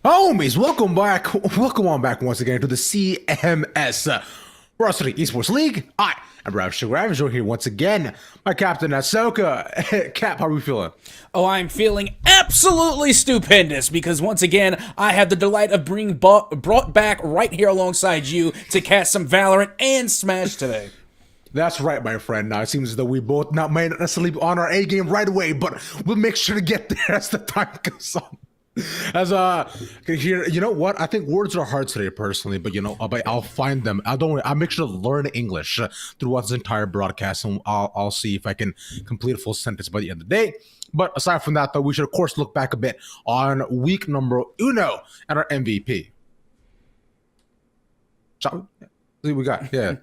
Homies, welcome back. Welcome on back once again to the CMS Varsity Esports League. I'm Ravish here once again. My captain, Ahsoka. Cap, how are we feeling? Oh, I'm feeling absolutely stupendous because once again, I have the delight of being brought back right here alongside you to cast some Valorant and Smash today. That's right, my friend. Now, it seems as though we both may not necessarily be on our A game right away, but we'll make sure to get there as the time goes on. As here, you know what? I think words are hard today, personally, but I'll find them. I'll make sure to learn English throughout this entire broadcast, and I'll see if I can complete a full sentence by the end of the day. But aside from that, though, we should of course look back a bit on week number uno and our MVP. Shall we? See what we got? Yeah.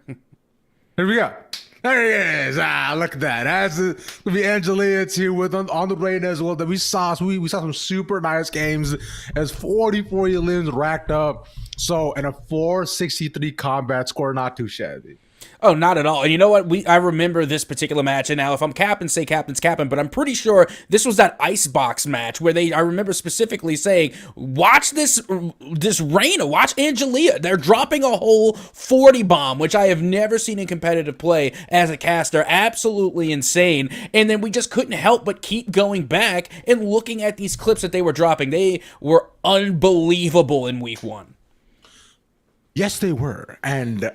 Here we go. There he is. Look at that. That's the Angelia too with on the raid as well. That we saw some super nice games as 44 elims racked up. So in a 463 combat score, not too shabby. Oh, not at all. And you know what? I remember this particular match, and now if I'm capping, say captain's capping, but I'm pretty sure this was that Icebox match where I remember specifically saying, watch this Reyna, watch Angelia. They're dropping a whole 40 bomb, which I have never seen in competitive play as a caster. Absolutely insane. And then we just couldn't help but keep going back and looking at these clips that they were dropping. They were unbelievable in week one. Yes, they were, and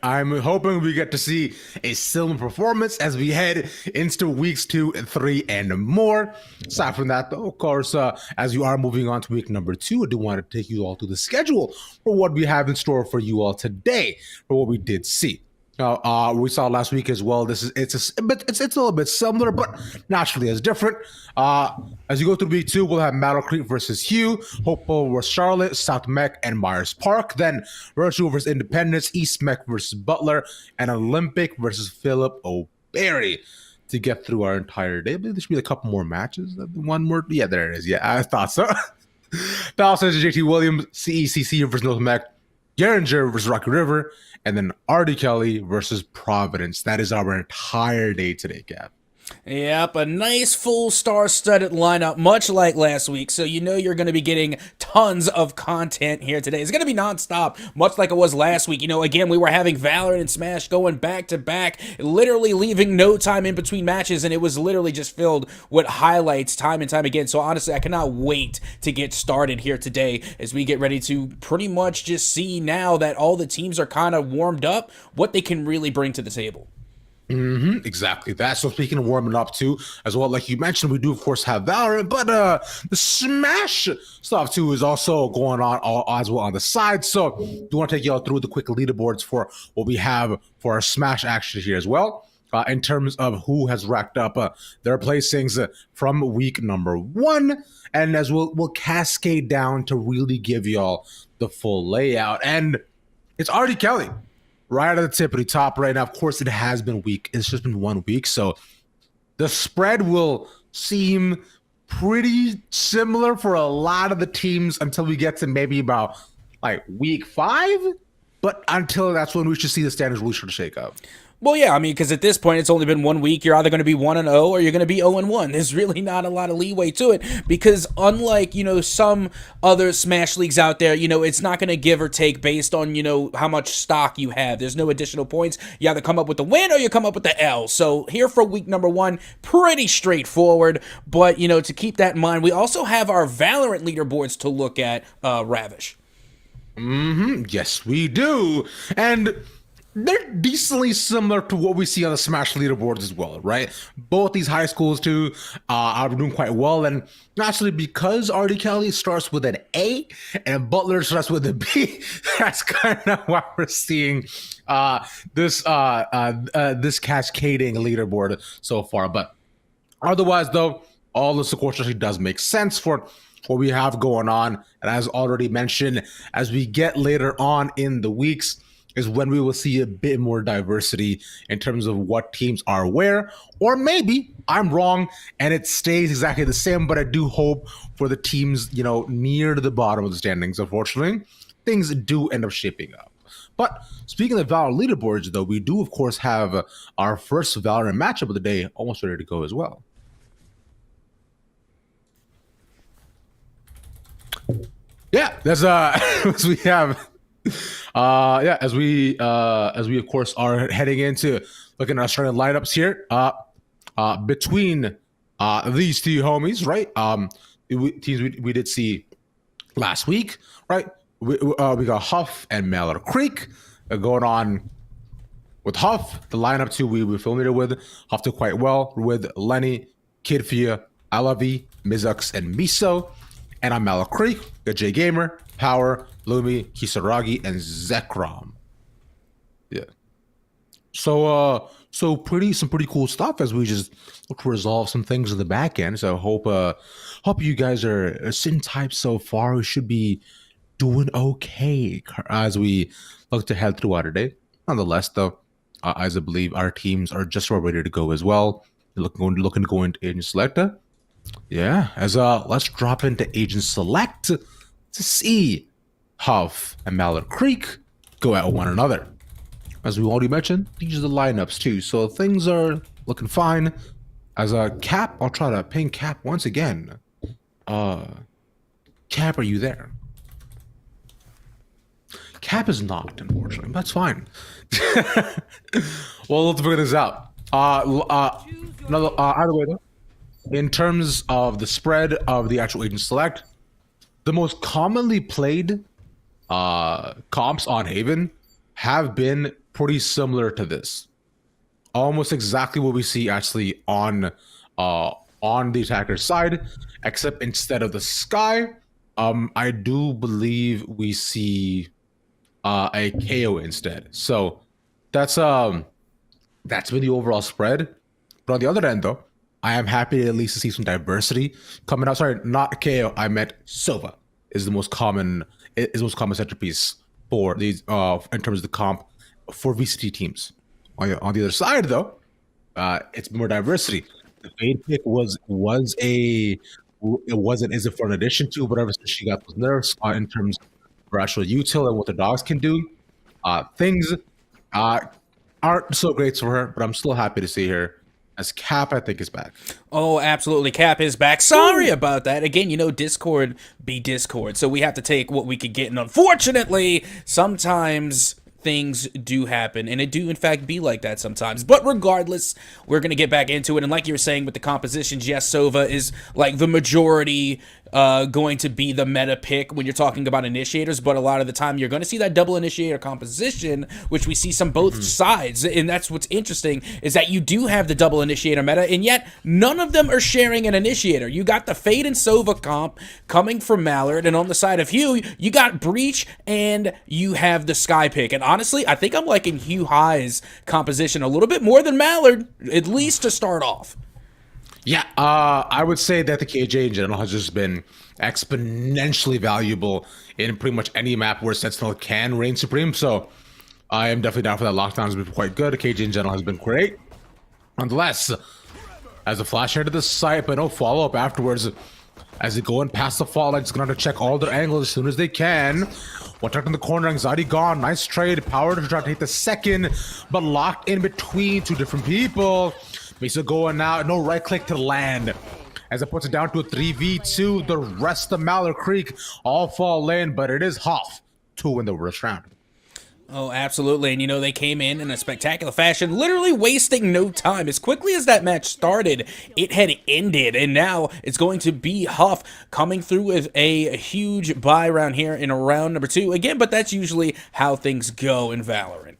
I'm hoping we get to see a similar performance as we head into weeks 2 and 3 and more. Aside from that, though, of course, as you are moving on to week number 2, I do want to take you all to the schedule for what we have in store for you all today, for what we did see. We saw last week as well. It's a little bit similar, but naturally as different. As you go through week 2, we'll have Battle Creek versus Hugh, Hopewell versus Charlotte, South Mech and Myers Park. Then Virtual versus Independence, East Mech versus Butler, and Olympic versus Philip O'Berry to get through our entire day. I believe there should be a couple more matches. One more, yeah, there it is. Yeah, I thought so. Dallas versus JT Williams, CECC versus North Mech, Geringer versus Rocky River, and then Artie Kelly versus Providence. That is our entire day today, Cap. Yep, a nice full star-studded lineup, much like last week, so you know you're going to be getting tons of content here today. It's going to be non-stop, much like it was last week. You know, again, we were having Valorant and Smash going back-to-back, literally leaving no time in between matches, and it was literally just filled with highlights time and time again. So honestly, I cannot wait to get started here today as we get ready to pretty much just see now that all the teams are kind of warmed up, what they can really bring to the table. Exactly that. So speaking of warming up too, as well, like you mentioned, we do of course have Valorant, but the Smash stuff too is also going on as well on the side. So do want to take you all through the quick leaderboards for what we have for our Smash action here as well. In terms of who has racked up their placings from week number 1, and as we'll cascade down to really give y'all the full layout. And it's Artie Kelly right at the tippity top right now. Of course, it has been weak. It's just been 1 week, so the spread will seem pretty similar for a lot of the teams until we get to maybe about like week 5. But until that's when we should see the standards really start to shake up. Well, yeah, I mean, because at this point, it's only been 1 week. You're either going to be 1-0 or you're going to be 0-1. There's really not a lot of leeway to it because unlike, some other Smash leagues out there, it's not going to give or take based on, how much stock you have. There's no additional points. You either come up with the win or you come up with the L. So here for week number 1, pretty straightforward. But, to keep that in mind, we also have our Valorant leaderboards to look at, Ravish. Yes, we do. And they're decently similar to what we see on the Smash leaderboards as well, right? Both these high schools too are doing quite well, and naturally because Artie Kelly starts with an A and Butler starts with a B, that's kind of why we're seeing this cascading leaderboard so far. But otherwise, though, all this of course actually does make sense for what we have going on, and as already mentioned, as we get later on in the weeks, is when we will see a bit more diversity in terms of what teams are where, or maybe I'm wrong and it stays exactly the same, but I do hope for the teams, near to the bottom of the standings, unfortunately, things do end up shaping up. But speaking of Valorant leaderboards, though, we do, of course, have our first Valorant matchup of the day almost ready to go as well. Yeah, There's as we have yeah, as we of course are heading into looking at our starting lineups here. Between these two homies, right? Teams we did see last week, right? We got Huff and Mallard Creek going on with Huff. The lineup too we're familiar with. Huff did quite well with Lenny, Kidfia, Alavi, Mizux, and Miso. And on Mallard Creek, got J Gamer, Power, Lumi, Kisaragi, and Zekrom. Yeah. So some pretty cool stuff as we just look to resolve some things in the back end. So hope you guys are sitting tight so far. We should be doing okay as we look to head throughout our day. Nonetheless, though, as I believe our teams are just about ready to go as well. Looking to go into Agent Selector. Yeah, as let's drop into Agent Select to see Huff and Mallard Creek go at one another. As we already mentioned, these are the lineups too, so things are looking fine. As a Cap, I'll try to ping Cap once again. Cap, are you there? Cap is not, unfortunately. That's fine. Well, let's figure this out. Either way though, in terms of the spread of the actual Agent Select, the most commonly played comps on Haven have been pretty similar to this. Almost exactly what we see actually on the attacker's side, except instead of the Sky, I do believe we see a KO instead. So that's been the overall spread. But on the other end, though, I am happy at least to see some diversity coming out. Sorry, not KO. I meant Sova is the most common centerpiece for these in terms of the comp for VCT teams. On the other side, though, it's more diversity. The Fade pick is for an addition to whatever she got those nerfs in terms of her actual util and what the dogs can do. Things aren't so great for her, but I'm still happy to see her. As Cap, I think, is back. Oh, absolutely. Cap is back. Sorry about that. Again, Discord be Discord, so we have to take what we could get. And unfortunately, sometimes things do happen, and it do, in fact, be like that sometimes. But regardless, we're going to get back into it. And like you were saying with the compositions, yes, Sova is like the majority going to be the meta pick when you're talking about initiators, but a lot of the time you're going to see that double initiator composition, which we see some both sides. And that's what's interesting, is that you do have the double initiator meta, and yet none of them are sharing an initiator. You got the Fade and Sova comp coming from Mallard, and on the side of Hugh, you got Breach and you have the Sky pick. And honestly, I think I'm liking Hugh High's composition a little bit more than Mallard, at least to start off. Yeah, I would say that the KJ in general has just been exponentially valuable in pretty much any map where Sentinel can reign supreme. So I am definitely down for that. Lockdown has been quite good. The KJ in general has been great. Nonetheless, as a flash here to the site, but no follow-up afterwards. As they go in past the fall, it's going to check all their angles as soon as they can. One tucked in the corner, Anxiety gone. Nice trade. Power to try to take the second, but locked in between two different people. Misa going now, no right click to land. As it puts it down to a 3v2, the rest of Mallard Creek all fall in, but it is Huff to win the first round. Oh, absolutely. And they came in a spectacular fashion, literally wasting no time. As quickly as that match started, it had ended. And now it's going to be Huff coming through with a huge buy round here in round number 2. Again, but that's usually how things go in Valorant.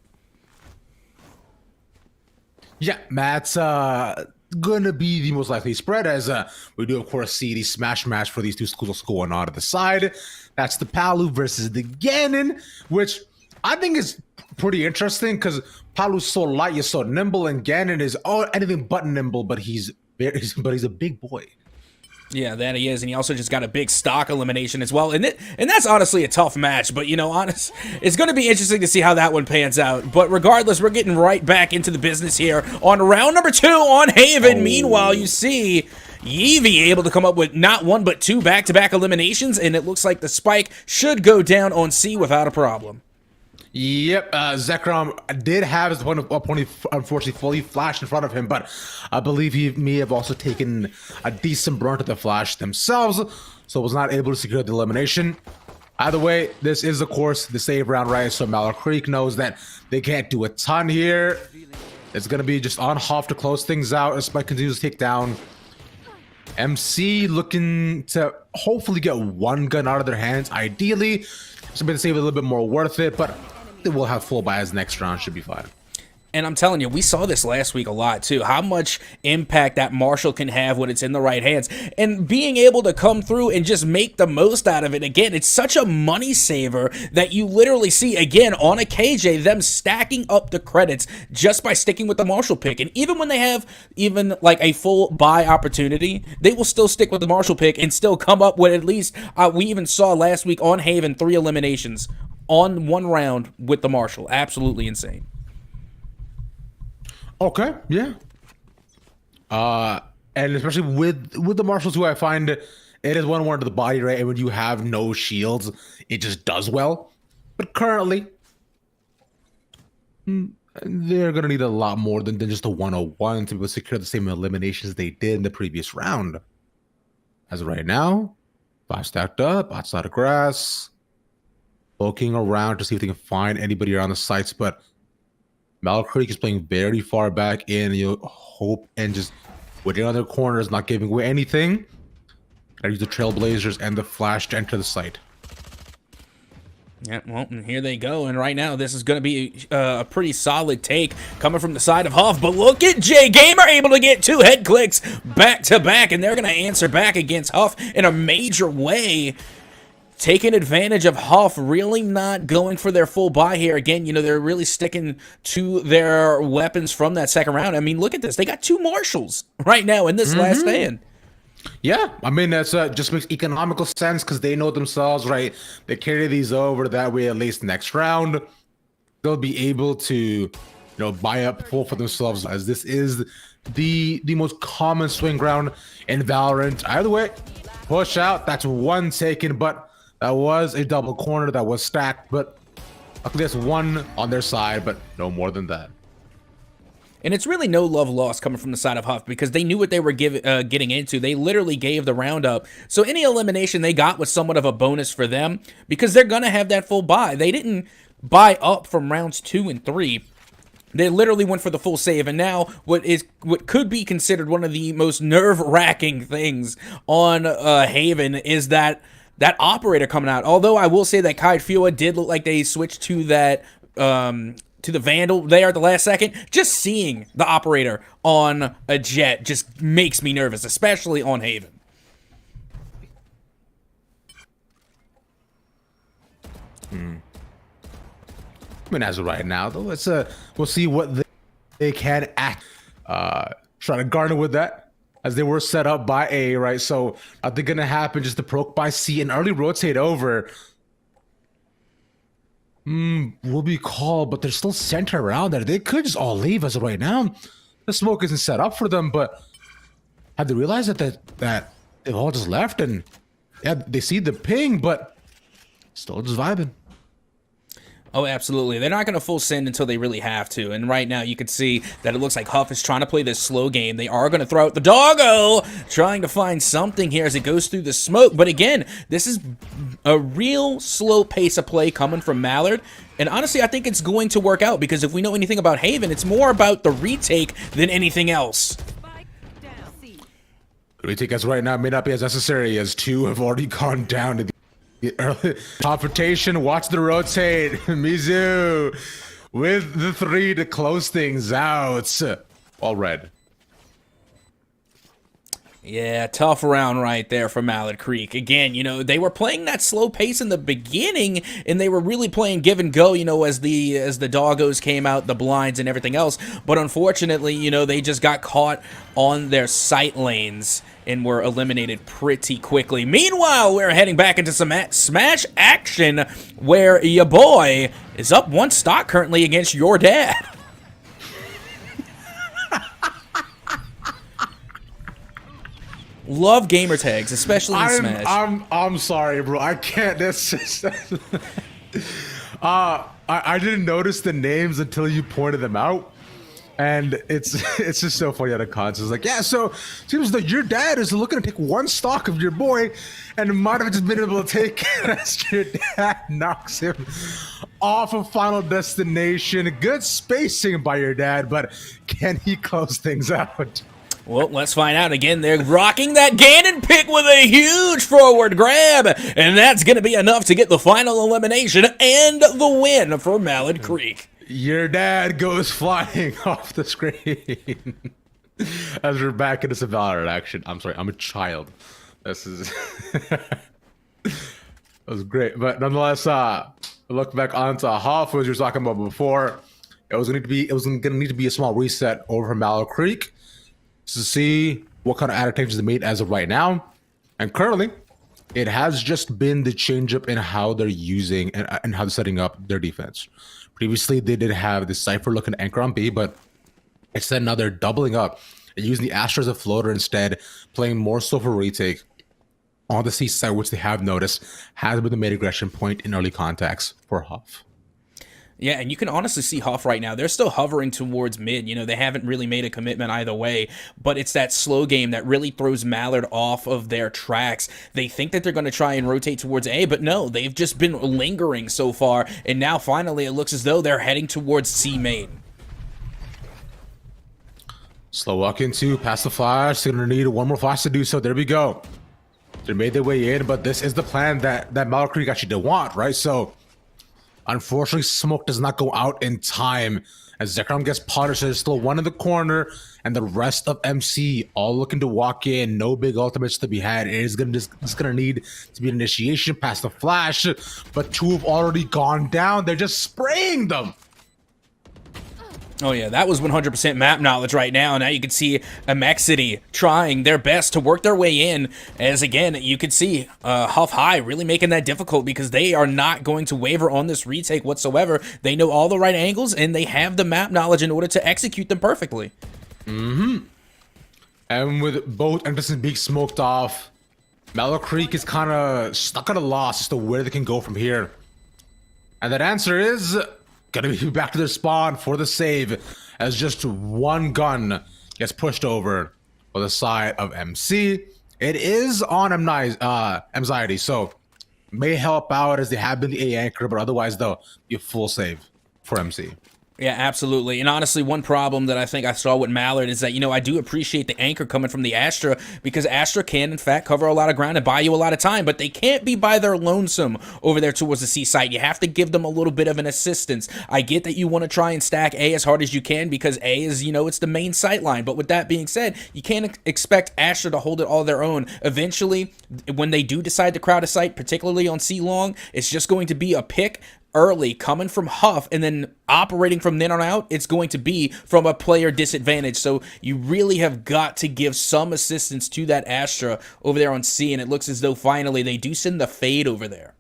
Yeah, that's gonna be the most likely spread, as we do of course see the smash match for these two schools going on to the side. That's the Palu versus the Ganon, which I think is pretty interesting because Palu's so light, he's so nimble, and Ganon is anything but nimble, but he's a big boy. Yeah, that he is, and he also just got a big stock elimination as well, and that's honestly a tough match, but it's going to be interesting to see how that one pans out. But regardless, we're getting right back into the business here on round number 2 on Haven. Meanwhile, you see Yeevee able to come up with not one but 2 back-to-back eliminations, and it looks like the spike should go down on C without a problem. Yep, Zekrom did have his opponent unfortunately fully flashed in front of him, but I believe he may have also taken a decent brunt of the flash themselves, so was not able to secure the elimination. Either way, this is, of course, the save round, right? So Mallard Creek knows that they can't do a ton here. It's going to be just on Hoff to close things out as Spike continues to take down. MC looking to hopefully get one gun out of their hands, ideally. So to save it a little bit more worth it, but they will have full buys next round, should be fine. And I'm telling you, we saw this last week a lot too, how much impact that Marshall can have when it's in the right hands. And being able to come through and just make the most out of it, again, it's such a money saver that you literally see, again, on a KJ, them stacking up the credits just by sticking with the Marshall pick. And even when they have even like a full buy opportunity, they will still stick with the Marshall pick and still come up with at least, we even saw last week on Haven, 3 eliminations on one round with the Marshall. Absolutely insane. Okay, yeah. And especially with the Marshals, who I find it is one to the body, right? And when you have no shields, it just does well. But currently, they're gonna need a lot more than just a 101 to be able to secure the same eliminations they did in the previous round. As of right now, 5 stacked up outside of grass, poking around to see if they can find anybody around the sites, but Mallard Creek is playing very far back in, you know, hope and just waiting on their corners, not giving away anything. I use the Trailblazers and the Flash to enter the site. Yeah, well, and here they go. And right now, this is going to be a pretty solid take coming from the side of Huff. But look at J Gamer able to get 2 head clicks back to back, and they're going to answer back against Huff in a major way. Taking advantage of Huff really not going for their full buy here. Again, you know, they're really sticking to their weapons from that second round. I mean, look at this. They got 2 Marshals right now in this last stand. Yeah, I mean, that's just makes economical sense because they know themselves, right? They carry these over that way, at least next round. They'll be able to, you know, buy up full for themselves, as this is the most common swing ground in Valorant. Either way, push out. That's 1 taken, but that was a double corner that was stacked, but luckily that's 1 on their side, but no more than that. And it's really no love lost coming from the side of Huff because they knew what they were getting into. They literally gave the round up. So any elimination they got was somewhat of a bonus for them because they're going to have that full buy. They didn't buy up from rounds 2 and 3. They literally went for the full save, and now what could be considered one of the most nerve-wracking things on Haven is that operator coming out. Although I will say that Kai Fua did look like they switched to that to the Vandal there at the last second. Just seeing the operator on a Jet just makes me nervous, especially on Haven. I mean, as of right now, though, let's we'll see what they can act. Try to garner with that, as they were set up by A, right? So nothing gonna happen. Just the proc by C and early rotate over. Will be called, but they're still centered around there. They could just all leave as of right now. The smoke isn't set up for them, but have they realized that they've all just left and yeah, they see the ping, but still just vibing. Oh, absolutely. They're not going to full send until they really have to. And right now you can see that it looks like Huff is trying to play this slow game. They are going to throw out the doggo, trying to find something here as it goes through the smoke. But again, this is a real slow pace of play coming from Mallard. And honestly, I think it's going to work out because if we know anything about Haven, it's more about the retake than anything else. The retake as right now may not be as necessary as 2 have already gone down to the early confrontation. Watch the rotate. Mizu with the 3 to close things out. All red. Yeah, tough round right there for Mallard Creek. Again, you know, they were playing that slow pace in the beginning, and they were really playing give and go, you know, as the doggos came out, the blinds and everything else. But unfortunately, you know, they just got caught on their sight lanes and were eliminated pretty quickly. Meanwhile, we're heading back into some Smash action where your boy is up 1 stock currently against your dad. Love gamer tags, especially in Smash. I'm sorry, bro. I can't. That's just, I didn't notice the names until you pointed them out. And it's just so funny out of context. It's like, yeah, so seems that your dad is looking to take one stock of your boy, and might have just been able to take it as your dad knocks him off of Final Destination. Good spacing by your dad, but can he close things out? Well, let's find out. Again, they're rocking that Ganon pick with a huge forward grab, and that's going to be enough to get the final elimination and the win for Mallard Creek. Your dad goes flying off the screen as we're back into some Valorant action. I'm sorry, I'm a child. This is that was great, but nonetheless, look back onto Huff, as you were talking about before. It was going to need to be a small reset over from Mallard Creek to see what kind of adaptations they made as of right now. And currently, it has just been the change up in how they're using and how they're setting up their defense. Previously, they did have the Cypher looking to anchor on B, but instead now they're doubling up and using the Astra as a floater instead, playing more so for retake on the C side, which they have noticed has been the main aggression point in early contacts for Huff. Yeah, and you can honestly see Huff right now. They're still hovering towards mid. You know, they haven't really made a commitment either way, but it's that slow game that really throws Mallard off of their tracks. They think that they're going to try and rotate towards A, but no, they've just been lingering so far, and now finally it looks as though they're heading towards C main. Slow walk into, pass the flash. They're going to need one more flash to do so. There we go. They made their way in, but this is the plan that Mallard Creek actually did want, right? So unfortunately, smoke does not go out in time as Zekrom gets punished. There's still one in the corner, and the rest of MC all looking to walk in. No big ultimates to be had. It is gonna need to be an initiation past the flash, but two have already gone down. They're just spraying them. Oh yeah, that was 100% map knowledge right now. Now you can see Amexity trying their best to work their way in, as again, you can see Huff High really making that difficult because they are not going to waver on this retake whatsoever. They know all the right angles, and they have the map knowledge in order to execute them perfectly. And with both entrances being smoked off, Mallard Creek is kind of stuck at a loss as to where they can go from here. And that answer is gonna be back to their spawn for the save, as just one gun gets pushed over for the side of MC. It is on anxiety, so may help out as they have been the A anchor, but otherwise though, you full save for MC. Yeah, absolutely. And honestly, one problem that I think I saw with Mallard is that, you know, I do appreciate the anchor coming from the Astra, because Astra can, in fact, cover a lot of ground and buy you a lot of time, but they can't be by their lonesome over there towards the C site. You have to give them a little bit of an assistance. I get that you want to try and stack A as hard as you can because A is, you know, it's the main sight line. But with that being said, you can't expect Astra to hold it all their own. Eventually, when they do decide to crowd a site, particularly on C long, it's just going to be a pick early coming from Huff, and then operating from then on out, it's going to be from a player disadvantage. So you really have got to give some assistance to that Astra over there on C, and it looks as though finally they do send the fade over there.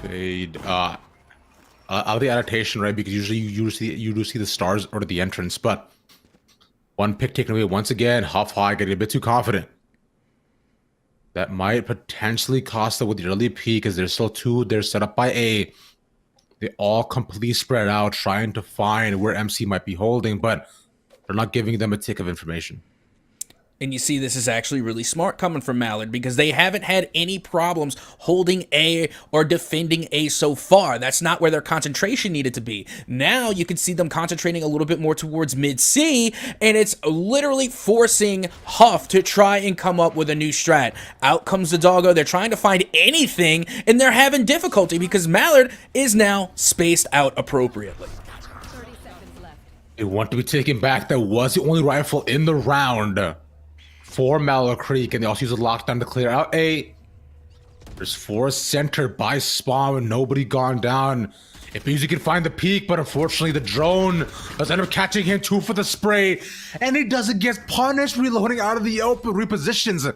Fade out of the adaptation, right? Because usually you do see the stars or the entrance, but one pick taken away once again. Huff High getting a bit too confident. That might potentially cost them with the early peak, because there's still two. They're set up by A. They all completely spread out, trying to find where MC might be holding, but they're not giving them a tick of information. And you see, this is actually really smart coming from Mallard, because they haven't had any problems holding A or defending A so far. That's not where their concentration needed to be. Now you can see them concentrating a little bit more towards mid-C, and it's literally forcing Huff to try and come up with a new strat. Out comes the doggo. They're trying to find anything, and they're having difficulty because Mallard is now spaced out appropriately. 30 seconds left. They want to be taken back. That was the only rifle in the round for Mallard Creek, and they also use a lockdown to clear out A. There's four centered by spawn with nobody gone down. If you can find the peak, but unfortunately the drone does end up catching him, two for the spray, and he doesn't get punished. Reloading out of the open, repositions,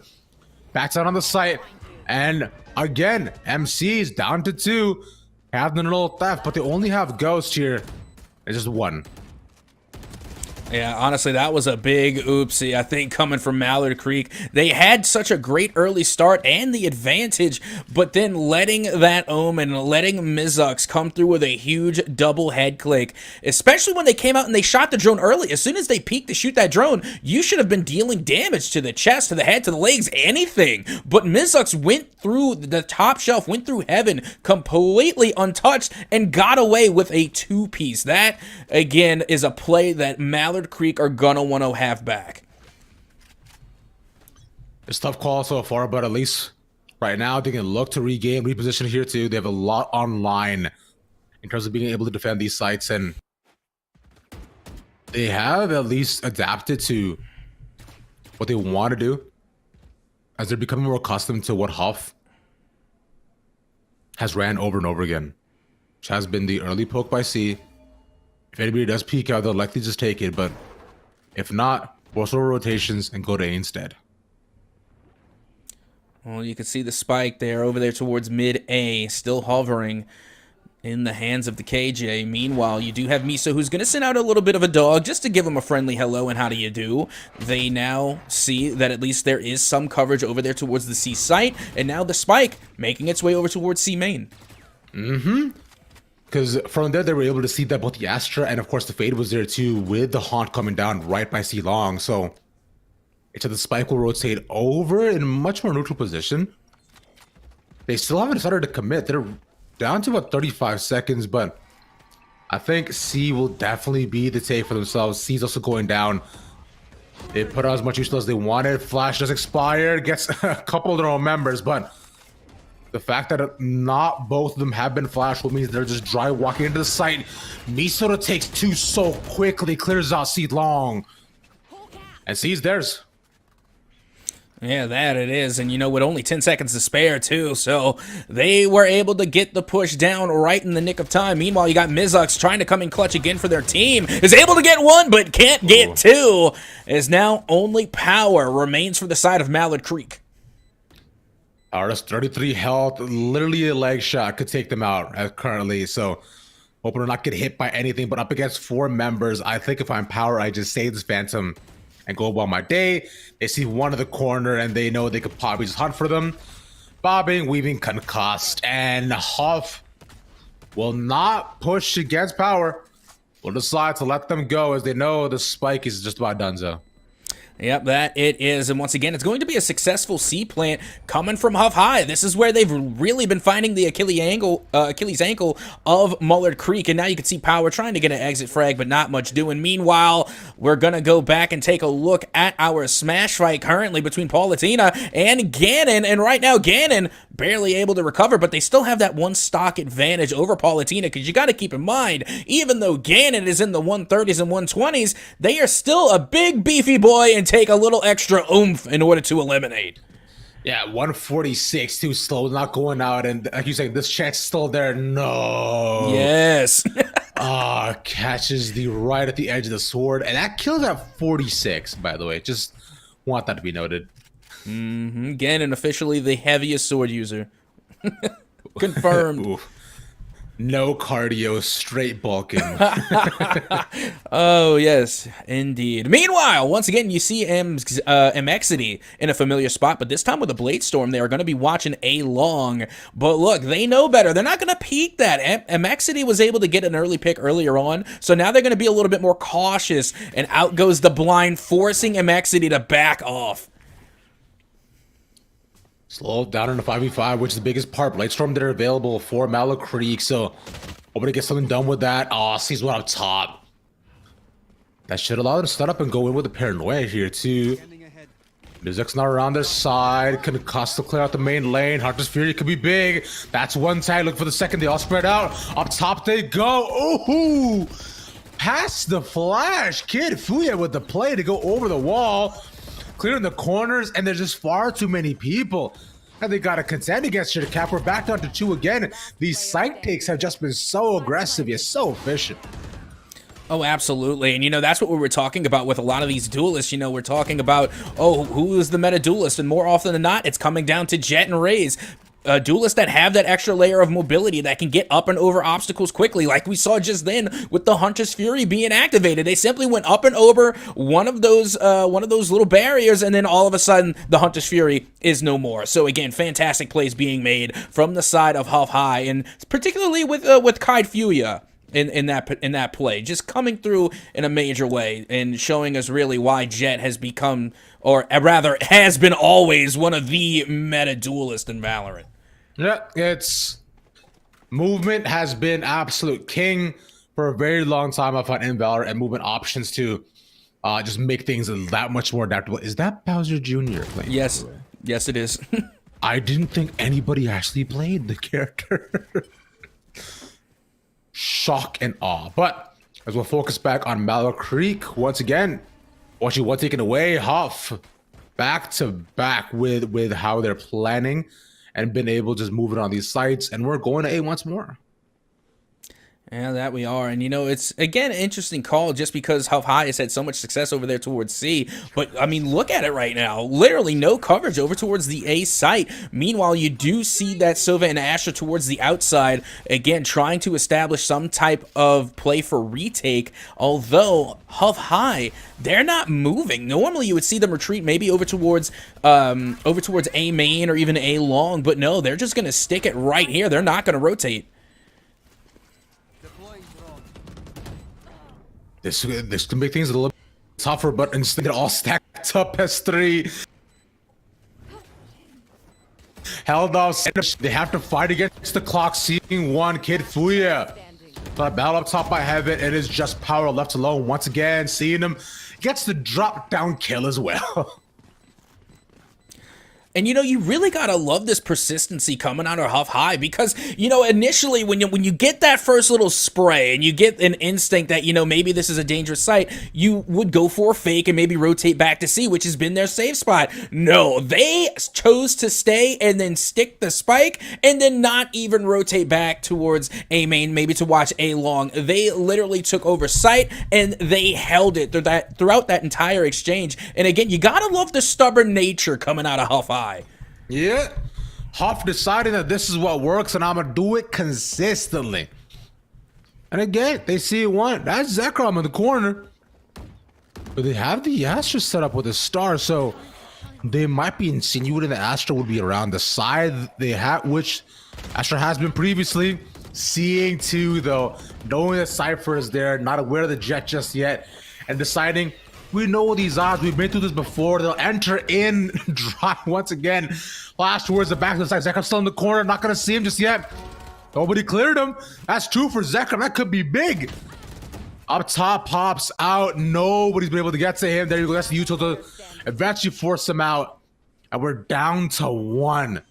backs out on the site, and again MC's down to two, having a little theft, but they only have Ghost here. It's just one. Yeah, honestly, that was a big oopsie, I think, coming from Mallard Creek. They had such a great early start and the advantage, but then letting that Omen, letting Mizux come through with a huge double head click, especially when they came out and they shot the drone early. As soon as they peeked to shoot that drone, you should have been dealing damage to the chest, to the head, to the legs, anything. But Mizux went through the top shelf, went through heaven, completely untouched, and got away with a two-piece. That, again, is a play that Mallard Creek are gonna want to have back. It's a tough call so far, but at least right now they can look to regain, reposition here too. They have a lot online in terms of being able to defend these sites, and they have at least adapted to what they want to do as they're becoming more accustomed to what Huff has ran over and over again, which has been the early poke by C. If anybody does peek out, they'll likely just take it, but if not, force over rotations and go to A instead. Well, you can see the spike there over there towards mid A, still hovering in the hands of the KJ. Meanwhile, you do have Miso, who's going to send out a little bit of a dog just to give him a friendly hello and how do you do. They now see that at least there is some coverage over there towards the C site, and now the spike making its way over towards C main. Because from there, they were able to see that both the Astra and, of course, the Fade was there too, with the Haunt coming down right by C long. So the spike will rotate over in a much more neutral position. They still haven't started to commit. They're down to about 35 seconds, but I think C will definitely be the take for themselves. C's also going down. They put out as much use as they wanted. Flash does expire, gets a couple of their own members, but the fact that not both of them have been flashed will mean they're just dry walking into the site. Misota takes two so quickly, clears out C long, and C's theirs. Yeah, that it is. And, you know, with only 10 seconds to spare, too. So they were able to get the push down right in the nick of time. Meanwhile, you got Mizux trying to come in clutch again for their team. Is able to get one, but can't get two. As now only power remains for the side of Mallard Creek. Ours 33 health, literally a leg shot could take them out currently. So hoping to not get hit by anything, but up against 4 members, I think if I'm power, I just save this Phantom and go about my day. They see one in the corner and they know they could probably just hunt for them. Bobbing, weaving, concussed, and Huff will not push against power. Will decide to let them go as they know the spike is just about donezo. Yep, that it is. And once again, it's going to be a successful C plant coming from Huff High. This is where they've really been finding the Achilles ankle of Mallard Creek. And now you can see Power trying to get an exit frag, but not much doing. Meanwhile, we're going to go back and take a look at our smash fight currently between Paulatina and Ganon. And right now, Ganon barely able to recover, but they still have that one stock advantage over Paulatina, because you got to keep in mind, even though Ganon is in the 130s and 120s, they are still a big beefy boy and take a little extra oomph in order to eliminate. Yeah, 146, too slow, not going out, and like you said, this chance is still there. No. Yes. Catches the right at the edge of the sword, and that kills at 46, by the way. Just want that to be noted. Ganon officially the heaviest sword user. Confirmed. Oof. No cardio, straight bulking. Oh, yes, indeed. Meanwhile, once again, you see Mxity in a familiar spot, but this time with a Blade Storm, they are going to be watching A long. But look, they know better. They're not going to peek that. Mxity was able to get an early pick earlier on, so now they're going to be a little bit more cautious, and out goes the blind, forcing Mxity to back off. Slow down in the 5v5, which is the biggest part. Blightstorm that are available for Mallard Creek, so hoping to get something done with that. Sees one up top. That should allow them to start up and go in with a paranoia here, too. Mizuk's not around their side. Concuss to clear out the main lane. Heartless Fury could be big. That's one tag. Look for the second. They all spread out. Up top they go. Ooh! Past the flash. Kid Fuya with the play to go over the wall. Clearing the corners, and there's just far too many people. And they got to contend against your cap. We're back down to 2 again. These site takes have just been so aggressive, yet so efficient. Oh, absolutely. And, you know, that's what we were talking about with a lot of these duelists. You know, we're talking about, oh, who is the meta duelist? And more often than not, it's coming down to Jet and Raze. duelists that have that extra layer of mobility that can get up and over obstacles quickly, like we saw just then with the Hunter's Fury being activated. They simply went up and over one of those little barriers, and then all of a sudden the Hunter's Fury is no more. So again, fantastic plays being made from the side of Huff High, and particularly with Kai Fuya in that play, just coming through in a major way and showing us really why Jet has become, or rather has been always, one of the meta duelists in Valorant. Yeah, it's movement has been absolute king for a very long time. I find in Valorant, and movement options to just make things that much more adaptable. Is that Bowser Jr. playing? Yes, yes, it is. I didn't think anybody actually played the character. Shock and awe. But as we'll focus back on Mallow Creek once again, watching one taken away, Huff back to back with how they're planning and been able to just move it on these sites, and we're going to A once more. Yeah, that we are. And, you know, it's, again, an interesting call just because Huff High has had so much success over there towards C. But, I mean, look at it right now. Literally no coverage over towards the A site. Meanwhile, you do see that Sova and Asher towards the outside, again, trying to establish some type of play for retake. Although, Huff High, they're not moving. Normally, you would see them retreat maybe over towards A main or even A long. But no, they're just going to stick it right here. They're not going to rotate. This can make things a little tougher, but instead it all stacked up as 3. Held off. They have to fight against the clock, seeing one kid Fuya. But battle up top by Heaven, it is just Power left alone once again. Seeing him gets the drop down kill as well. And, you know, you really got to love this persistency coming out of Huff High because, you know, initially when you get that first little spray and you get an instinct that, you know, maybe this is a dangerous site, you would go for a fake and maybe rotate back to C, which has been their safe spot. No, they chose to stay and then stick the spike and then not even rotate back towards A main, maybe to watch A long. They literally took over site and they held it throughout that entire exchange. And again, you got to love the stubborn nature coming out of Huff High. Yeah, Huff deciding that this is what works and I'm gonna do it consistently. And again, they see one. That's Zekrom in the corner. But they have the Astra set up with a star, so they might be insinuating that Astra would be around the side they have, which Astra has been previously. Seeing two though, knowing that Cypher is there, not aware of the Jet just yet, and deciding, we know these odds, we've been through this before. They'll enter in, drop once again. Flash towards the back of the side. Zekrom's still in the corner, not gonna see him just yet. Nobody cleared him. That's 2 for Zekrom, that could be big. Up top, pops out. Nobody's been able to get to him. There you go, that's the util to eventually force him out. And we're down to 1.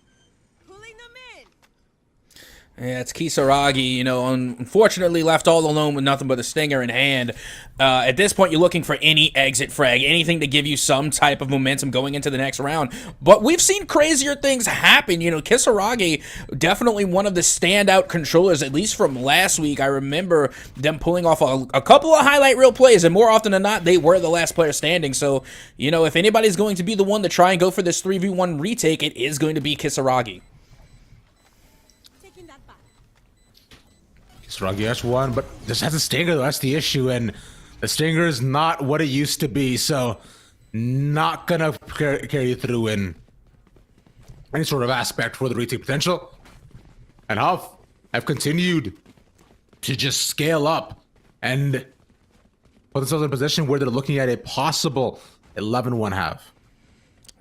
Yeah, it's Kisaragi, you know, unfortunately left all alone with nothing but a stinger in hand. At this point, you're looking for any exit frag, anything to give you some type of momentum going into the next round. But we've seen crazier things happen. You know, Kisaragi, definitely one of the standout controllers, at least from last week. I remember them pulling off a couple of highlight reel plays, and more often than not, they were the last player standing. So, you know, if anybody's going to be the one to try and go for this 3v1 retake, it is going to be Kisaragi. Kisaragi has 1, but this has a stinger though, that's the issue, and the stinger is not what it used to be, so not gonna carry you through in any sort of aspect for the retake potential. And Huff have continued to just scale up and put themselves in a position where they're looking at a possible 11-1 half.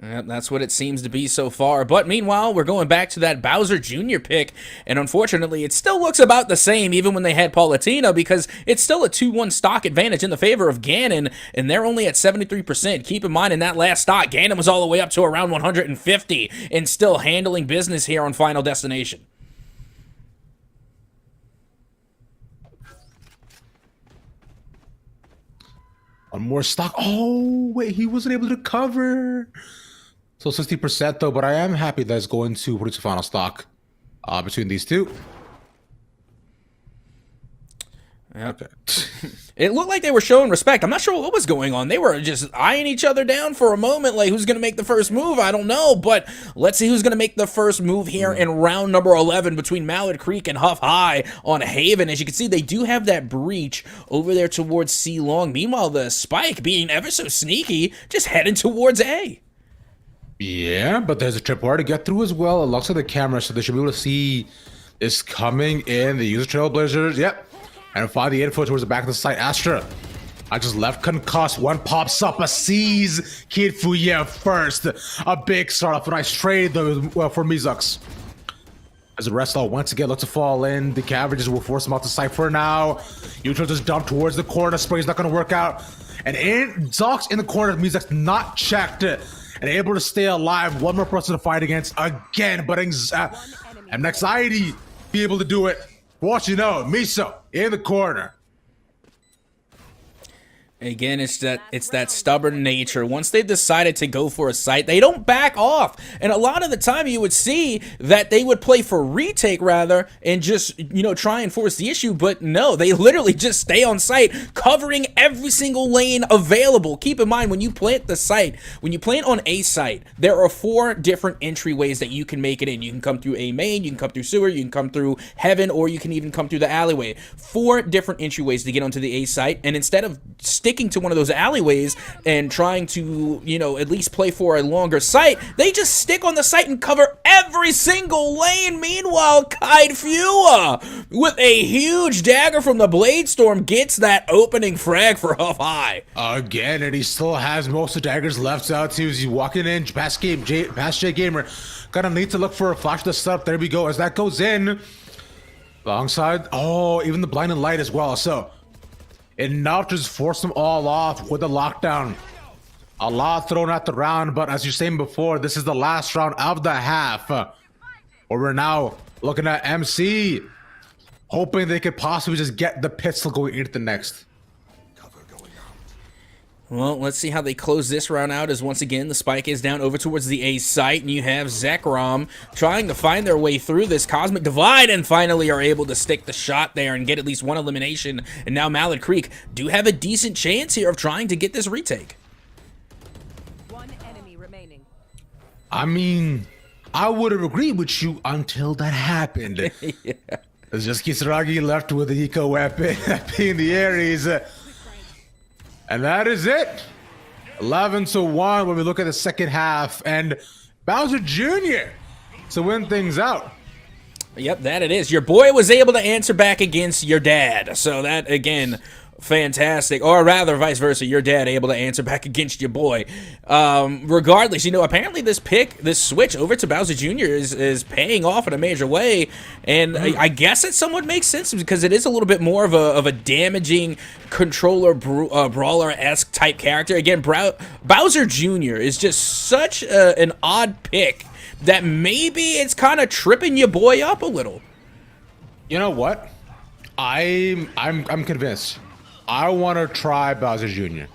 Yep, that's what it seems to be so far. But meanwhile, we're going back to that Bowser Jr. pick, and unfortunately, it still looks about the same even when they had Palutena, because it's still a 2-1 stock advantage in the favor of Ganon, and they're only at 73%. Keep in mind, in that last stock, Ganon was all the way up to around 150, and still handling business here on Final Destination. One more stock. Oh, wait, he wasn't able to cover. So 60% though, but I am happy that it's going to produce a final stock between these two. Okay. It looked like they were showing respect. I'm not sure what was going on. They were just eyeing each other down for a moment, like who's going to make the first move. I don't know, but let's see who's going to make the first move here in round number 11 between Mallard Creek and Huff High on Haven. As you can see, they do have that breach over there towards C Long. Meanwhile, the Spike, being ever so sneaky, just heading towards A. Yeah, but there's a tripwire to get through as well. It looks like the camera, so they should be able to see this coming in. The user trailblazers, yep. And find the info towards the back of the site. Astra, I just left concussed. One pops up, a sees Kid Fuye first. A big start off. A nice trade though for Mizux. As the rest all once again look to fall in. The Caverages will force them out the site for now. Utro just dumped towards the corner. Spray's not going to work out. And Zox in the corner. Mizux not checked and able to stay alive. One more person to fight against again. But anxiety be able to do it. What you know, Miso in the corner. Again, it's that stubborn nature. Once they've decided to go for a site, they don't back off. And a lot of the time you would see that they would play for retake rather and just, try and force the issue. But no, they literally just stay on site, covering every single lane available. Keep in mind, when you plant the site, when you plant on a site, there are 4 different entryways that you can make it in. You can come through a main, you can come through sewer, you can come through heaven, or you can even come through the alleyway. 4 different entryways to get onto the A site. And instead of sticking to one of those alleyways and trying to, at least play for a longer site, they just stick on the site and cover every single lane. Meanwhile, Kite Fua, with a huge dagger from the Blade Storm, gets that opening frag for Huff High. Again, and he still has most of the daggers left out too. As he's walking in, past J Gamer. Gonna need to look for a flash to set up. There we go. As that goes in, alongside, even the blinding light as well. So enough to just force them all off with the lockdown. A lot thrown at the round, but as you're saying before, this is the last round of the half. Where we're now looking at MC, hoping they could possibly just get the pistol going into the next. Well, let's see how they close this round out, as once again the Spike is down over towards the A site, and you have Zekrom trying to find their way through this Cosmic Divide, and finally are able to stick the shot there and get at least one elimination. And now Mallard Creek do have a decent chance here of trying to get this retake. One enemy remaining. I mean, I would have agreed with you until that happened. Yeah. It's just Kisaragi left with the eco weapon being the Ares. And that is it. 11-1 when we look at the second half. And Bowser Jr. to win things out. Yep, that it is. Your boy was able to answer back against your dad. So that, again, fantastic. Or rather, vice versa. Your dad able to answer back against your boy. Regardless, apparently this switch over to Bowser Jr. is paying off in a major way. And I guess it somewhat makes sense because it is a little bit more of a damaging controller brawler-esque type character. Again, Bowser Jr. is just such an odd pick that maybe it's kind of tripping your boy up a little. You know what? I'm convinced. I want to try Bowser Jr.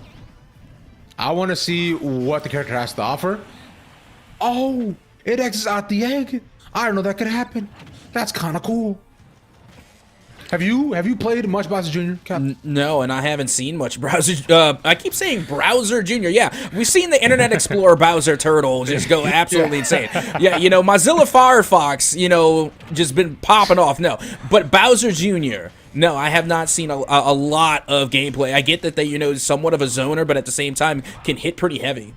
I want to see what the character has to offer. Oh, it exits out the egg. I don't know that could happen. That's kind of cool. Have you played much Bowser Jr.? No, and I haven't seen much Browser. I keep saying Browser Jr. Yeah, we've seen the Internet Explorer Bowser Turtle just go absolutely insane. Yeah, Mozilla Firefox, just been popping off. No, but Bowser Jr. No, I have not seen a lot of gameplay. I get that they, somewhat of a zoner, but at the same time can hit pretty heavy.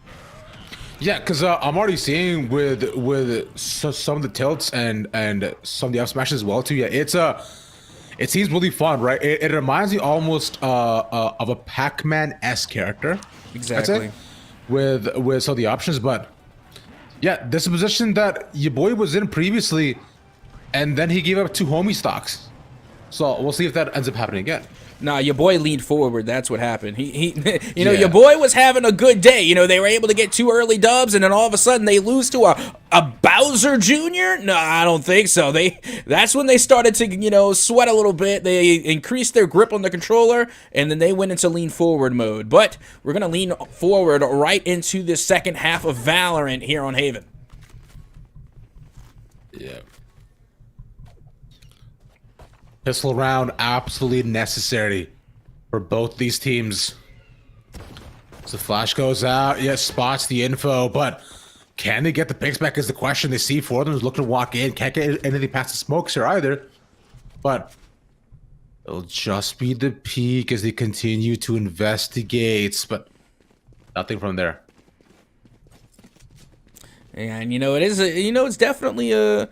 Yeah, because I'm already seeing with some of the tilts and some of the up smashes as well too. Yeah, it seems really fun, right? It reminds me almost of a Pac-Man-esque character. Exactly. With some of the options, but yeah, this is a position that your boy was in previously, and then he gave up 2 homie stocks. So we'll see if that ends up happening again. Nah, your boy leaned forward. That's what happened. Your boy was having a good day. They were able to get 2 early dubs, and then all of a sudden they lose to a Bowser Jr.? No, I don't think so. That's when they started to, sweat a little bit. They increased their grip on the controller, and then they went into lean forward mode. But we're going to lean forward right into the second half of Valorant here on Haven. Yeah. Pistol round absolutely necessary for both these teams. So flash goes out. Yes, spots the info, but can they get the picks back is the question. They see four of them is looking to walk in. Can't get anything past the smokes here either. But it'll just be the peak as they continue to investigate. But nothing from there. And it's definitely a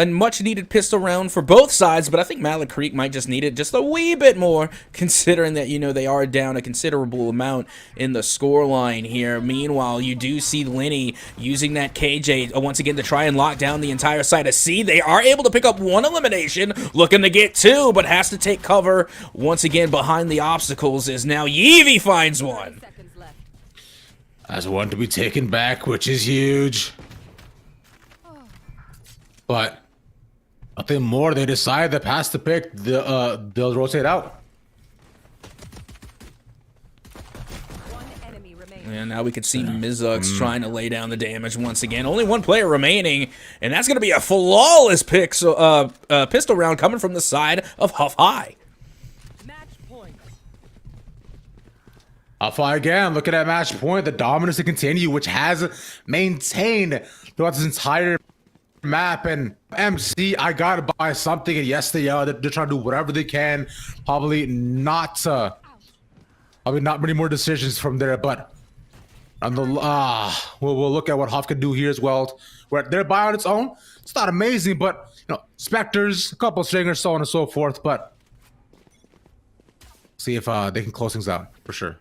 much needed pistol round for both sides, but I think Mallet Creek might just need it just a wee bit more, considering that they are down a considerable amount in the scoreline here. Meanwhile, you do see Lenny using that KJ once again to try and lock down the entire side of C. They are able to pick up one elimination, looking to get two, but has to take cover once again behind the obstacles as now Yeevee finds one. Seconds left. As one to be taken back, which is huge. But nothing more. They decide that past the pick, they'll rotate out. One enemy remaining. And now we can see Mizux trying to lay down the damage once again. Only one player remaining, and that's going to be a flawless pistol round coming from the side of Huff High. Match point. Huff High again, looking at match point, the dominance to continue, which has maintained throughout this entire map. And MC, I gotta buy something, and yes, they are. They're trying to do whatever they can. Probably not many more decisions from there, but on the we'll look at what Huff can do here as well. Where they're by on its own, it's not amazing, but Spectres, a couple of stringers, so on and so forth. But see if they can close things out for sure.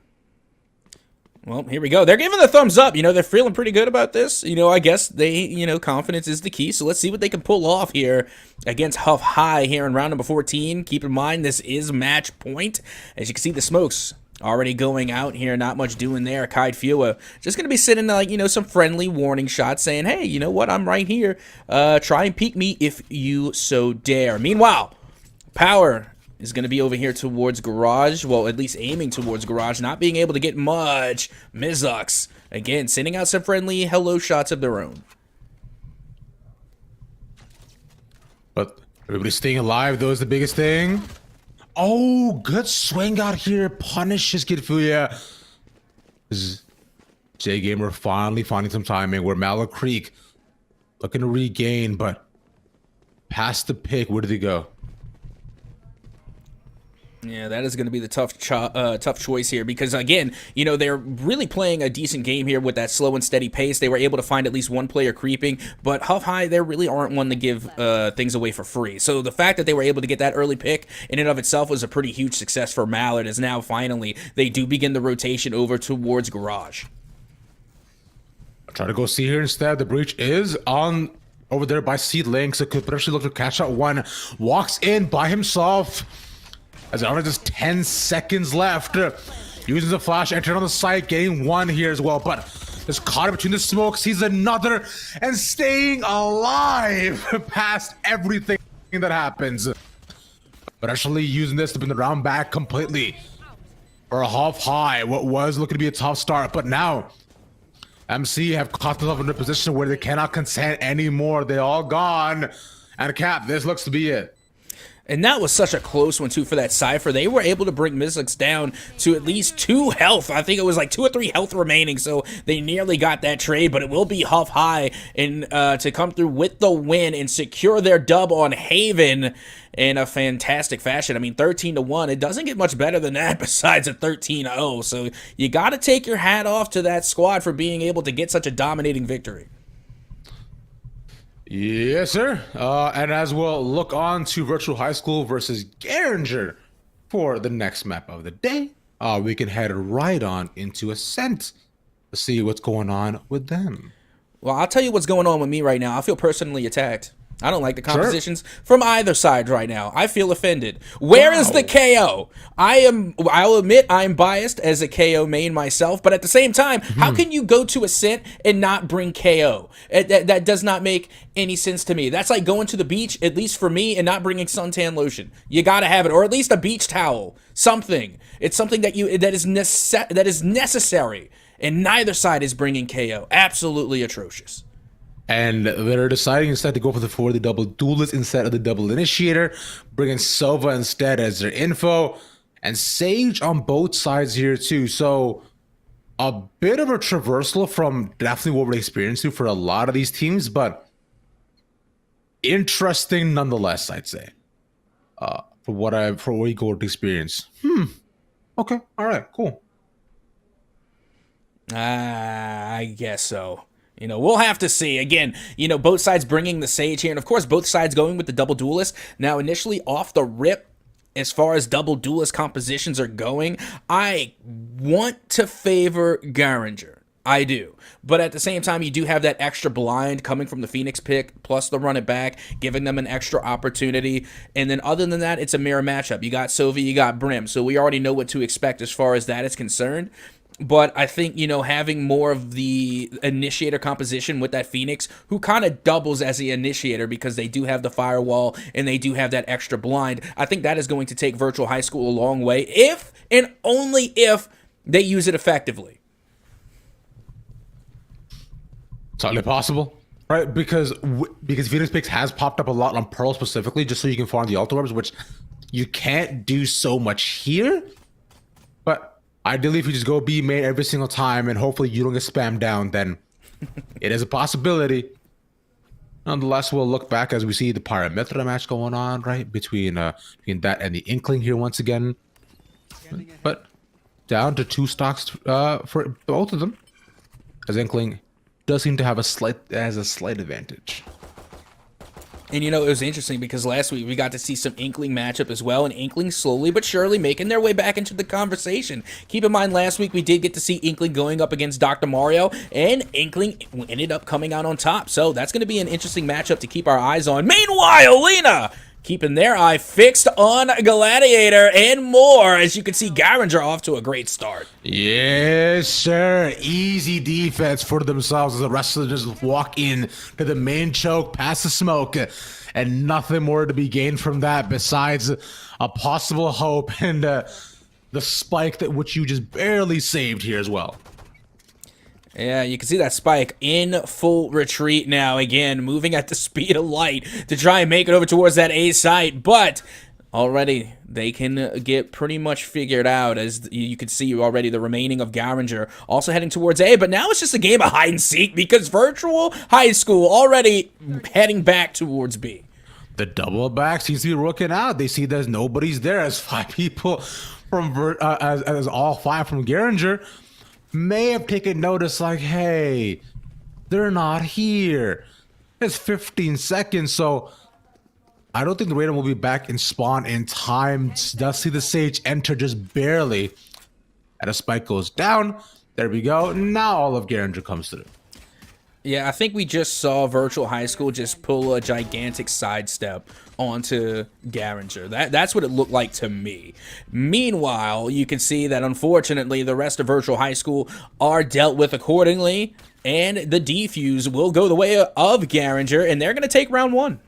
Well, here we go. They're giving the thumbs up. They're feeling pretty good about this. I guess they, confidence is the key. So let's see what they can pull off here against Huff High here in round number 14. Keep in mind, this is match point. As you can see, the smokes already going out here. Not much doing there. Kide Fua just going to be sitting like, some friendly warning shots saying, hey, you know what? I'm right here. Try and peek me if you so dare. Meanwhile, Power is going to be over here towards Garage. Well, at least aiming towards Garage. Not being able to get much. Mizux, again, sending out some friendly hello shots of their own. But everybody's staying alive, though, is the biggest thing. Oh, good swing out here. Punishes Kid Fuya. This is J Gamer finally finding some timing where Mallet Creek looking to regain, but past the pick, where did he go? Yeah, that is going to be the tough choice here because, again, they're really playing a decent game here with that slow and steady pace. They were able to find at least one player creeping, but Huff High, they really aren't one to give things away for free. So the fact that they were able to get that early pick in and of itself was a pretty huge success for Mallard, as now finally they do begin the rotation over towards Garage. I'll try to go see here instead. The breach is on over there by Seedling, so could potentially look to catch out one. Walks in by himself. As only just 10 seconds left. Using the flash, entering on the site, getting one here as well. But just caught in between the smoke, sees another, and staying alive past everything that happens. But actually using this to bring the round back completely. For a Huff High, what was looking to be a tough start. But now, MC have caught themselves in a position where they cannot consent anymore. They're all gone. And Cap, this looks to be it. And that was such a close one, too, for that Cypher. They were able to bring Mizux down to at least 2 health. I think it was like 2 or 3 health remaining, so they nearly got that trade. But it will be Huff High to come through with the win and secure their dub on Haven in a fantastic fashion. I mean, 13-1, it doesn't get much better than that besides a 13-0. So you got to take your hat off to that squad for being able to get such a dominating victory. Yes, sir. And as we'll look on to Virtual High School versus Garinger for the next map of the day, we can head right on into Ascent to see what's going on with them. Well, I'll tell you what's going on with me right now. I feel personally attacked. I don't like the compositions from either side right now. I feel offended. Where is the KO? I'll admit I'm biased as a KO main myself, but at the same time, how can you go to Ascent and not bring KO? That does not make any sense to me. That's like going to the beach, at least for me, and not bringing suntan lotion. You gotta have it, or at least a beach towel. Something. It's something that is necessary, and neither side is bringing KO. Absolutely atrocious. And they're deciding instead to go for the double duelist instead of the double initiator, bringing Sova instead as their info, and Sage on both sides here too. So a bit of a traversal from definitely what we're experiencing for a lot of these teams, but interesting nonetheless, I'd say. For what we go to experience. Okay, all right, cool. I guess so. We'll have to see. Again, both sides bringing the Sage here. And, of course, both sides going with the double duelist. Now, initially, off the rip, as far as double duelist compositions are going, I want to favor Garinger. I do. But at the same time, you do have that extra blind coming from the Phoenix pick, plus the run it back, giving them an extra opportunity. And then other than that, it's a mirror matchup. You got Sylvie, you got Brim. So we already know what to expect as far as that is concerned. But I think, having more of the initiator composition with that Phoenix, who kind of doubles as the initiator because they do have the firewall and they do have that extra blind, I think that is going to take Virtual High School a long way if and only if they use it effectively. Totally possible, right? Because Phoenix Picks has popped up a lot on Pearl specifically, just so you can farm the Ultra Orbs, which you can't do so much here. But ideally, if you just go B main every single time and hopefully you don't get spammed down, then it is a possibility. Nonetheless, we'll look back as we see the Pyra Mithra match going on, right? Between that and the Inkling here once again. But down to 2 stocks for both of them. As Inkling does seem to have a slight advantage. And it was interesting because last week we got to see some Inkling matchup as well, and Inkling slowly but surely making their way back into the conversation. Keep in mind, last week we did get to see Inkling going up against Dr. Mario, and Inkling ended up coming out on top. So that's going to be an interesting matchup to keep our eyes on. Meanwhile, Lena keeping their eye fixed on Gladiator and more. As you can see, Garinger off to a great start. Yes, sir. Easy defense for themselves as the rest of them just walk in to the main choke, past the smoke, and nothing more to be gained from that besides a possible hope and the spike that which you just barely saved here as well. Yeah, you can see that Spike in full retreat now. Again, moving at the speed of light to try and make it over towards that A site. But already they can get pretty much figured out, as you can see already the remaining of Garinger also heading towards A. But now it's just a game of hide and seek because Virtual High School already heading back towards B. The double back seems to be working out. They see there's nobody's there as 5 people from as all 5 from Garinger may have taken notice, like, hey, they're not here. It's 15 seconds, so I don't think the Raider will be back in spawn in time. Does see the Sage enter just barely. And a spike goes down. There we go. Now all of Garinger comes through. Yeah, I think we just saw Virtual High School just pull a gigantic sidestep onto Garinger. That's what it looked like to me. Meanwhile, you can see that unfortunately the rest of Virtual High School are dealt with accordingly, and the defuse will go the way of Garinger, and they're going to take round 1.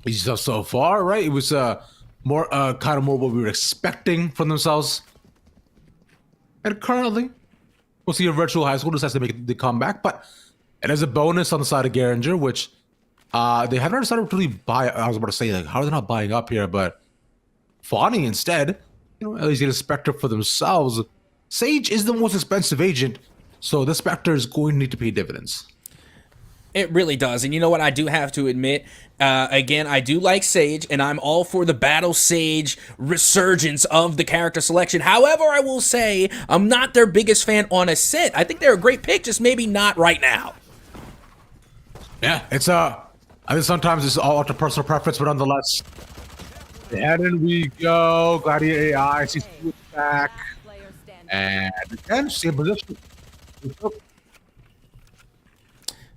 So far, right? It was more kind of more what we were expecting from themselves. And currently, we'll see a Virtual High School just has to make the comeback, but it is a bonus on the side of Garinger, which they haven't decided to really buy. I was about to say, like, how are they not buying up here? But Fawning instead, at least get a Spectre for themselves. Sage is the most expensive agent, so the Spectre is going to need to pay dividends. It really does. And you know what? I do have to admit, again, I do like Sage, and I'm all for the Battle Sage resurgence of the character selection. However, I will say I'm not their biggest fan on a sit. I think they're a great pick, just maybe not right now. Yeah, it's I think sometimes it's all up to personal preference, but nonetheless. And in we go. Gladiator AI sees back. And again, same position.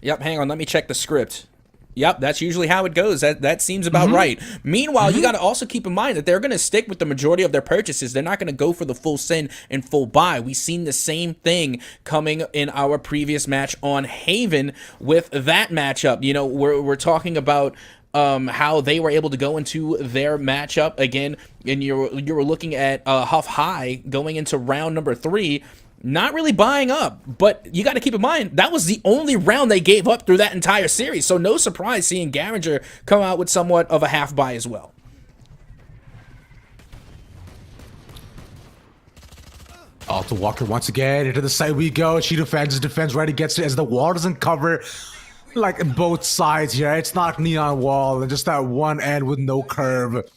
Yep, hang on, let me check the script. Yep, that's usually how it goes. That seems about right. Meanwhile, you got to also keep in mind that they're going to stick with the majority of their purchases. They're not going to go for the full send and full buy. We've seen the same thing coming in our previous match on Haven with that matchup. We're talking about how they were able to go into their matchup again, and you were looking at Huff High going into round number 3. not really buying up, but you got to keep in mind that was the only round they gave up through that entire series. So no surprise seeing Garinger come out with somewhat of a half buy as well. Alto Walker once again into the side we go. She defends right against it as the wall doesn't cover like both sides here. It's not neon wall and just that one end with no curve.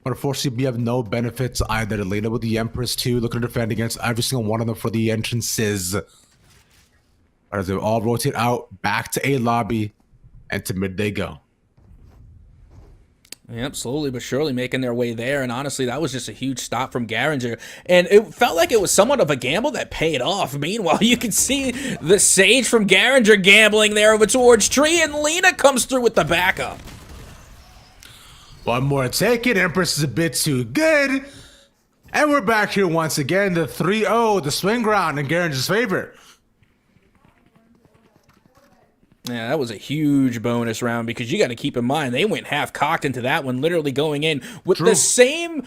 But unfortunately, we have no benefits either. Lena with the Empress too, looking to defend against every single one of them for the entrances. As they all rotate out back to A lobby and to mid they go. Yep, slowly but surely making their way there. And honestly, that was just a huge stop from Garinger. And it felt like it was somewhat of a gamble that paid off. Meanwhile, you can see the Sage from Garinger gambling there over towards Tree, and Lena comes through with the backup. One more take it. Empress is a bit too good. And we're back here once again. The 3-0, the swing ground in Garinger's favor. Yeah, that was a huge bonus round because you got to keep in mind they went half cocked into that one, literally going in with the same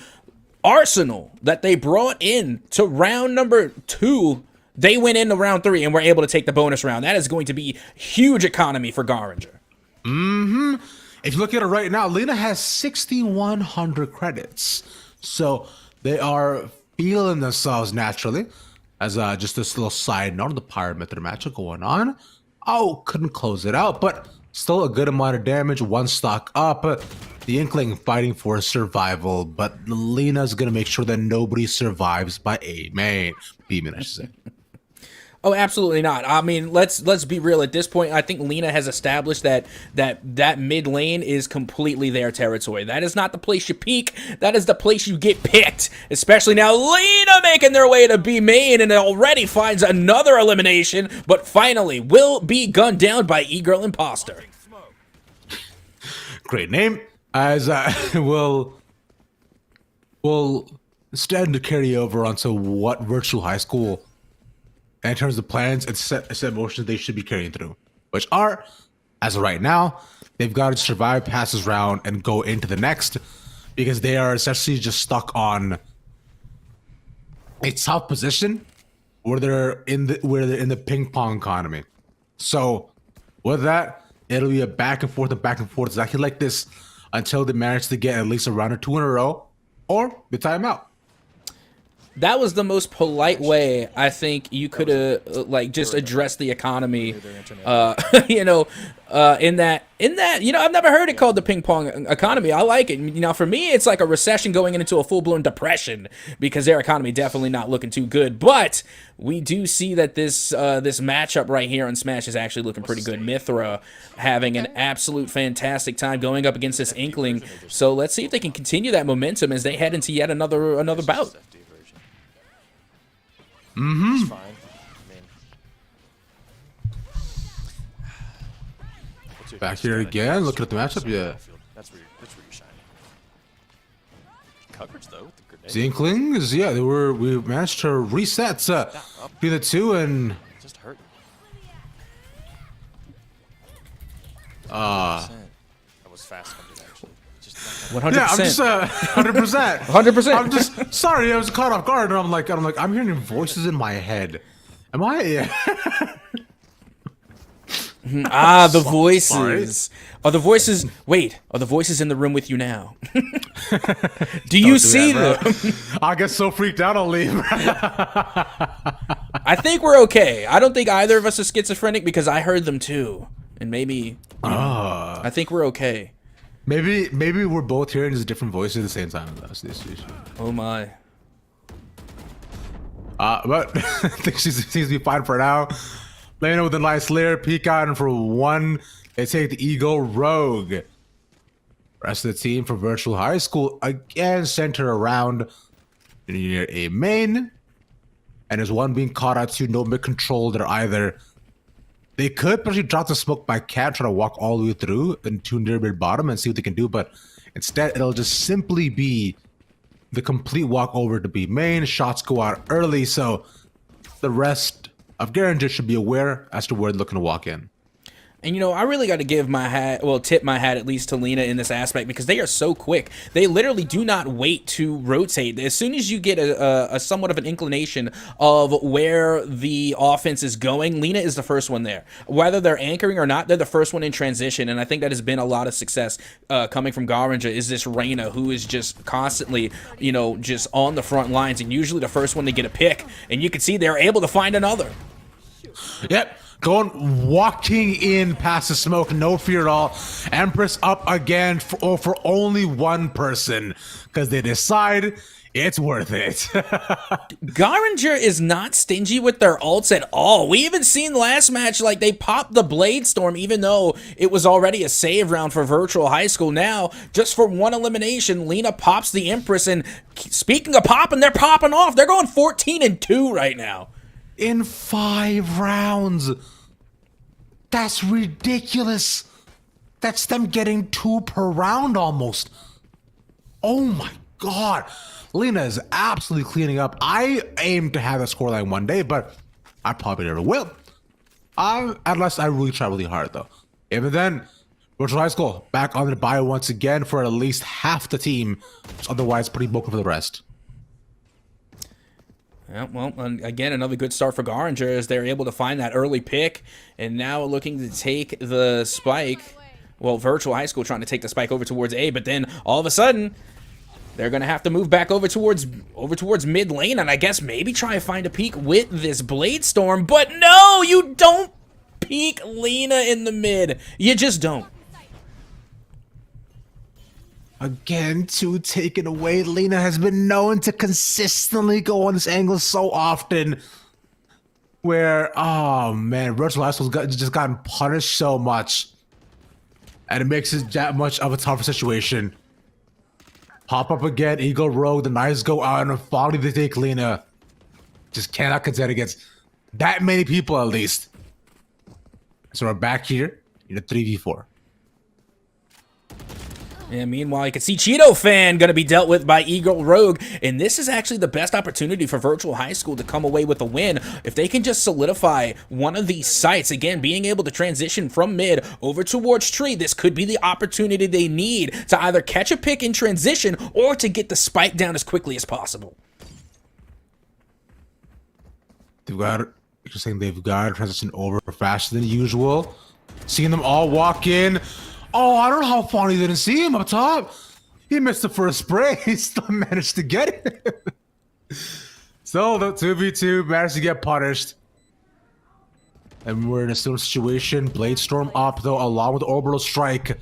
arsenal that they brought in to round number 2. They went into round 3 and were able to take the bonus round. That is going to be huge economy for Garinger. Mm-hmm. If you look at it right now, Lena has 6,100 credits. So they are feeling themselves naturally. As just this little side note of the Pyramid Method matchup going on. Oh, couldn't close it out, but still a good amount of damage. One stock up. The Inkling fighting for survival, but Lena's going to make sure that nobody survives by A main. B main, I should say. Oh, absolutely not. I mean, let's be real. At this point, I think Lena has established that mid lane is completely their territory. That is not the place you peak. That is the place you get picked. Especially now, Lena making their way to B main and already finds another elimination, but finally will be gunned down by E-Girl Imposter. Great name. As will stand to carry over onto what virtual high school in terms of plans and set motions they should be carrying through, which are, as of right now, they've got to survive past this round and go into the next, because they are essentially just stuck on a tough position where they're in the ping pong economy. So with that, it'll be a back and forth exactly like this until they manage to get at least a round or 2 in a row, or the timeout. That was the most polite way I think you could have like just addressed the economy. In that I've never heard it called the ping pong economy. I like it. You know, for me, it's like a recession going into a full blown depression because their economy definitely not looking too good. But we do see that this matchup right here on Smash is actually looking pretty good. Mythra having an absolute fantastic time going up against this Inkling. So let's see if they can continue that momentum as they head into yet another bout. Mm-hmm. It's fine. I mean, back here again. Looking at the matchup. Yeah. That's where you're shining. Coverage though. With the grenade. The Inklings, yeah, we managed to reset between the two and. Just hurt. That was fast hundred actually. 100%. Yeah, I'm just 100%. 100%. I'm just sorry, I was caught off guard, and I'm like, I'm hearing voices in my head. Am I? Yeah. The voices. Are the voices? Wait, are the voices in the room with you now? Do you see them? I get so freaked out, I'll leave. I think we're okay. I don't think either of us are schizophrenic because I heard them too, and maybe. I think we're okay. Maybe we're both hearing these different voices at the same time. That's the issue. Oh my. But I think she seems to be fine for now. Lena with a nice layer, peek out, and for one, they take the Eagle Rogue. Rest of the team for Virtual High School again center around near a main, and there's one being caught out to no mid control. They're either. They could potentially drop the smoke by Cat, try to walk all the way through into near mid bottom and see what they can do, but instead it'll just simply be the complete walk over to B main. Shots go out early, so the rest of Garinger should be aware as to where they're looking to walk in. And, I really got to give my hat, tip my hat at least to Lena in this aspect, because they are so quick. They literally do not wait to rotate. As soon as you get a somewhat of an inclination of where the offense is going, Lena is the first one there. Whether they're anchoring or not, they're the first one in transition, and I think that has been a lot of success coming from Garanger, is this Reyna, who is just constantly, just on the front lines, and usually the first one to get a pick, and you can see they're able to find another. Yep. Walking in past the smoke, no fear at all. Empress up again for only one person, because they decide it's worth it. Garanger is not stingy with their ults at all. We even seen last match, like, they popped the Blade Storm, even though it was already a save round for Virtual High School. Now, just for one elimination, Lena pops the Empress, and speaking of popping, they're popping off. They're going 14-2 right now. In 5 rounds. That's ridiculous. That's them getting 2 per round almost. Oh my god. Lena is absolutely cleaning up. I aim to have a scoreline one day, but I probably never will. Unless I really try really hard, though. Even then, Virtual High School back on the bye once again for at least half the team. Otherwise, pretty broken for the rest. Yeah, well, again, another good start for Garanger as they're able to find that early pick, and now looking to take the spike. Well, Virtual High School trying to take the spike over towards A, but then all of a sudden, they're going to have to move back over towards mid lane, and I guess maybe try and find a peek with this Blade Storm, but no, you don't peek Lena in the mid. You just don't. Again, 2 taken away. Lena has been known to consistently go on this angle so often. Where, oh man, Virtual High School's just gotten punished so much. And it makes it that much of a tougher situation. Pop up again, Eagle Rogue, the knives go out, and finally they take Lena. Just cannot contend against that many people at least. So we're back here in a 3v4. And meanwhile, you can see Cheeto Fan going to be dealt with by Eagle Rogue. And this is actually the best opportunity for Virtual High School to come away with a win. If they can just solidify one of these sites, again, being able to transition from mid over towards tree, this could be the opportunity they need to either catch a pick in transition or to get the spike down as quickly as possible. You're saying they've got to transition over faster than usual. Seeing them all walk in. Oh, I don't know how funny they didn't see him up top. He missed the first spray. He still managed to get it. So the 2v2 managed to get punished. And we're in a similar situation. Blade Storm up, though, along with Orbital Strike.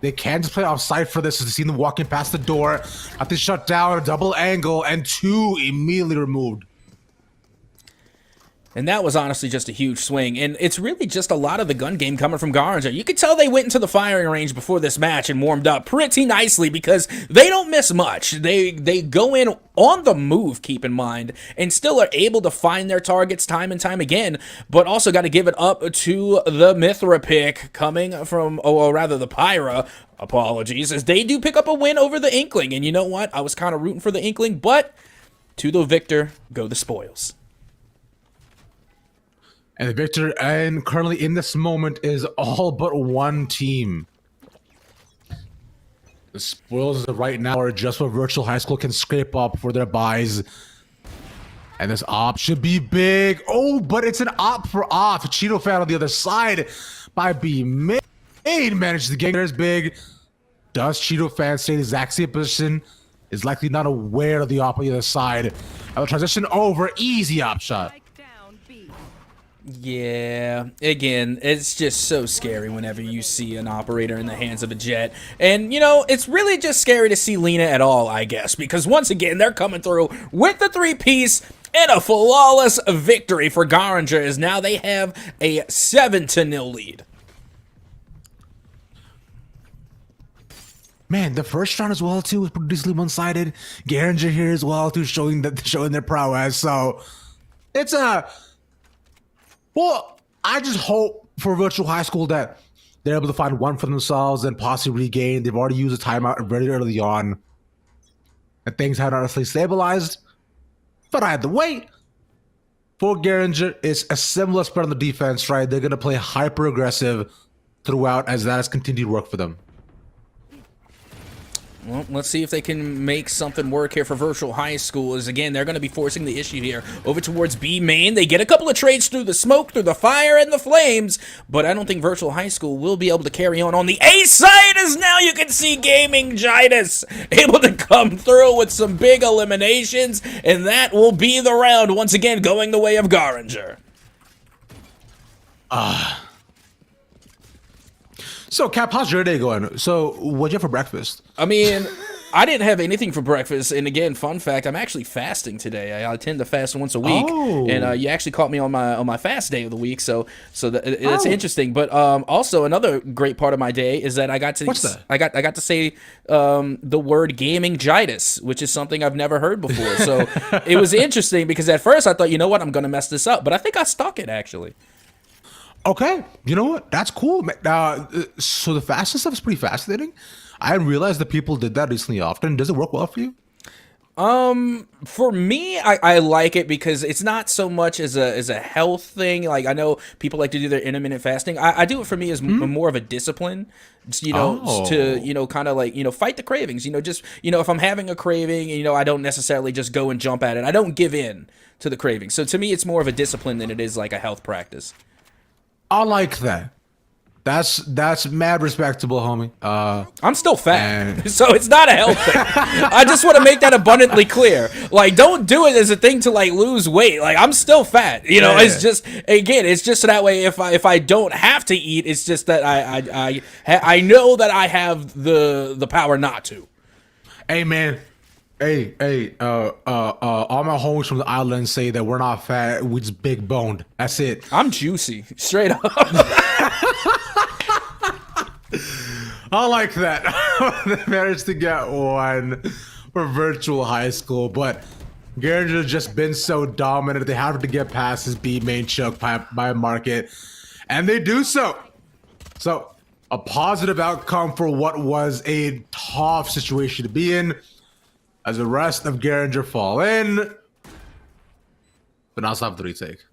They can't just play offside for this, as they see them walking past the door. Have to shut down a double angle, and 2 immediately removed. And that was honestly just a huge swing. And it's really just a lot of the gun game coming from Garanger. You could tell they went into the firing range before this match and warmed up pretty nicely, because they don't miss much. They go in on the move, keep in mind, and still are able to find their targets time and time again. But also got to give it up to the Mithra pick coming from, or rather the Pyra, apologies, as they do pick up a win over the Inkling. And you know what? I was kind of rooting for the Inkling, but to the victor go the spoils. And the victor, and currently in this moment, is all but one team. The spoils right now are just what Virtual High School can scrape up for their buys. And this op should be big. Oh, but it's an op for off. Cheeto Fan on the other side by being made. Managed to get there as big. Does Cheeto Fan stay in the exact same position? Is likely not aware of the op on the other side. And the transition over. Easy op shot. Yeah, again, it's just so scary whenever you see an operator in the hands of a Jet. And, it's really just scary to see Lena at all, I guess, because once again, they're coming through with the 3-piece and a flawless victory for Garanger, as now they have a 7-0 lead. Man, the first round as well, too, was pretty decently one-sided. Garanger here as well, too, showing their prowess. So, it's a... Well, I just hope for Virtual High School that they're able to find one for themselves and possibly regain. They've already used a timeout very early on. And things haven't honestly stabilized. But I had to wait. for Geringer is a similar spread on the defense, right? They're going to play hyper aggressive throughout as that has continued to work for them. Well, let's see if they can make something work here for Virtual High School. As again, they're going to be forcing the issue here over towards B main. They get a couple of trades through the smoke, through the fire, and the flames, but I don't think Virtual High School will be able to carry on the A side, as now you can see Gaming Gitus able to come through with some big eliminations, and that will be the round, once again, going the way of Garinger. So, Cap, how's your day going? So, what'd you have for breakfast? I mean, I didn't have anything for breakfast, and again, fun fact, I'm actually fasting today. I tend to fast once a week, and you actually caught me on my fast day of the week, so that's interesting. But also another great part of my day is that I got to I got to say the word gaming gitus, which is something I've never heard before. So it was interesting because at first I thought, you know what, I'm gonna mess this up, but I think I stuck it actually. Okay, you know what? That's cool. So the fasting stuff is pretty fascinating. I didn't realize that people did that recently often. Does it work well for you? For me, I like it because it's not so much as a health thing. Like, I know people like to do their intermittent fasting. I do it for me as more of a discipline, to, kind of like, fight the cravings, just, if I'm having a craving, I don't necessarily just go and jump at it. I don't give in to the craving. So to me, it's more of a discipline than it is like a health practice. I like that. That's mad respectable, homie. I'm still fat, so it's not a health thing. I just want to make that abundantly clear. Like, don't do it as a thing to like lose weight. Like, I'm still fat. It's just, again, it's just so that way if I don't have to eat, it's just that I know that I have the power not to. Hey, man. Hey, all my homies from the island say that we're not fat, we just big boned. That's it. I'm juicy, straight up. I like that. They managed to get one for Virtual High School, but Geringer has just been so dominant. They have to get past his B main choke by market, and they do so. So, a positive outcome for what was a tough situation to be in. As the rest of Geringer fall in, but now it's time for the retake.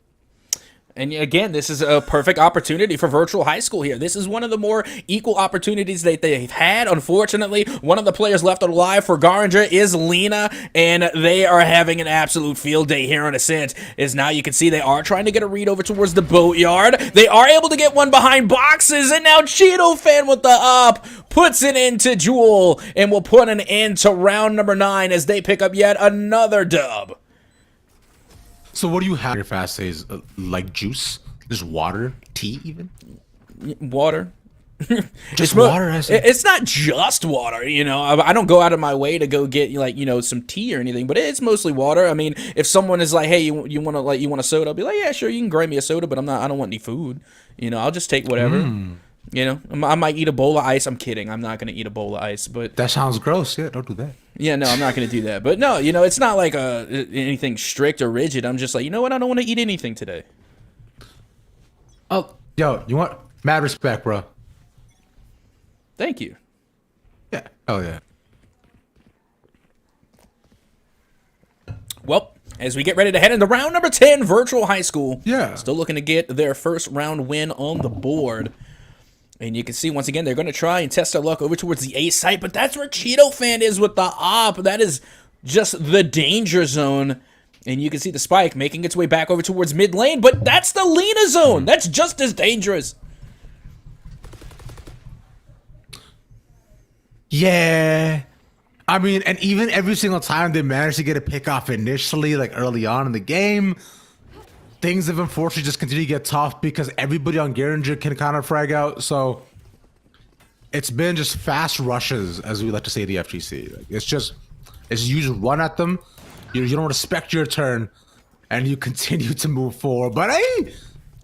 And again, this is a perfect opportunity for Virtual High School here. This is one of the more equal opportunities that they've had. Unfortunately, one of the players left alive for Garinger is Lena, and they are having an absolute field day here on Ascent. As now you can see they are trying to get a read over towards the boatyard. They are able to get one behind boxes, and now Cheeto Fan with the up puts it into Jewel, and will put an end to round number 9 as they pick up yet another dub. So what do you have in your fast days? Like juice? Just water? Tea even? Water. Just water? It's not just water, I don't go out of my way to go get like, some tea or anything, but it's mostly water. I mean, if someone is like, hey, you want a soda? I'll be like, yeah, sure, you can grab me a soda, but I don't want any food. I'll just take whatever. I might eat a bowl of ice. I'm kidding. I'm not going to eat a bowl of ice, but that sounds gross. Yeah, don't do that. Yeah, no, I'm not going to do that. But no, it's not like anything strict or rigid. I'm just like, you know what? I don't want to eat anything today. Oh, yo, you want mad respect, bro. Thank you. Yeah. Oh, yeah. Well, as we get ready to head into round number 10, Virtual High School. Yeah. Still looking to get their first round win on the board. And you can see, once again, they're going to try and test their luck over towards the A site, but that's where Cheeto Fan is with the op. That is just the danger zone. And you can see the spike making its way back over towards mid lane, but that's the Lena zone. That's just as dangerous. Yeah. I mean, and even every single time they managed to get a pick off initially, like early on in the game, things have unfortunately just continued to get tough because everybody on Geringer can kind of frag out. So it's been just fast rushes, as we like to say at the FGC. Like, it's you just run at them, you don't respect your turn, and you continue to move forward. But hey,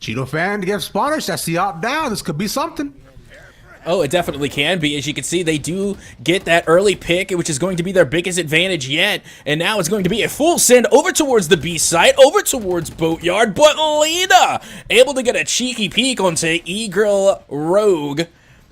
Cheeto Fan gives spawners. That's the op down. This could be something. Oh, it definitely can be. As you can see, they do get that early pick, which is going to be their biggest advantage yet. And now it's going to be a full send over towards the B site, over towards Boatyard. But Lena able to get a cheeky peek onto E-Girl Rogue.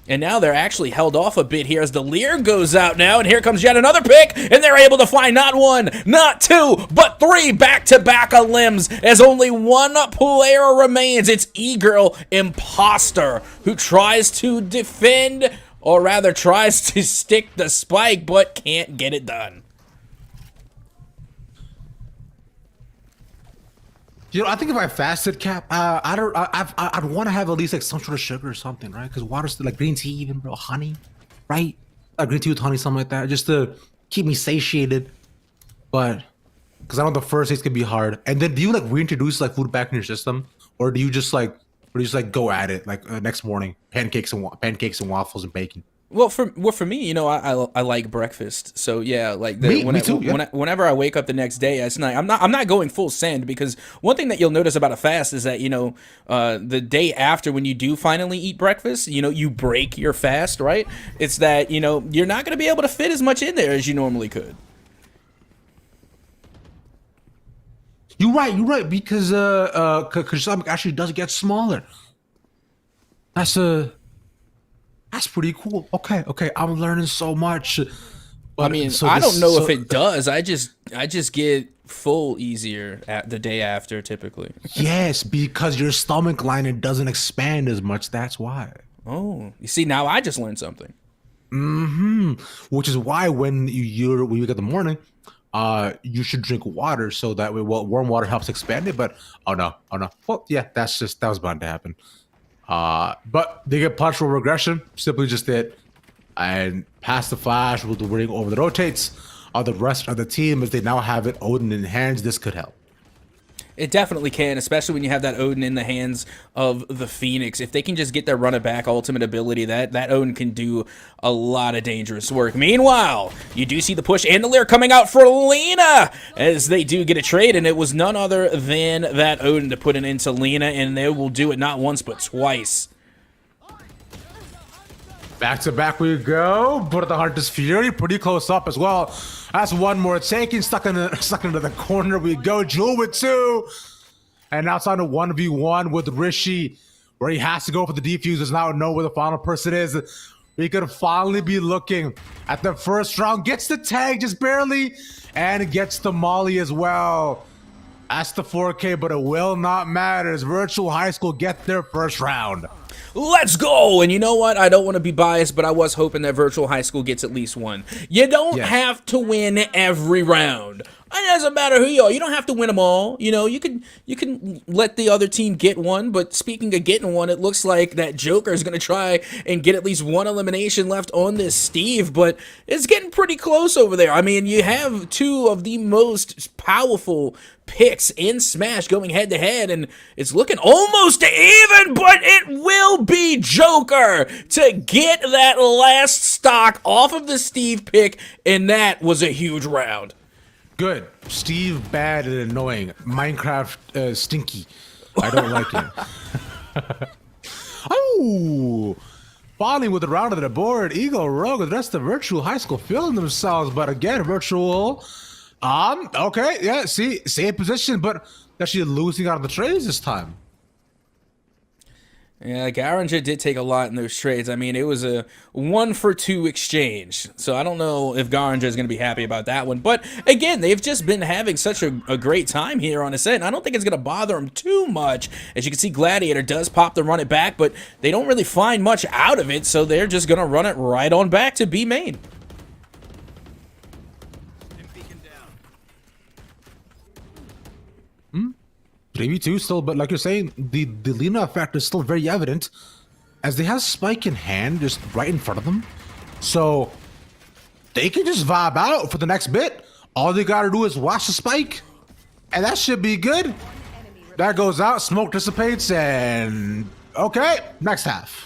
And now they're actually held off a bit here as the Lear goes out now, and here comes yet another pick, and they're able to find not one, not two, but three back-to-back limbs as only one player remains. It's E-Girl Imposter, who tries to defend, or rather tries to stick the spike, but can't get it done. You know, I think if I fasted, Cap, I'd want to have at least like some sort of sugar or something, right? Because water's like green tea, even bro, honey, right? Like green tea with honey, something like that, just to keep me satiated. But because I know the first days can be hard. And then do you like reintroduce like food back in your system, or do you just like, go at it like next morning, pancakes and waffles and bacon? Well, for me, you know, I like breakfast, so yeah, like Me too, yeah. Whenever I wake up the next day, it's not, I'm not going full send, because one thing that you'll notice about a fast is that, you know, the day after when you do finally eat breakfast, you know, you break your fast, right? It's that, you know, you're not going to be able to fit as much in there as you normally could. You're right, because your stomach actually does get smaller. That's pretty cool. Okay, I'm learning so much. But, I mean, I don't know if it does. I just get full easier at the day after typically. Yes, because your stomach lining doesn't expand as much. That's why. Oh, you see, now I just learned something. Which is why when you wake up in the morning, you should drink water so that way, well, warm water helps expand it. But oh no. Well, yeah, that was bound to happen. But they get partial regression, simply just it, and pass the flash with the ring over the rotates. The rest of the team, if they now have it Odin in hands, this could help. It definitely can, especially when you have that Odin in the hands of the Phoenix. If they can just get their run it back ultimate ability, that Odin can do a lot of dangerous work. Meanwhile, you do see the push and the Lear coming out for Lena as they do get a trade, and it was none other than that Odin to put it into Lena, and they will do it not once but twice. Back to back we go. But the Hunter's Fury pretty close up as well. That's one more taken, stuck into the corner we go. Jewel with two. And now it's on a 1v1 with Rishi, where he has to go for the defuse. Now know where the final person is. We could finally be looking at the first round. Gets the tag just barely, and gets the molly as well. That's the 4K, but it will not matter as Virtual High School get their first round. Let's go! And you know what? I don't want to be biased, but I was hoping that Virtual High School gets at least one. You don't have to win every round. It doesn't matter who you are. You don't have to win them all. You know, you can let the other team get one. But speaking of getting one, it looks like that Joker is going to try and get at least one elimination left on this Steve. But it's getting pretty close over there. I mean, you have two of the most powerful picks in Smash going head to head, and it's looking almost even, but it will be Joker to get that last stock off of the Steve pick, and that was a huge round. Good. Steve, bad and annoying. Minecraft, stinky. I don't like him. Oh! Falling with the round of the board. Eagle Rogue with the rest of Virtual High School feeling themselves, but again, Virtual. Okay, yeah, see, same position, but actually losing out of the trades this time. Yeah, Garanger did take a lot in those trades. I mean, it was a 1-for-2 exchange. So I don't know if Garanger is going to be happy about that one. But again, they've just been having such a great time here on Ascent. I don't think it's going to bother them too much. As you can see, Gladiator does pop the run it back, but they don't really find much out of it. So they're just going to run it right on back to B main. Maybe too still, but like you're saying, the Lena effect is still very evident as they have Spike in hand just right in front of them. So they can just vibe out for the next bit. All they gotta do is watch the Spike, and that should be good. That goes out, smoke dissipates, and okay, next half.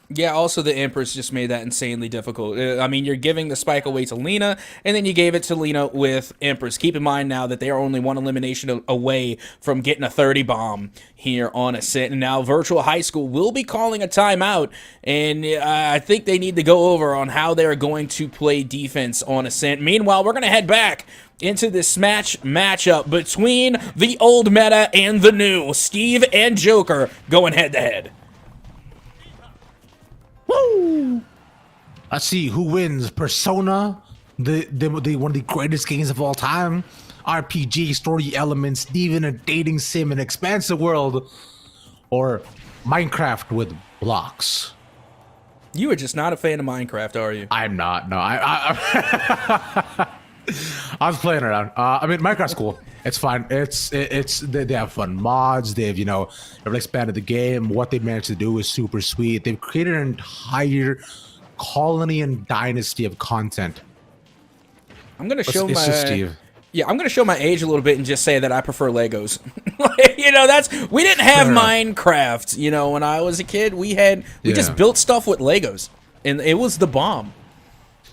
Yeah, also the Empress just made that insanely difficult. I mean, you're giving the spike away to Lena, and then you gave it to Lena with Empress. Keep in mind now that they are only one elimination away from getting a 30 bomb here on Ascent. And now Virtual High School will be calling a timeout, and I think they need to go over on how they're going to play defense on Ascent. Meanwhile, we're going to head back into this Smash matchup between the old meta and the new. Steve and Joker going head-to-head. Woo! Let's see who wins. Persona, the one of the greatest games of all time. RPG, story elements, even a dating sim, an expansive world, or Minecraft with blocks. You are just not a fan of Minecraft, are you? I'm not. No, I was playing around. I mean, Minecraft's cool. It's fine. They have fun mods. They've they've expanded the game. What they managed to do is super sweet. They've created an entire colony and dynasty of content. I'm gonna show It's my just Steve. Yeah, I'm gonna show my age a little bit and just say that I prefer Legos. We didn't have Fair enough. Minecraft. When I was a kid, we just Yeah. built stuff with Legos, and it was the bomb.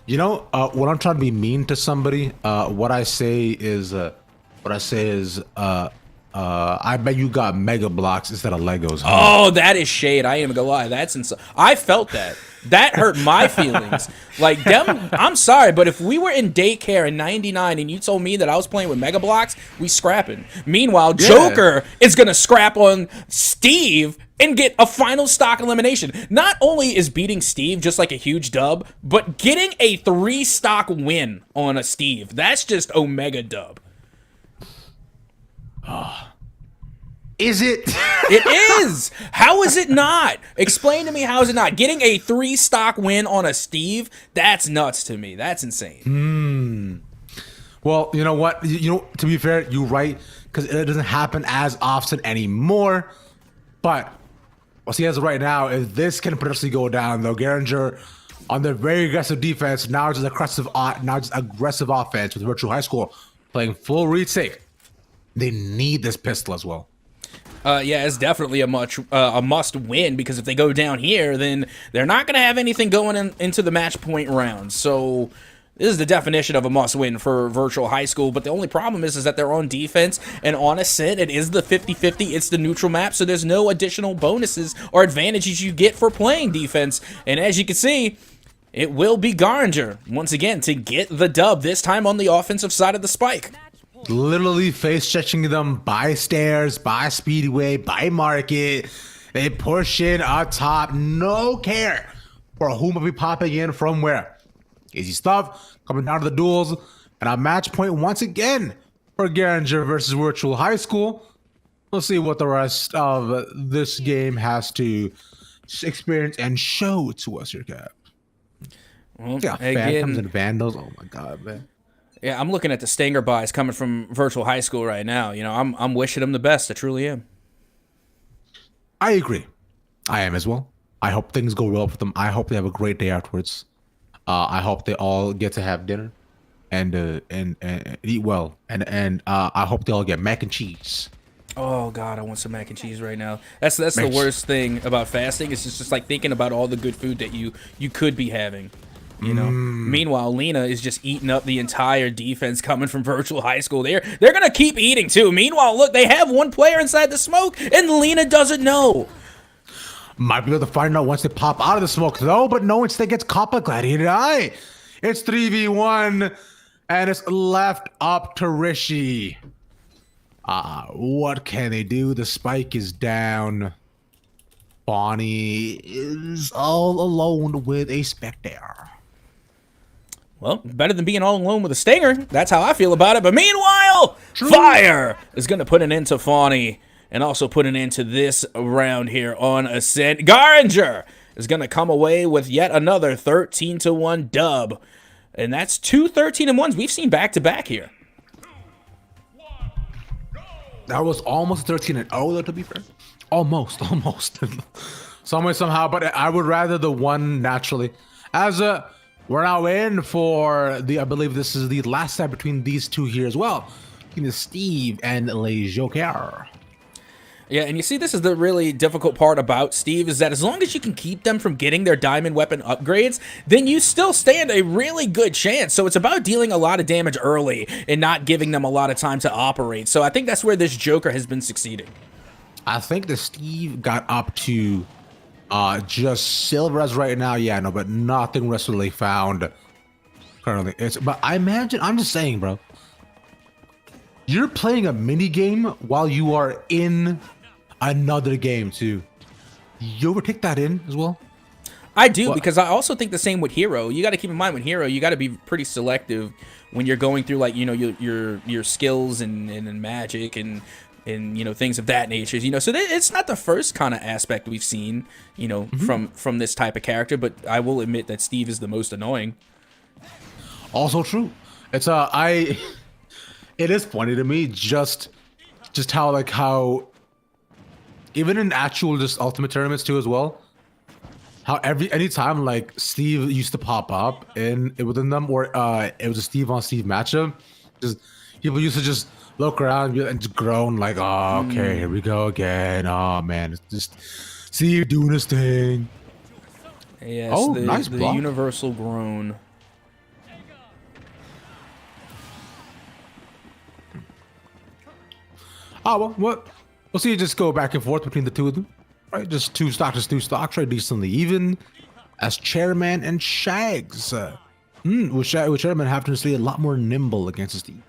When I'm trying to be mean to somebody, what I say is, I bet you got Mega Blocks instead of Legos. Huh? Oh, that is shade. I ain't even gonna lie. That's insane. I felt that. That hurt my feelings. Like them. I'm sorry, but if we were in daycare in '99 and you told me that I was playing with Mega Blocks, we scrapping. Meanwhile, Yeah. Joker is gonna scrap on Steve and get a final stock elimination. Not only is beating Steve just like a huge dub, but getting a 3-stock win on a Steve. That's just Omega dub. Is it? It is. How is it not? Explain to me, how is it not? Getting a 3-stock win on a Steve, that's nuts to me. That's insane. Well, you know what? To be fair, you're right, because it doesn't happen as often anymore. But we'll see as of right now, if this can potentially go down, though, Garinger on their very aggressive defense, now just aggressive offense with Virtual High School playing full retake. They need this pistol as well. Yeah, it's definitely a must win, because if they go down here, then they're not going to have anything going into the match point round. So this is the definition of a must win for Virtual High School. But the only problem is that they're on defense, and on Ascent, it is the 50-50. It's the neutral map, so there's no additional bonuses or advantages you get for playing defense. And as you can see, it will be Garinger once again to get the dub, this time on the offensive side of the spike. Literally face stretching them by stairs, by speedway, by market. They push in up top, no care for who might be popping in from where. Easy stuff, coming down to the duels, and a match point once again for Garinger versus Virtual High School. We'll see what the rest of this game has to experience and show to us here, Cap. Well, Yeah, Phantoms and Vandals. Oh my god, man. Yeah, I'm looking at the Stinger buys coming from Virtual High School right now. I'm wishing them the best. I truly am. I agree. I am as well. I hope things go well for them. I hope they have a great day afterwards. I hope they all get to have dinner and eat well. And I hope they all get mac and cheese. Oh God, I want some mac and cheese right now. That's the worst thing about fasting. It's just like thinking about all the good food that you could be having. Meanwhile, Lena is just eating up the entire defense coming from Virtual High School. They're gonna keep eating too. Meanwhile, look, they have one player inside the smoke, and Lena doesn't know. Might be able to find out once they pop out of the smoke, though. But no, instead gets caught by Gladiator Eye. It's 3v1, and it's left up to Rishi. What can they do? The spike is down. Bonnie is all alone with a Spectre. Well, better than being all alone with a Stinger. That's how I feel about it. But meanwhile, Fire is going to put an end to Fawny and also put an end to this round here on Ascent. Garinger is going to come away with yet another 13-1 dub. And that's two 13-1s we've seen back-to-back here. That was almost 13-0, though, to be fair. Almost. Some way, somehow. But I would rather the one naturally. We're now in for I believe this is the last time between these two here as well. Between Steve and Le Joker. Yeah, and you see, this is the really difficult part about Steve, is that as long as you can keep them from getting their diamond weapon upgrades, then you still stand a really good chance. So it's about dealing a lot of damage early and not giving them a lot of time to operate. So I think that's where this Joker has been succeeding. I think the Steve got up to just silver as right now. Yeah, no, but nothing really found currently. But I imagine, I'm just saying, bro. You're playing a mini game while you are in another game too. You ever take that in as well? I do, Well- because I also think the same with Hero. You got to keep in mind with Hero, you got to be pretty selective when you're going through, like, you know, your skills and magic and you know, things of that nature. You know, so it's not the first kind of aspect we've seen, you know, from this type of character. But I will admit that Steve is the most annoying. Also true. It's it is funny to me just how even in actual just ultimate tournaments too as well. How anytime like Steve used to pop up within them, or it was a Steve on Steve matchup, just people used to just look around and just groan like, oh, okay, here we go again. Oh man, it's just Steve doing his thing. Yes, Oh, the, nice the block. universal groan. Oh well, what? We'll see. Just go back and forth between the two of them, right? Just two stocks, right? Decently even. As Chairman and Shags, with Chairman having to stay a lot more nimble against Steve.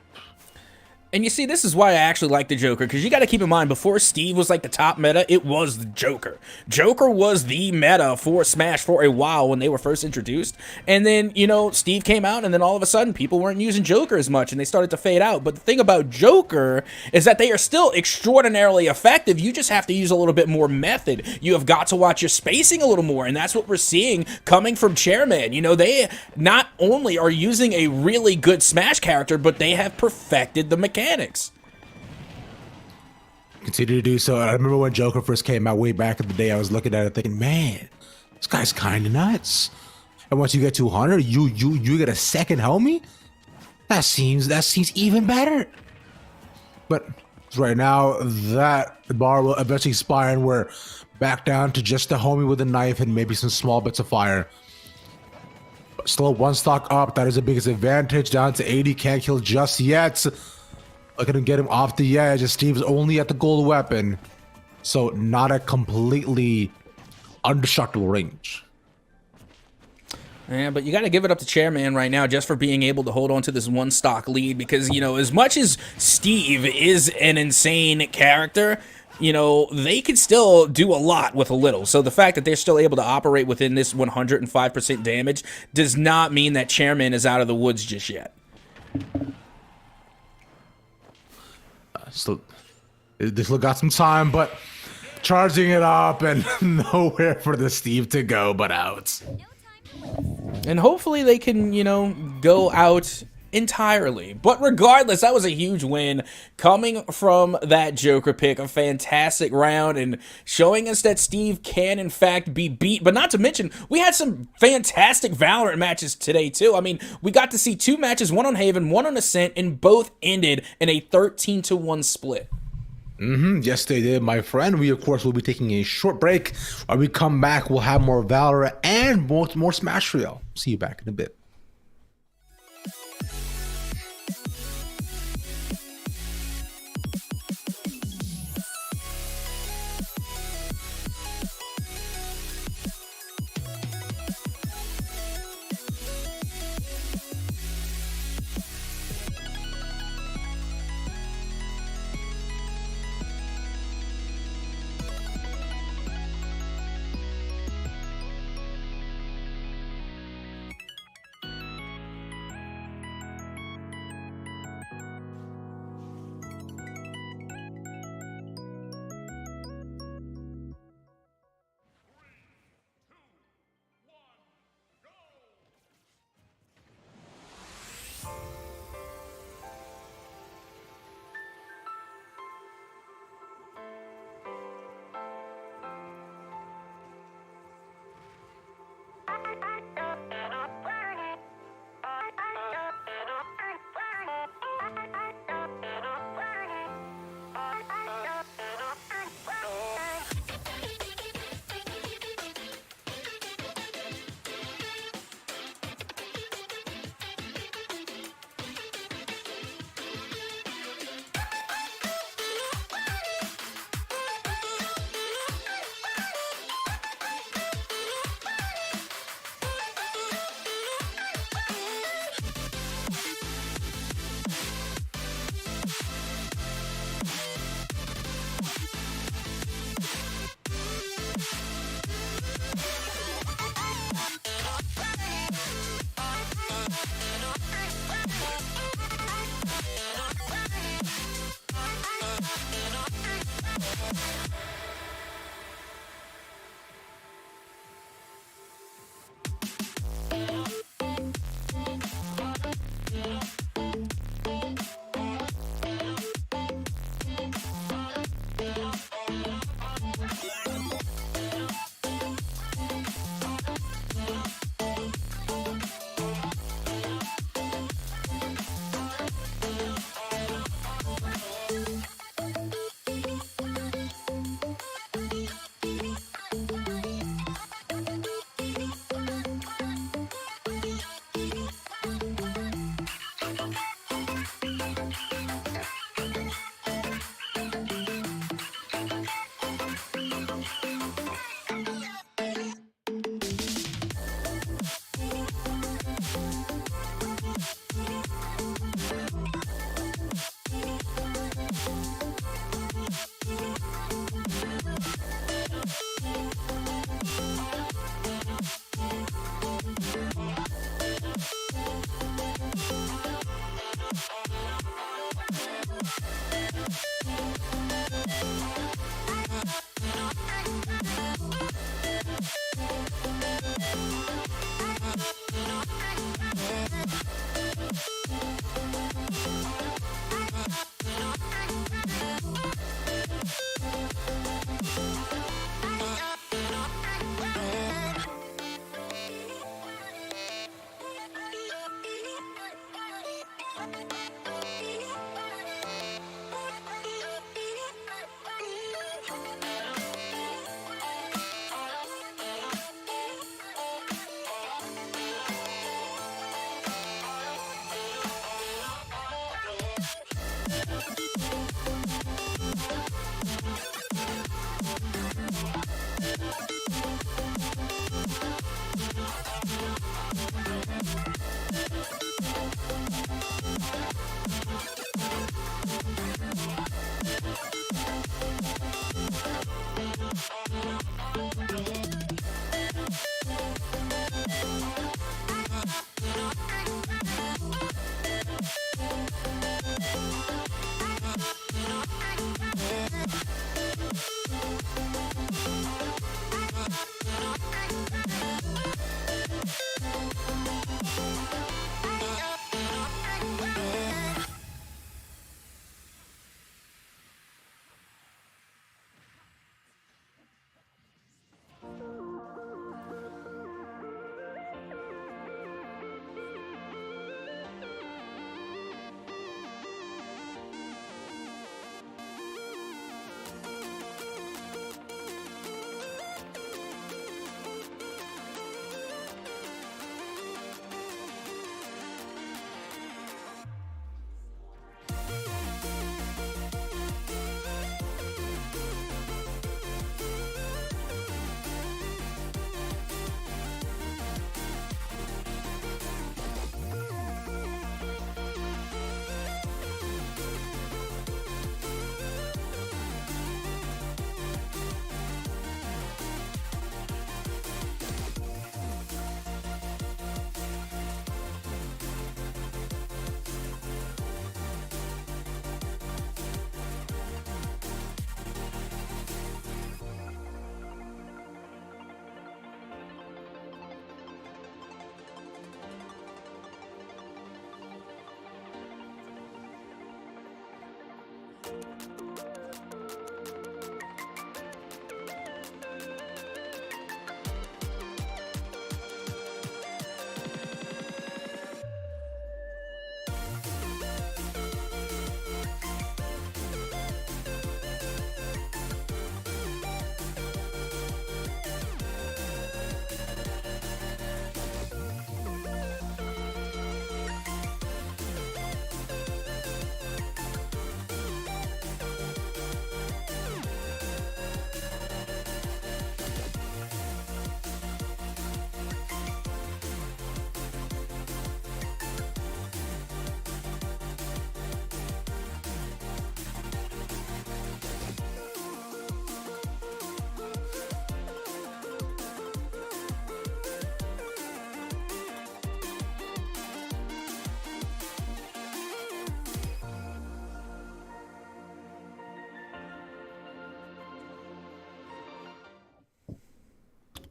And you see, this is why I actually like the Joker, because you got to keep in mind, before Steve was like the top meta, it was the Joker. Joker was the meta for Smash for a while when they were first introduced. And then, you know, Steve came out, and then all of a sudden, people weren't using Joker as much, and they started to fade out. But the thing about Joker is that they are still extraordinarily effective. You just have to use a little bit more method. You have got to watch your spacing a little more, and that's what we're seeing coming from Chairman. You know, they not only are using a really good Smash character, but they have perfected the mechanics. Continue to do so. I remember when Joker first came out way back in the day, I was looking at it thinking, man, this guy's kind of nuts. And once you get 200, you get a second homie? That seems even better. But right now, that bar will eventually expire and we're back down to just the homie with a knife and maybe some small bits of fire. But still one stock up. That is the biggest advantage. Down to 80. Can't kill just yet. Looking to get him off the edge. Steve's only at the gold weapon, so not a completely undestructible range. Yeah, but you got to give it up to Chairman right now just for being able to hold on to this one stock lead, because, you know, as much as Steve is an insane character, you know, they can still do a lot with a little. So the fact that they're still able to operate within this 105% damage does not mean that Chairman is out of the woods just yet. So this still got some time, but charging it up and nowhere for the Steve to go but out. And hopefully they can, you know, go out entirely. But regardless, that was a huge win coming from that Joker pick. A fantastic round and showing us that Steve can, in fact, be beat. But not to mention, we had some fantastic Valorant matches today, too. I mean, we got to see two matches, one on Haven, one on Ascent, and both ended in a 13-1 split. Yes, they did, my friend. We, of course, will be taking a short break. When we come back, we'll have more Valorant and more Smash Real. See you back in a bit.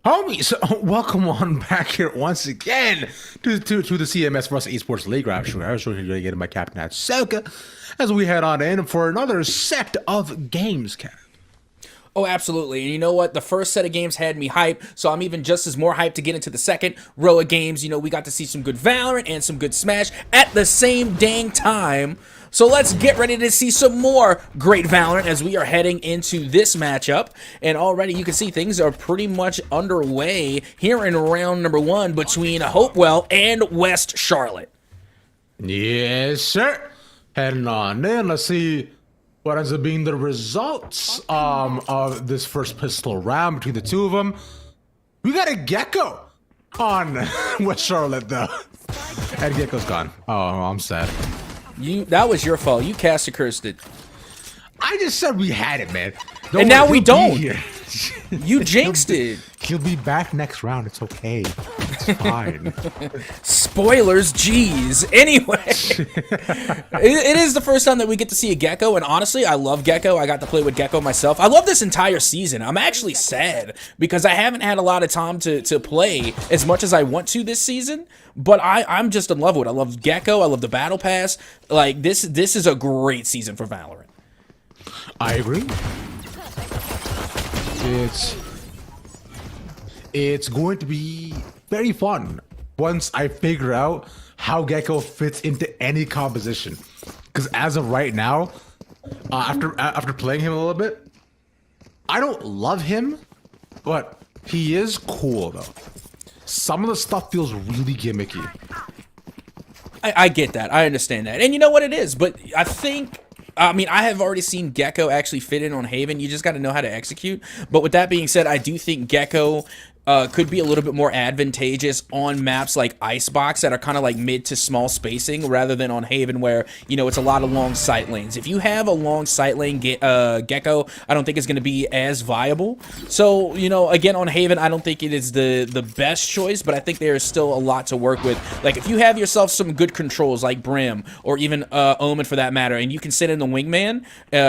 Homies, welcome on back here once again to the CMS vs Esports League. I'm sure you're going to get my captain at Soka as we head on in for another set of games, Cap. Oh, absolutely. And you know what? The first set of games had me hyped, so I'm even just as more hyped to get into the second row of games. You know, we got to see some good Valorant and some good Smash at the same dang time. So let's get ready to see some more great Valorant as we are heading into this matchup. And already you can see things are pretty much underway here in round number 1 between Hopewell and West Charlotte. Yes, sir. Heading on in. Let's see what ends up being the results of this first pistol round between the two of them. We got a Gecko on West Charlotte, though. And Gecko's gone. Oh, I'm sad. That was your fault. You cast a cursed it. I just said we had it, man. And now we don't. You jinxed it. He'll be back next round. It's okay. It's fine. Spoilers, jeez. Anyway, it is the first time that we get to see a Gecko, and honestly, I love Gecko. I got to play with Gecko myself. I love this entire season. I'm actually sad because I haven't had a lot of time to play as much as I want to this season, but I'm just in love with it. I love Gecko. I love the Battle Pass. Like, this is a great season for Valorant. I agree. It's going to be very fun once I figure out how Gecko fits into any composition. Because as of right now, after playing him a little bit, I don't love him, but he is cool though. Some of the stuff feels really gimmicky. I get that. I understand that. And you know what it is, but I think I mean, I have already seen Gecko actually fit in on Haven. You just got to know how to execute. But with that being said, I do think Gecko could be a little bit more advantageous on maps like Icebox that are kind of like mid to small spacing rather than on Haven where, you know, it's a lot of long sight lanes. If you have a long sight lane Gecko, I don't think it's going to be as viable. So, you know, again, on Haven, I don't think it is the best choice, but I think there is still a lot to work with. Like, if you have yourself some good controls like Brim or even Omen for that matter, and you can sit in the wingman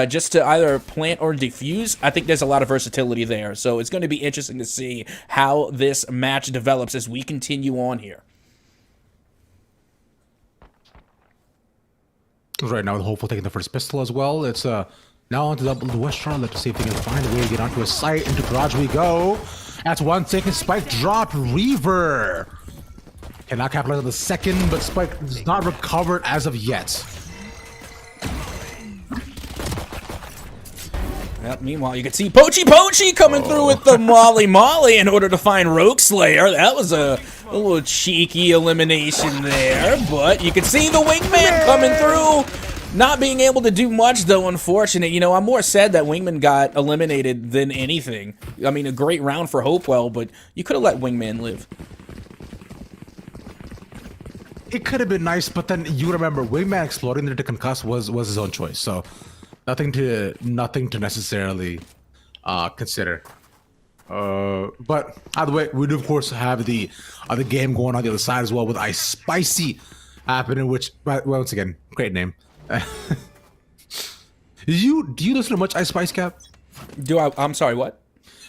just to either plant or defuse, I think there's a lot of versatility there. So it's going to be interesting to see how this match develops as we continue on here. Right now, the Hopeful taking the first pistol as well. It's now on to double West Charlotte to see if they can find a way to get onto a site. Into garage we go. That's 1 second. Spike drop. Reaver cannot capitalize on the second, but Spike is not recovered as of yet. Yep, meanwhile, you can see Poachy coming through with the Molly in order to find Rogue Slayer. That was a little cheeky elimination there, but you can see the Wingman coming through. Not being able to do much, though, unfortunate. You know, I'm more sad that Wingman got eliminated than anything. I mean, a great round for Hopewell, but you could have let Wingman live. It could have been nice, but then you remember Wingman exploding there to concuss was his own choice, so nothing to necessarily consider. But either way, we do of course have the other game going on the other side as well with Ice Spicy happening, which, but once again, great name. Do you listen to much Ice Spice, Cap? I'm sorry, what?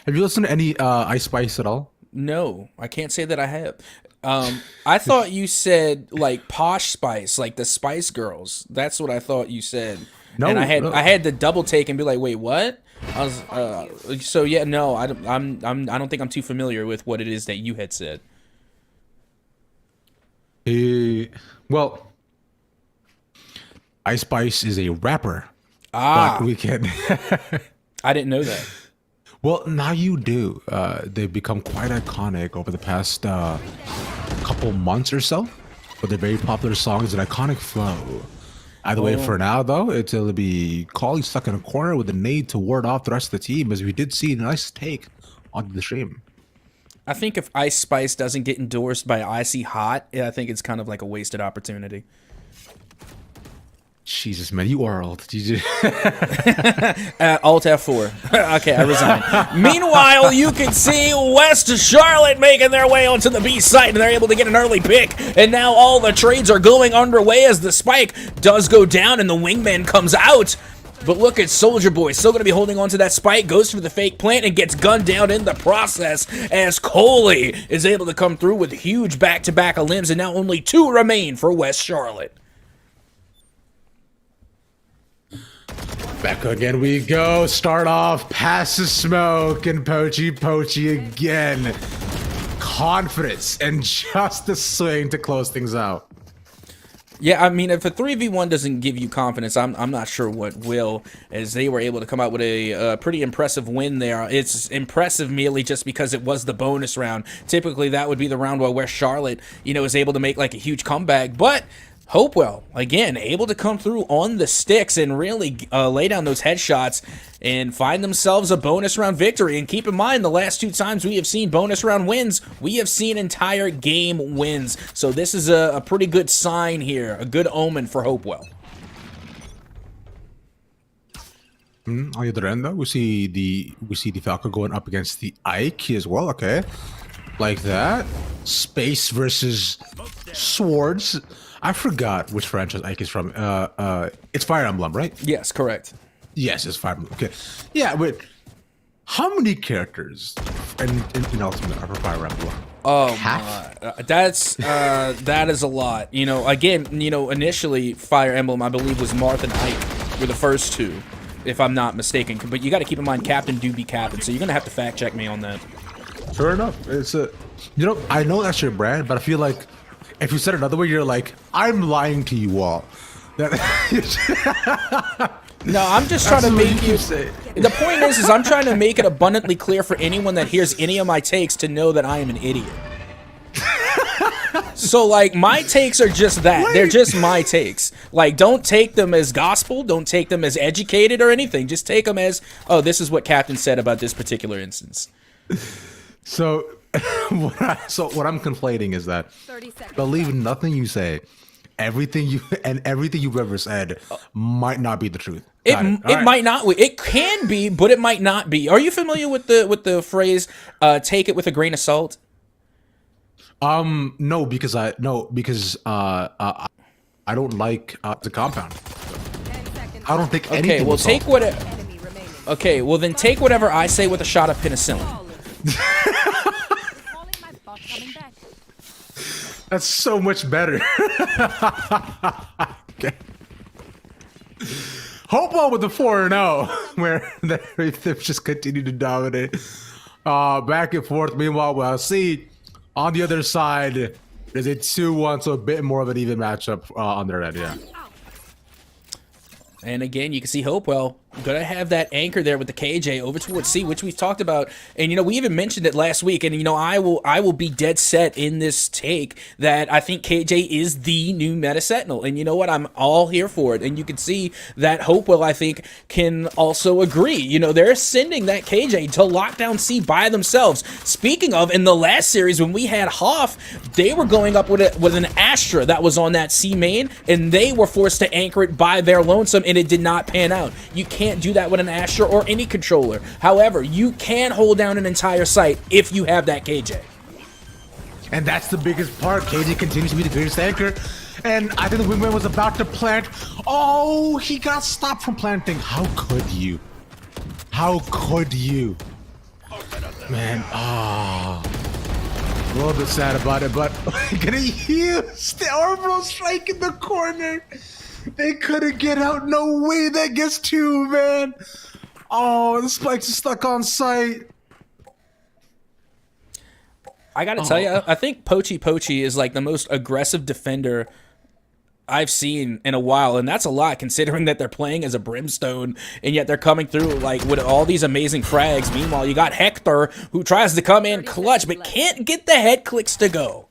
Have you listened to any Ice Spice at all? No, I can't say that I have. I thought you said like Posh Spice, like the Spice Girls. That's what I thought you said. No, and I no. had to double take and be like, wait, what? I was so yeah, no, I don't think I'm too familiar with what it is that you had said. Well, Ice Spice is a rapper. Ah, But we can. I didn't know that. Well, now you do. They've become quite iconic over the past couple months or so with their very popular songs and iconic flow. Either way, for now, though, it'll be Collie stuck in a corner with a nade to ward off the rest of the team, as we did see a nice take onto the stream. I think if Ice Spice doesn't get endorsed by Icy Hot, I think it's kind of like a wasted opportunity. Jesus, man, you are old. Alt F4. Okay, I resign. Meanwhile, you can see West Charlotte making their way onto the B site, and they're able to get an early pick. And now all the trades are going underway as the spike does go down and the wingman comes out. But look at Soldier Boy, still going to be holding on to that spike, goes for the fake plant, and gets gunned down in the process as Coley is able to come through with huge back-to-back limbs, and now only 2 remain for West Charlotte. Back again we go. Start off, pass the smoke, and Poachy again. Confidence and just the swing to close things out. Yeah, I mean, if a 3v1 doesn't give you confidence, I'm not sure what will, as they were able to come out with a pretty impressive win there. It's impressive merely just because it was the bonus round. Typically, that would be the round where Charlotte, you know, is able to make like a huge comeback, but Hopewell, again, able to come through on the sticks and really lay down those headshots and find themselves a bonus round victory. And keep in mind, the last 2 times we have seen bonus round wins, we have seen entire game wins. So this is a pretty good sign here, a good omen for Hopewell. On the other end, though, we see the Falco going up against the Ike as well. Okay, like that. Space versus Swords. I forgot which franchise Ike is from. It's Fire Emblem, right? Yes, correct. Yes, it's Fire Emblem. Okay. Yeah, but how many characters in Ultimate are for Fire Emblem? Oh my, that is a lot. You know, again, you know, initially Fire Emblem, I believe, was Marth and Ike were the first 2, if I'm not mistaken. But you got to keep in mind, Captain do be Captain, so you're gonna have to fact check me on that. Fair enough. It's a, you know, I know that's your brand, but I feel like if you said it another way, you're like, I'm lying to you all. No, I'm just trying to make you. The point is I'm trying to make it abundantly clear for anyone that hears any of my takes to know that I am an idiot. So, like, my takes are just that. They're just my takes. Like, don't take them as gospel. Don't take them as educated or anything. Just take them as, oh, this is what Captain said about this particular instance. So, what I'm conflating is that 30 seconds. believe nothing you say. Everything you've ever said might not be the truth. It Got it. All right. might not. It can be, but it might not be. Are you familiar with the phrase "take it with a grain of salt"? No, because I don't like the compound. 10 seconds. I don't think anything. Okay, well, with take salt. what. Enemy remaining. Okay, well then take whatever I say with a shot of penicillin. Calling my bot coming back. That's so much better. Okay. Hopewell with the 4-0, where they've just continued to dominate. Back and forth. Meanwhile, we'll see on the other side, there's a 2-1, so a bit more of an even matchup on their end, yeah. And again, you can see Hopewell gonna have that anchor there with the KJ over towards C, which we've talked about. And you know, we even mentioned it last week. And you know, I will be dead set in this take that I think KJ is the new meta sentinel. And you know what? I'm all here for it. And you can see that Hopewell, I think, can also agree. You know, they're sending that KJ to lock down C by themselves. Speaking of, in the last series when we had Hoff, they were going up with an Astra that was on that C main, and they were forced to anchor it by their lonesome, and it did not pan out. You can't do that with an Astra or any controller. However, you can hold down an entire site if you have that KJ. And that's the biggest part. KJ continues to be the greatest anchor. And I think the wingman was about to plant. Oh, he got stopped from planting. How could you? How could you? Man, a little bit sad about it, but gonna use the orbital strike in the corner. They couldn't get out. No way that gets 2, man. Oh, the spikes are stuck on site. I gotta tell you, I think Pochi is like the most aggressive defender I've seen in a while, and that's a lot considering that they're playing as a Brimstone, and yet they're coming through like with all these amazing frags. Meanwhile, you got Hector, who tries to come in clutch, but can't get the head clicks to go.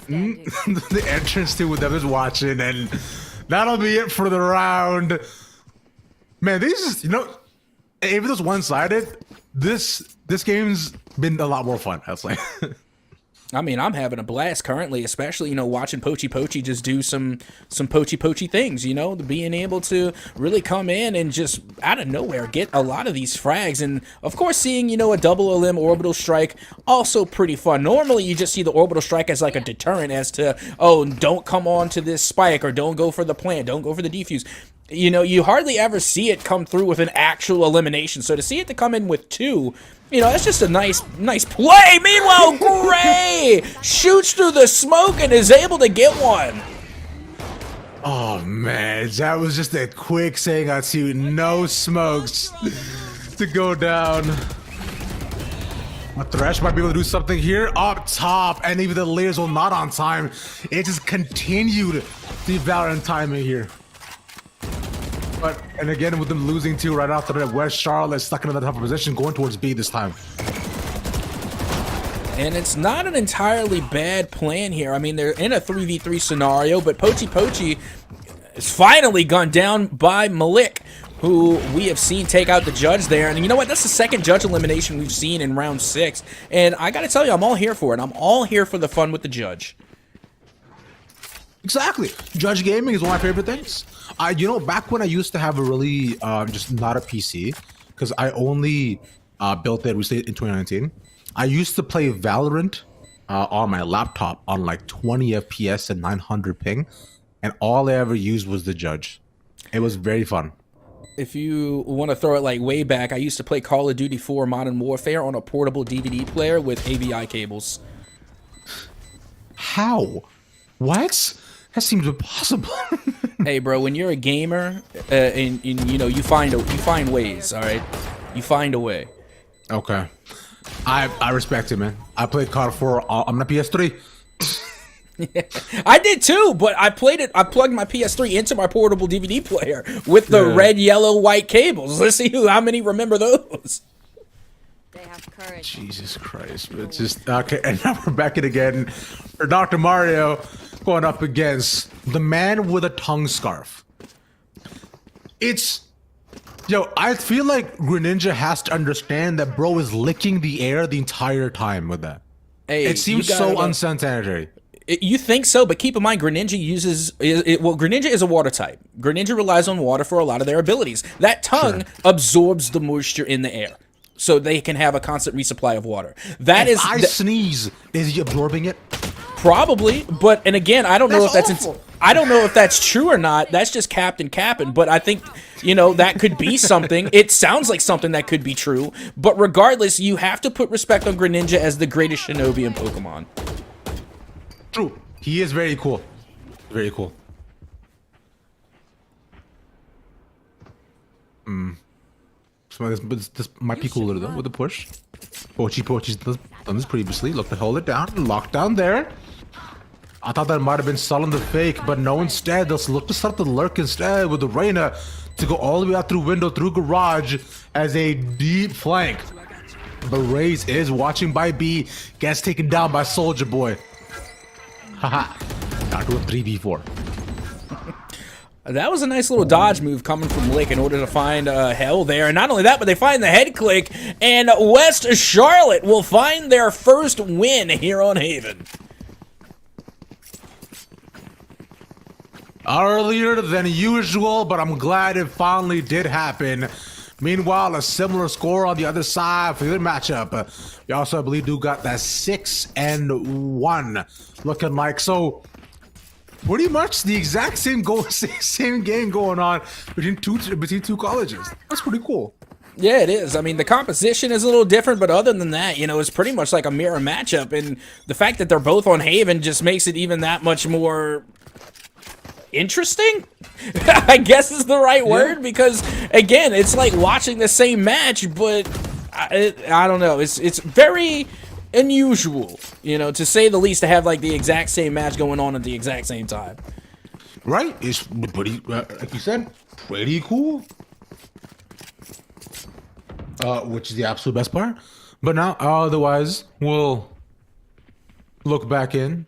The entrance to whoever's watching, and that'll be it for the round. Man, these is, you know, even though it's one-sided, this game's been a lot more fun, I'll say. I mean, I'm having a blast currently, especially, you know, watching Pochi just do some Pochi things, you know, being able to really come in and just out of nowhere get a lot of these frags. And of course, seeing, you know, a double LM orbital strike, also pretty fun. Normally, you just see the orbital strike as like a deterrent as to, oh, don't come on to this spike, or don't go for the plant, don't go for the defuse. You know, you hardly ever see it come through with an actual elimination. So to see it to come in with 2, you know, that's just a nice play. Meanwhile, Gray shoots through the smoke and is able to get one. Oh, man, that was just a quick saying I see no smokes to go down. Thresh might be able to do something here up top, and even the layers will not on time. It just continued the Valorant timing here. But, and again, with them losing 2 right after that, West Charlotte stuck in another tougher position, going towards B this time. And it's not an entirely bad plan here. I mean, they're in a 3v3 scenario, but Pochi is finally gone down by Malik, who we have seen take out the judge there. And you know what? That's the second judge elimination we've seen in round 6. And I gotta tell you, I'm all here for it. I'm all here for the fun with the judge. Exactly. Judge gaming is one of my favorite things. You know, back when I used to have a really, just not a PC, because I only built it recently in 2019. I used to play Valorant on my laptop on like 20 FPS and 900 ping, and all I ever used was the judge. It was very fun. If you want to throw it like way back, I used to play Call of Duty 4 Modern Warfare on a portable DVD player with AVI cables. How? What? That seems impossible. Hey, bro, when you're a gamer, and you know, you find ways. All right, you find a way. Okay, I respect it, man. I played COD 4 on the PS3. I did too, but I played it. I plugged my PS3 into my portable DVD player with the red, yellow, white cables. Let's see how many remember those. They have courage. Jesus Christ. But it's just okay, and now we're back in again for Dr. Mario going up against the man with a tongue scarf. I feel like Greninja has to understand that bro is licking the air the entire time with that. Hey, It seems so unsanitary. You think so, but keep in mind, Greninja Greninja is a water type. Greninja relies on water for a lot of their abilities. That tongue absorbs the moisture in the air, so they can have a constant resupply of water. If I sneeze, is he absorbing it? Probably, and again, I don't know if That's that's awful. I don't know if that's true or not. That's just capping, but I think that could be something. It sounds like something that could be true, but regardless, you have to put respect on Greninja as the greatest shinobi in Pokemon. True. He is very cool. Very cool. So this might be cooler though with the push. Pochi's done this previously. Look to hold it down. Lock down there. I thought that might have been selling the fake, but no, instead they'll look to start the lurk instead with the Reina to go all the way out through window, through garage as a deep flank. But Raze is watching by B. Gets taken down by Soldier Boy. Haha. Down to a 3v4. That was a nice little dodge move coming from Lick in order to find Hell there. And not only that, but they find the head click, and West Charlotte will find their first win here on Haven. Earlier than usual, but I'm glad it finally did happen. Meanwhile, a similar score on the other side for the matchup. We also, I believe, do got that 6-1 looking like. So, pretty much the exact same game going on between two colleges. That's pretty cool. Yeah, it is. I mean, the composition is a little different, but other than that, it's pretty much like a mirror matchup. And the fact that they're both on Haven just makes it even that much more interesting, I guess is the right word, because again, it's like watching the same match, but I don't know. It's very unusual, to say the least, to have like the exact same match going on at the exact same time. Right? It's pretty, like you said, pretty cool. Which is the absolute best part. But now, otherwise, we'll look back in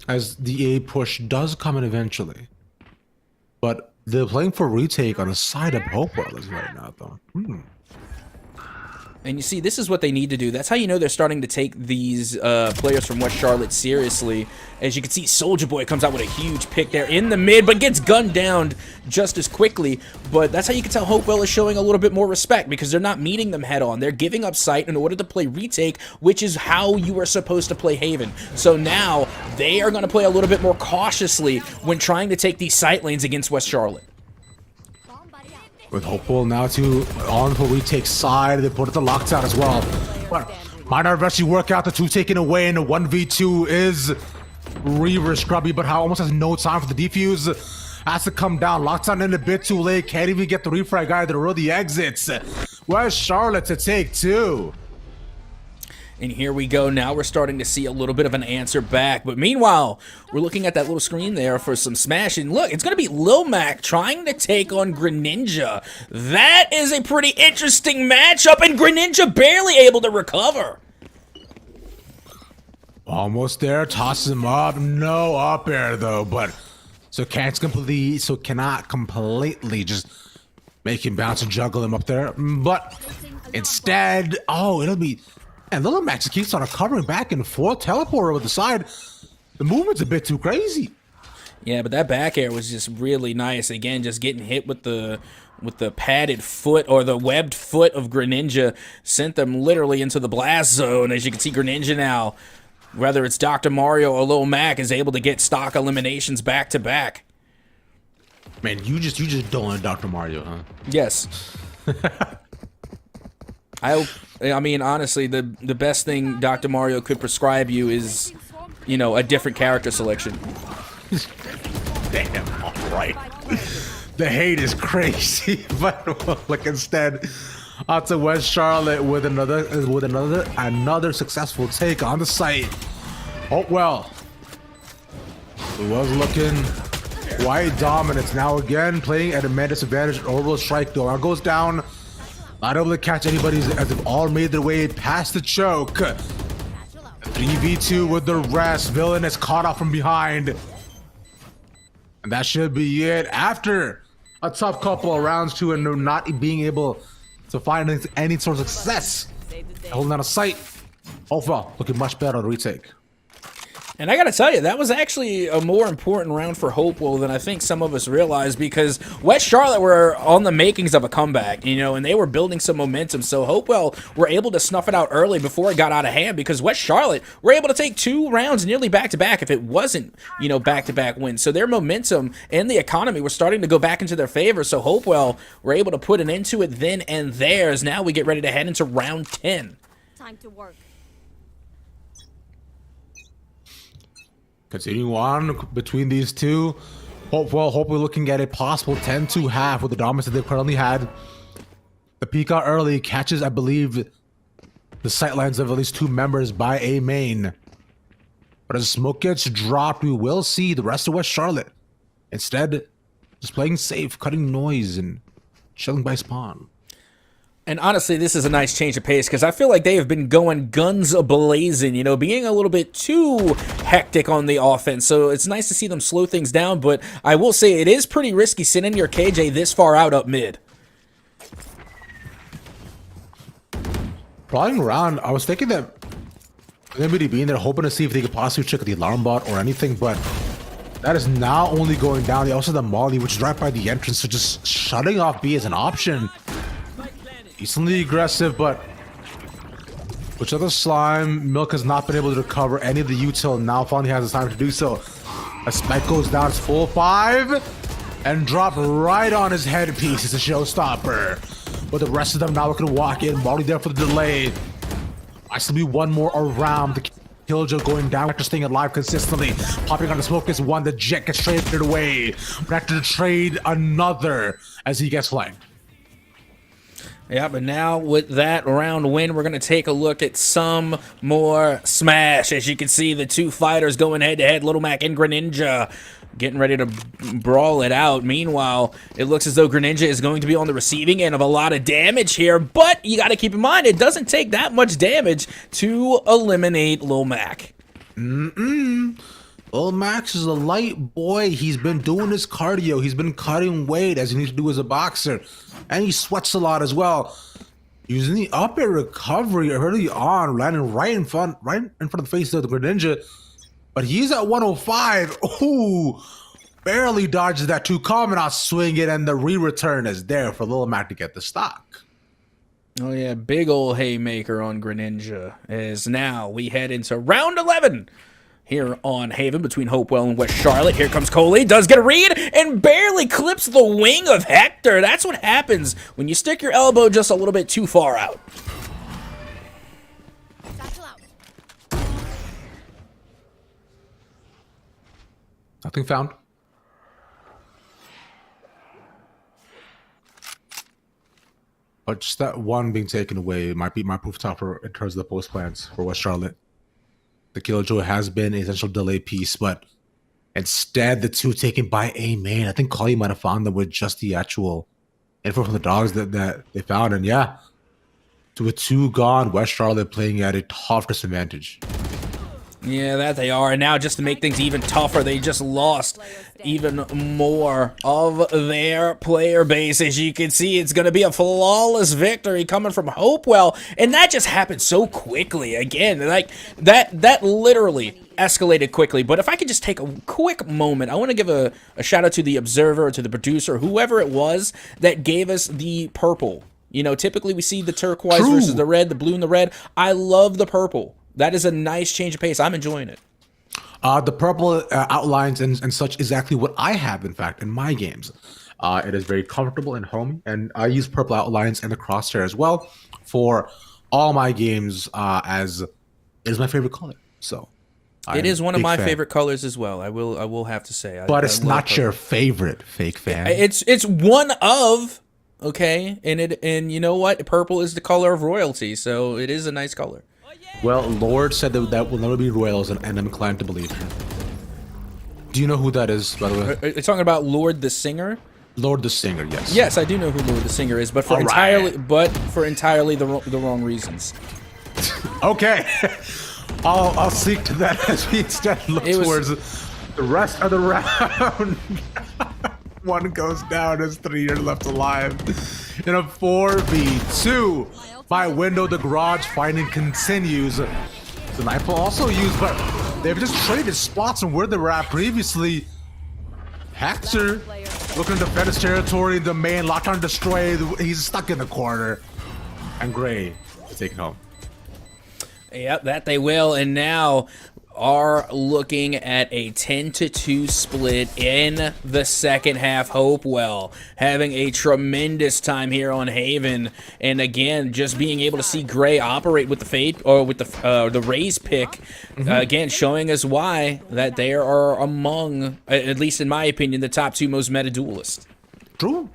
as the A push does come in eventually. But they're playing for retake on the side of Hopewell right now, though. And you see, this is what they need to do. That's how you know they're starting to take these players from West Charlotte seriously. As you can see, Soldier Boy comes out with a huge pick there in the mid, but gets gunned down just as quickly. But that's how you can tell Hopewell is showing a little bit more respect, because they're not meeting them head on. They're giving up sight in order to play retake, which is how you are supposed to play Haven. So now they are going to play a little bit more cautiously when trying to take these sight lanes against West Charlotte. With Hopeful now on the retake side, they put it the lockdown as well. But might not eventually work out. The two taken away, and the 1v2 is Reaver Scrubby, but how almost has no time for the defuse. Has to come down. Lockdown in a bit too late. Can't even get the refrag guy to roll the exits. Where's Charlotte to take two? And here we go. Now we're starting to see a little bit of an answer back. But meanwhile, we're looking at that little screen there for some smash. And look, it's going to be Lil Mac trying to take on Greninja. That is a pretty interesting matchup. And Greninja barely able to recover. Almost there. Tosses him up. No up air, though. But so cannot completely just make him bounce and juggle him up there. But instead, it'll be... And Lil Max keeps on recovering back and forth, teleport over the side. The movement's a bit too crazy. Yeah, but that back air was just really nice. Again, just getting hit with the padded foot or the webbed foot of Greninja sent them literally into the blast zone. As you can see, Greninja now, whether it's Dr. Mario or Lil Mac, is able to get stock eliminations back to back. Man, you just don't like Dr. Mario, huh? Yes. I mean, honestly, the best thing Dr. Mario could prescribe you is, a different character selection. Damn, all right. The hate is crazy, but look instead out to West Charlotte with another successful take on the site. Oh well, it was looking quite dominant. Now again playing at a man disadvantage. Orbital strike though. Now goes down. Not able to catch anybody as they've all made their way past the choke. 3v2 with the rest. Villain is caught off from behind. And that should be it. After a tough couple of rounds too, and not being able to find any sort of success. Holding out of sight. Overall, looking much better on the retake. And I gotta tell you, that was actually a more important round for Hopewell than I think some of us realized, because West Charlotte were on the makings of a comeback, you know, and they were building some momentum. So Hopewell were able to snuff it out early before it got out of hand, because West Charlotte were able to take 2 rounds nearly back-to-back if it wasn't, you know, back-to-back wins. So their momentum and the economy were starting to go back into their favor. So Hopewell were able to put an end to it then and there, as now we get ready to head into round 10. Time to work. Continuing on between these two, hopefully looking at a possible 10-2 half with the dominance that they've currently had. The peek out early catches, I believe, the sightlines of at least 2 members by A main. But as smoke gets dropped, we will see the rest of West Charlotte instead just playing safe, cutting noise, and chilling by spawn. And honestly, this is a nice change of pace, because I feel like they have been going guns a-blazing, you know, being a little bit too hectic on the offense. So it's nice to see them slow things down, but I will say it is pretty risky sending your KJ this far out up mid. Plodding around, I was thinking that maybe being there, hoping to see if they could possibly check the alarm bot or anything, but that is now only going down. They also have the Molly, which is right by the entrance, so just shutting off B is an option. Decently aggressive, but whichever slime, Milk has not been able to recover any of the util, now finally has the time to do so. A spike goes down, it's full 5, and drop right on his headpiece. It's a showstopper. But the rest of them now looking to walk in. Molly there for the delay. I still be one more around. The Killjoy going down after staying alive consistently. Popping on the smoke is one. The Jet gets traded away. Back to the trade another as he gets flanked. Yeah, but now with that round win, we're going to take a look at some more Smash. As you can see, the 2 fighters going head-to-head, Little Mac and Greninja, getting ready to brawl it out. Meanwhile, it looks as though Greninja is going to be on the receiving end of a lot of damage here, but you got to keep in mind, it doesn't take that much damage to eliminate Lil Mac. Lil Max is a light boy. He's been doing his cardio. He's been cutting weight as he needs to do as a boxer. And he sweats a lot as well. Using the up air recovery early on, landing right in front of the face of the Greninja. But he's at 105. Ooh, barely dodges that 2 common out swing it, and the re-return is there for Lil Mac to get the stock. Oh yeah, big ol' haymaker on Greninja. As now we head into round 11. Here on Haven between Hopewell and West Charlotte. Here comes Coley, does get a read, and barely clips the wing of Hector. That's what happens when you stick your elbow just a little bit too far out. Nothing found. But just that 1 being taken away might be my proof topper in terms of the post plans for West Charlotte. The Killjoy has been an essential delay piece, but instead the 2 taken by A main. I think Collie might have found them with just the actual info from the dogs that they found. And yeah, with 2 gone, West Charlotte playing at a tough disadvantage. Yeah, that they are. And now just to make things even tougher, they just lost even more of their player base. As you can see, it's going to be a flawless victory coming from Hopewell. And that just happened so quickly. Again, like that literally escalated quickly. But if I could just take a quick moment, I want to give a shout out to the observer, or to the producer, whoever it was that gave us the purple. You know, typically we see the turquoise versus the red, the blue and the red. I love the purple. That is a nice change of pace. I'm enjoying it. The purple outlines and such exactly what I have, in fact, in my games. It is very comfortable and homey, and I use purple outlines and the crosshair as well for all my games, as it is my favorite color. So it is one of my favorite colors as well. I will have to say. But it's not your favorite, fake fan. It's one of, okay, and you know what? Purple is the color of royalty, so it is a nice color. Well, Lord said that will never be royals, and I'm inclined to believe him. Do you know who that is, by the way? Are you talking about Lord the singer? Lord the Singer, yes. Yes, I do know who Lord the Singer is, but for All right. entirely the wrong reasons. Okay. I'll seek to that as we instead look It was- towards the rest of the round. One goes down as 3 are left alive. In a 4v2. My window, the garage finding continues. The knife will also use, but they've just traded spots from where they were at previously. Hector looking to defend his territory. The main locked on destroy. He's stuck in the corner. And Gray to take it home. Yep, that they will, and now are looking at a 10-2 split in the second half. Hopewell having a tremendous time here on Haven, and again, just being able to see Gray operate with the fade or with the raise pick, again showing us why that they are among, at least in my opinion, the top 2 most meta duelists. True.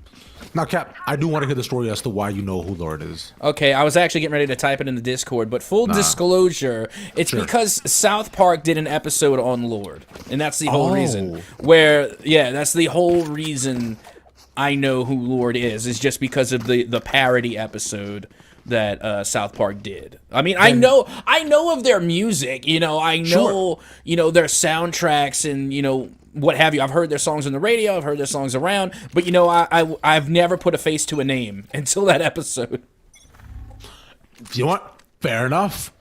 Now, Cap, I do want to hear the story as to why you know who Lord is. Okay, I was actually getting ready to type it in the Discord, but full disclosure, it's Sure. because South Park did an episode on Lord, and that's the whole reason. Oh. That's the whole reason I know who Lord is just because of the parody episode that South Park did. I mean, I know of their music, I know, Sure. their soundtracks and, what have you. I've heard their songs on the radio, I've heard their songs around, but I've never put a face to a name until that episode. You know what? Fair enough.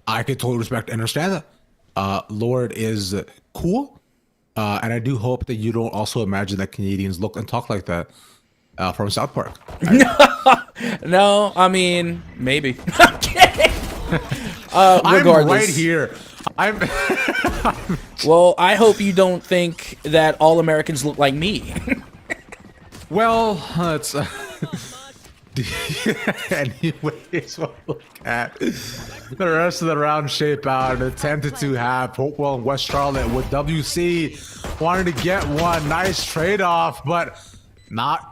I could totally respect and understand that. Lord is cool. And I do hope that you don't also imagine that Canadians look and talk like that from South Park. No, I mean, maybe. I'm kidding. I'm Regardless. right here. I'm Well, I hope you don't think that all Americans look like me. well, it's anyways, we'll look at the rest of the round shape out. A 10-2 half. Hopewell and West Charlotte with WC wanting to get one nice trade-off, but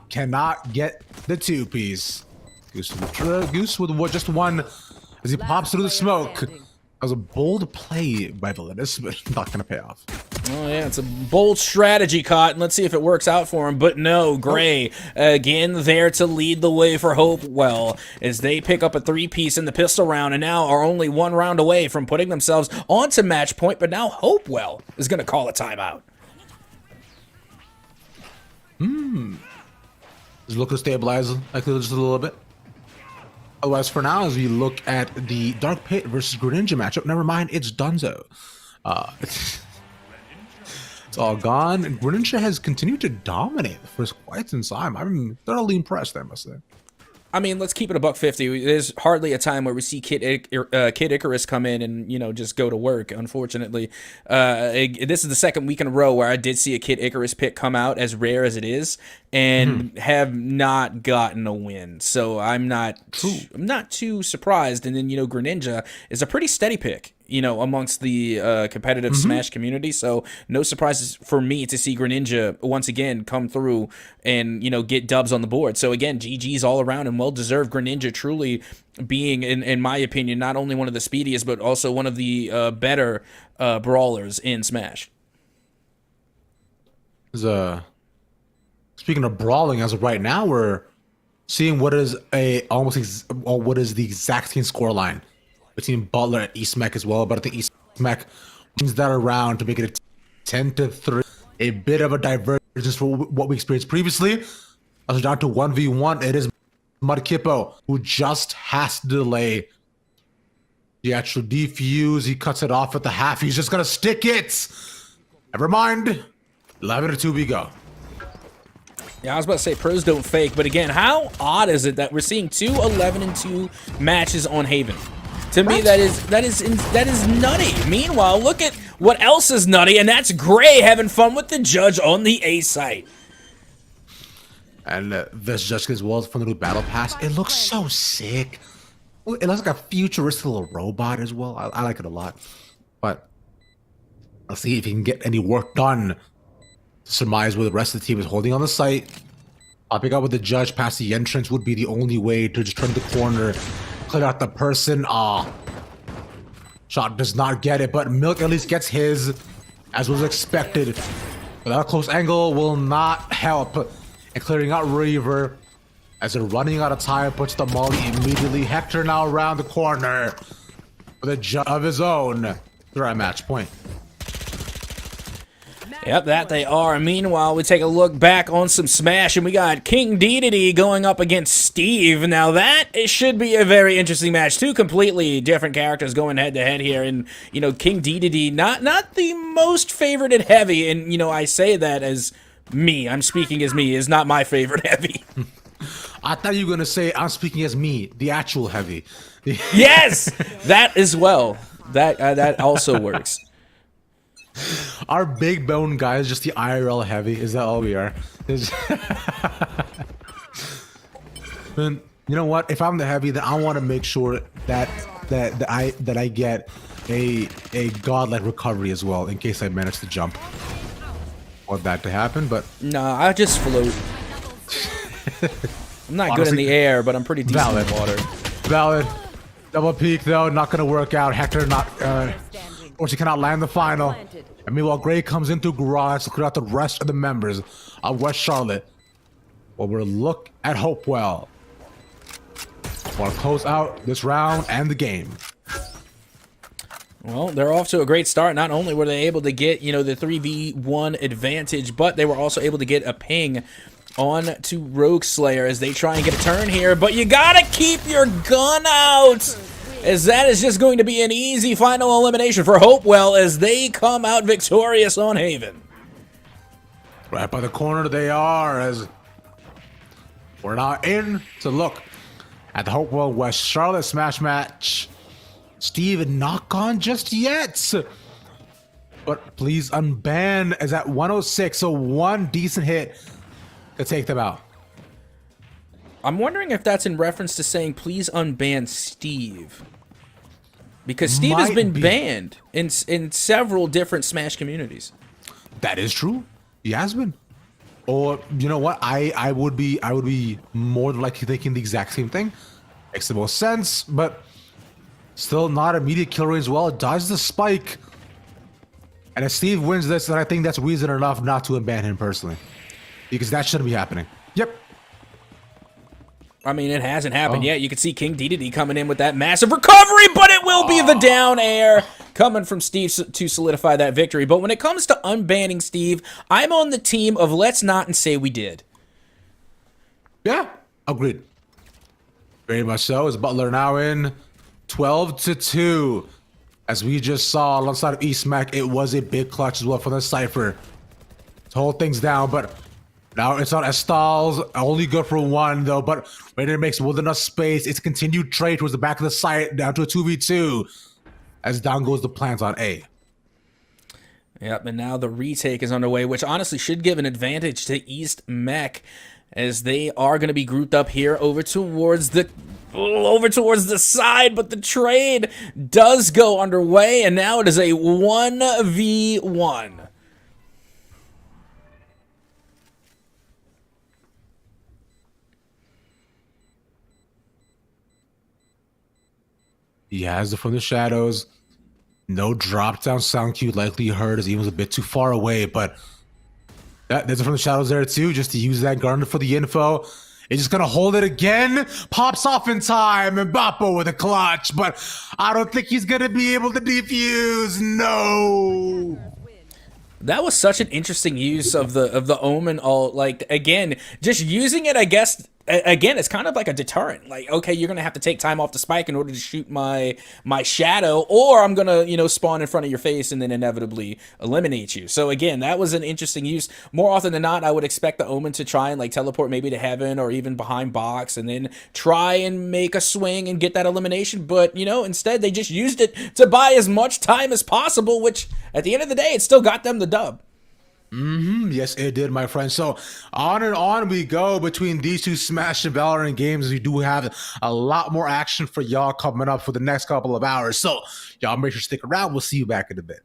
cannot get the 2-piece. Goose with just one as he pops through the smoke. That was a bold play by Validus, but not going to pay off. Oh, yeah, it's a bold strategy, Cotton. Let's see if it works out for him. But no, Gray, again, there to lead the way for Hopewell as they pick up a 3-piece in the pistol round and now are only 1 round away from putting themselves onto match point. But now Hopewell is going to call a timeout. Just look to stabilize likely just a little bit. Otherwise, for now, as we look at the Dark Pit versus Greninja matchup, never mind, it's Dunzo. It's all gone. Greninja has continued to dominate for quite some time. I'm thoroughly impressed, I must say. I mean, let's keep it $150. There's hardly a time where we see Kid Icarus come in and, just go to work, unfortunately. This is the second week in a row where I did see a Kid Icarus pick come out, as rare as it is, and have not gotten a win. So I'm not too surprised. And then, Greninja is a pretty steady pick, amongst the competitive Smash community. So no surprises for me to see Greninja once again come through and, get dubs on the board. So again, GG's all around and well-deserved. Greninja truly being, in my opinion, not only one of the speediest, but also one of the better brawlers in Smash. Speaking of brawling, as of right now, we're seeing what is the exact same scoreline between Butler and Eastmech as well. But I think Eastmech turns that around to make it a 10-3. A bit of a divergence from what we experienced previously. As we're down to 1v1, it is Mudkippo who just has to delay the actual defuse. He cuts it off at the half. He's just gonna stick it. Never mind. 11-2 we go. Yeah, I was about to say pros don't fake, but again, how odd is it that we're seeing 2 11-2 matches on Haven? To me, that is nutty. Meanwhile, look at what else is nutty, and that's Gray having fun with the judge on the A site. And this just as well from the new battle pass. It looks so sick. It looks like a futuristic little robot as well. I like it a lot. But let's see if he can get any work done. Surmise where the rest of the team is holding on the site. Popping out with the judge past the entrance would be the only way to just turn the corner, clear out the person. Shot does not get it, but Milk at least gets his, as was expected. But that close angle will not help. and clearing out Reaver. As they're running out of time, puts the molly immediately. Hector now around the corner with a jump of his own. They're at match point. Yep, that they are. Meanwhile, we take a look back on some Smash, and we got King Dedede going up against Steve. Now, that it should be a very interesting match. Two completely different characters going head-to-head here, and, you know, King Dedede, not the most favorite at Heavy, and, you know, I say that as me. I'm speaking as me. Is not my favorite Heavy. I thought you were going to say, I'm speaking as me, the actual Heavy. Yes! That as well. That also works. Our big bone guy is just the IRL Heavy. Is that all we are? And you know what? If I'm the Heavy, then I want to make sure that I get a godlike recovery as well in case I manage to jump. Want that to happen, but Nah, I just float. I'm not good in the air, but I'm pretty decent in water. Valid. Double peek though, not gonna work out. Hector not, or she cannot land the final. And meanwhile, Gray comes into garage to clear out the rest of the members of West Charlotte. Well, we'll look at Hopewell. Want to close out this round and the game. Well, they're off to a great start. Not only were they able to get, you know, the 3v1 advantage, but they were also able to get a ping on to Rogue Slayer as they try and get a turn here. But you gotta keep your gun out, as that is just going to be an easy final elimination for Hopewell as they come out victorious on Haven. Right by the corner they are, as we're now in to look at the Hopewell West Charlotte Smash match. Steve not gone just yet, but please unban as at 106, so one decent hit to take them out. I'm wondering if that's in reference to saying please unban Steve, because Steve has been banned in several different Smash communities. That is true. He has been. Or you know what? I would be more than likely thinking the exact same thing. Makes the most sense, but still not immediate kill range as well. It dodges the spike. And if Steve wins this, then I think that's reason enough not to unban him personally. Because that shouldn't be happening. Yep. I mean, it hasn't happened yet. You can see King Dedede coming in with that massive recovery, but it will be the down air coming from Steve to solidify that victory. But when it comes to unbanning Steve, I'm on the team of let's not and say we did. Yeah, agreed. Very much so. As Butler now in 12-2. As we just saw alongside of Eastmac, it was a big clutch as well for the Cypher to hold things down, but now it's on Estal's, only good for one though, but Raider makes more than enough space. It's continued trade towards the back of the site, down to a 2v2, as down goes the plans on A. Yep, and now the retake is underway, which honestly should give an advantage to East Mech, as they are going to be grouped up here over towards the side, but the trade does go underway, and now it is a 1v1. He has it from the shadows. No drop down sound cue likely heard as he was a bit too far away, but there's it from the shadows there too, just to use that garnet for the info. He's just gonna hold it again, pops off in time, and Bappo with a clutch, but I don't think he's gonna be able to defuse. No. That was such an interesting use of the Omen ult. Like, again, just using it, I guess, again, it's kind of like a deterrent. Like, okay, you're going to have to take time off the spike in order to shoot my shadow, or I'm going to, you know, spawn in front of your face and then inevitably eliminate you. So, again, that was an interesting use. More often than not, I would expect the Omen to try and, like, teleport maybe to heaven or even behind box and then try and make a swing and get that elimination. But, you know, instead, they just used it to buy as much time as possible, which, at the end of the day, it still got them the dub. Yes, it did, my friend. So on and on we go between these two Smash and Valorant games. We do have a lot more action for y'all coming up for the next couple of hours. So y'all make sure to stick around. We'll see you back in a bit.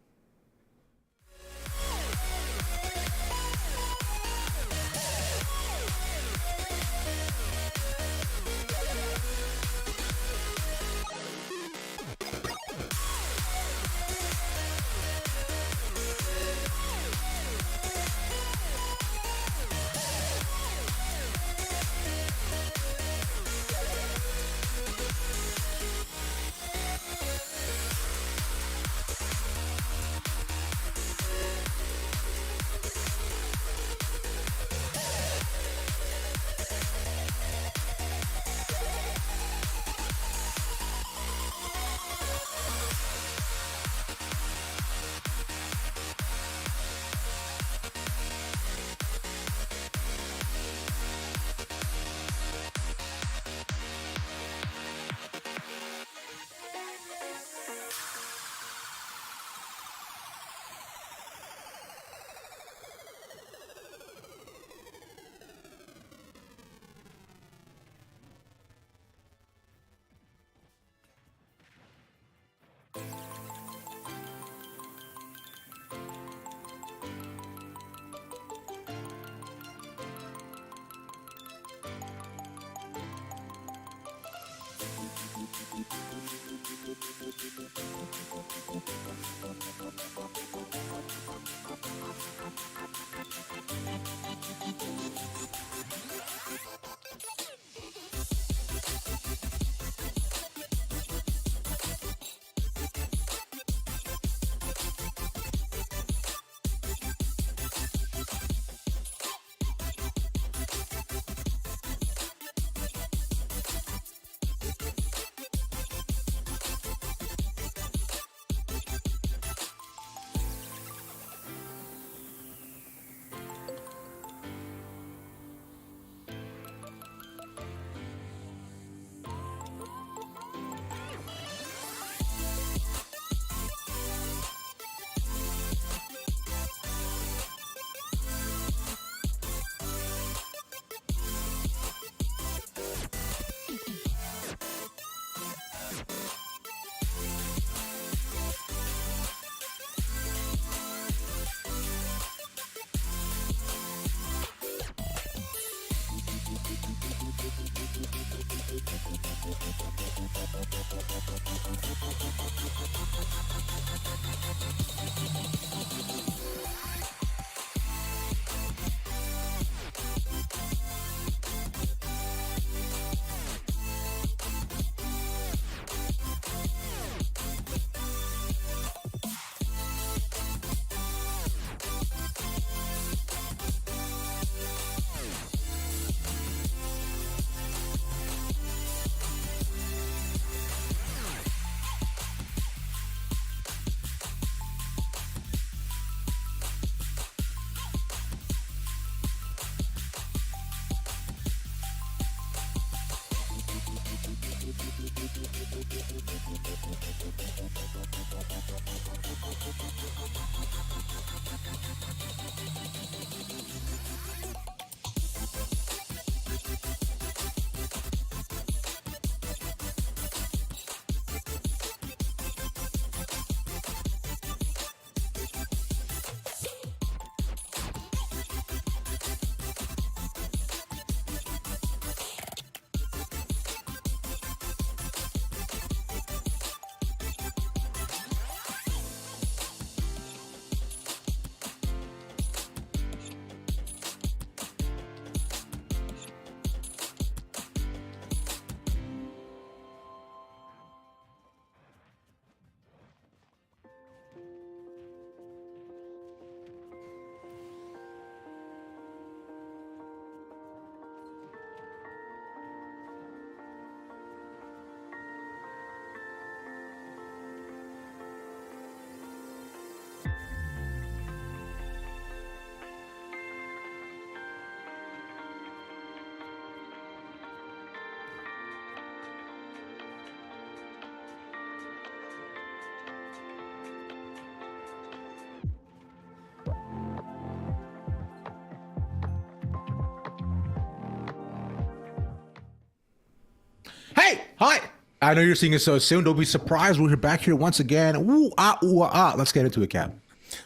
Hey, hi. I know you're seeing it so soon. Don't be surprised. We're back here once again. Ooh, ah, ooh, ah. Let's get into it, Cap.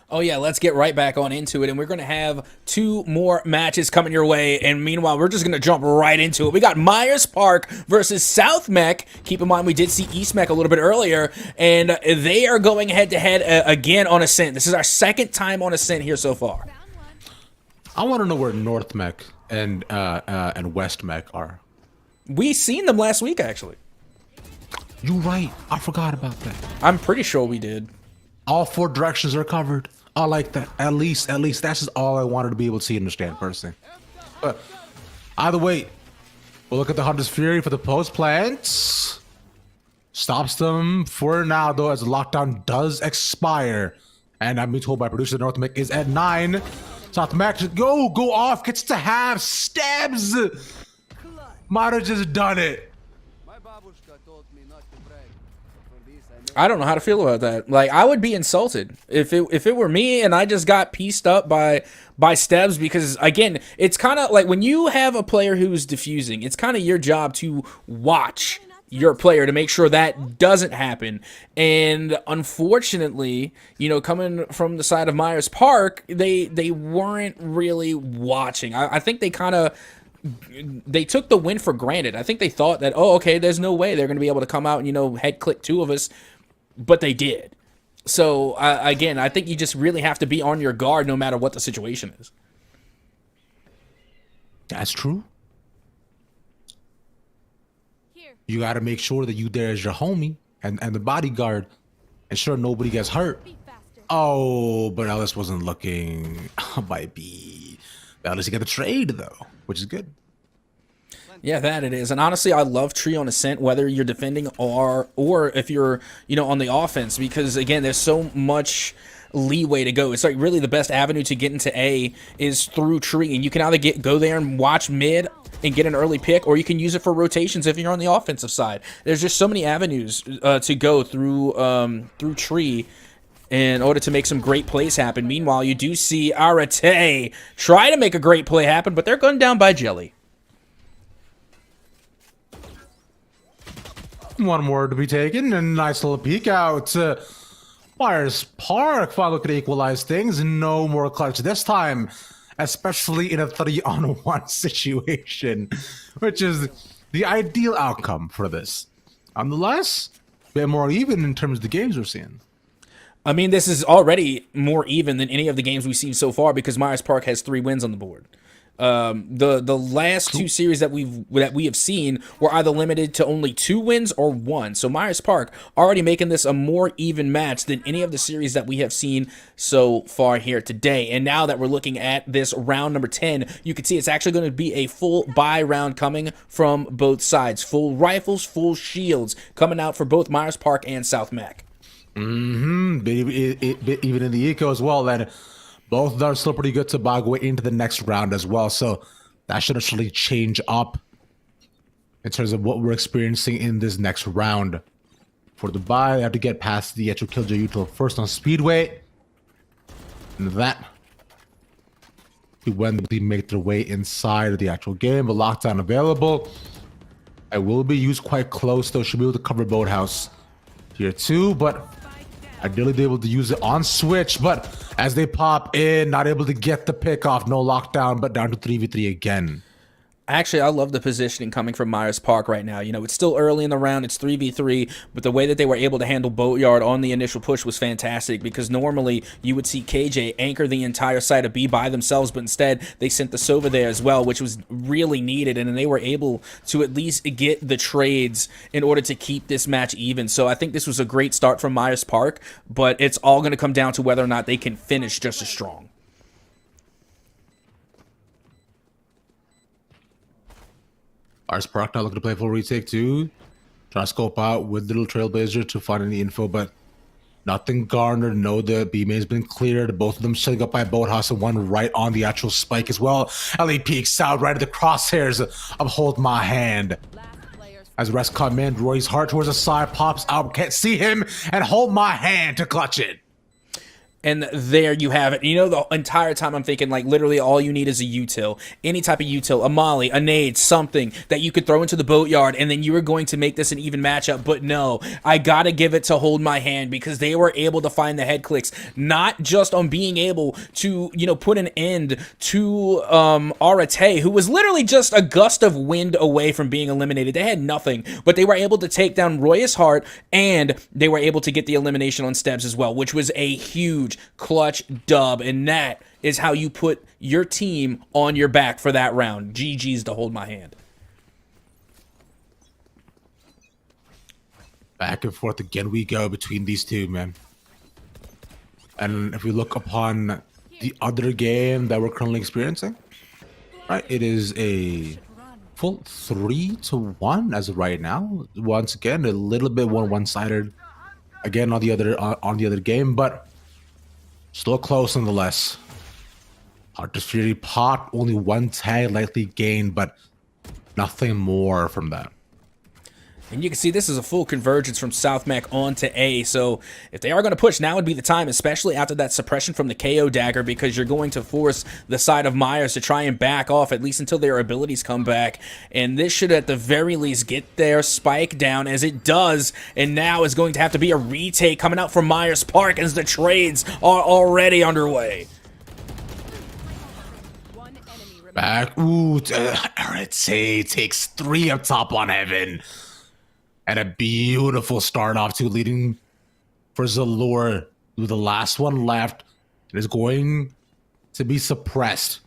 Oh, yeah, let's get right back on into it. And we're going to have 2 more matches coming your way. And meanwhile, we're just going to jump right into it. We got Myers Park versus South Mech. Keep in mind, we did see East Mech a little bit earlier. And they are going head-to-head again on Ascent. This is our second time on Ascent here so far. I want to know where North Mech and West Mech are. We seen them last week, actually. You're right. I forgot about that. I'm pretty sure we did. All 4 directions are covered. I like that. At least that's just all I wanted to be able to see and understand personally. But either way, we'll look at the Hunter's Fury for the post plants. Stops them for now, though, as the lockdown does expire. And I'm being told by producer North Mech is at 9. South Mech, go off, gets to have stabs. Might have just done it. I don't know how to feel about that. Like, I would be insulted if it were me and I just got pieced up by Stebbs, because again, it's kind of like when you have a player who's diffusing, it's kind of your job to watch your player to make sure that doesn't happen. And unfortunately, you know, coming from the side of Myers Park, they weren't really watching. I think they kind of they took the win for granted. I think they thought that, oh, okay, there's no way they're going to be able to come out and, head click two of us, but they did. So, again, I think you just really have to be on your guard no matter what the situation is. That's true. Here. You got to make sure that you there as your homie and the bodyguard. Ensure nobody gets hurt. Be faster. Oh, but Ellis wasn't looking. Might be. Ellis, you got the trade, though, which is good. Yeah, that it is. And honestly, I love Tree on Ascent, whether you're defending or if you're, on the offense, because again, there's so much leeway to go. It's like really the best avenue to get into A is through Tree, and you can either go there and watch mid and get an early pick, or you can use it for rotations if you're on the offensive side. There's just so many avenues to go through Tree in order to make some great plays happen. Meanwhile, you do see Arate try to make a great play happen, but they're gunned down by Jelly. One more to be taken, and nice little peek out. Myers Park finally could equalize things. No more clutch this time, especially in a 3-on-1 situation, which is the ideal outcome for this. Nonetheless, a bit more even in terms of the games we're seeing. I mean, this is already more even than any of the games we've seen so far because Myers Park has 3 wins on the board. The last 2 series that we have seen were either limited to only 2 wins or 1. So Myers Park already making this a more even match than any of the series that we have seen so far here today. And now that we're looking at this round number 10, you can see it's actually going to be a full buy round coming from both sides. Full rifles, full shields coming out for both Myers Park and South Mac. Even in the eco as well, then both of them are still pretty good to Bagway into the next round as well. So that should actually change up in terms of what we're experiencing in this next round. For the buy, they have to get past the actual Killjoy util first on Speedway. And that when they make their way inside of the actual game, but lockdown available. I will be used quite close though, should be able to cover Boathouse here too, but ideally they able to use it on switch, but as they pop in, not able to get the pick off, no lockdown, but down to 3v3 again. Actually, I love the positioning coming from Myers Park right now. It's still early in the round. It's 3v3, but the way that they were able to handle Boatyard on the initial push was fantastic because normally you would see KJ anchor the entire side of B by themselves, but instead they sent the Sova there as well, which was really needed, and then they were able to at least get the trades in order to keep this match even. So I think this was a great start from Myers Park, but it's all going to come down to whether or not they can finish just as strong. Myers Park now looking to play full retake too. Trying to scope out with Little Trailblazer to find any info, but nothing garnered. No, the B main has been cleared. Both of them shutting up by Boathouse and one right on the actual spike as well. LA peeks out right at the crosshairs of Hold My Hand. As the rest come in, Roy's heart towards the side, pops out, can't see him, and Hold My Hand to clutch it. And there you have it. The entire time I'm thinking, like, literally all you need is a util. Any type of util, a molly, a nade, something that you could throw into the Boatyard, and then you were going to make this an even matchup. But no, I gotta give it to Hold My Hand because they were able to find the head clicks, not just on being able to, put an end to Arate, who was literally just a gust of wind away from being eliminated. They had nothing, but they were able to take down Roy's Heart, and they were able to get the elimination on Steps as well, which was a huge clutch dub, and that is how you put your team on your back for that round. GG's to Hold My Hand. Back and forth again we go between these two, man. And if we look upon the other game that we're currently experiencing, right, it is a full 3-1 as of right now. Once again, a little bit one-sided again on the other game, but still close nonetheless. Heart of Fury pop, only 1 tag likely gained, but nothing more from that. And you can see this is a full convergence from South Mac onto A. So if they are going to push, now would be the time, especially after that suppression from the KO dagger, because you're going to force the side of Myers to try and back off, at least until their abilities come back. And this should at the very least get their spike down, as it does. And now is going to have to be a retake coming out from Myers Park as the trades are already underway. Back. Ooh, Arete takes 3 up top on Heaven. And a beautiful start off to leading for Zalor. With the last one left. It is going to be suppressed.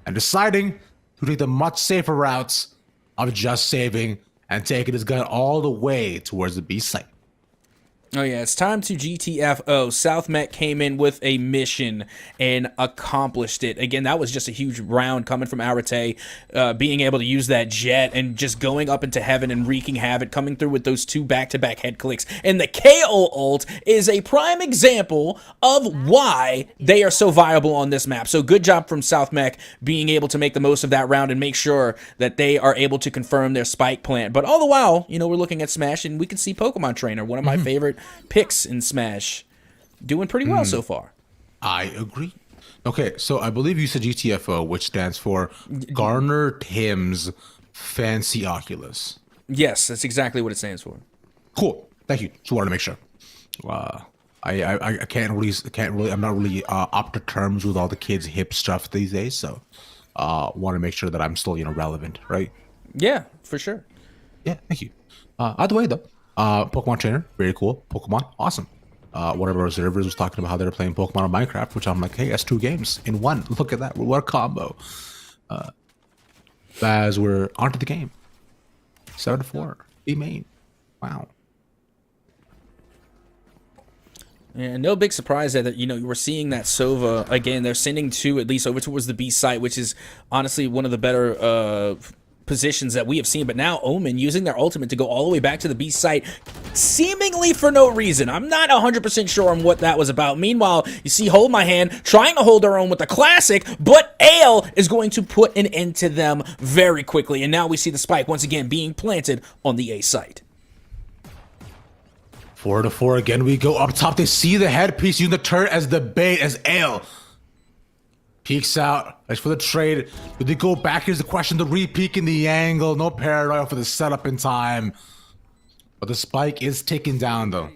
And deciding to take the much safer routes of just saving and taking his gun all the way towards the B site. Oh yeah, it's time to GTFO. South Met came in with a mission and accomplished it. Again, that was just a huge round coming from Arete, being able to use that jet and just going up into Heaven and wreaking havoc, coming through with those 2 back-to-back head clicks. And the KO ult is a prime example of why they are so viable on this map. So good job from South Mech being able to make the most of that round and make sure that they are able to confirm their spike plant. But all the while, you know, we're looking at Smash and we can see Pokemon Trainer, one of my favorite picks in Smash, doing pretty well so far. I agree. Okay, so I believe you said GTFO, which stands for Garner Tim's Fancy Oculus. Yes, that's exactly what it stands for. Cool. Thank you. Just wanted to make sure. I can't really. I'm not really up to terms with all the kids' hip stuff these days, so want to make sure that I'm still relevant, right? Yeah, for sure. Yeah. Thank you. Either way, though. Pokemon Trainer, very cool. Pokemon, awesome. One of our observers was talking about how they're playing Pokemon on Minecraft, which I'm like, hey, that's 2 games in one. Look at that. What a combo. As we're onto the game. 7-4. B main. Wow. Yeah, no big surprise that we're seeing that Sova again. They're sending 2 at least over towards the B site, which is honestly one of the better positions that we have seen. But now Omen using their ultimate to go all the way back to the B site, seemingly for no reason. I'm not 100% sure on what that was about. Meanwhile, you see Hold My Hand trying to hold their own with the classic, but Ale is going to put an end to them very quickly. And now we see the spike once again being planted on the A site. 4-4 again. We go up top. They see the headpiece using the turret as the bait as Ale peeks out. As for the trade, do they go back? Here's the question. The re-peek in the angle. No parallel for the setup in time. But the spike is taken down, though.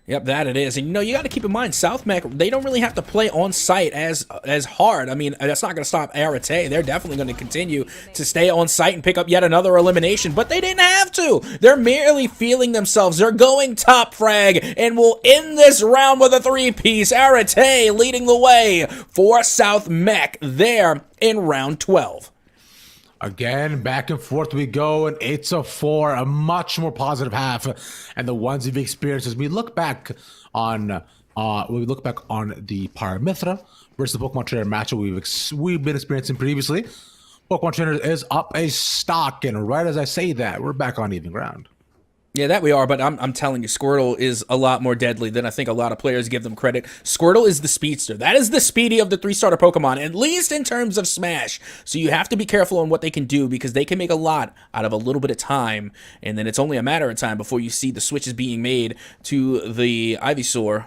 Yep, that it is. And you got to keep in mind, South Mech, they don't really have to play on site as hard. I mean, that's not going to stop Arete. They're definitely going to continue to stay on site and pick up yet another elimination, but they didn't have to. They're merely feeling themselves. They're going top frag, and we'll end this round with a 3-piece. Arete leading the way for South Mech there in round 12. Again, back and forth we go, and 8-4, a much more positive half, and the ones we've experienced as we look back on the Paramithra versus the Pokemon Trainer matchup we've been experiencing previously. Pokemon Trainer is up a stock, and right as I say that, we're back on even ground. Yeah, that we are, but I'm telling you, Squirtle is a lot more deadly than I think a lot of players give them credit. Squirtle is the speedster. That is the speedy of the 3-starter Pokemon, at least in terms of Smash. So you have to be careful on what they can do because they can make a lot out of a little bit of time, and then it's only a matter of time before you see the switches being made to the Ivysaur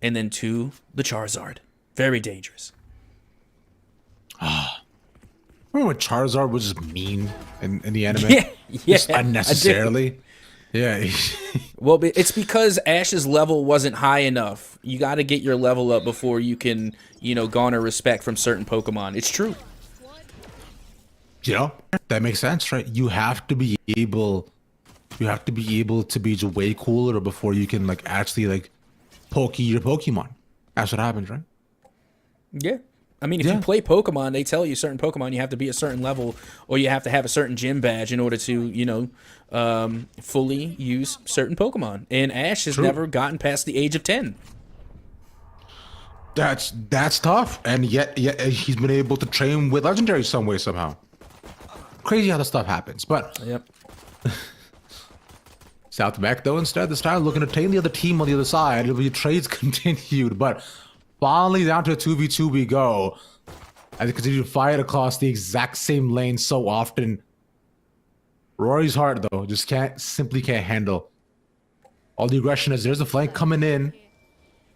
and then to the Charizard. Very dangerous. Remember when Charizard was just mean in the anime? Yeah, just unnecessarily. Yeah. Well, it's because Ash's level wasn't high enough. You got to get your level up before you can, garner respect from certain Pokemon. It's true. That makes sense, right? You have to be able to be way cooler before you can actually pokey your Pokemon. That's what happens, right? Yeah. I mean, if you play Pokemon, they tell you certain Pokemon you have to be a certain level or you have to have a certain gym badge in order to, fully use certain Pokemon. And Ash has never gotten past the age of 10. That's tough. And yet he's been able to train with legendaries some way, somehow. Crazy how this stuff happens. But Yep. South Mech, though, instead, this time looking to tame the other team on the other side. The trades continued, but finally down to a 2v2 we go. As they continue to fight across the exact same lane so often. Rory's heart, though, just simply can't handle all the aggression as there's a flank coming in.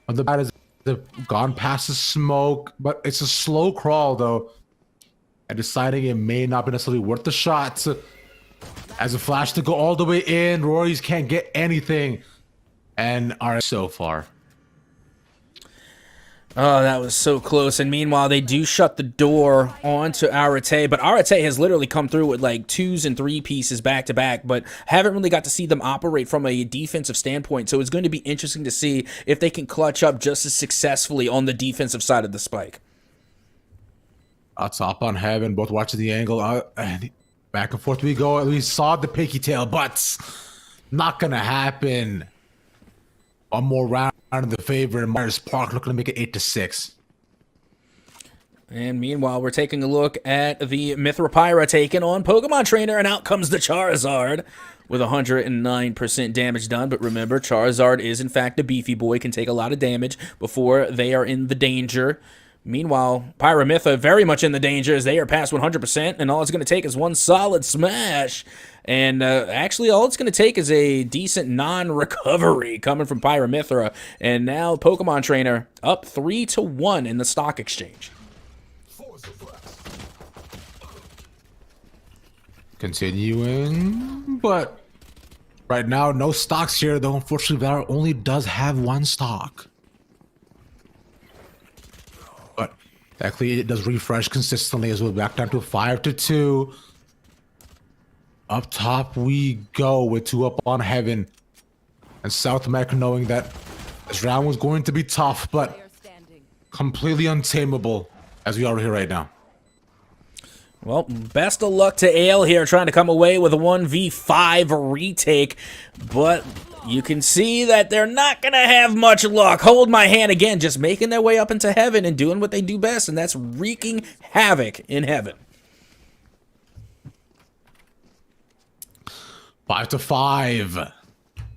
On the bat, they've gone past the smoke, but it's a slow crawl, though. And deciding it may not be necessarily worth the shots. As a flash to go all the way in, Rory's can't get anything. And are so far. Oh, that was so close. And meanwhile, they do shut the door onto Arate, but Arate has literally come through with like 2s and 3 pieces back to back, but haven't really got to see them operate from a defensive standpoint. So it's going to be interesting to see if they can clutch up just as successfully on the defensive side of the spike. Top on Heaven, both watching the angle. Back and forth we go. We saw the picky tail, but not gonna happen. One more round in the favor, and Myers Park looking to make it 8-6. And meanwhile, we're taking a look at the Mithropyra taking on Pokemon Trainer, and out comes the Charizard with 109% damage done. But remember, Charizard is in fact a beefy boy, can take a lot of damage before they are in the danger. Meanwhile, Pyramytha very much in the danger as they are past 100%, and all it's going to take is one solid smash. And actually, all it's going to take is a decent non-recovery coming from Pyramythra. And now Pokemon Trainer up 3-1 in the stock exchange. Continuing, but right now, no stocks here, though. Unfortunately, Valor only does have one stock. But actually, it does refresh consistently as we're back down to 5-2. Up top we go with 2 up on Heaven. And South Mech knowing that this round was going to be tough, but Player standing. completely untamable as we are here right now. Well, best of luck to Ale here, trying to come away with a 1v5 retake. But you can see that they're not going to have much luck. Hold my hand again, just making their way up into Heaven and doing what they do best, and that's wreaking havoc in Heaven. 5-5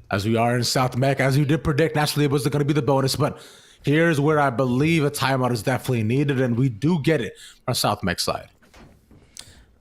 as we are in South Mech. As you did predict, naturally it was going to be the bonus, but here's where I believe a timeout is definitely needed, and we do get it on South Mech side.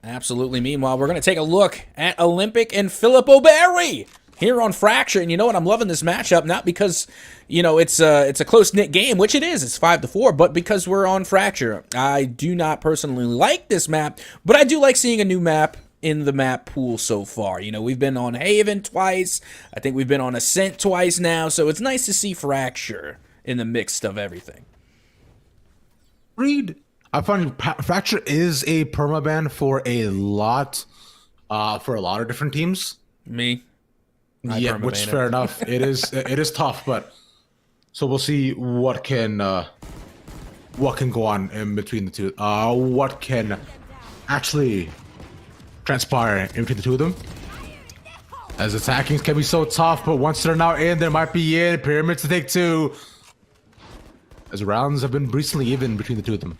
Absolutely. Meanwhile, we're going to take a look at Olympic and Philip O'Barry here on Fracture. And you know what? I'm loving this matchup, not because, you know, it's a close-knit game, which it is. It's 5-4, but because we're on Fracture. I do not personally like this map, but I do like seeing a new map in the map pool so far. You know, we've been on Haven twice. I think we've been on Ascent twice now, so it's nice to see Fracture in the mix of everything. Reed, I find Fracture is a permaban for a lot of different teams. Me? Yeah, which fair enough. It is tough, but so we'll see what can go on in between the two. What can actually transpire in between the two of them. As attacking can be so tough, but once they're now in, there might be in pyramids to take 2. As rounds have been recently even between the two of them.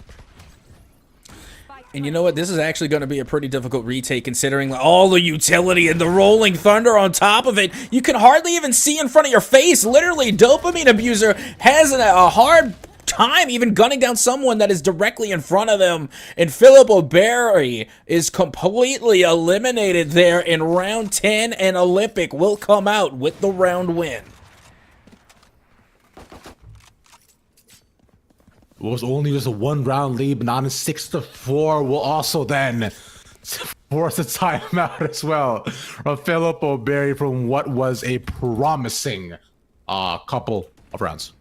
And you know what? This is actually going to be a pretty difficult retake considering all the utility and the rolling thunder on top of it. You can hardly even see in front of your face. Literally, Dopamine Abuser has a hard time even gunning down someone that is directly in front of them. And Philip O'Barry is completely eliminated there in round 10, and Olympic will come out with the round win. It was only just a 1-round lead, but not a 6-4 will also then force a timeout as well from Philip O'Barry from what was a promising couple of rounds.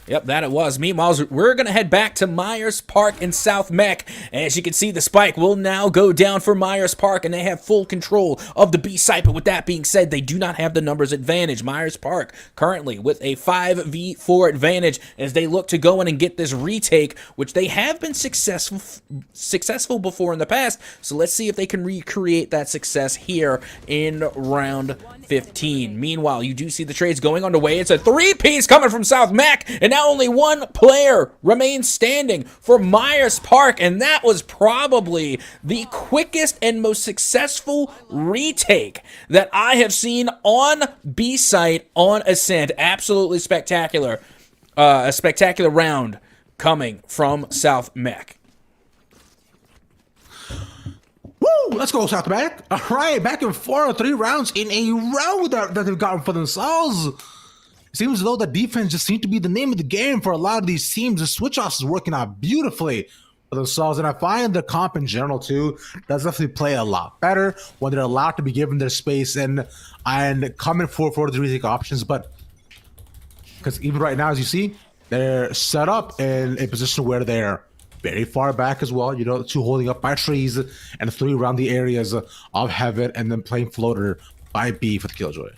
Yep, that it was. Meanwhile, we're going to head back to Myers Park in South Mech. As you can see, the spike will now go down for Myers Park, and they have full control of the B site. But with that being said, they do not have the numbers advantage. Myers Park currently with a 5v4 advantage as they look to go in and get this retake, which they have been successful before in the past. So let's see if they can recreate that success here in round 15. Meanwhile, you do see the trades going underway. It's a 3-piece coming from South Mech, and now only one player remains standing for Myers Park, and that was probably the quickest and most successful retake that I have seen on B-Site on Ascent. Absolutely spectacular. A spectacular round coming from South Mech. Woo! Let's go, South Mech. All right, back in 4 or 3 rounds in a row that they've gotten for themselves. It seems as though the defense just seems to be the name of the game for a lot of these teams. The switch-offs is working out beautifully for themselves, and I find the comp in general, too, does definitely play a lot better when they're allowed to be given their space and coming for the retake options. But because even right now, as you see, they're set up in a position where they're very far back as well. You know, 2 holding up by trees and 3 around the areas of heaven, and then playing floater by B for the killjoy.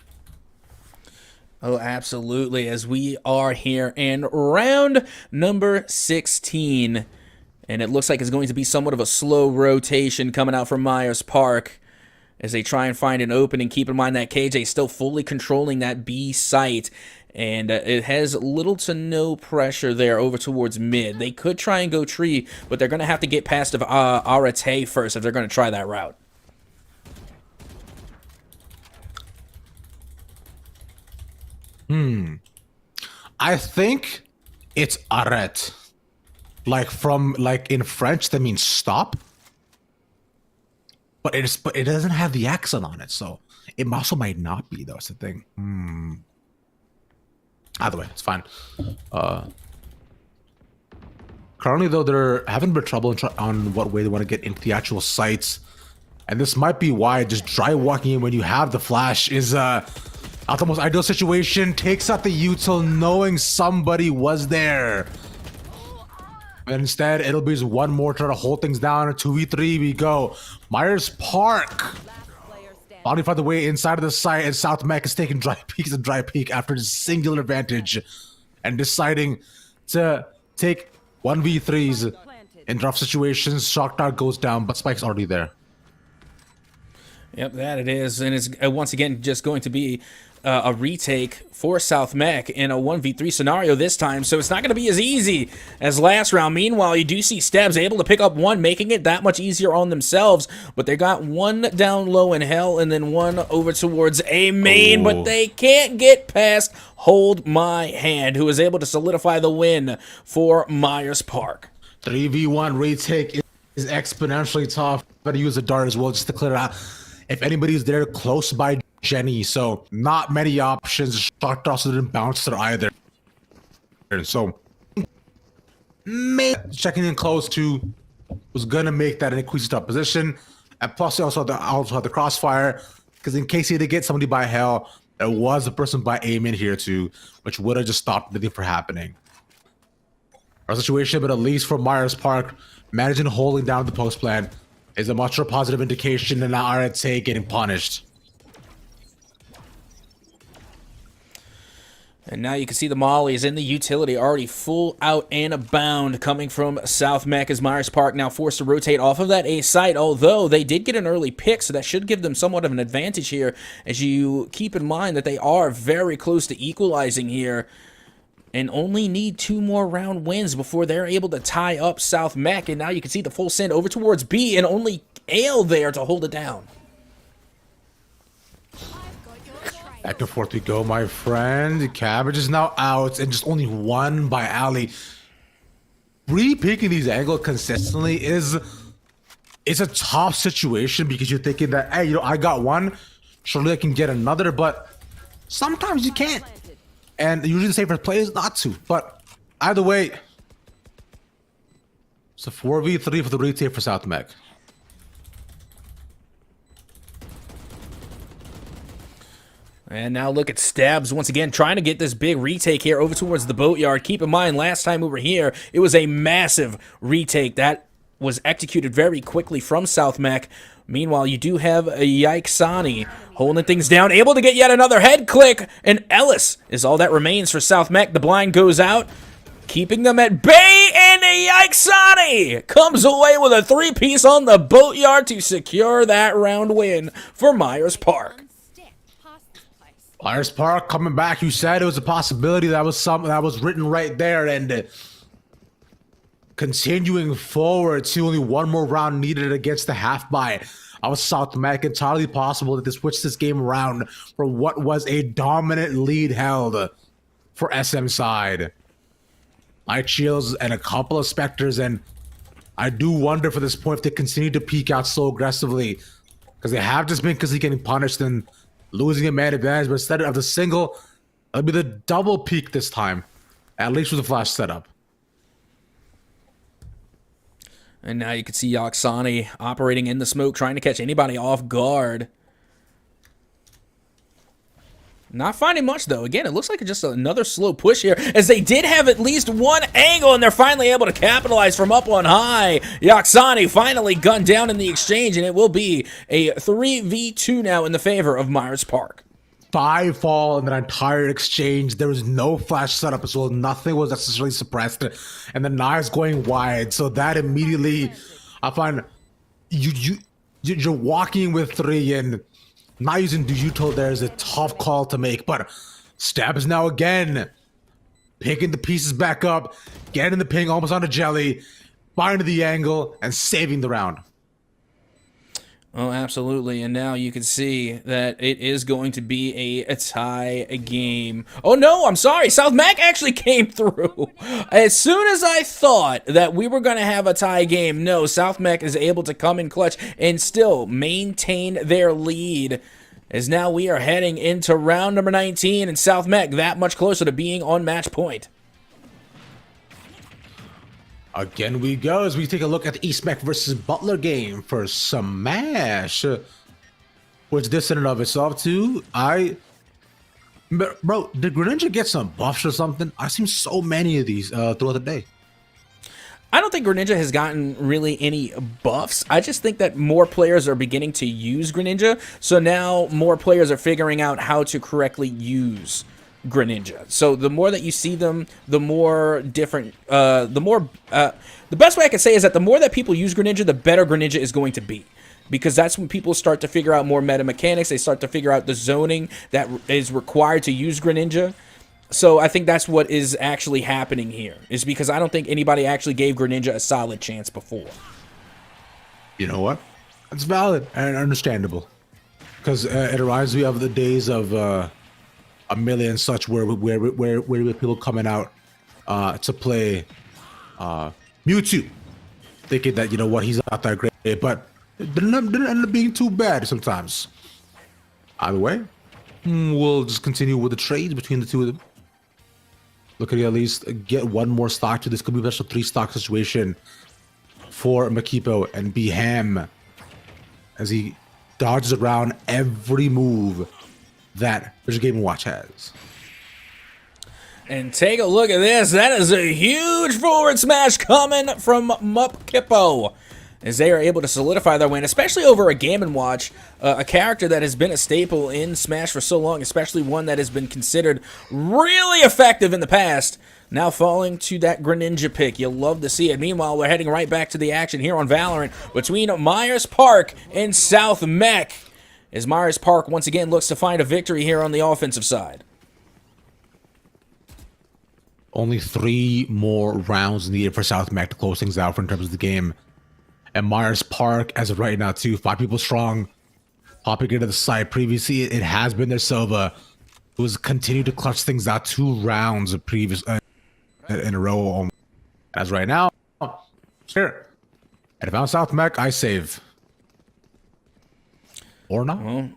Oh, absolutely. As we are here in round number 16. And it looks like it's going to be somewhat of a slow rotation coming out from Myers Park as they try and find an opening. Keep in mind that KJ still fully controlling that B site. And it has little to no pressure there over towards mid. They could try and go tree, but they're going to have to get past Arate first if they're going to try that route. I think it's arrête. Like in French, that means stop. But it doesn't have the accent on it, so it also might not be, though. It's the thing. Either way, it's fine. Currently, though, they're having a bit of trouble on what way they want to get into the actual sites. And this might be why just dry walking in when you have the flash is not the most ideal situation. Takes out the util knowing somebody was there. And instead, it'll be just one more try to hold things down. 2v3 we go. Myers Park finally found the way inside of the site, and South Mac is taking dry peeks and dry peek after this singular advantage and deciding to take 1v3s in rough situations. Shock Dart goes down, but Spike's already there. Yep, that it is. And it's once again just going to be a retake for South Mech in a 1v3 scenario this time, so it's not going to be as easy as last round. Meanwhile, you do see Stabs able to pick up one, making it that much easier on themselves, but they got one down low in Hell and then one over towards A main, but they can't get past Hold My Hand, who is able to solidify the win for Myers Park. 3v1 retake is exponentially tough. Better use a dart as well just to clear it out. If anybody's there close by Jenny, so not many options. Shock also didn't bounce there either. So checking in close to was gonna make that an increased top position. And plus they also had the crossfire, because in case he did get somebody by Hell, there was a person by aim in here too, which would have just stopped anything from happening. Our situation, but at least for Myers Park, managing holding down the post plan is a much more positive indication than now RTA getting punished. And now you can see the Molly is in the utility, already full out and abound, coming from South Mech as Myers Park now forced to rotate off of that A site, although they did get an early pick, so that should give them somewhat of an advantage here, as you keep in mind that they are very close to equalizing here, and only need 2 more round wins before they're able to tie up South Mech. And now you can see the full send over towards B, and only Ale there to hold it down. Back and forth we go, my friend. Cabbage is now out, and just only one by Ali. Re-picking these angles consistently is a tough situation, because you're thinking that, hey, you know, I got one, surely I can get another, but sometimes you can't. And usually the safer play is not to. But either way, it's a 4v3 for the retake for South Mech. And now look at Stabs once again trying to get this big retake here over towards the boatyard. Keep in mind, last time we were here, it was a massive retake that was executed very quickly from South Mech. Meanwhile, you do have a Yikesani holding things down, able to get yet another head click, and Ellis is all that remains for South Mech. The blind goes out, keeping them at bay, and Yikesani comes away with a 3-piece on the boatyard to secure that round win for Myers Park. Myers Park coming back. You said it was a possibility. That was something that was written right there, and continuing forward to only one more round needed against the half buy of South Mech. Entirely possible that they switched this game around for what was a dominant lead held for SM side. Light Shields and a couple of Spectres, and I do wonder for this point if they continue to peek out so aggressively, because they have just been getting punished and losing a man advantage, but instead of the single, it'll be the double peek this time, at least with the flash setup. And now you can see Yikesani operating in the smoke, trying to catch anybody off guard. Not finding much, though. Again, it looks like just another slow push here, as they did have at least one angle, and they're finally able to capitalize from up on high. Yaxani finally gunned down in the exchange, and it will be a 3v2 now in the favor of Myers Park. 5 fall in that entire exchange. There was no flash setup as well. Nothing was necessarily suppressed. And the knives going wide. So that immediately, I find you're walking with 3 and not using Dujuto there is a tough call to make. But Stab is now again picking the pieces back up, getting the ping almost onto Jelly, finding the angle, and saving the round. Oh, absolutely. And now you can see that it is going to be a tie game. Oh, no, I'm sorry. South Mac actually came through. As soon as I thought that we were going to have a tie game, no, South Mac is able to come in clutch and still maintain their lead. As now we are heading into round number 19, and South Mac that much closer to being on match point. Again we go as we take a look at the EastMech versus Butler game for Smash. Which this in and of itself too, bro, did Greninja get some buffs or something? I've seen so many of these throughout the day. I don't think Greninja has gotten really any buffs. I just think that more players are beginning to use Greninja, so now more players are figuring out how to correctly use Greninja. So the more that you see them, the more different, the best way I can say is that the more that people use Greninja, the better Greninja is going to be. Because that's when people start to figure out more meta mechanics, they start to figure out the zoning that is required to use Greninja. So I think that's what is actually happening here, is because I don't think anybody actually gave Greninja a solid chance before. You know what? It's valid and understandable. Because it reminds me of the days of a million such where people coming out to play Mewtwo, thinking that, you know what, he's not that great, but it didn't end up being too bad sometimes. Either way, we'll just continue with the trades between the two of them. Look at least get one more stock to this. Could be a special 3-stock situation for Makipo and Beham as he dodges around every move that Visual Game & Watch has. And take a look at this. That is a huge forward smash coming from Makipo, as they are able to solidify their win, especially over a Game & Watch, a character that has been a staple in Smash for so long, especially one that has been considered really effective in the past. Now falling to that Greninja pick. You'll love to see it. Meanwhile, we're heading right back to the action here on Valorant between Myers Park and South Mech, as Myers Park once again looks to find a victory here on the offensive side. Only 3 more rounds needed for South Mech to close things out in terms of the game. And Myers Park, as of right now, too, 5 people strong, popping into the side. Previously, it has been their Silva, who has continued to clutch things out 2 rounds of previous in a row. As right now, here, and if I'm South Mech, I save. Or not. Well,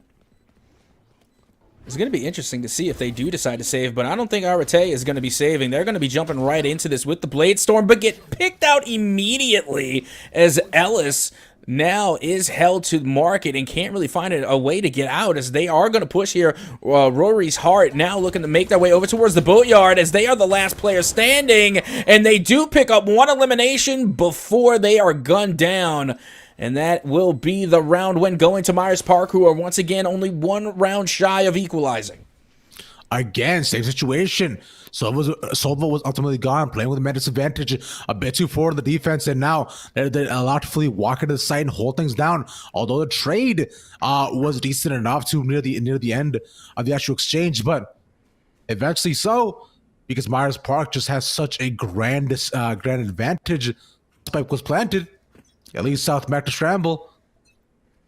it's going to be interesting to see if they do decide to save, but I don't think Arate is going to be saving. They're going to be jumping right into this with the Blade Storm, but get picked out immediately as Ellis now is held to market and can't really find a way to get out, as they are going to push here. Rory's Heart now looking to make their way over towards the boatyard, as they are the last player standing, and they do pick up 1 elimination before they are gunned down. And that will be the round win going to Myers Park, who are once again only 1 round shy of equalizing. Again, same situation. Silva was ultimately gone, playing with a disadvantage, a bit too forward in the defense, and now they're allowed to fully walk into the site and hold things down. Although the trade was decent enough to near the end of the actual exchange, but eventually so, because Myers Park just has such a grand advantage. Spike was planted. At least South Mech to scramble.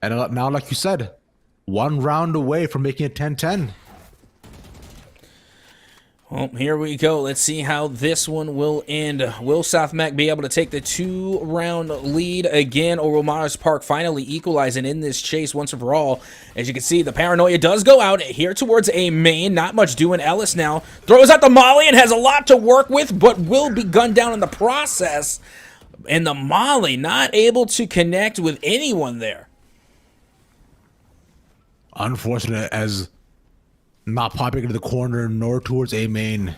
And now, like you said, 1 round away from making it 10-10. Well, here we go. Let's see how this one will end. Will South Mech be able to take the 2-round lead again, or will Myers Park finally equalize and end this chase once and for all? As you can see, the paranoia does go out here towards a main. Not much doing. Ellis now throws out the molly and has a lot to work with, but will be gunned down in the process. And the molly not able to connect with anyone there. Unfortunate, as Not popping into the corner nor towards A main.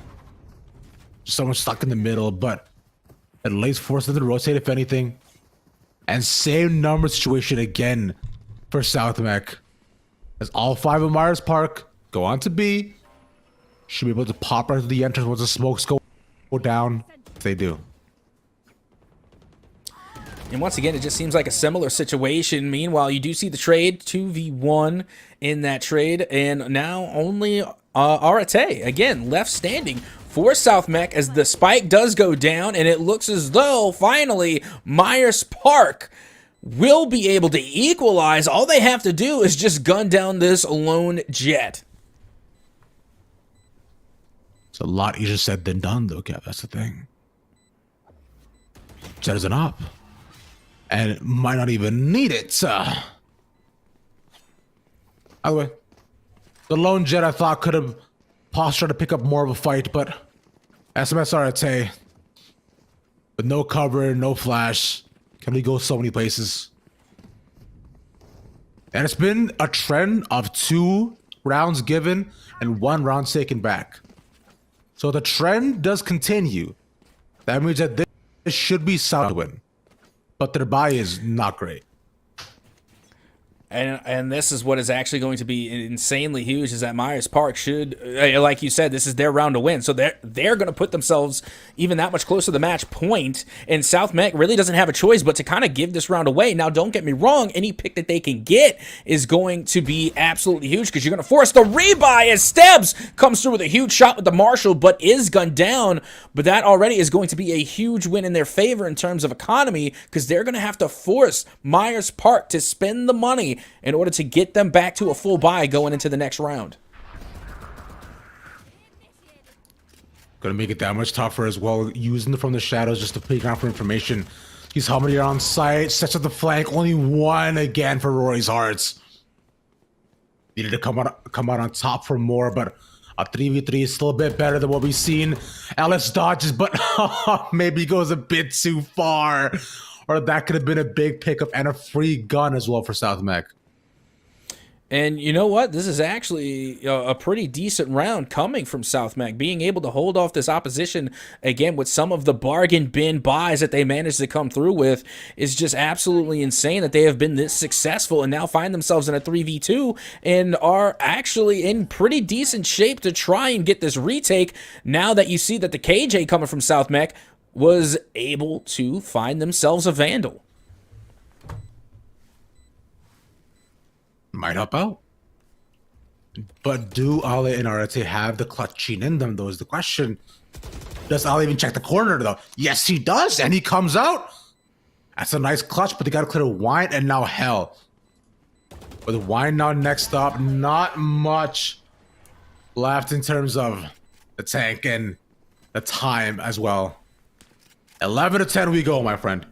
Someone stuck in the middle, but at least forced them to rotate if anything. And same number situation again for South Mech. As all 5 of Myers Park go on to B. Should be able to pop right to the entrance once the smokes go down. If they do. And once again, it just seems like a similar situation. Meanwhile, you do see the trade, 2v1 in that trade, and now only Arate, again, left standing for South Mech as the spike does go down, and it looks as though, finally, Myers Park will be able to equalize. All they have to do is just gun down this lone jet. It's a lot easier said than done, though, Kev. That's the thing. Jet isn't up. And it might not even need it. By the way, the lone jet I thought could have postured to pick up more of a fight, but SMS RT with no cover, no flash, can only go so many places. And it's been a trend of 2 rounds given and 1 round taken back. So the trend does continue. That means that this should be South win. But their buy is not great. And this is what is actually going to be insanely huge, is that Myers Park should, like you said, this is their round to win. So they're going to put themselves even that much closer to the match point. And South Mech really doesn't have a choice but to kind of give this round away. Now, don't get me wrong, any pick that they can get is going to be absolutely huge, because you're going to force the rebuy as Stebbs comes through with a huge shot with the Marshall, but is gunned down. But that already is going to be a huge win in their favor in terms of economy, because they're going to have to force Myers Park to spend the money in order to get them back to a full buy going into the next round. Gonna make it that much tougher as well, using from the shadows just to peek out for information. He's hovering on site, sets up the flank, only 1 again for Rory's Hearts. Needed to come out on top for more, but a 3v3 is still a bit better than what we've seen. Ellis dodges, but maybe goes a bit too far. Or that could have been a big pickup and a free gun as well for South Mech. And you know what? This is actually a pretty decent round coming from South Mech. Being able to hold off this opposition, again, with some of the bargain bin buys that they managed to come through with, is just absolutely insane that they have been this successful and now find themselves in a 3v2 and are actually in pretty decent shape to try and get this retake, now that you see that the KJ coming from South Mech was able to find themselves a Vandal. Might help out. But do Ale and RT have the clutching in them, though, is the question. Does Ale even check the corner, though? Yes, he does, and he comes out. That's a nice clutch, but they gotta clear Wine and now Hell. With Wine now next up, not much left in terms of the tank and the time as well. 11 to 10 we go, my friend.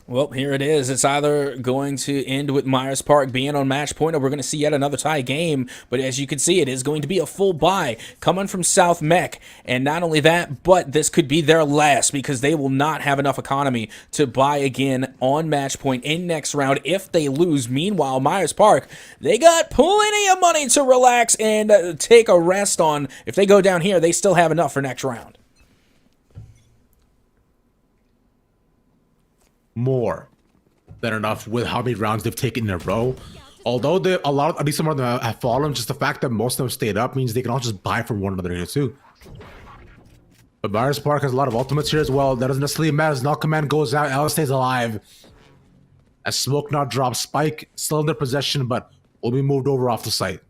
Well, here it is. It's either going to end with Myers Park being on match point, or we're going to see yet another tie game. But as you can see, it is going to be a full buy coming from South Mech. And not only that, but this could be their last, because they will not have enough economy to buy again on match point in next round if they lose. Meanwhile, Myers Park, they got plenty of money to relax and take a rest on. If they go down here, they still have enough for next round. More than enough with how many rounds they've taken in a row. Although at least some of them have fallen, just the fact that most of them stayed up means they can all just buy from one another here too. But Myers Park has a lot of ultimates here as well. That doesn't necessarily matter. As Null Command goes out, Alice stays alive. As Smoke now drops, Spike still in their possession, but will be moved over off the site.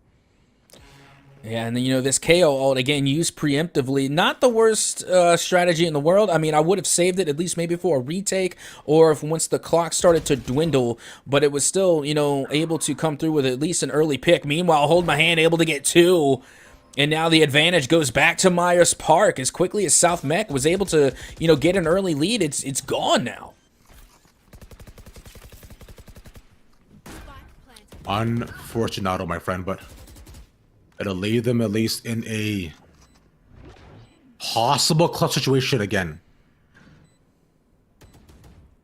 Yeah, and then, you know, this KO ult, again, used preemptively. Not the worst strategy in the world. I mean, I would have saved it at least maybe for a retake, or if once the clock started to dwindle, but it was still, you know, able to come through with at least an early pick. Meanwhile, Hold My Hand able to get 2. And now the advantage goes back to Myers Park. As quickly as South Mech was able to, you know, get an early lead, it's gone now. Unfortunato, my friend, but it'll leave them at least in a possible clutch situation again.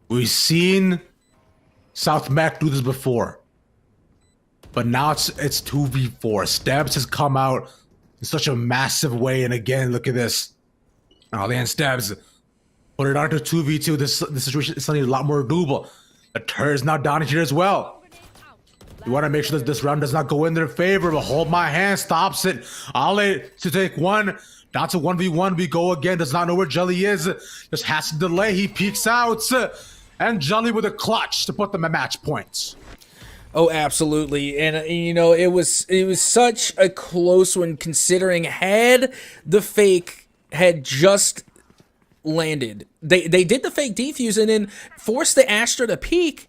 We've seen South Mech do this before. But now it's 2v4. Stabs has come out in such a massive way, and again, look at this. Oh, then Stabs put it onto 2v2. This situation is suddenly a lot more doable. The turret is now down here as well. You want to make sure that this round does not go in their favor, but hold my hand, stops it. Ale to take one. Down to 1v1, we go again. Does not know where Jelly is. Just has to delay. He peeks out. And Jelly with a clutch to put them at match points. Oh, absolutely. And, you know, it was such a close one, considering had the fake had just landed. They did the fake defuse and then forced the Astra to peek,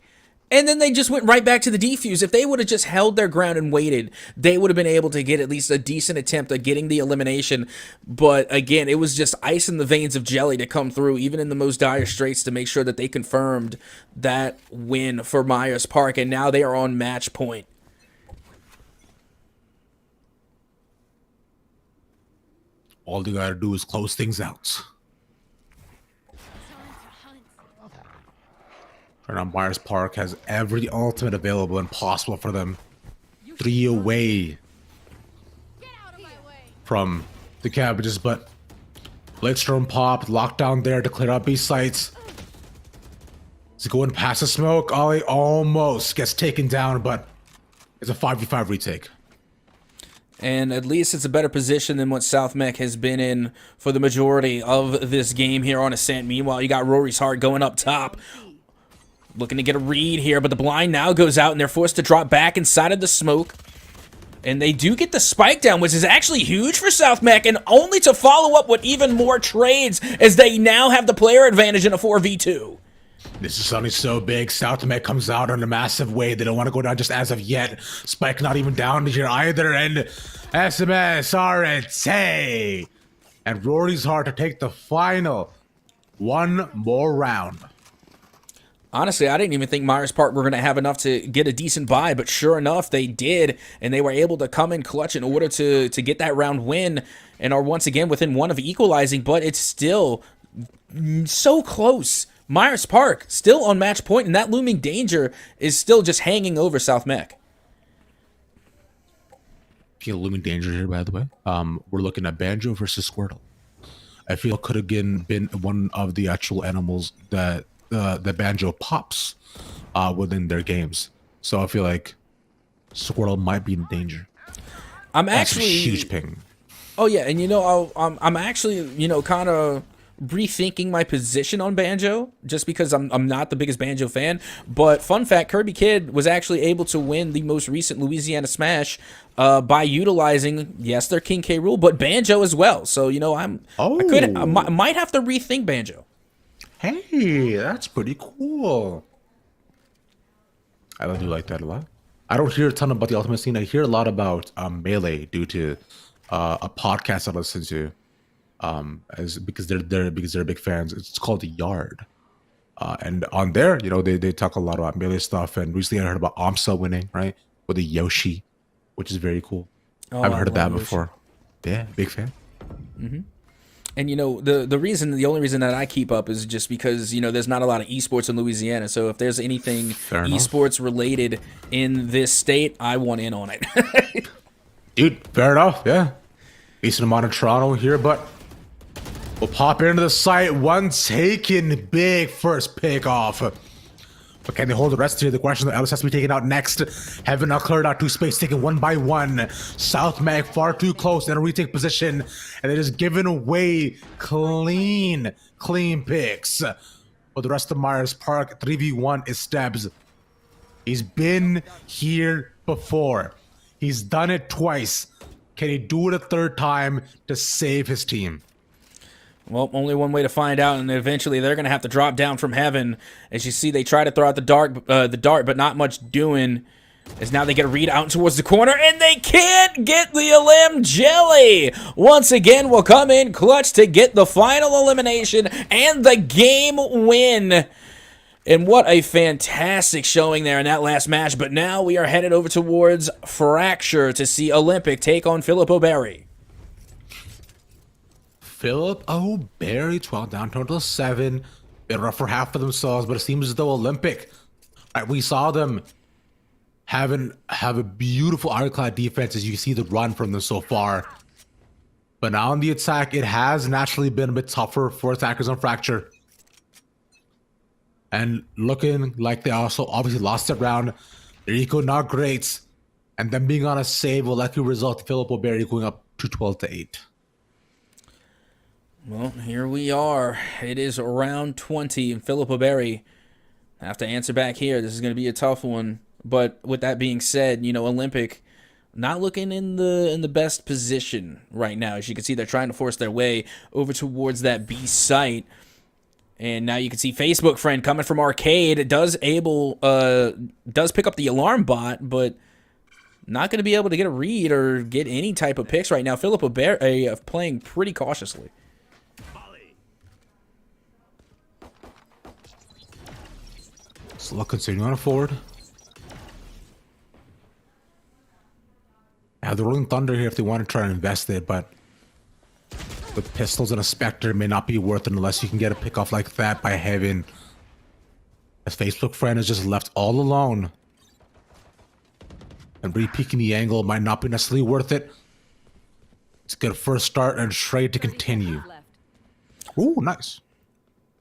and then they just went right back to the defuse. If they would have just held their ground and waited, they would have been able to get at least a decent attempt at getting the elimination. But again, it was just ice in the veins of Jelly to come through, even in the most dire straits, to make sure that they confirmed that win for Myers Park, and now they are on match point. All you gotta do is close things out. Right now, Myers Park has every ultimate available and possible for them. 3 away from the Cabbages, but Blitestorm popped, lockdown there to clear out B sites. Is it going past the smoke? Ollie almost gets taken down, but it's a 5v5 retake. And at least it's a better position than what South Mech has been in for the majority of this game here on Ascent. Meanwhile, you got Rory's Heart going up top, looking to get a read here, but the blind now goes out, and they're forced to drop back inside of the smoke. And they do get the spike down, which is actually huge for South Mech, and only to follow up with even more trades, as they now have the player advantage in a 4v2. This is suddenly so big. South Mech comes out in a massive way. They don't want to go down just as of yet. Spike not even down here either, and SMS RNT. And Rory's Heart to take the final one more round. Honestly, I didn't even think Myers Park were going to have enough to get a decent buy, but sure enough, they did, and they were able to come in clutch in order to get that round win, and are once again within one of equalizing, but it's still so close. Myers Park still on match point, and that looming danger is still just hanging over South Mech. Feel looming danger here, by the way. We're looking at Banjo versus Squirtle. I feel could have been one of the actual animals that the Banjo pops within their games. So I feel like Squirtle might be in danger. I'm That's actually a huge ping. Oh yeah, and you know, I'm actually, you know, kind of rethinking my position on Banjo, just because I'm not the biggest Banjo fan. But fun fact, Kirby Kid was actually able to win the most recent Louisiana Smash by utilizing, yes, their King K rule, but Banjo as well. So, you know, I might have to rethink Banjo. Hey, that's pretty cool. I do like that a lot. I don't hear a ton about the Ultimate scene. I hear a lot about Melee due to a podcast I listen to, because they're big fans. It's called The Yard, and on there, you know, they talk a lot about Melee stuff. And recently, I heard about Amsa winning, right, with the Yoshi, which is very cool. Oh, I haven't heard of that Yoshi before. Yeah, big fan. Mm-hmm. And, you know, the only reason that I keep up is just because, you know, there's not a lot of esports in Louisiana. So if there's anything esports related in this state, I want in on it. Dude, fair enough, yeah. Decent amount of Toronto here, but we'll pop into the site. One taken, big first pick off. But can they hold the rest here? The question that Ellis has to be taken out next. Heaven now cleared out 2 space, taken 1 by 1. South Mag far too close in a retake position, and it is given away clean picks. But the rest of Myers Park 3v1 is Stebbs. He's been here before. He's done it twice. Can he do it a third time to save his team? Well, only one way to find out, and eventually they're going to have to drop down from heaven. As you see, they try to throw out the dart, but not much doing. As now they get a read out towards the corner, and they can't get the elim. Jelly once again will come in clutch to get the final elimination and the game win. And what a fantastic showing there in that last match. But now we are headed over towards Fracture to see Olympic take on Philip O'Berry. Philip O'Berry, 12 down, total 7. Been rough for half of themselves, but it seems as though Olympic, right, we saw them have a beautiful ironclad defense, as you can see the run from them so far. But now on the attack, it has naturally been a bit tougher for attackers on Fracture. And looking like they also obviously lost that round. Their eco not great. And then being on a save will likely result in Filippo Berry going up to 12-8. Well, here we are. It is round 20, and Filippo Berry have to answer back here. This is going to be a tough one. But with that being said, you know, Olympic not looking in the best position right now. As you can see, they're trying to force their way over towards that B site. And now you can see Facebook friend coming from Arcade does pick up the alarm bot, but not going to be able to get a read or get any type of picks right now. Filippo Berry playing pretty cautiously. So look, continuing on forward. I have the Rolling Thunder here if they want to try and invest it, but with pistols and a Spectre, it may not be worth it unless you can get a pick off like that by having a Facebook friend is just left all alone. And re-peeking the angle might not be necessarily worth it. It's a good first start and trade to continue. Ooh, nice.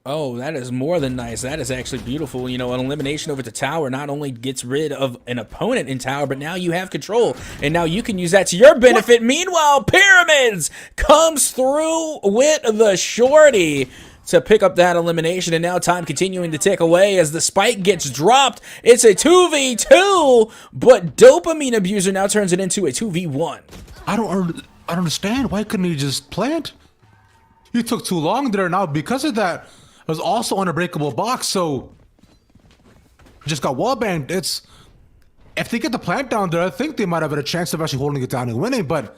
Oh, that is more than nice. That is actually beautiful. You know, an elimination over the tower not only gets rid of an opponent in tower, but now you have control. And now you can use that to your benefit. Meanwhile, Pyramids comes through with the shorty to pick up that elimination. And now time continuing to tick away as the spike gets dropped. It's a 2v2, but Dopamine Abuser now turns it into a 2v1. I don't understand. Why couldn't he just plant? He took too long there. Now because of that, it was also unbreakable box, so just got wallbanged. It's if they get the plant down there, I think they might have had a chance of actually holding it down and winning, but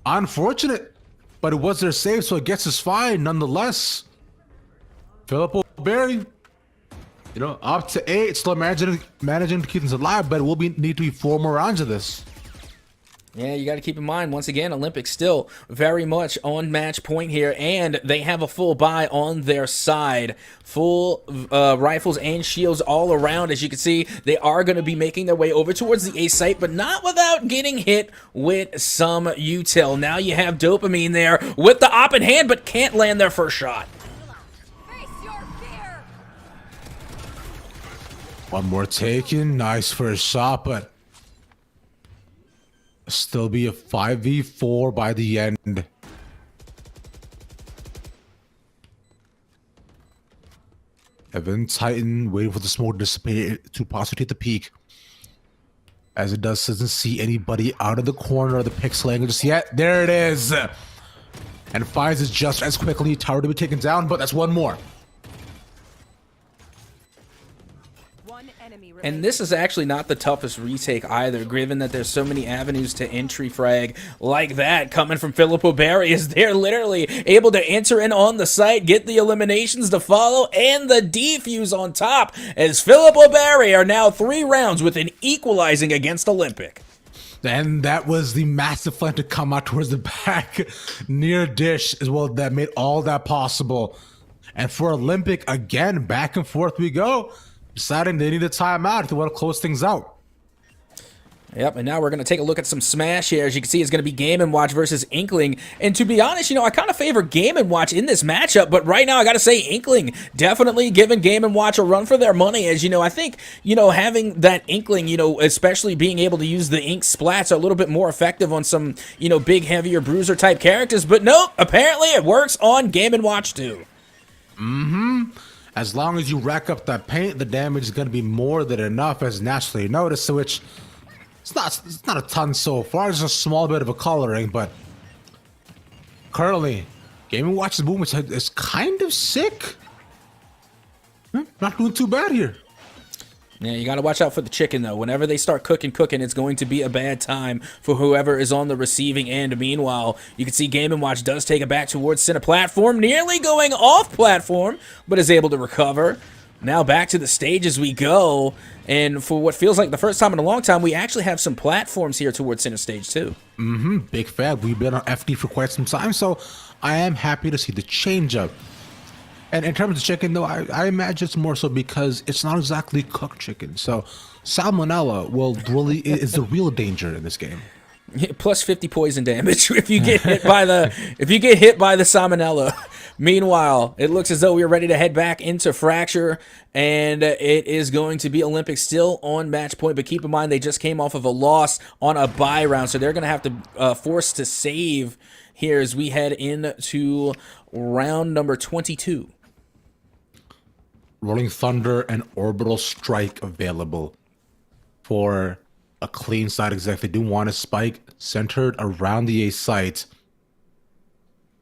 unfortunate. But it was their save, so it gets us fine nonetheless. Filippo Berry, you know, up to 8, still managing to keep us alive, but it will need to be 4 more rounds of this. Yeah, you got to keep in mind, once again, Olympics still very much on match point here, and they have a full buy on their side. Full rifles and shields all around. As you can see, they are going to be making their way over towards the A site, but not without getting hit with some util. Now you have Dopamine there with the op in hand, but can't land their first shot. Face your fear. One more taken. Nice first shot, but still be a 5v4 by the end. Evan Titan waiting for the smoke to dissipate to possibly hit the peak. As it doesn't see anybody out of the corner of the pixel angle just yet. There it is. And finds it just as quickly. Tower to be taken down, but that's one more. And this is actually not the toughest retake either, given that there's so many avenues to entry frag like that coming from Filippo Berry, as they're literally able to enter in on the site, get the eliminations to follow, and the defuse on top, as Filippo Berry are now 3 rounds with an equalizing against Olympic. And that was the massive flank to come out towards the back near dish as well that made all that possible. And for Olympic, again, back and forth we go. Deciding they need a timeout if they want to close things out. Yep, and now we're going to take a look at some Smash here. As you can see, it's going to be Game & Watch versus Inkling. And to be honest, you know, I kind of favor Game & Watch in this matchup, but right now I got to say Inkling definitely giving Game & Watch a run for their money. As you know, I think, you know, having that Inkling, you know, especially being able to use the ink splats are a little bit more effective on some, you know, big, heavier bruiser type characters. But nope, apparently it works on Game & Watch too. As long as you rack up that paint, the damage is going to be more than enough, as naturally noticed, which it's not a ton so far. It's just a small bit of a coloring, but currently, Game & Watch's movement is kind of sick. Not doing too bad here. Yeah, you got to watch out for the chicken, though. Whenever they start cooking, it's going to be a bad time for whoever is on the receiving end. Meanwhile, you can see Game & Watch does take it back towards center platform, nearly going off platform, but is able to recover. Now back to the stage as we go, and for what feels like the first time in a long time, we actually have some platforms here towards center stage, too. Big fan. We've been on FD for quite some time, so I am happy to see the change up. And in terms of chicken, though, I imagine it's more so because it's not exactly cooked chicken. So salmonella will really is the real danger in this game. Plus 50 poison damage if you get hit by the salmonella. Meanwhile, it looks as though we're ready to head back into Fracture, and it is going to be Olympic still on match point. But keep in mind, they just came off of a loss on a bye round, so they're going to have to force to save here as we head into round number 22. Rolling Thunder and Orbital Strike available for a clean side exec. They do want a spike centered around the A site.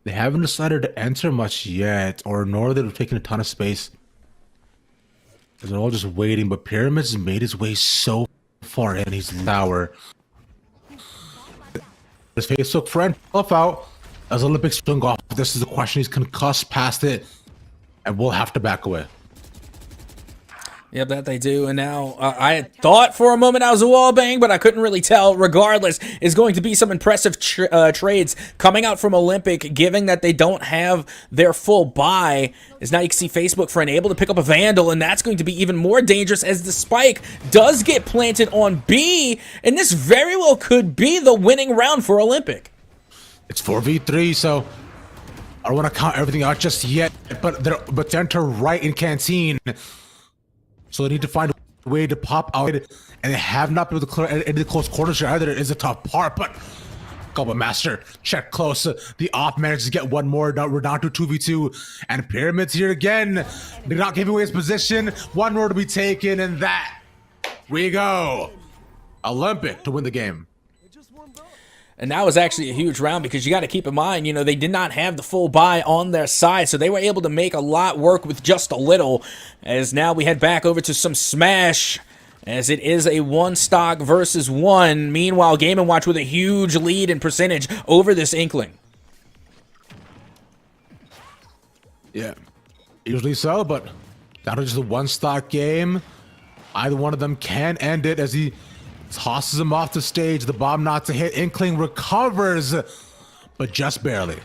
They haven't decided to enter much yet, or nor they've taken a ton of space. They're all just waiting, but Pyramids has made his way so far in. He's tower. His Facebook friend off out as Olympics swing off. This is the question. He's concussed past it, and we'll have to back away. Yep, that they do. And now I had thought for a moment I was a wall bang, but I couldn't really tell. Regardless, is going to be some impressive trades coming out from Olympic, given that they don't have their full buy. As now you can see Facebook friend able to pick up a Vandal, and that's going to be even more dangerous as the spike does get planted on B, and this very well could be the winning round for Olympic. It's 4v3, so I don't want to count everything out just yet, but they enter right in Canteen. So they need to find a way to pop out, and they have not been able to clear any of the close quarters here either. It is a tough part, but Goblin Master check close. The op manages to get one more. We're down to 2v2, and Pyramids here again. They're not giving away his position. One more to be taken, and that we go. Olympic to win the game. And that was actually a huge round because you got to keep in mind, they did not have the full buy on their side, so they were able to make a lot work with just a little. As now we head back over to some Smash, as it is a one stock versus one. Meanwhile, Game & Watch with a huge lead in percentage over this Inkling. Yeah, usually so, but that was just a one stock game. Either one of them can end it as he tosses him off the stage. The bomb not to hit. Inkling recovers, but just barely.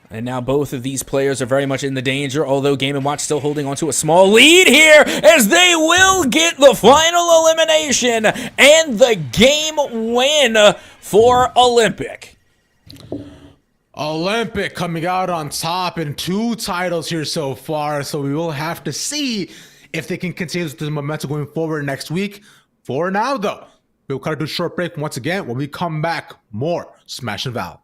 And now both of these players are very much in the danger, although Game & Watch still holding on to a small lead here as they will get the final elimination and the game win for Olympic. Olympic coming out on top in 2 titles here so far, so we will have to see if they can continue the momentum going forward next week. For now, though, we'll cut to a short break once again. When we come back, more Smash and Val.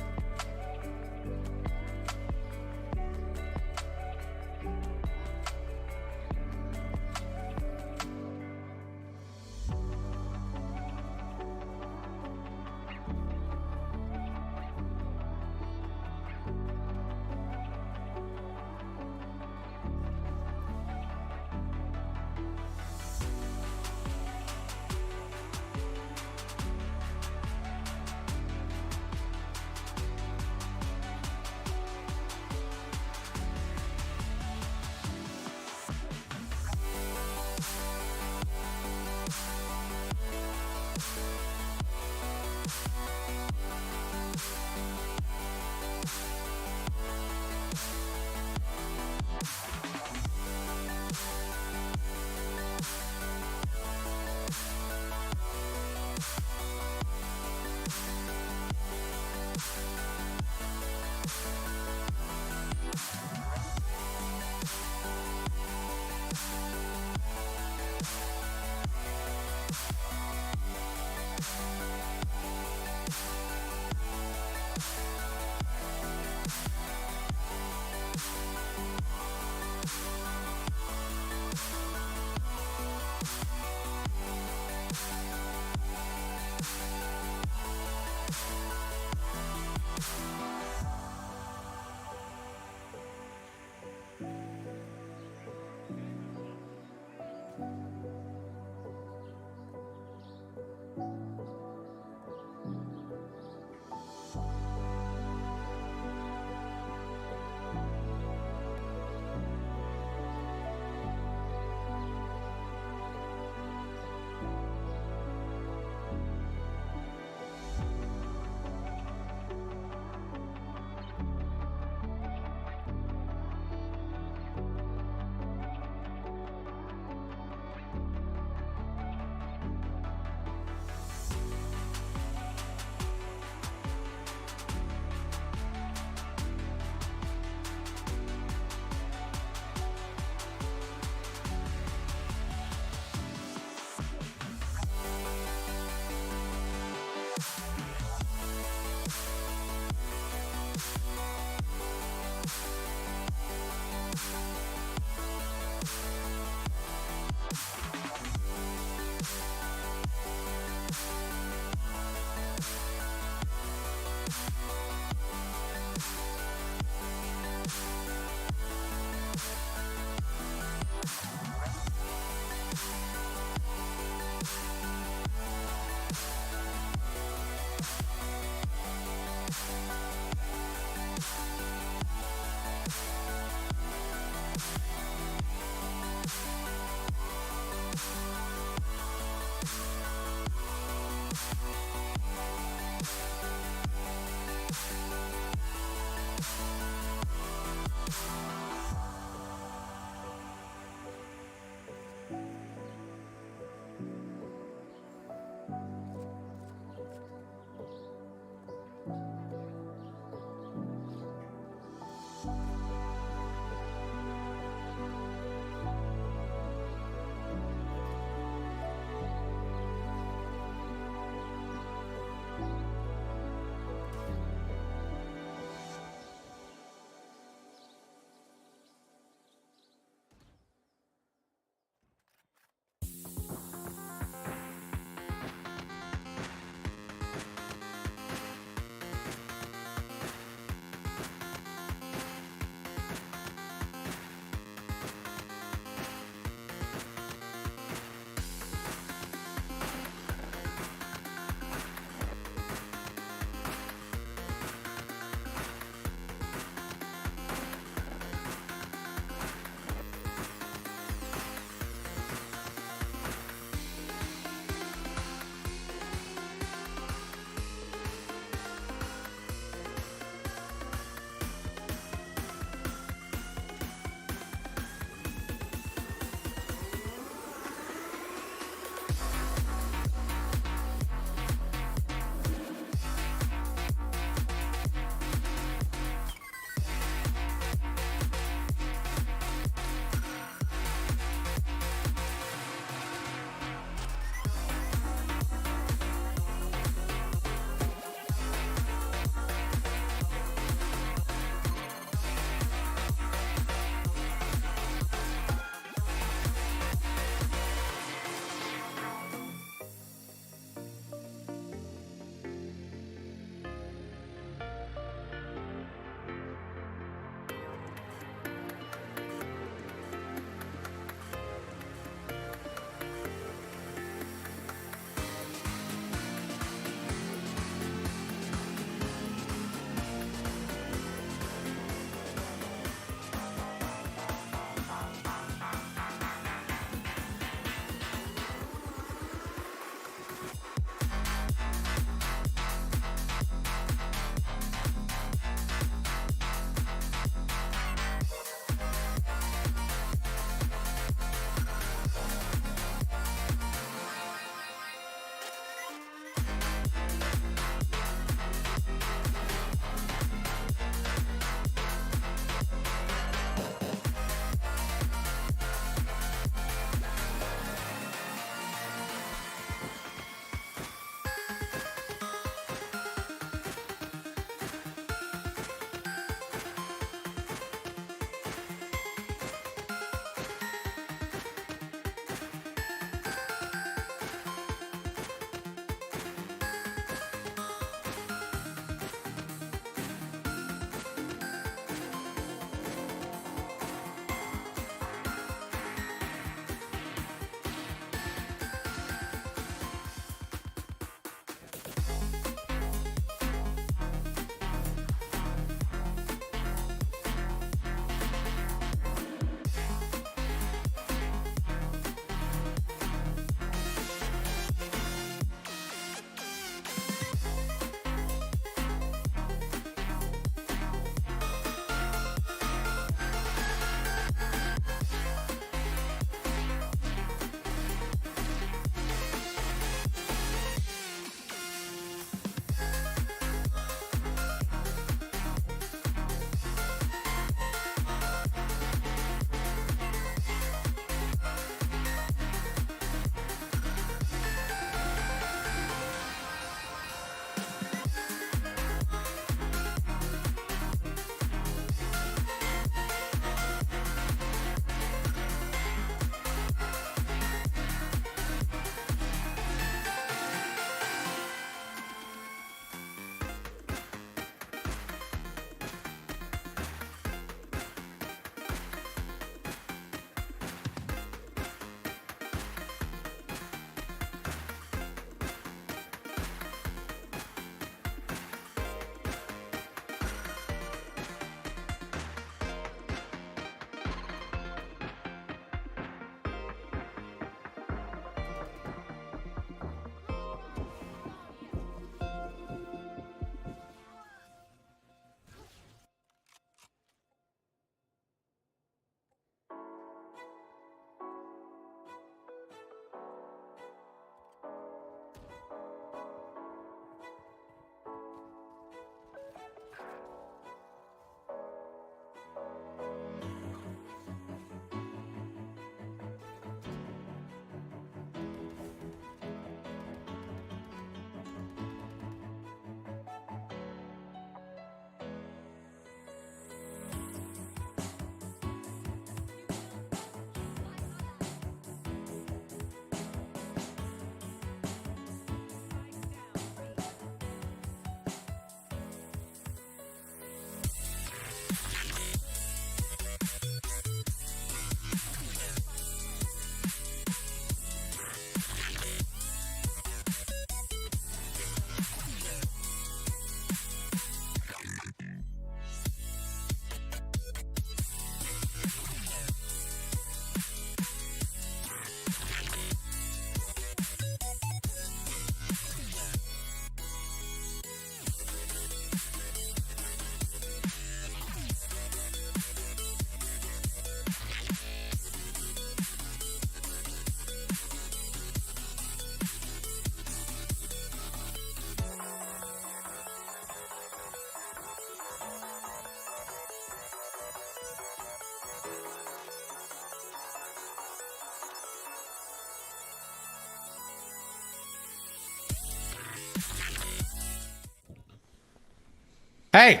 Hey,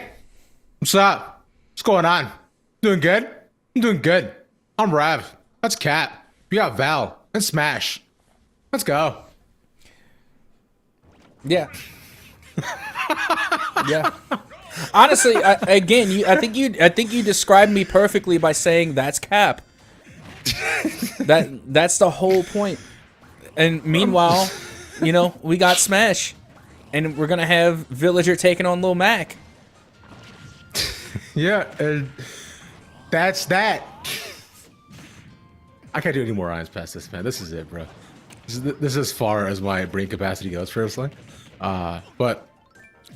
what's up? What's going on? Doing good? I'm doing good. I'm Rav. That's Cat. We got Val and Smash. Let's go. Yeah. Yeah. Honestly, I think you described me perfectly by saying that's Cap. That's the whole point. And meanwhile, we got Smash, and we're gonna have Villager taking on Lil Mac. Yeah, and that's that. I can't do any more Irons past this, man. This is it, bro. This is as far as my brain capacity goes, personally. But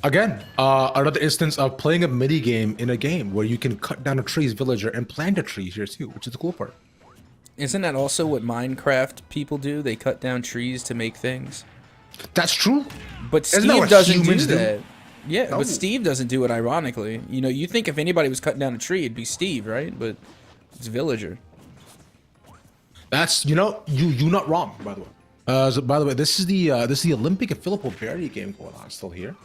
again, another instance of playing a mini game in a game where you can cut down a tree's villager and plant a tree here too, which is the cool part. Isn't that also what Minecraft people do? They cut down trees to make things. That's true. But Isn't that Steve what doesn't do humans do? that. Yeah, No. but Steve doesn't do it, ironically. You think if anybody was cutting down a tree, it'd be Steve, right? But it's Villager. That's you not wrong, by the way. So by the way, this is the Olympic and Filippo Berry game going on still here,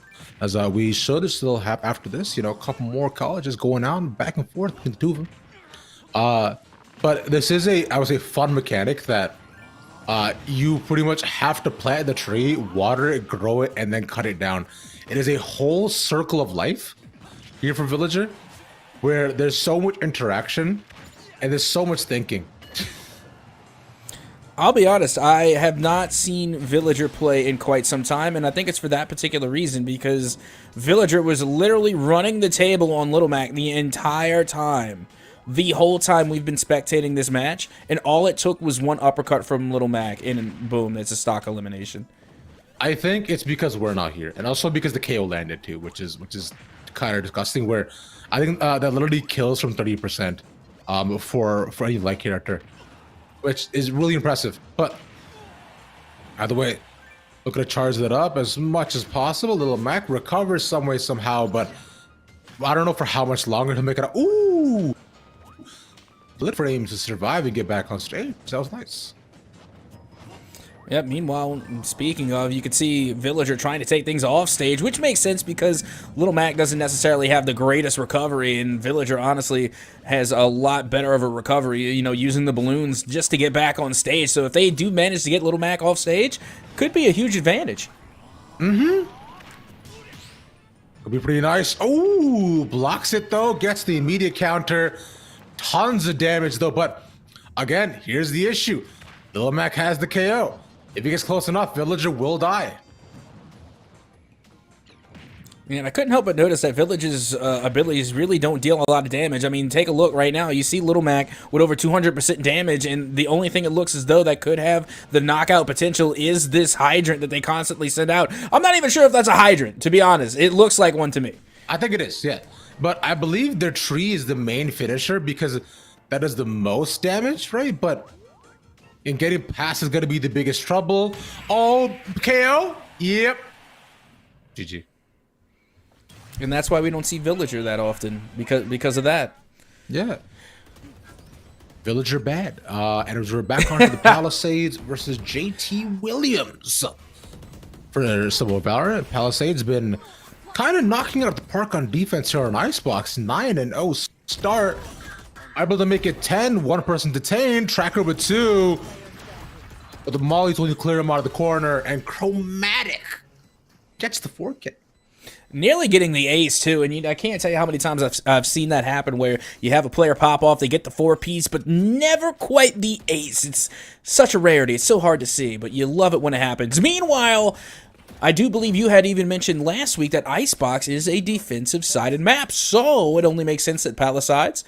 as we should still have after this. A couple more colleges going on back and forth between the two of them. But this is I would say fun mechanic that you pretty much have to plant the tree, water it, grow it, and then cut it down. It is a whole circle of life here for Villager, where there's so much interaction and there's so much thinking. I'll be honest, I have not seen Villager play in quite some time, and I think it's for that particular reason, because Villager was literally running the table on Little Mac the entire time. The whole time we've been spectating this match, and all it took was one uppercut from Little Mac, and boom, it's a stock elimination. I think it's because we're not here, and also because the KO landed too, which is kind of disgusting. Where I think that literally kills from 30% for any light character, which is really impressive. But either way, looking to charge that up as much as possible. Little Mac recovers some way somehow, but I don't know for how much longer to make it. Ooh, split frames to survive and get back on stage. That was nice. Yep, meanwhile, speaking of, you could see Villager trying to take things off stage, which makes sense because Little Mac doesn't necessarily have the greatest recovery, and Villager honestly has a lot better of a recovery, using the balloons just to get back on stage. So if they do manage to get Little Mac off stage, could be a huge advantage. Mm-hmm. Could be pretty nice. Oh, blocks it though, gets the immediate counter. Tons of damage though, but again, here's the issue. Little Mac has the KO. If he gets close enough, Villager will die. And I couldn't help but notice that Village's abilities really don't deal a lot of damage. I mean, take a look right now. You see Little Mac with over 200% damage, and the only thing it looks as though that could have the knockout potential is this hydrant that they constantly send out. I'm not even sure if that's a hydrant, to be honest. It looks like one to me. I think it is, yeah. But I believe their tree is the main finisher because that does the most damage, right? But and getting past is going to be the biggest trouble. Oh, KO? Yep. GG. And that's why we don't see Villager that often, because of that. Yeah. Villager bad. And as we're back onto the Palisades versus JT Williams. For some of Valorant, Palisades been kind of knocking it out the park on defense here on Icebox. 9-0 start. Able to make it 10, one person detained, tracker with 2. But the Molly's going to clear him out of the corner, and Chromatic gets the 4K. Nearly getting the ace, too, and I can't tell you how many times I've seen that happen where you have a player pop off, they get the 4-piece, but never quite the ace. It's such a rarity. It's so hard to see, but you love it when it happens. Meanwhile, I do believe you had even mentioned last week that Icebox is a defensive-sided map, so it only makes sense that Palisades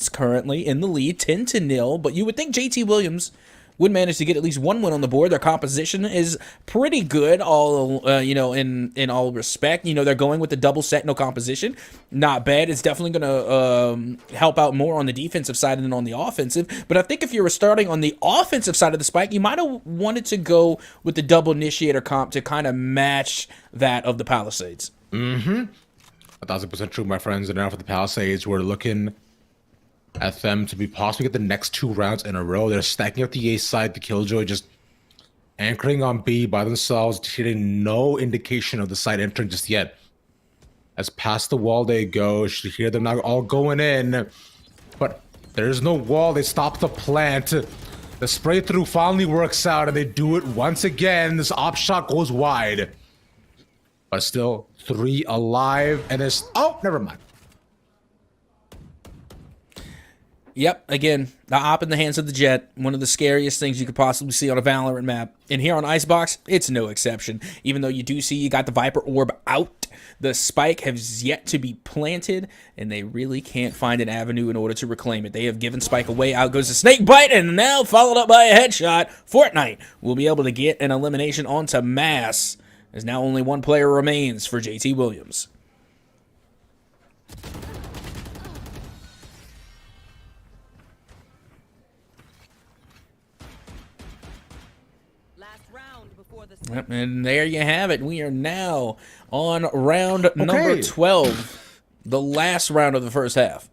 currently in the lead, 10-0, but you would think JT Williams would manage to get at least one win on the board. Their composition is pretty good, in all respect. They're going with the double Sentinel composition. Not bad. It's definitely going to help out more on the defensive side than on the offensive. But I think if you were starting on the offensive side of the spike, you might have wanted to go with the double initiator comp to kind of match that of the Palisades. Mm-hmm. 1,000% true, my friends. And now for the Palisades, we're looking at them to be possibly get the next 2 rounds in a row. They're stacking up the A side, the Killjoy just anchoring on B by themselves, getting no indication of the side entering just yet. As past the wall they go. You should hear them now all going in. But there's no wall. They stop the plant. The spray through finally works out, and they do it once again. This op shot goes wide. But still, 3 alive, and there's... Oh, never mind. Yep, again, the op in the hands of the Jet, one of the scariest things you could possibly see on a Valorant map. And here on Icebox, it's no exception. Even though you do see you got the Viper Orb out, the spike has yet to be planted, and they really can't find an avenue in order to reclaim it. They have given spike away, out goes the snake bite, and now followed up by a headshot. Fortnite will be able to get an elimination onto Mass, as now only one player remains for JT Williams. Yep, and there you have it. We are now on round number 12, the last round of the first half.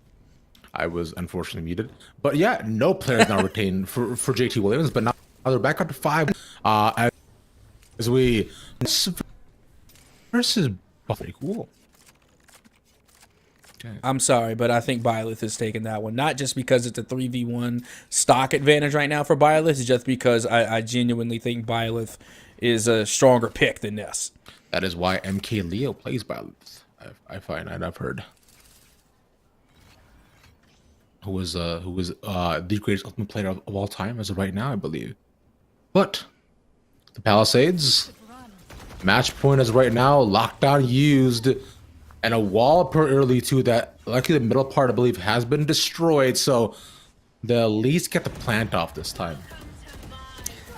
I was unfortunately muted. But yeah, no players now retained for JT Williams, but now they're back up to 5 as we versus pretty cool. Okay. I'm sorry, but I think Byleth has taken that one. Not just because it's a 3v1 stock advantage right now for Byleth, it's just because I genuinely think Byleth is a stronger pick than this. That is why MK Leo plays Byleth. I find, and I've heard. Who was the greatest ultimate player of all time as of right now, I believe. But the Palisades match point is right now lockdown used, and a wall per early too. That luckily the middle part I believe has been destroyed, so the Elise get the plant off this time.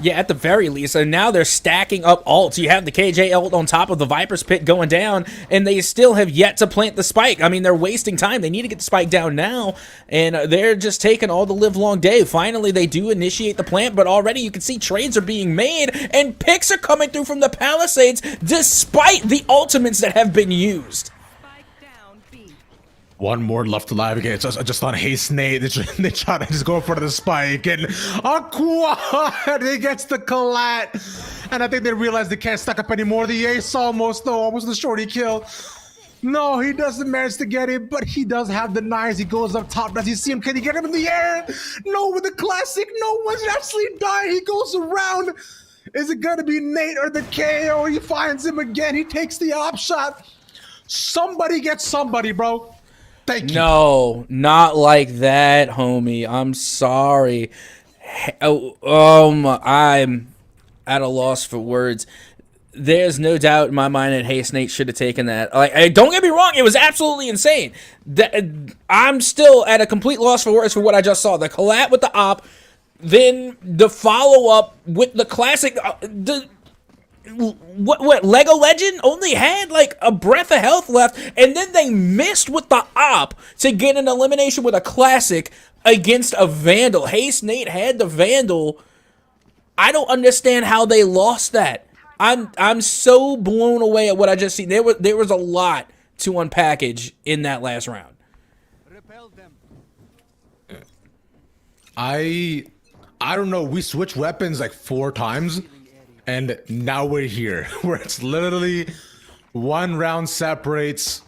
Yeah, at the very least. And now they're stacking up ults. You have the KJ ult on top of the Viper's Pit going down, and they still have yet to plant the spike. I mean, they're wasting time. They need to get the spike down now, and they're just taking all the live long day. Finally, they do initiate the plant, but already you can see trades are being made, and picks are coming through from the Palisades despite the ultimates that have been used. One more left alive again. It's just on Haste Nate. They try to just go for the spike, and a quad. He gets the collat, and I think they realize they can't stack up anymore. The ace almost the shorty kill. No, he doesn't manage to get it, but he does have the knives. He goes up top. Does he see him? Can he get him in the air? No, with the classic. No one's actually dying. He goes around. Is it gonna be Nate or the KO? He finds him again. He takes the op shot. Somebody gets somebody, bro. Thank you. No, not like that, homie. I'm sorry. I'm at a loss for words. There's no doubt in my mind that Haste Nate should have taken that. Like, don't get me wrong, it was absolutely insane. I'm still at a complete loss for words for what I just saw. The collat with the op, then the follow-up with the classic... What Lego Legend only had like a breath of health left, and then they missed with the op to get an elimination with a classic against a Vandal. Haste Nate had the Vandal. I don't understand how they lost that. I'm so blown away at what I just seen. There was a lot to unpackage in that last round. I don't know. We switched weapons like 4 times. And now we're here, where it's literally 1 round separates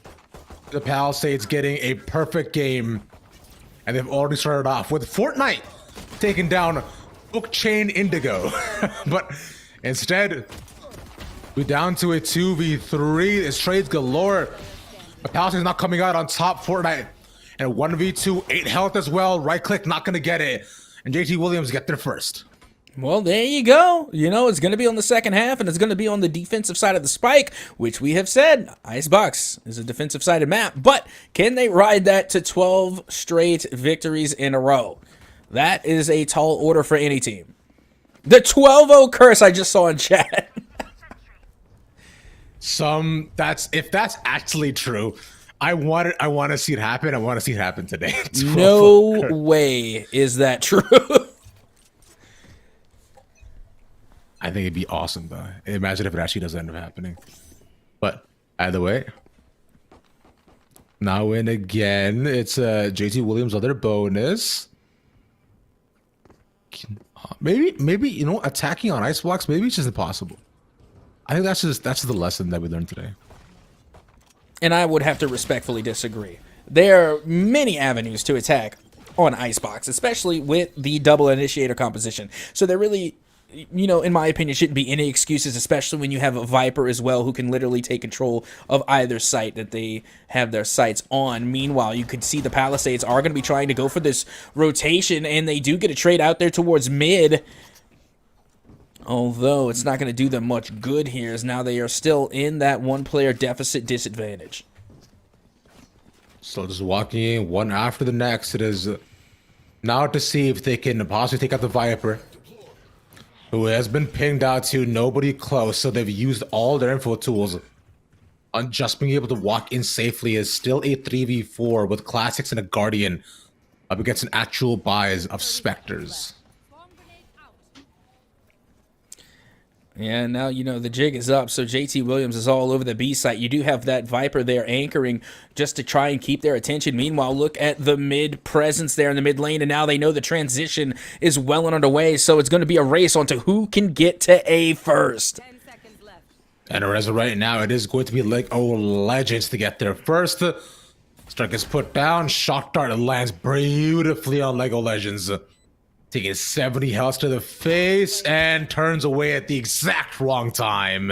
the Palisades getting a perfect game. And they've already started off with Fortnite taking down Book Chain Indigo. But instead, we're down to a 2v3. It's trades galore. The Palisades not coming out on top. Fortnite and 1v2, 8 health as well. Right click, not going to get it. And JT Williams get there first. Well, there you go. You know, it's going to be on the second half, and it's going to be on the defensive side of the spike, which we have said, Icebox is a defensive-sided map. But can they ride that to 12 straight victories in a row? That is a tall order for any team. The 12-0 curse I just saw in chat. If that's actually true, I want to see it happen. I want to see it happen today. No way is that true. I think it'd be awesome, though. Imagine if it actually does end up happening. But either way, now in again, it's JT Williams' other bonus. Maybe you know, attacking on ice blocks. Maybe it's just impossible. I think that's the lesson that we learned today. And I would have to respectfully disagree. There are many avenues to attack on Icebox, especially with the double initiator composition. So there really, in my opinion, shouldn't be any excuses, especially when you have a Viper as well who can literally take control of either site that they have their sights on. Meanwhile, you could see the Palisades are going to be trying to go for this rotation, and they do get a trade out there towards mid. Although it's not going to do them much good here, as now they are still in that one-player deficit disadvantage. So just walking in one after the next. It is now to see if they can possibly take out the Viper, who has been pinged out to nobody close. So they've used all their info tools on just being able to walk in safely. Is still a 3v4 with Classics and a Guardian up against an actual buys of Spectres. Yeah, now, the jig is up, so JT Williams is all over the B site. You do have that Viper there anchoring just to try and keep their attention. Meanwhile, look at the mid presence there in the mid lane, and now they know the transition is well and underway, so it's going to be a race onto who can get to A first. 10 seconds left. And as of right now, it is going to be like Legends to get there first. Strike is put down, shock dart lands beautifully on Lego Legends. Taking 70 health to the face and turns away at the exact wrong time.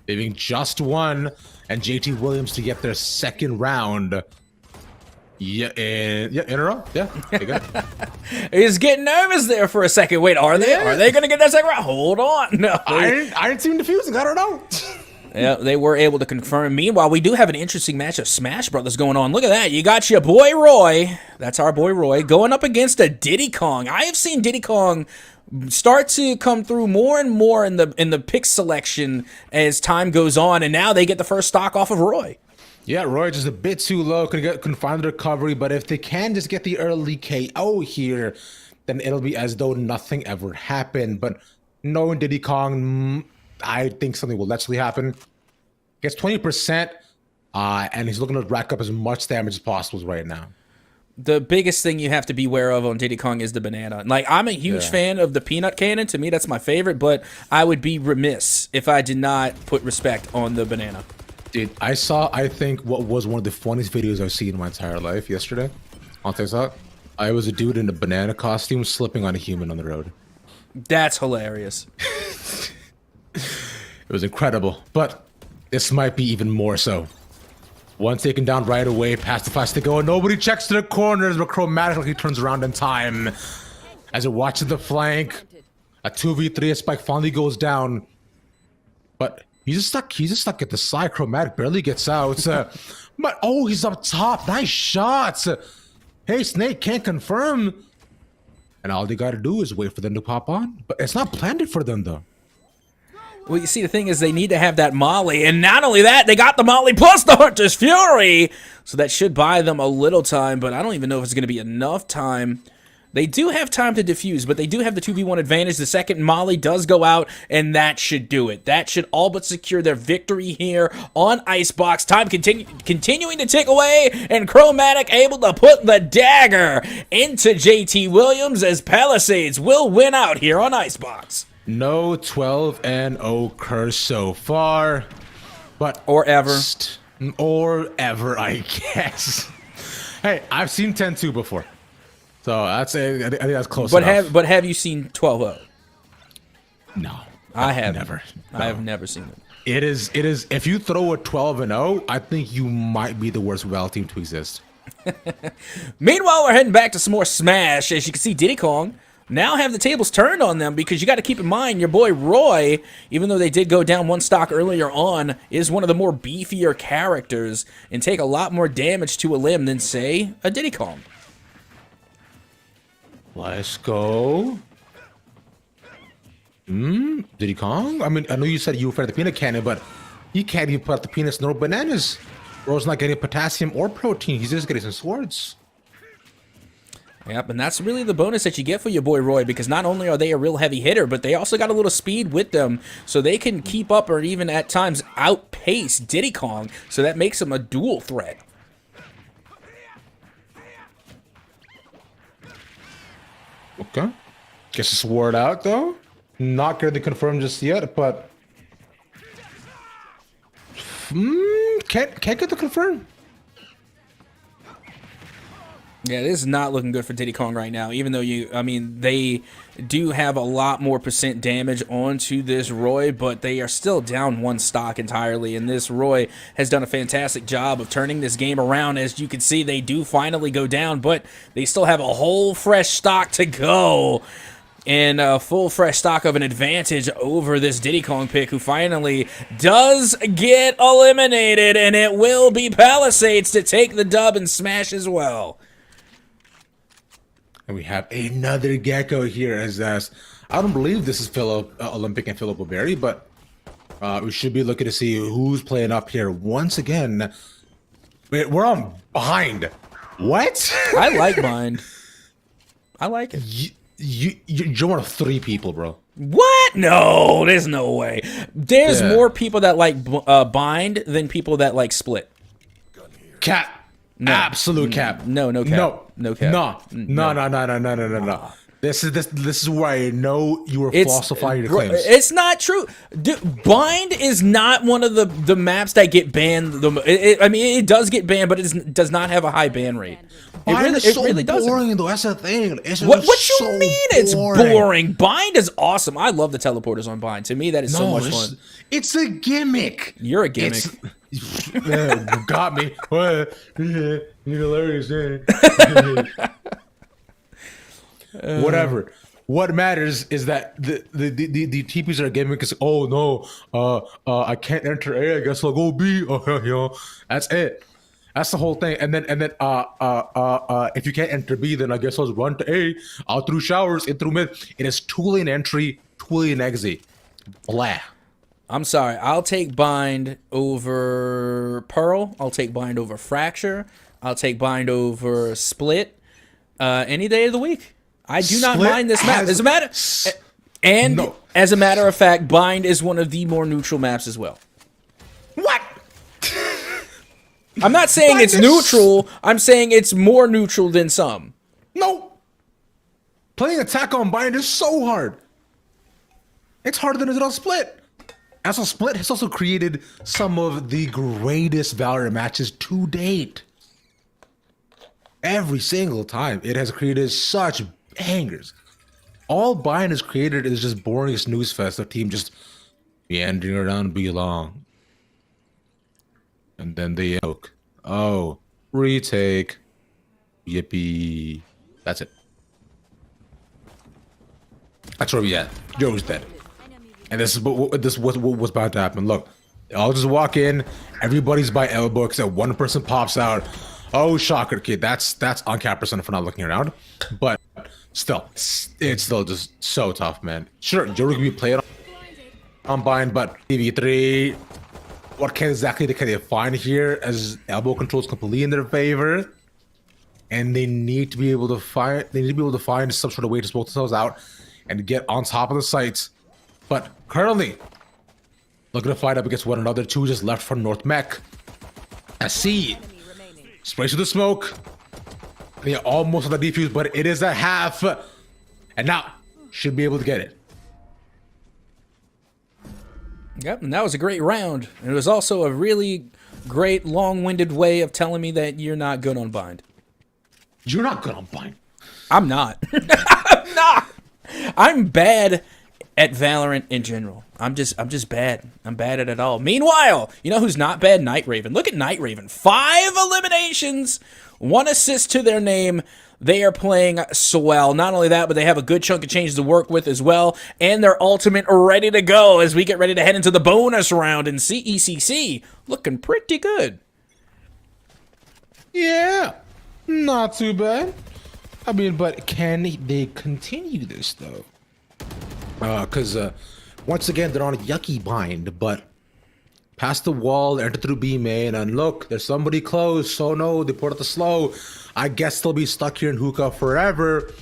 Leaving just one and JT Williams to get their second round. In a row? Yeah, okay, good. He's getting nervous there for a second. Wait, are they? Yeah. Are they going to get that second round? Hold on. No. I didn't see him defusing, I don't know. Yeah, they were able to confirm. Meanwhile, we do have an interesting match of Smash Brothers going on. Look at that. You got your boy Roy. That's our boy Roy going up against a Diddy Kong. I have seen Diddy Kong start to come through more and more in the pick selection as time goes on, and now they get the first stock off of Roy. Yeah, Roy just a bit too low. Couldn't find the recovery, but if they can just get the early KO here, then it'll be as though nothing ever happened. But knowing Diddy Kong, I think something will actually happen. Gets 20%, and he's looking to rack up as much damage as possible right now. The biggest thing you have to be aware of on Diddy Kong is the banana. Like, I'm a huge fan of the peanut cannon. To me, that's my favorite, but I would be remiss if I did not put respect on the banana. Dude, I think, what was one of the funniest videos I've seen in my entire life yesterday on TikTok. I was a dude in a banana costume slipping on a human on the road. That's hilarious. It was incredible, but this might be even more so. One taken down right away, past the flash to go, and nobody checks to the corners, but chromatically turns around in time. As it watches the flank, a 2v3, a spike finally goes down. But he's just stuck at the side. Chromatic barely gets out. But oh, he's up top. Nice shots. Hey, Snake can't confirm. And all they gotta do is wait for them to pop on. But it's not planned for them though. Well, you see, the thing is they need to have that Molly, and not only that, they got the Molly plus the Hunter's Fury, so that should buy them a little time, but I don't even know if it's going to be enough time. They do have time to defuse, but they do have the 2v1 advantage. The second Molly does go out, and that should do it. That should all but secure their victory here on Icebox. Time continuing to tick away, and Chromatic able to put the dagger into JT Williams as Palisades will win out here on Icebox. No 12-0 curse so far, but or ever, I guess. Hey, I've seen 10-2 before, so I think that's close enough. But have you seen 12-0? No, I have never. No. I have never seen it. It is. If you throw a 12-0, I think you might be the worst Val team to exist. Meanwhile, we're heading back to some more Smash. As you can see, Diddy Kong now have the tables turned on them, because you got to keep in mind your boy Roy, even though they did go down one stock earlier on, is one of the more beefier characters and take a lot more damage to a limb than, say, a Diddy Kong. Let's go. Diddy Kong? I mean, I know you said you were for the peanut cannon, but he can't even put out the peanuts nor bananas. Roy's not getting potassium or protein. He's just getting some swords. Yep, and that's really the bonus that you get for your boy Roy, because not only are they a real heavy hitter, but they also got a little speed with them, so they can keep up or even at times outpace Diddy Kong, so that makes them a dual threat. Okay. Gets the sword out, though. Not going to confirm just yet, but... can't get the confirm. Yeah, this is not looking good for Diddy Kong right now, even though they do have a lot more % damage onto this Roy, but they are still down one stock entirely, and this Roy has done a fantastic job of turning this game around. As you can see, they do finally go down, but they still have a whole fresh stock to go, and a full fresh stock of an advantage over this Diddy Kong pick, who finally does get eliminated, and it will be Palisades to take the dub and smash as well. And we have another Gecko here as I don't believe this is Philip Olympic and Philip O'Berry, but we should be looking to see who's playing up here once again. Wait, we're on Bind. What? I like Bind. I like it. You're one of 3 people, bro. What? No, there's no way. There's Yeah. more people that like Bind than people that like Split. Cap. No. Absolute cap. No cap. No cap. No. This is where I know you were falsifying your claims. It's not true. Bind is not one of the maps that get banned. It does get banned, but it does not have a high ban rate. Bind is so really doesn't. boring, though. That's the thing. What you mean it's boring? Bind is awesome. I love the teleporters on Bind. To me, that is so much fun. It's a gimmick. You're a gimmick. You got me. You're hilarious. Whatever. What matters is that the TPs are giving because oh no, I can't enter A. I guess I'll go B. That's it. That's the whole thing. And then if you can't enter B, then I guess I'll just run to A. Out through showers, in through mid. It is 2-lane entry, 2-lane exit. Blah. I'm sorry. I'll take Bind over Pearl. I'll take Bind over Fracture. I'll take Bind over Split. Any day of the week. I do not mind this map. As a matter of fact, Bind is one of the more neutral maps as well. What? I'm not saying it's neutral. I'm saying it's more neutral than some. No. Playing attack on Bind is so hard. It's harder than it is on Split. As a Split has also created some of the greatest Valorant matches to date. Every single time, it has created such bangers. All Bind has created is just boring snooze fest. The team just meandering around B long. And then they yoke. Oh, retake. Yippee. That's it. That's where we at. Joe's dead. And this is what's about to happen. Look, I'll just walk in. Everybody's by elbow except one person pops out. Oh, shocker, kid. That's on cap percent for not looking around. But still, it's still just so tough, man. Sure, Joe can be playing on Bind, but TV3, what exactly can they find here as elbow controls completely in their favor? And they need to be able to find some sort of way to smoke themselves out and get on top of the sites. But currently, looking to fight up against one another. 2 just left from North Mech. I see. Sprays with the smoke. Yeah, almost on the defuse, but it is a half. And now, should be able to get it. Yep, and that was a great round. And it was also a really great, long-winded way of telling me that you're not good on Bind. You're not good on Bind. I'm not. I'm not. I'm bad at Valorant in general. I'm just bad. I'm bad at it all. Meanwhile, you know who's not bad? Night Raven. Look at Night Raven. 5 eliminations, 1 assist to their name. They are playing swell. Not only that, but they have a good chunk of changes to work with as well. And their ultimate ready to go as we get ready to head into the bonus round in CECC. Looking pretty good. Yeah, not too bad. I mean, but can they continue this, though? Because once again, they're on a yucky Bind, but past the wall, enter through B main, and look, there's somebody close. So no, they put out the slow. I guess they'll be stuck here in hookah forever,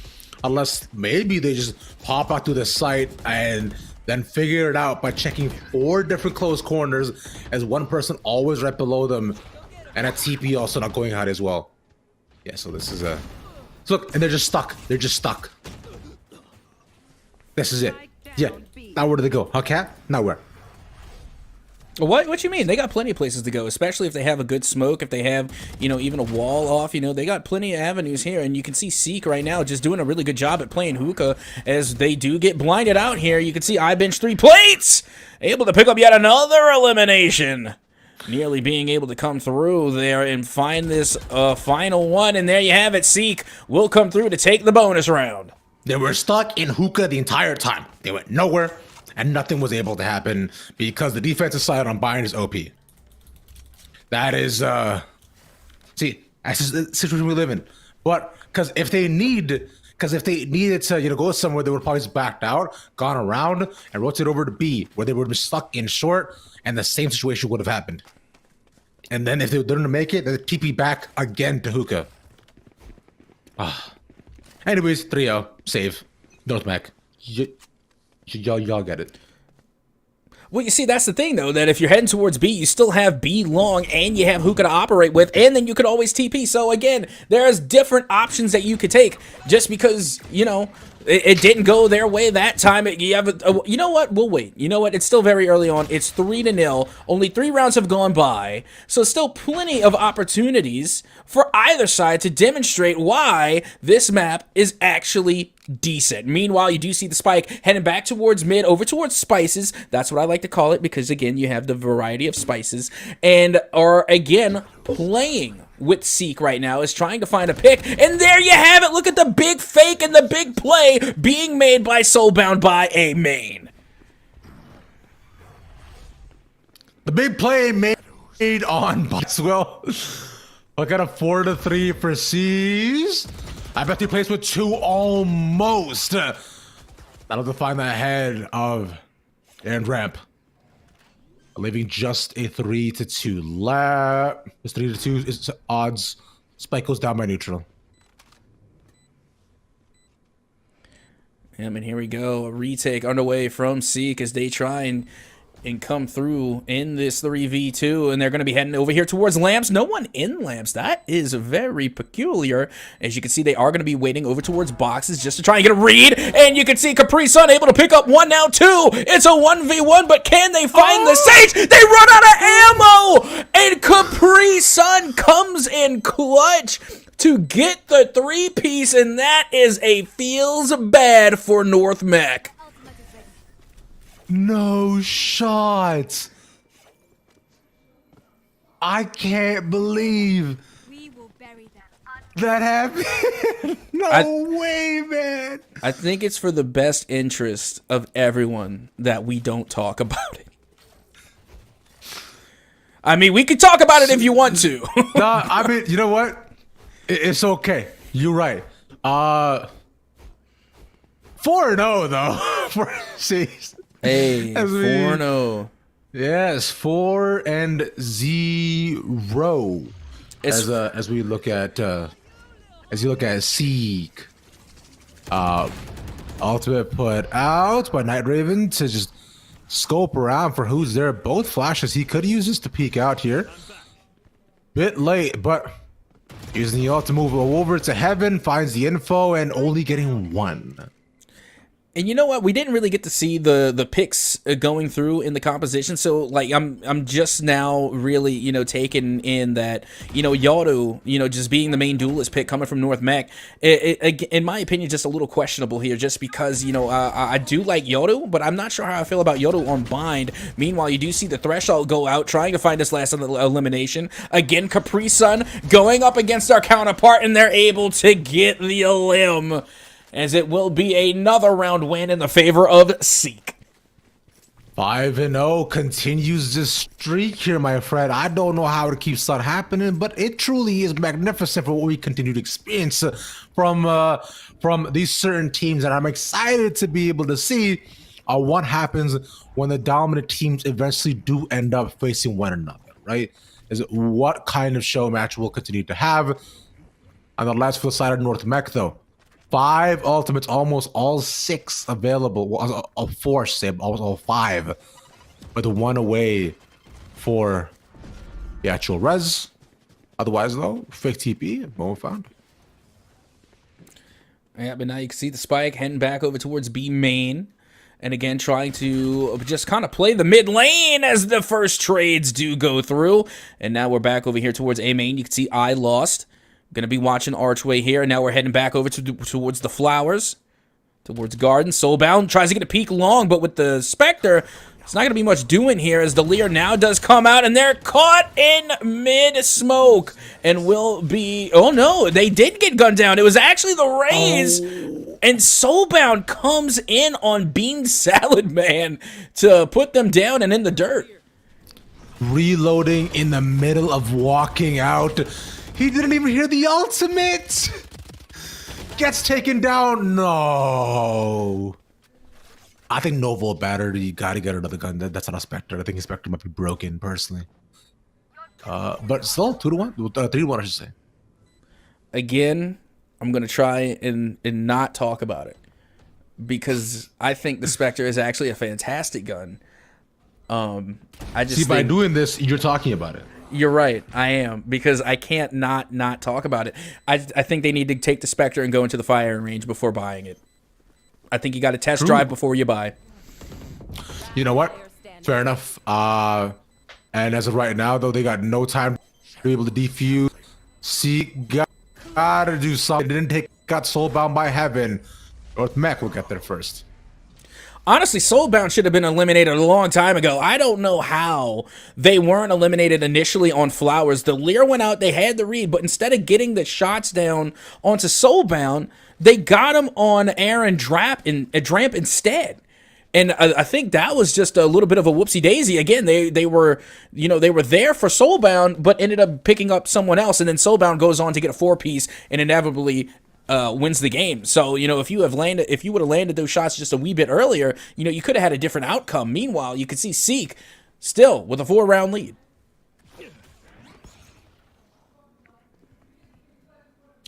unless maybe they just pop out to the site and then figure it out by checking 4 different close corners, as one person always right below them, and a TP also not going out as well. Yeah, so this is a look, and they're just stuck. They're just stuck. This is it. Yeah. Now where do they go? Huh, Cat? Now where? What you mean? They got plenty of places to go, especially if they have a good smoke, if they have, even a wall off, they got plenty of avenues here, and you can see Seek right now just doing a really good job at playing hookah as they do get blinded out here. You can see I bench 3 plates, able to pick up yet another elimination. Nearly being able to come through there and find this final one, and there you have it. Seek will come through to take the bonus round. They were stuck in hookah the entire time. They went nowhere, and nothing was able to happen because the defensive side on Bayern is OP. That is, see, that's just the situation we live in. But because if they needed to, go somewhere, they would probably just backed out, gone around, and rotated over to B, where they would have been stuck in short, and the same situation would have happened. And then if they didn't make it, they'd TP back again to hookah. Anyways, 3-0, save. North Mac. Y'all get it. Well, you see, that's the thing, though, that if you're heading towards B, you still have B long, and you have hookah to operate with, and then you could always TP. So, again, there's different options that you could take just because, it didn't go their way that time. You know what? We'll wait. You know what? It's still very early on. It's 3-0. Only 3 rounds have gone by. So still plenty of opportunities for either side to demonstrate why this map is actually decent. Meanwhile, you do see the Spike heading back towards mid, over towards Spices. That's what I like to call it because, again, you have the variety of Spices. And are, again, playing with Seek right now, is trying to find a pick, and there you have it. Look at the big fake and the big play being made by Soulbound by a main. The big play made on Boswell. Look at a 4-3 for C's. I bet he plays with 2 almost. That'll define the head of and ramp. Leaving just a 3-2 lap. This 3-2 is odds. Spike goes down by neutral. And here we go. A retake underway from Seek as they try and come through in this 3v2, and they're going to be heading over here towards Lamps. No one in Lamps. That is very peculiar. As you can see, they are going to be waiting over towards boxes just to try and get a read, and you can see Capri Sun able to pick up 1, now 2. It's a 1v1, but can they find the Sage? They run out of ammo, and Capri Sun comes in clutch to get the 3-piece, and that is a feels bad for North Mech. No shot. I can't believe We will bury them. that happened. No way, man. I think it's for the best interest of everyone that we don't talk about it. I mean, we could talk about it if you want to. Nah, I mean, you know what? It's okay. You're right. 4-0 though for C's. Hey, As we- 4-0. Yes, 4-0 as we look at as you look at Seek. Ultimate put out by Night Raven to just scope around for who's there. Both flashes. He could use this to peek out here. Bit late, but using the ult to move over to Heaven, finds the info and only getting 1. And you know what? We didn't really get to see the picks going through in the composition. So like I'm just now really, taking in that, Yado, just being the main duelist pick coming from North Mech, in my opinion, just a little questionable here just because, I do like Yado, but I'm not sure how I feel about Yado on Bind. Meanwhile, you do see the Threshold go out trying to find this last elimination. Again, Capri Sun going up against our counterpart, and they're able to get the elim, as it will be another round win in the favor of Seek. 5-0 continues this streak here, my friend. I don't know how it keeps on happening, but it truly is magnificent for what we continue to experience from these certain teams, and I'm excited to be able to see what happens when the dominant teams eventually do end up facing one another, right? Is what kind of show match we'll continue to have. On the last field side of North Mech, though, 5 ultimates, almost all 6 available. Well, all 4, say, almost all 5, but the 1 away for the actual res. Otherwise, though, fake TP, moment found. Yeah, but now you can see the Spike heading back over towards B main. And again, trying to just kind of play the mid lane as the first trades do go through. And now we're back over here towards A main. You can see I lost. Going to be watching Archway here. And now we're heading back over towards the flowers. Towards Garden. Soulbound tries to get a peek long, but with the Spectre, it's not going to be much doing here as the Lear now does come out, and they're caught in mid-smoke and will be... Oh, no, they did get gunned down. It was actually the Rays, and Soulbound comes in on Bean Salad Man to put them down and in the dirt. Reloading in the middle of walking out. He didn't even hear the ultimate. Gets taken down. No. I think no volt battery. You gotta get another gun. That's not a Spectre. I think his Spectre might be broken personally. But still 2-1, 3-1, I should say. Again, I'm gonna try and not talk about it because I think the Spectre is actually a fantastic gun. I just by doing this, you're talking about it. You're right, I am, because I can't not talk about it. I think they need to take the Spectre and go into the firing range before buying it. I think you got to test drive before you buy. You know what? Fair enough. And as of right now, though, they got no time to be able to defuse. See, gotta do something. They didn't got soulbound by heaven. North Mech will get there first. Honestly, Soulbound should have been eliminated a long time ago. I don't know how they weren't eliminated initially on Flowers. The Lear went out, they had the read, but instead of getting the shots down onto Soulbound, they got him on Aaron Dramp instead. And I think that was just a little bit of a whoopsie daisy. Again, they were there for Soulbound, but ended up picking up someone else, and then Soulbound goes on to get a 4-piece and inevitably wins the game. So, if you would have landed those shots just a wee bit earlier, you could have had a different outcome. Meanwhile, you could see Seek still with a 4-round lead.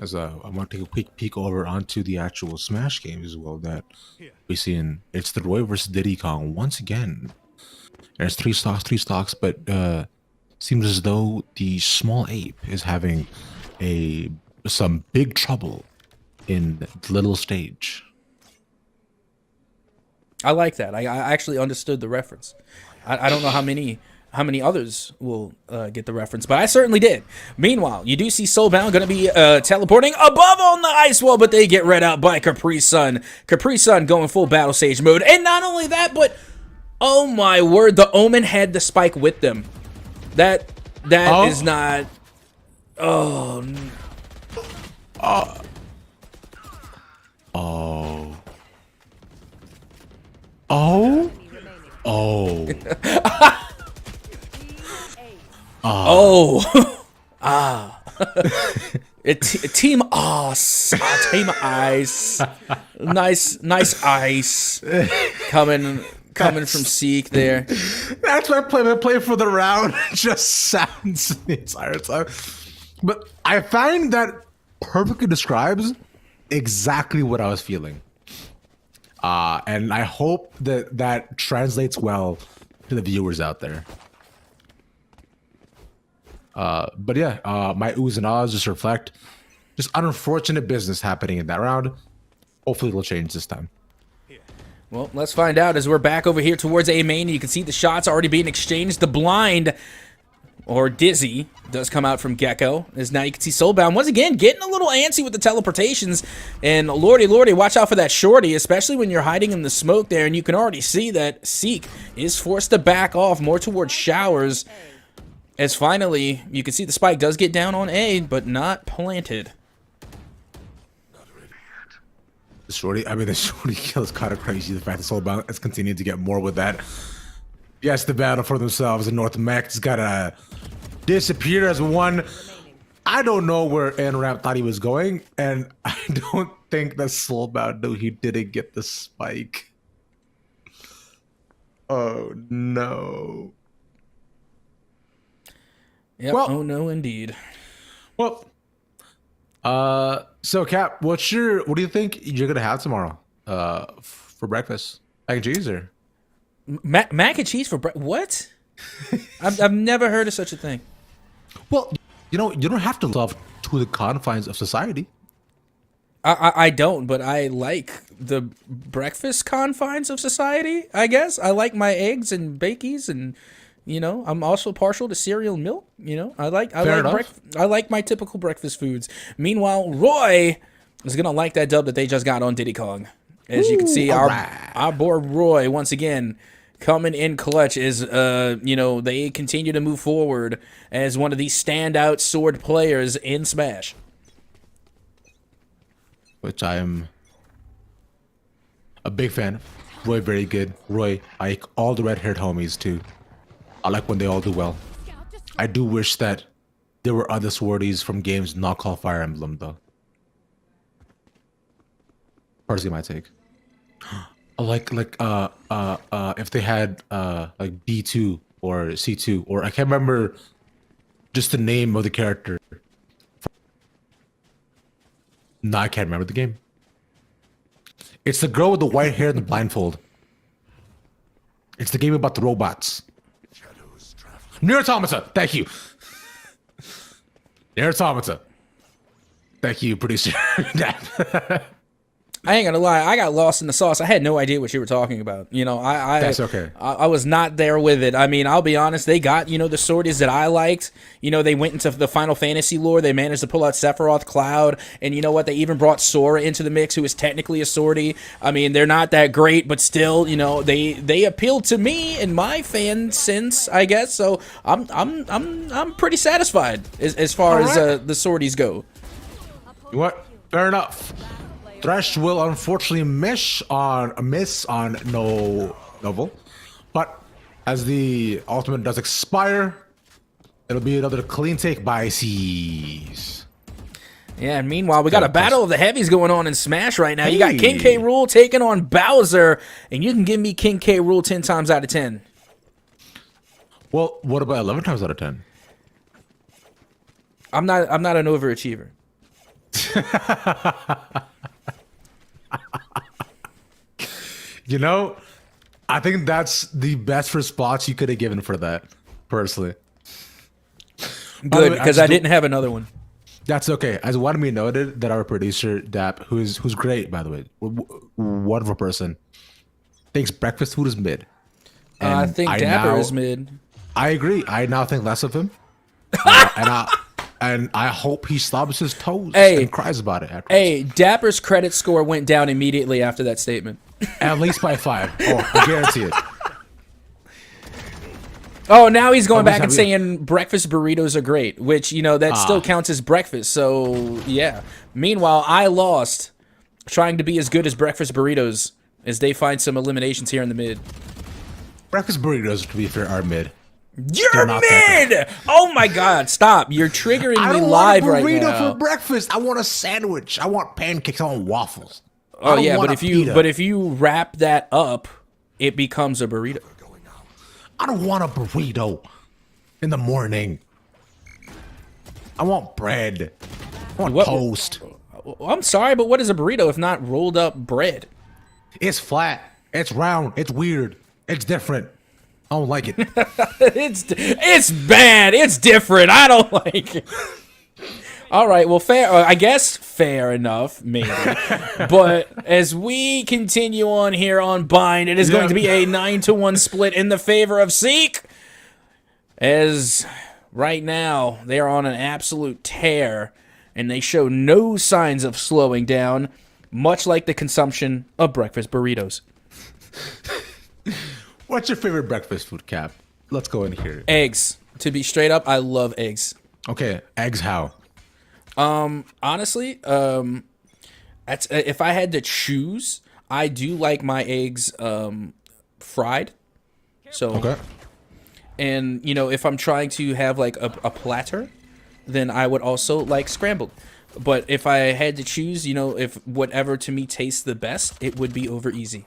As I want to take a quick peek over onto the actual Smash game as well that we see it's the Roy versus Diddy Kong once again. There's three stocks, but seems as though the small ape is having some big trouble in the little stage. I like that. I actually understood the reference. I don't know how many others will get the reference, but I certainly did. Meanwhile, you do see Soulbound going to be teleporting above on the ice wall, but they get read out by Capri Sun. Capri Sun going full battle stage mode, and not only that, but oh my word, the Omen had the spike with them. That is not. Oh. Oh. Oh. Oh. Oh. Team Ice. Team Ice. Nice ice. Coming from Seek there. That's my play for the round. Just sounds the entire time. But I find that perfectly describes exactly what I was feeling. And I hope that translates well to the viewers out there. But yeah, my oohs and ahs just reflect just unfortunate business happening in that round. Hopefully it'll change this time. Well, let's find out as we're back over here towards A main. You can see the shots already being exchanged. The blind, or Dizzy, does come out from Gecko. As now you can see Soulbound once again getting a little antsy with the teleportations. And lordy, watch out for that shorty, especially when you're hiding in the smoke there. And you can already see that Seek is forced to back off more towards Showers. As finally, you can see the spike does get down on A, but not planted. The shorty kill is kind of crazy. The fact that Soulbound has continued to get more with that. Yes, the battle for themselves in North Mech has gotta disappear as one. I don't know where NRAP thought he was going, and I don't think that Soulbound knew he didn't get the spike. Oh no. Yep. Well, oh no, indeed. Well, so Cap, what do you think you're gonna have tomorrow? For breakfast, mac and cheese or mac and cheese for breakfast? What? I've never heard of such a thing. Well, you don't have to love to the confines of society. I don't, but I like the breakfast confines of society, I guess. I like my eggs and bakies, and you know, I'm also partial to cereal and milk. You know, I like my typical breakfast foods. Meanwhile, Roy is gonna like that dub that they just got on Diddy Kong. As you can see, our boy Roy once again coming in clutch as you know, they continue to move forward as one of these standout sword players in Smash. Which I am a big fan of. Roy, very good. Roy, I like all the red-haired homies too. I like when they all do well. I do wish that there were other swordies from games not called Fire Emblem though. Personally, my take. Like if they had like B2 or C2, or I can't remember just the name of the character. No, I can't remember the game. It's the girl with the white hair and the blindfold. It's the game about the robots. Nier Automata, thank you. Nier Automata. Thank you, producer. I ain't gonna lie, I got lost in the sauce. I had no idea what you were talking about. You know, That's okay. I was not there with it. I mean, I'll be honest, they got, you know, the swordies that I liked. You know, they went into the Final Fantasy lore. They managed to pull out Sephiroth, Cloud, and you know what? They even brought Sora into the mix, who is technically a swordie. I mean, they're not that great, but still, you know, they appealed to me and my fan sense, I guess. So I'm pretty satisfied as far as the swordies go. You know what? Fair enough. Thresh will unfortunately miss on no novel, but as the ultimate does expire, it'll be another clean take by C's. Yeah, and meanwhile, we got a battle of the heavies going on in Smash right now. You got King K. Rool taking on Bowser, and you can give me King K. Rool 10 times out of 10. Well, what about 11 times out of 10? I'm not an overachiever. You know, I think that's the best response you could have given for that, personally. Good, because I didn't have another one. That's okay. As one of me noted that our producer, Dap, who's great, by the way, wonderful person, thinks breakfast food is mid. I think Dapper is mid. I agree. I now think less of him. And I hope he stubs his toes and cries about it afterwards. Hey, Dapper's credit score went down immediately after that statement. At least by 5. Oh, I guarantee it. Oh, now he's going back and saying breakfast burritos are great, which, you know, that still counts as breakfast. So, yeah. Meanwhile, I lost trying to be as good as breakfast burritos as they find some eliminations here in the mid. Breakfast burritos, to be fair, are mid. You're mid! Oh my god, stop. You're triggering me live right now. I don't want a burrito for breakfast. I want a sandwich. I want pancakes. I want waffles. Oh yeah, but if you wrap that up, it becomes a burrito. I don't want a burrito in the morning. I want bread. I want toast. I'm sorry, but what is a burrito if not rolled up bread? It's flat. It's round. It's weird. It's different. I don't like it. It's bad. It's different. I don't like it. All right. Well, fair. I guess fair enough, maybe. But as we continue on here on Bind, it is going to be a 9-1 split in the favor of Seek. As right now they are on an absolute tear, and they show no signs of slowing down, much like the consumption of breakfast burritos. What's your favorite breakfast food, Cap? Let's go in here. Eggs. To be straight up, I love eggs. Okay, eggs how? Honestly, that's if I had to choose, I do like my eggs fried. So okay. And you know, if I'm trying to have like a platter, then I would also like scrambled. But if I had to choose, you know, if whatever to me tastes the best, it would be over easy.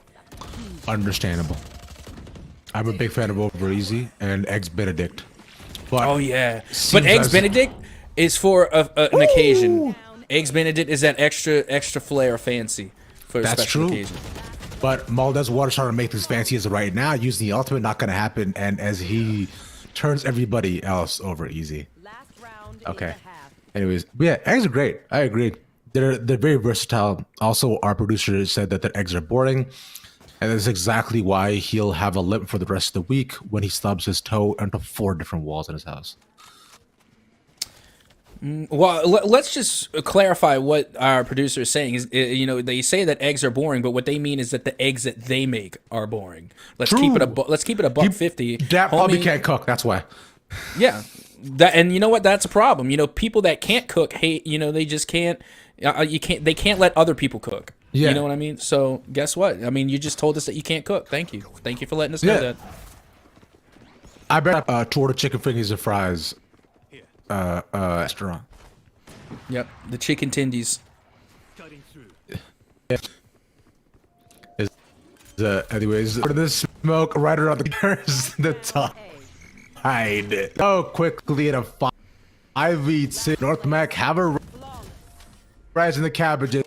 Understandable. I'm a big fan of Over Easy and Eggs Benedict. But oh yeah, but Eggs Benedict is for an occasion. Eggs Benedict is that extra flair fancy for a special occasion. But Maldez Water's trying to make this fancy as of right now. Using the ultimate, not going to happen. And as he turns everybody else over easy. Last round. Okay. Anyways, but yeah, eggs are great. I agree. they're very versatile. Also, our producer said that their eggs are boring, and that's exactly why he'll have a limp for the rest of the week when he stubs his toe onto 4 different walls in his house. Well, let's just clarify what our producer is saying. Is they say that eggs are boring, but what they mean is that the eggs that they make are boring. Let's True. keep it a $1.50. That probably can't cook. That's why. Yeah, and you know what? That's a problem. People that can't cook hate. They just can't. They can't let other people cook. Yeah. You know what I mean? So guess what? I mean, you just told us that you can't cook. Thank you for letting us know that. I bet 2 order chicken fingers and fries. Restaurant. Yep, the chicken tendies. Anyways, for this smoke right around the corners, the top. Hide. Oh, quickly in a 5v6. North Mac have a rise in the cabbages.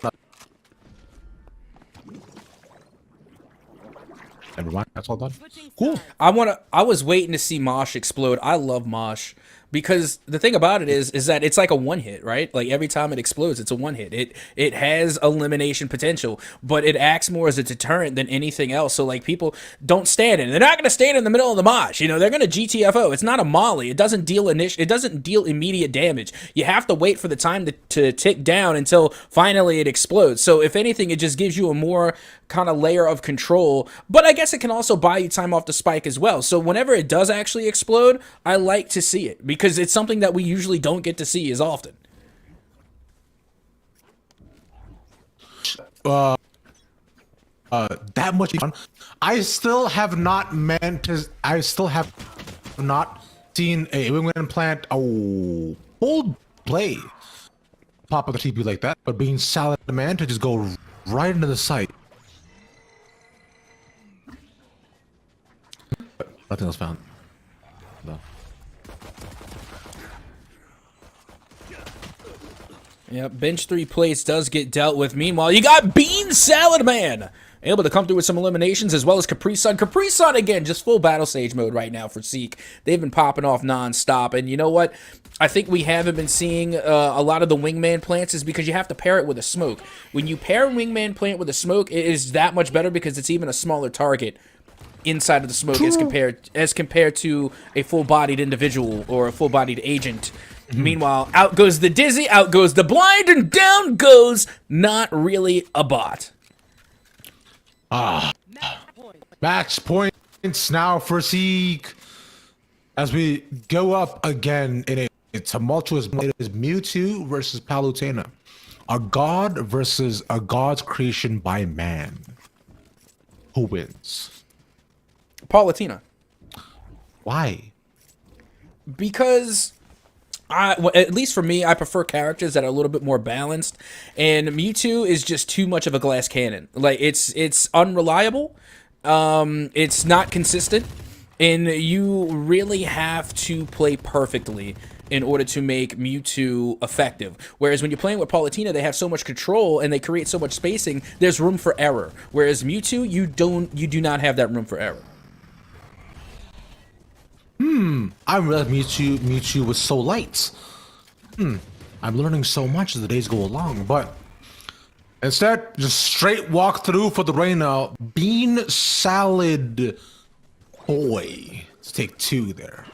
Never mind. That's all done. Cool. I was waiting to see Mosh explode. I love Mosh. Because the thing about it is that it's like a one hit, right? Like every time it explodes, it's a one hit. It has elimination potential, but it acts more as a deterrent than anything else. So like people don't stand in it. They're not going to stand in the middle of the mosh. They're going to GTFO. It's not a molly. It doesn't deal immediate damage. You have to wait for the time to tick down until finally it explodes. So if anything, it just gives you a more kind of layer of control. But I guess it can also buy you time off the spike as well. So whenever it does actually explode, I like to see it because it's something that we usually don't get to see as often. That much fun. I still have not seen a wingman plant full play pop up the TP like that, but being salad man to just go right into the site. Nothing else found. No. Yep, bench 3 plates does get dealt with. Meanwhile, you got Bean Salad Man able to come through with some eliminations, as well as Capri Sun. Capri Sun, again, just full battle stage mode right now for Seek. They've been popping off nonstop. And you know what? I think we haven't been seeing a lot of the Wingman plants is because you have to pair it with a smoke. When you pair a Wingman plant with a smoke, it is that much better because it's even a smaller target inside of the smoke as compared to a full-bodied individual or a full-bodied agent. Meanwhile, out goes the Dizzy, out goes the Blind, and down goes not really a bot. Match points now for Seek as we go up again in a tumultuous. It is Mewtwo versus Palutena, a god versus a god's creation by man. Who wins? Palutena. Why? Because at least for me, I prefer characters that are a little bit more balanced, and Mewtwo is just too much of a glass cannon. Like it's unreliable, it's not consistent, and you really have to play perfectly in order to make Mewtwo effective. Whereas when you're playing with Palutena, they have so much control and they create so much spacing. There's room for error. Whereas Mewtwo, you do not have that room for error. I realized Mewtwo was so light. I'm learning so much as the days go along, but instead, just straight walk through for the rain now. Bean Salad Boy. Let's take 2 there.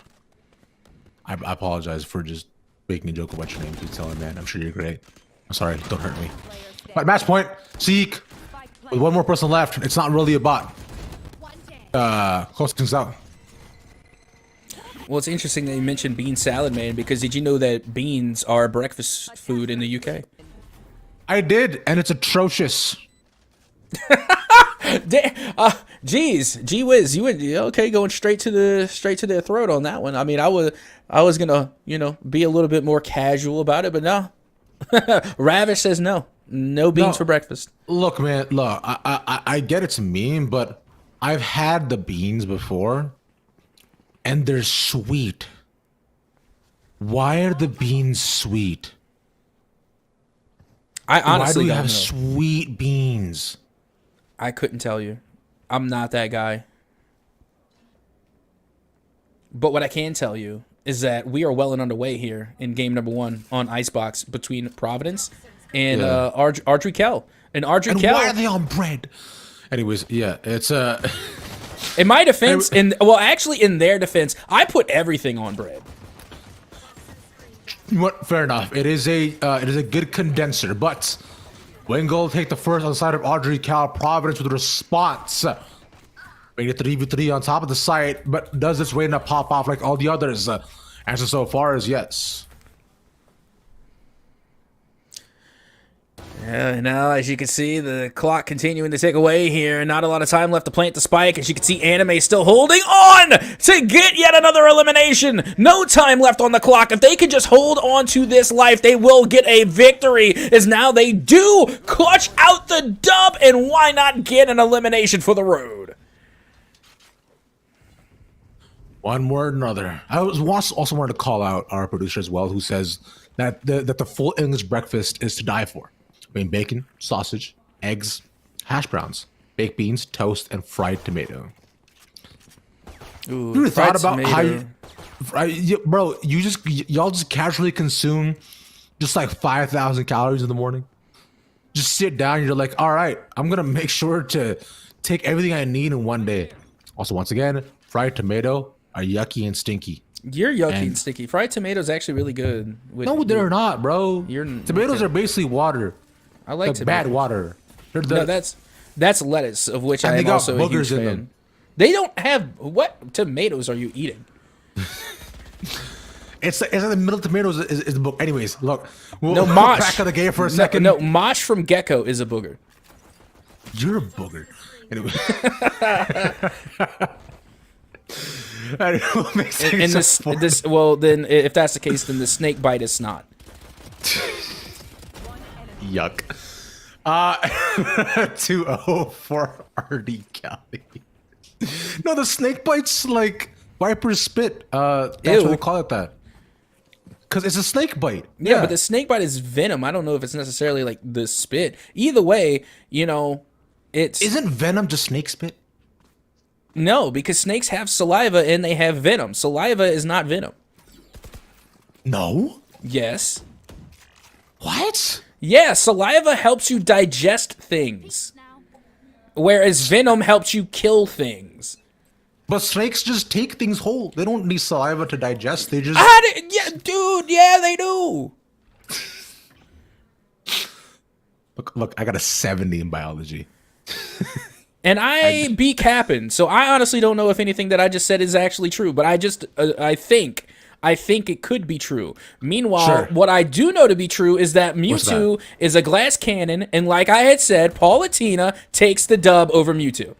I apologize for just making a joke about your name. Keep telling, man. I'm sure you're great. I'm sorry. Don't hurt me. But match point. Seek. With 1 more person left. It's not really a bot. Close things out. Well, it's interesting that you mentioned Bean Salad Man, because did you know that beans are breakfast food in the UK? I did, and it's atrocious. Geez, gee whiz, you went okay, going straight to their throat on that one. I mean, I was gonna, be a little bit more casual about it, but no. Ravish says no beans for breakfast. Look, man, look, I get it's a meme, but I've had the beans before, and they're sweet. Why are the beans sweet? I honestly Why do you don't have know. sweet beans? I couldn't tell you. I'm not that guy. But what I can tell you is that we are well and underway here in game number 1 on Icebox between Providence and Yeah. Audrey Kell. And Audrey And Kell, why are they on bread? Anyways, yeah, it's in my defense, actually in their defense, I put everything on bread. what? Fair enough. It is a good condenser, but Wingle take the first on the side of Audrey Cal. Providence with a response. Make it 3v3 on top of the site, but does this waiting to pop off like all the others? Answer so far is yes. Yeah, now as you can see, the clock continuing to tick away here. Not a lot of time left to plant the spike. As you can see, Anime still holding on to get yet another elimination. No time left on the clock. If they can just hold on to this life, they will get a victory. As now they do clutch out the dub, and why not get an elimination for the road? One word or another. I also wanted to call out our producer as well, who says that the full English breakfast is to die for. I mean, bacon, sausage, eggs, hash browns, baked beans, toast, and fried tomato. Ooh, You ever thought about tomato. bro? Y'all just casually consume just like 5,000 calories in the morning. Just sit down. You're like, all right, I'm gonna make sure to take everything I need in one day. Also, once again, fried tomato are yucky and stinky. You're yucky and sticky. Fried tomatoes actually really good. No, they're not, bro. Tomatoes are basically water. I like Like tomatoes. bad water. No, that's lettuce, of which And I they am got also a huge boogers in fan. them. They don't have what tomatoes are you eating? It's like the middle tomatoes is the book. Anyways, look. We'll No, go mosh. back of the game for a second. No, mosh from Gecko is a booger. You're a booger. Anyway. I don't know what makes And it so this well, then if that's the case, then the snake bite is snot. Yuck. 2-0 for RD Cali. No, the snake bite's like viper's spit. That's Ew. what they call it that. Because it's a snake bite. Yeah, but the snake bite is venom. I don't know if it's necessarily like the spit. Either way, it's Isn't venom just snake spit? no, because snakes have saliva and they have venom. Saliva is not venom. No. Yes. What? Yeah, saliva helps you digest things, whereas venom helps you kill things. But snakes just take things whole. They don't need saliva to digest. They just. Yeah, dude, yeah, they do. Look, I got a 70 in biology. And I be capping, so I honestly don't know if anything that I just said is actually true, but I just, I think it could be true. Meanwhile, Sure. what I do know to be true is that Mewtwo is a glass cannon, and like I had said, Palutena takes the dub over Mewtwo.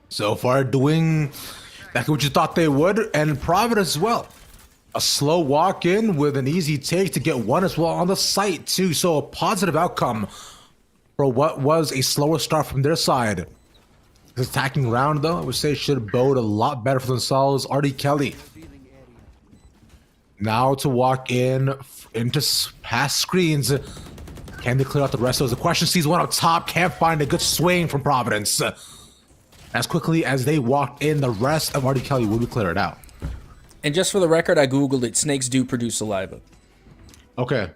So far, doing exactly what you thought they would, and Providence as well. A slow walk in with an easy take to get one as well on the site, too. So a positive outcome for what was a slower start from their side. This attacking round, though, I would say should bode a lot better for themselves. Artie Kelly. Now to walk into past screens. Can they clear out the rest of those? The question sees one up top. Can't find a good swing from Providence. As quickly as they walked in, the rest of Artie Kelly will be cleared out. And just for the record, I googled it. Snakes do produce saliva. Okay.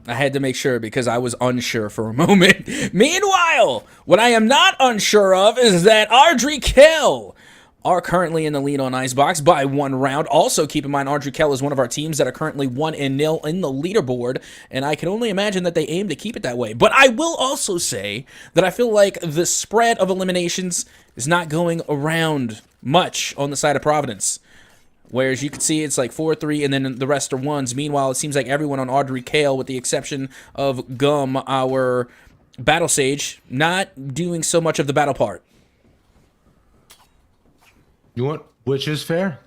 I had to make sure because I was unsure for a moment. Meanwhile, what I am not unsure of is that Audrey Kell are currently in the lead on Icebox by 1 round. Also, keep in mind, Audrey Kell is one of our teams that are currently 1-0 in the leaderboard, and I can only imagine that they aim to keep it that way. But I will also say that I feel like the spread of eliminations is not going around much on the side of Providence. Whereas you can see it's like 4-3 and then the rest are ones. Meanwhile, it seems like everyone on Audrey Kale, with the exception of Gum, our battle sage, not doing so much of the battle part. You want, which is fair.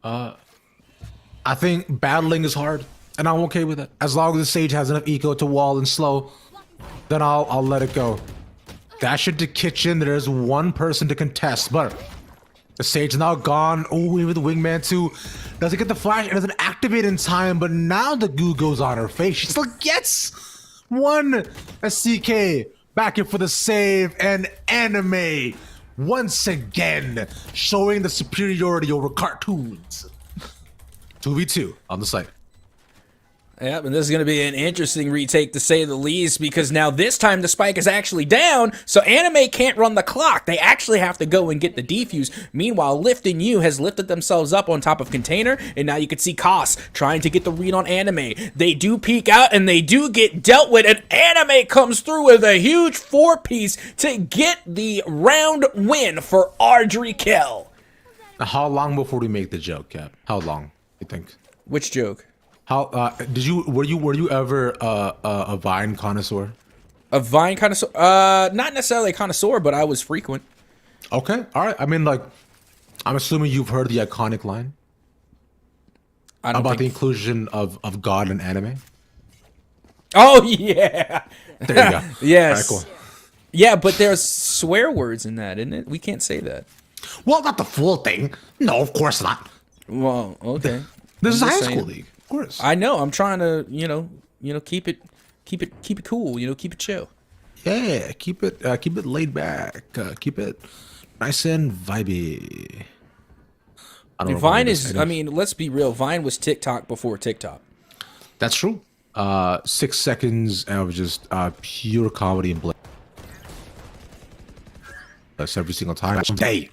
I think battling is hard, and I'm okay with it. As long as the sage has enough eco to wall and slow, then I'll let it go. Dash into kitchen. There's one person to contest, but the sage is now gone. Oh, with the wingman too. Doesn't get the flash. It doesn't activate in time, but now the goo goes on her face. She still gets one SCK back in for the save, and Anime once again showing the superiority over cartoons. 2v2 on the site. Yep, and this is going to be an interesting retake to say the least, because now this time the spike is actually down, so Anime can't run the clock. They actually have to go and get the defuse. Meanwhile, Lifting You has lifted themselves up on top of Container, and now you can see Koss trying to get the read on Anime. They do peek out, and they do get dealt with, and Anime comes through with a huge 4-piece to get the round win for Ardry Kill. How long before we make the joke, Cap? How long, you think? Which joke? How were you ever a Vine connoisseur? A Vine connoisseur? Not necessarily a connoisseur, but I was frequent. Okay, all right. I mean, like, I'm assuming you've heard the iconic line about the inclusion of God in anime. Oh yeah. There you go. Yes. All right, cool. Yeah, but there's swear words in that, isn't it? We can't say that. Well, not the full thing. No, of course not. Well, okay. This is I'm high just school saying. league, of course. I know. I'm trying to, keep it cool. Keep it chill. Yeah, keep it laid back. Keep it nice and vibey. I don't know if I'm Vine gonna is. say I this. mean, let's be real. Vine was TikTok before TikTok. That's true. 6 seconds of just pure comedy and bliss. That's every single time. Say,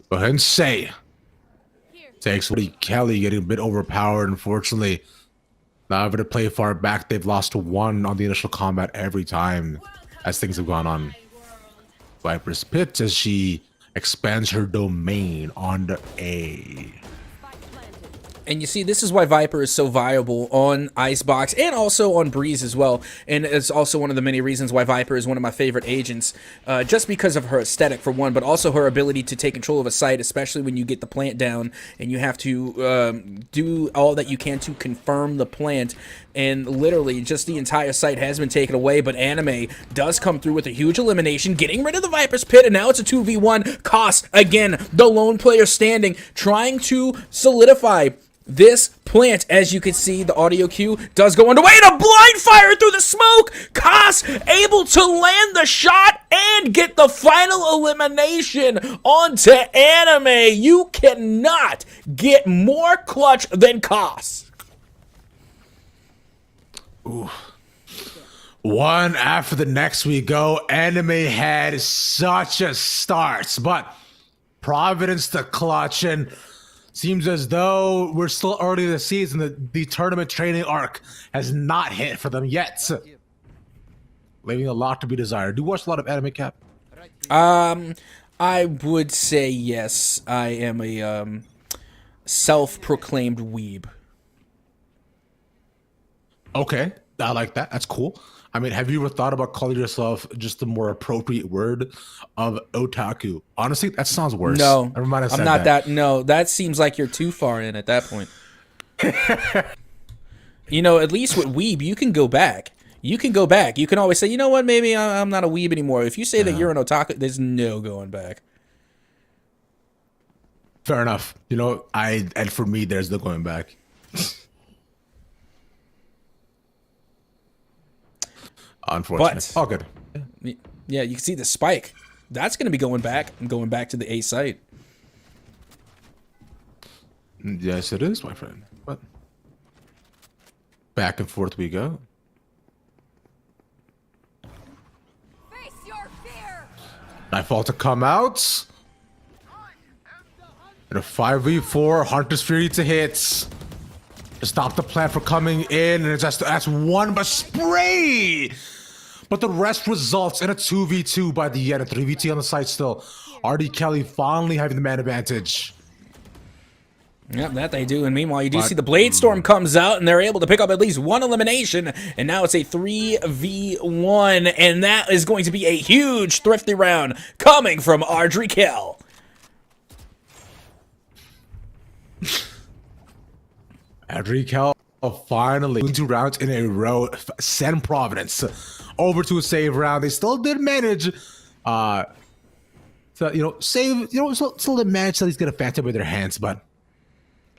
go ahead and say. Takes Kelly getting a bit overpowered. Unfortunately, not able to play far back. They've lost 1 on the initial combat every time as things have gone on. Viper's Pit as she expands her domain on the A. And you see, this is why Viper is so viable on Icebox and also on Breeze as well. And it's also one of the many reasons why Viper is one of my favorite agents, just because of her aesthetic, for one, but also her ability to take control of a site, especially when you get the plant down and you have to do all that you can to confirm the plant. And literally, just the entire site has been taken away, but Anime does come through with a huge elimination, getting rid of the Viper's Pit, and now it's a 2v1. Koss, again, the lone player standing, trying to solidify this plant. As you can see, the audio cue does go underway, and a blind fire through the smoke. Koss able to land the shot and get the final elimination onto Anime. You cannot get more clutch than Koss. Ooh. One after the next we go. Anime had such a start, but Providence the clutch, and seems as though we're still early in the season. The tournament training arc has not hit for them yet, leaving a lot to be desired. Do you watch a lot of anime, Cap? I would say yes. I am a self-proclaimed weeb. Okay, I like that. That's cool. I mean, have you ever thought about calling yourself just the more appropriate word of otaku? Honestly, that sounds worse. No, Never mind, I said I'm not that. No, that seems like you're too far in at that point. At least with weeb, you can go back. You can go back. You can always say, you know what, maybe I'm not a weeb anymore. If you say that you're an otaku, there's no going back. Fair enough. And for me, there's no going back. Unfortunately. But All good. yeah, you can see the spike. That's going to be going back to the A site. Yes, it is, my friend. But back and forth we go. Face your fear. Nightfall to come out. And a 5v4 Hunter's Fury to hit. To stop the plant from coming in, and that's one but spray. But the rest results in a 2v2 by the end. A 3v2 on the site still. Ardry Kelly finally having the man advantage. Yep, that they do. And meanwhile, you do see the Blade Storm comes out, and they're able to pick up at least 1 elimination. And now it's a 3v1, and that is going to be a huge thrifty round coming from Ardry Kill. Ardry Kelly finally 2 rounds in a row send Providence over to a save round. They still did manage to save, still did manage to at least get a phantom with their hands, but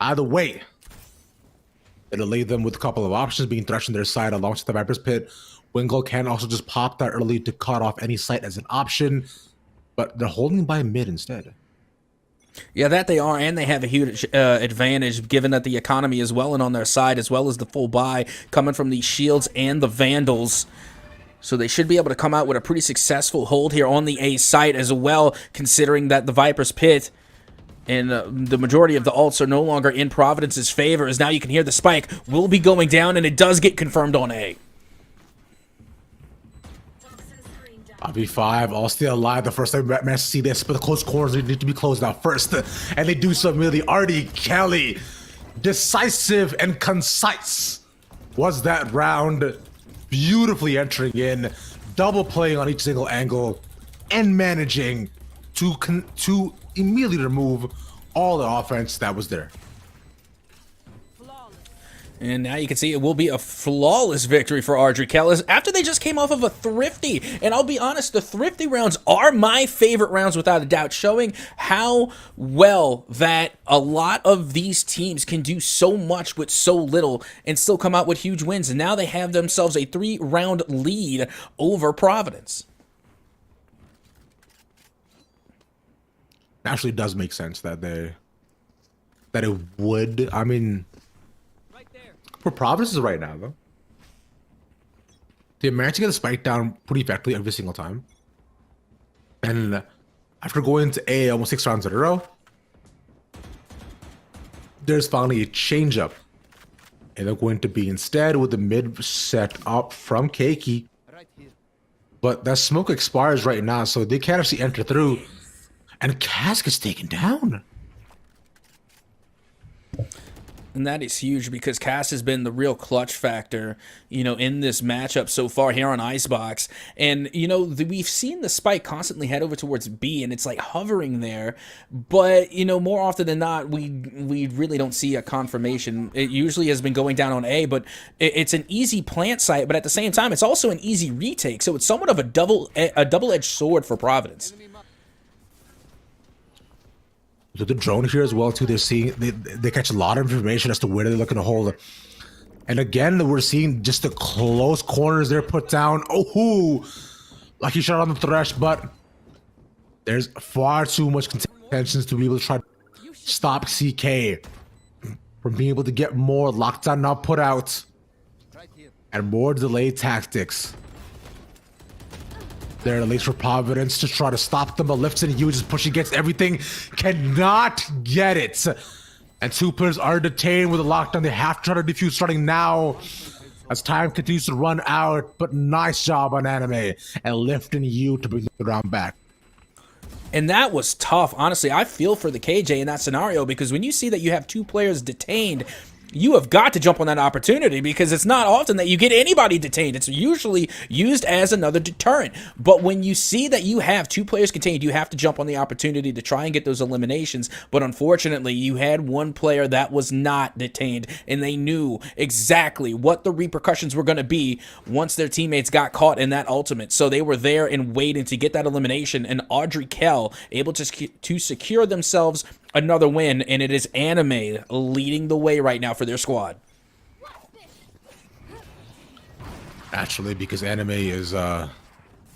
either way, it'll leave them with a couple of options being thrust on their side alongside the Viper's Pit. Wingle can also just pop that early to cut off any site as an option, but they're holding by mid instead. Yeah, that they are, and they have a huge advantage given that the economy is well and on their side, as well as the full buy coming from the Shields and the Vandals. So they should be able to come out with a pretty successful hold here on the A site as well, considering that the Viper's Pit and the majority of the ults are no longer in Providence's favor, as now you can hear the spike will be going down, and it does get confirmed on A. V5 all still alive. The first time we managed to see this, but the close corners need to be closed out first. And they do so really. Artie Kelly, decisive and concise was that round. Beautifully entering in, double playing on each single angle, and managing to immediately remove all the offense that was there. And now you can see it will be a flawless victory for Ardrey Kellis after they just came off of a thrifty. And I'll be honest, the thrifty rounds are my favorite rounds without a doubt, showing how well that a lot of these teams can do so much with so little and still come out with huge wins. And now they have themselves a 3-round lead over Providence. Actually, does make sense that it would. I mean, for Providence right now, though, they managed to get the spike down pretty effectively every single time. And after going to A almost 6 rounds in a row, there's finally a change up. And they're going to be instead with the mid set up from Keiki. But that smoke expires right now, so they can't actually enter through. And Cass gets taken down. And that is huge because Cass has been the real clutch factor, in this matchup so far here on Icebox. And, we've seen the spike constantly head over towards B, and it's like hovering there. But, more often than not, we really don't see a confirmation. It usually has been going down on A, but it's an easy plant site. But at the same time, it's also an easy retake. So it's somewhat of a double-edged sword for Providence. So the drone here as well too. They catch a lot of information as to where they're looking to hold. And again, we're seeing just the close corners they're put down. Oh, lucky shot on the thresh, but there's far too much contentions to be able to try to stop CK from being able to get more lockdown now put out and more delayed tactics. There, at least for Providence to try to stop them, but Lifton uses push against everything, cannot get it. And 2 players are detained with a lockdown. They have to try to defuse starting now as time continues to run out. But nice job on Anime and Lifton U to bring the round back. And that was tough. Honestly, I feel for the KJ in that scenario because when you see that you have 2 players detained, you have got to jump on that opportunity because it's not often that you get anybody detained. It's usually used as another deterrent. But when you see that you have 2 players contained, you have to jump on the opportunity to try and get those eliminations. But unfortunately, you had 1 player that was not detained, and they knew exactly what the repercussions were going to be once their teammates got caught in that ultimate. So they were there and waiting to get that elimination, and Ardrey Kell able to secure themselves another win, and it is Anime leading the way right now for their squad. Actually, because Anime is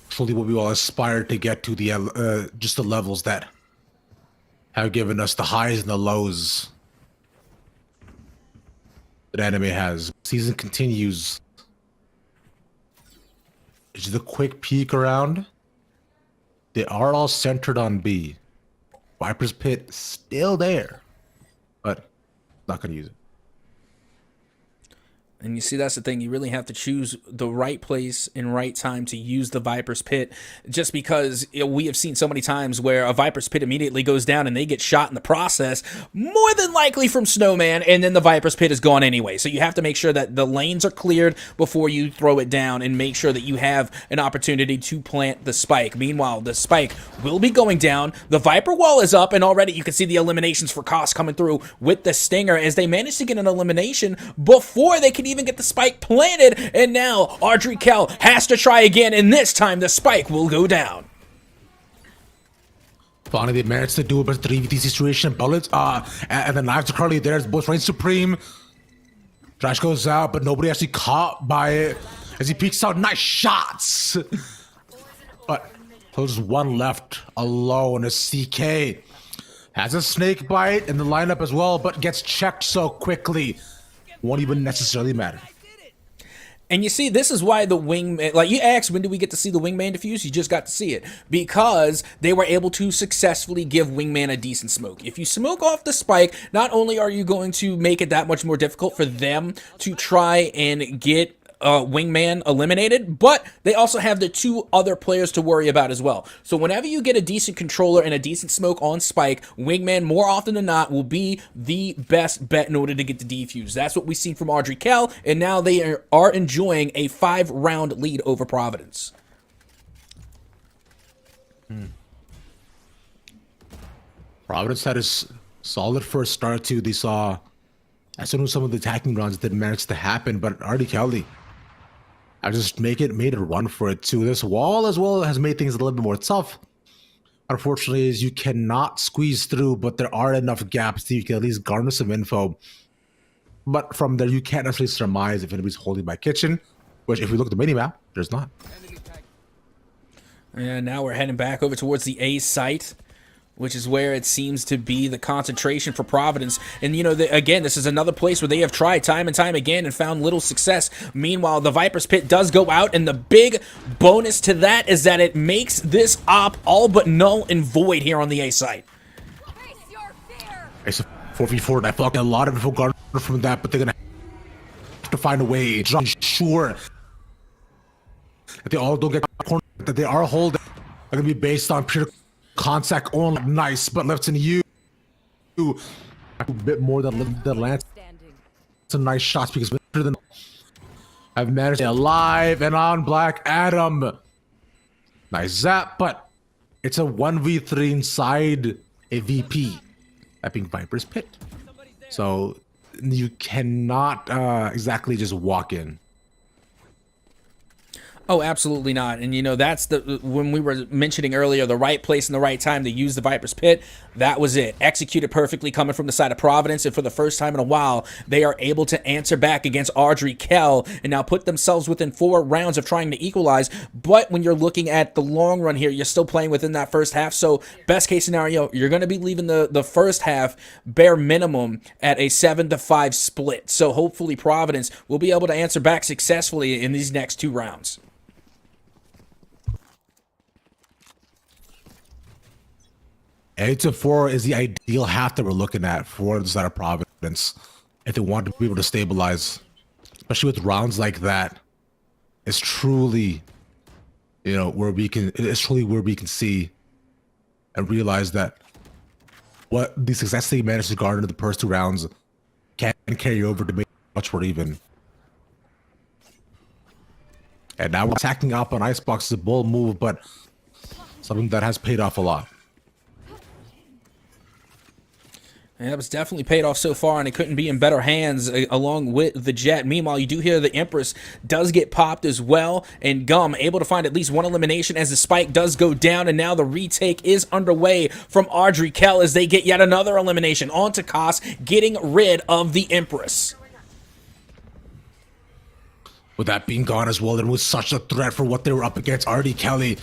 truly what we all aspire to get to, the just the levels that have given us the highs and the lows that Anime has. Season continues. Just a quick peek around. They are all centered on B. Viper's Pit still there, but not gonna use it. And you see, that's the thing. You really have to choose the right place and right time to use the Viper's Pit, just because we have seen so many times where a Viper's Pit immediately goes down and they get shot in the process, more than likely from Snowman, and then the Viper's Pit is gone anyway. So you have to make sure that the lanes are cleared before you throw it down and make sure that you have an opportunity to plant the spike. Meanwhile, the spike will be going down. The Viper wall is up, and already you can see the eliminations for Koss coming through with the Stinger as they manage to get an elimination before they can even get the spike planted, and now Ardrey Kell has to try again, and this time the spike will go down. Finally, they managed to do a better 3v3 situation. Bullets, and the knives are currently there. It's both Reign Supreme. Trash goes out, but nobody actually caught by it as he peeks out. Nice shots, but there's 1 left alone as CK Has a snake bite in the lineup as well, but gets checked so quickly. Won't even necessarily matter. And you see, this is why the wingman, like you asked, when do we get to see the wingman defuse? You just got to see it because they were able to successfully give wingman a decent smoke. If you smoke off the spike, not only are you going to make it that much more difficult for them to try and get wingman eliminated, but they also have the 2 other players to worry about as well. So whenever you get a decent controller and a decent smoke on spike, wingman more often than not will be the best bet in order to get the defuse. That's what we've seen from Audrey Kell, and now they are enjoying a 5-round lead over Providence. Providence had a solid first start too. They saw, as soon as some of the attacking runs didn't manage to happen, but Artie Kelly, I just made a run for it too. This wall as well has made things a little bit more tough. Unfortunately, is you cannot squeeze through, but there are enough gaps that you can at least garner some info. But from there, you can't necessarily surmise if anybody's holding by kitchen, which if we look at the minimap, there's not. And now we're heading back over towards the A site, which is where it seems to be the concentration for Providence. And, you know, again, this is another place where they have tried time and time again and found little success. Meanwhile, the Viper's Pit does go out, and the big bonus to that is that it makes this op all but null and void here on the A site. Face your fear. It's a 4v4, and I feel like a lot of info garnered from that, but they're going to have to find a way to ensure that they all don't get cornered, that they are holding, are going to be based on pure contact only. Nice, but left in you a bit more than the Lance. Standing. Some nice shots because I've managed to stay alive and on Black Adam. Nice zap, but it's a 1v3 inside a VP. That being Viper's Pit. So you cannot exactly just walk in. Oh, absolutely not. And, you know, that's when we were mentioning earlier, the right place and the right time to use the Viper's Pit, that was it. Executed perfectly coming from the side of Providence, and for the first time in a while, they are able to answer back against Audrey Kell and now put themselves within 4 rounds of trying to equalize. But when you're looking at the long run here, you're still playing within that first half. So best case scenario, you're going to be leaving the first half bare minimum at a 7-5 split. So hopefully Providence will be able to answer back successfully in these next 2 rounds. 8-4 is the ideal half that we're looking at for the side of Providence if they want to be able to stabilize, especially with rounds like that. It's truly, you know, it's truly where we can see and realize that what the success they managed to garner in the first 2 rounds can carry over to make much more even. And now we're attacking up on Icebox is a bold move, but something that has paid off a lot. And that was definitely paid off so far, and it couldn't be in better hands along with the Jet. Meanwhile, you do hear the Empress does get popped as well, and Gum able to find at least 1 elimination as the spike does go down, and now the retake is underway from Audrey Kell as they get yet another elimination onto Koss, getting rid of the Empress. With that being gone as well, it was such a threat for what they were up against. Artie Kelly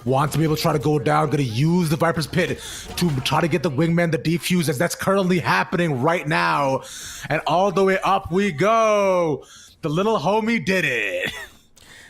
want to be able to try to go down, gonna use the Viper's Pit to try to get the wingman the defuse, as that's currently happening right now. And all the way up we go. The little homie did it.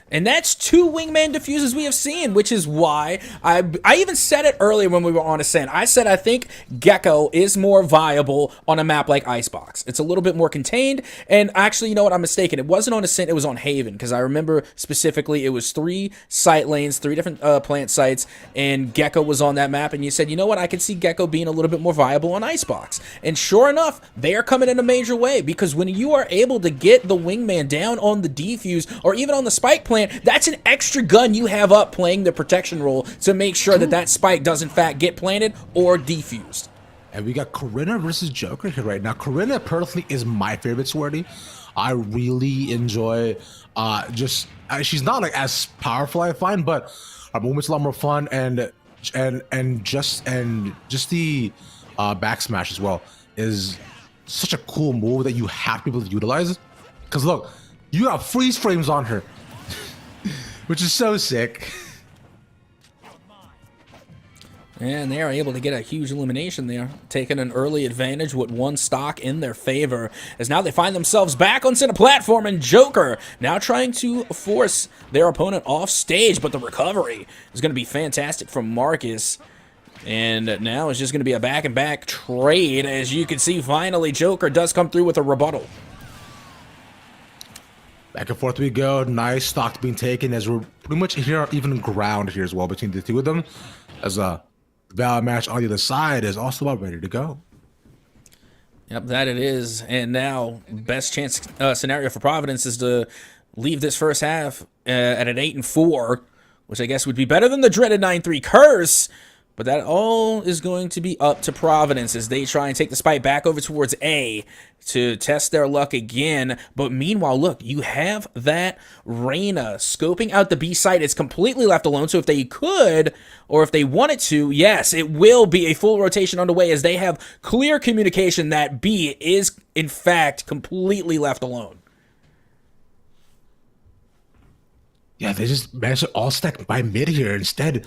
And that's 2 wingman diffuses we have seen, which is why I even said it earlier when we were on Ascent. I said I think Gecko is more viable on a map like Icebox. It's a little bit more contained, and actually, you know what, I'm mistaken. It wasn't on Ascent, it was on Haven, because I remember specifically it was 3 site lanes, 3 different plant sites, and Gecko was on that map, and you said, you know what, I could see Gecko being a little bit more viable on Icebox. And sure enough, they are coming in a major way, because when you are able to get the wingman down on the defuse, or even on the spike plant, that's an extra gun you have up playing the protection role to make sure that that spike does in fact get planted or defused. And we got Corinna versus Joker here right now. Corinna personally is my favorite Swarty. I really enjoy she's not like as powerful, I find, but her movement's a lot more fun, and just the back smash as well is such a cool move that you have to be able to utilize. Because look, you got freeze frames on her. Which is so sick. And they are able to get a huge elimination there, taking an early advantage with one stock in their favor, as now they find themselves back on center platform, and Joker now trying to force their opponent off stage, but the recovery is going to be fantastic from Marcus. And now it's just going to be a back-and-back trade. As you can see, finally, Joker does come through with a rebuttal. Back and forth we go. Nice stock being taken as we're pretty much here on even ground here as well between the two of them. As a Valorant match on the other side is also about ready to go. Yep, that it is. And now, best chance scenario for Providence is to leave this first half at an 8-4, which I guess would be better than the dreaded 9-3 curse. But that all is going to be up to Providence as they try and take the spike back over towards A to test their luck again. But meanwhile, look, you have that Reyna scoping out the B site. It's completely left alone. So if they could, or if they wanted to, yes, it will be a full rotation underway as they have clear communication that B is, in fact, completely left alone. Yeah, they just managed to all stack by mid here instead.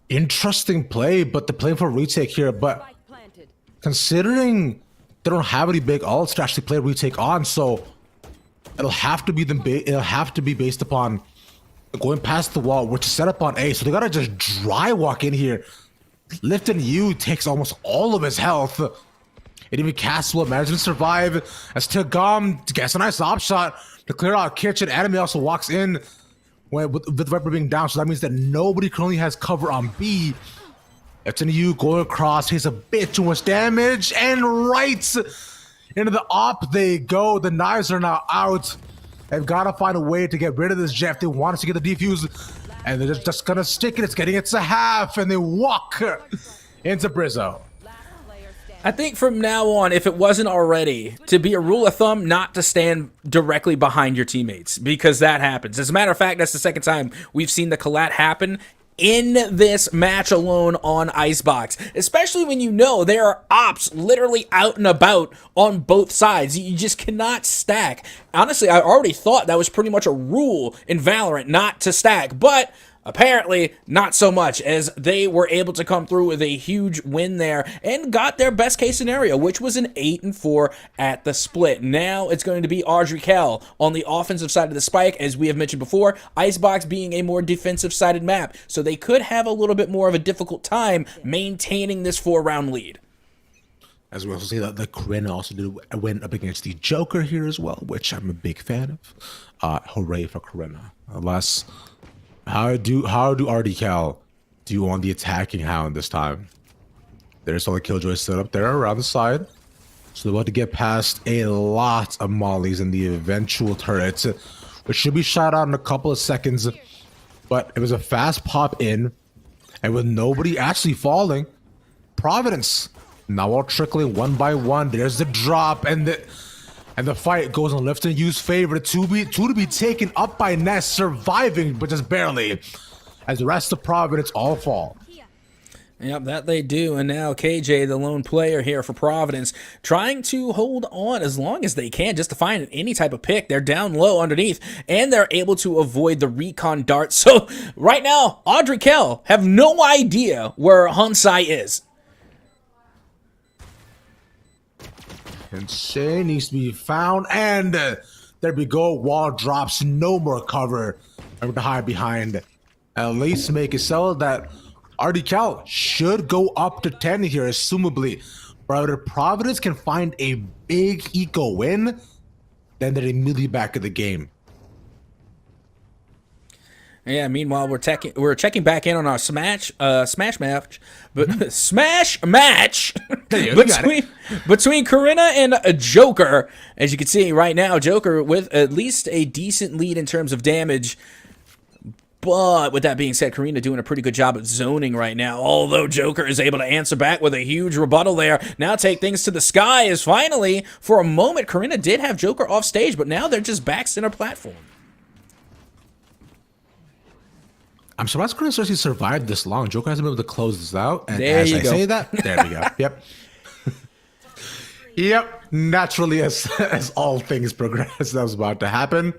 Interesting play, but they're playing for a retake here. But considering they don't have any big ults to actually play retake on, so it'll have to be based upon going past the wall, which is set up on A. So they gotta just dry walk in here. Lifting U takes almost all of his health. And even Cass will manage to survive as Tagam gets a nice op shot to clear out kitchen. Enemy also walks in. With Viper being down, so that means that nobody currently has cover on B. It's in you going across, takes a bit too much damage, and right into the op they go. The knives are now out. They've got to find a way to get rid of this Jeff. They want us to get the defuse, and they're just gonna stick it. It's getting it to half, and they walk into Brizzo. I think from now on, if it wasn't already, to be a rule of thumb not to stand directly behind your teammates, because that happens. As a matter of fact, that's the second time we've seen the collat happen in this match alone on Icebox, especially when you know there are ops literally out and about on both sides. You just cannot stack. Honestly, I already thought that was pretty much a rule in Valorant not to stack, but apparently not so much, as they were able to come through with a huge win there and got their best case scenario, which was an 8-4 at the split. Now it's going to be Audrey Kell on the offensive side of the spike, as we have mentioned before, Icebox being a more defensive sided map, so they could have a little bit more of a difficult time maintaining this 4-round lead. As we also see that the Corinna also did win up against the Joker here as well, which I'm a big fan of. Hooray for Corinna. Unless How do RDCal do on the attacking hound this time? There's all the Killjoy set up there around the side. So they're about to get past a lot of mollies in the eventual turret, which should be shot out in a couple of seconds. But it was a fast pop in, and with nobody actually falling, Providence now all trickling one by one. There's the drop, and the fight goes on Lift and U's favor. Two to be taken up by Ness, surviving, but just barely, as the rest of Providence all fall. Yep, that they do. And now KJ, the lone player here for Providence, trying to hold on as long as they can just to find any type of pick. They're down low underneath, and they're able to avoid the recon dart. So right now, Audrey Kell have no idea where Hunsai is. Insane needs to be found, and there we go. Wall drops, no more cover. I'm to hide behind. At least make it so that RDCal should go up to 10 here, assumably. But if Providence can find a big eco win, then they're immediately back in the game. Yeah, meanwhile, we're checking back in on our smash match, but smash match between Corinna and Joker. As you can see right now, Joker with at least a decent lead in terms of damage. But with that being said, Corinna doing a pretty good job at zoning right now, although Joker is able to answer back with a huge rebuttal there. Now take things to the sky, as finally, for a moment, Corinna did have Joker off stage, but now they're just back center platform. I'm surprised Corinna's actually survived this long. Joker hasn't been able to close this out. And there as you I go. say that, there we go. Yep. Yep. Naturally, as all things progress, that was about to happen.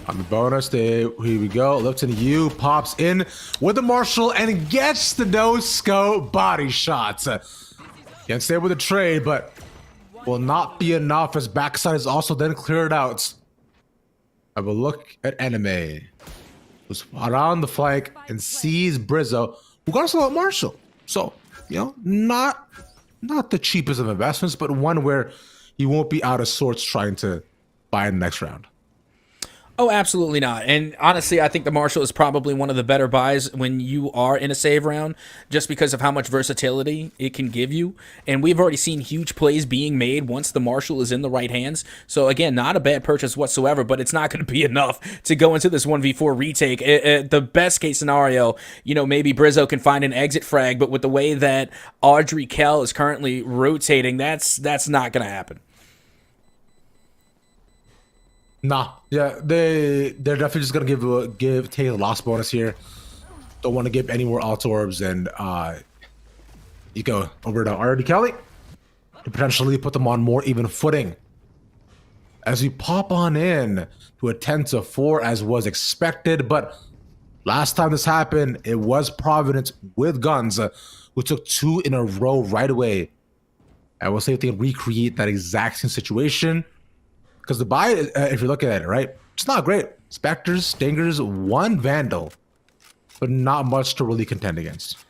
On the bonus, here we go. Lipton U pops in with the Marshall and gets the no-scope body shots. Can't stay with the trade, but will not be enough as backside is also then cleared out. Have a look at Anime, who's around the flank and sees Brizzo, who got us a lot Marshall. So, you know, not the cheapest of investments, but one where he won't be out of sorts trying to buy the next round. Oh, absolutely not. And honestly, I think the Marshall is probably one of the better buys when you are in a save round, just because of how much versatility it can give you. And we've already seen huge plays being made once the Marshall is in the right hands. So again, not a bad purchase whatsoever, but it's not going to be enough to go into this 1v4 retake. The best case scenario, you know, maybe Brizzo can find an exit frag, but with the way that Audrey Kell is currently rotating, that's not going to happen. Nah, yeah, they're definitely just gonna take a loss bonus here. Don't want to give any more auto orbs, and you go over to Artie Kelly to potentially put them on more even footing. As we pop on in to a 10-4 as was expected, but last time this happened, it was Providence with guns who took 2 in a row right away. I will say if they can recreate that exact same situation. Because the buy, if you're looking at it, right, it's not great. Spectres, Stingers, 1 Vandal, but not much to really contend against.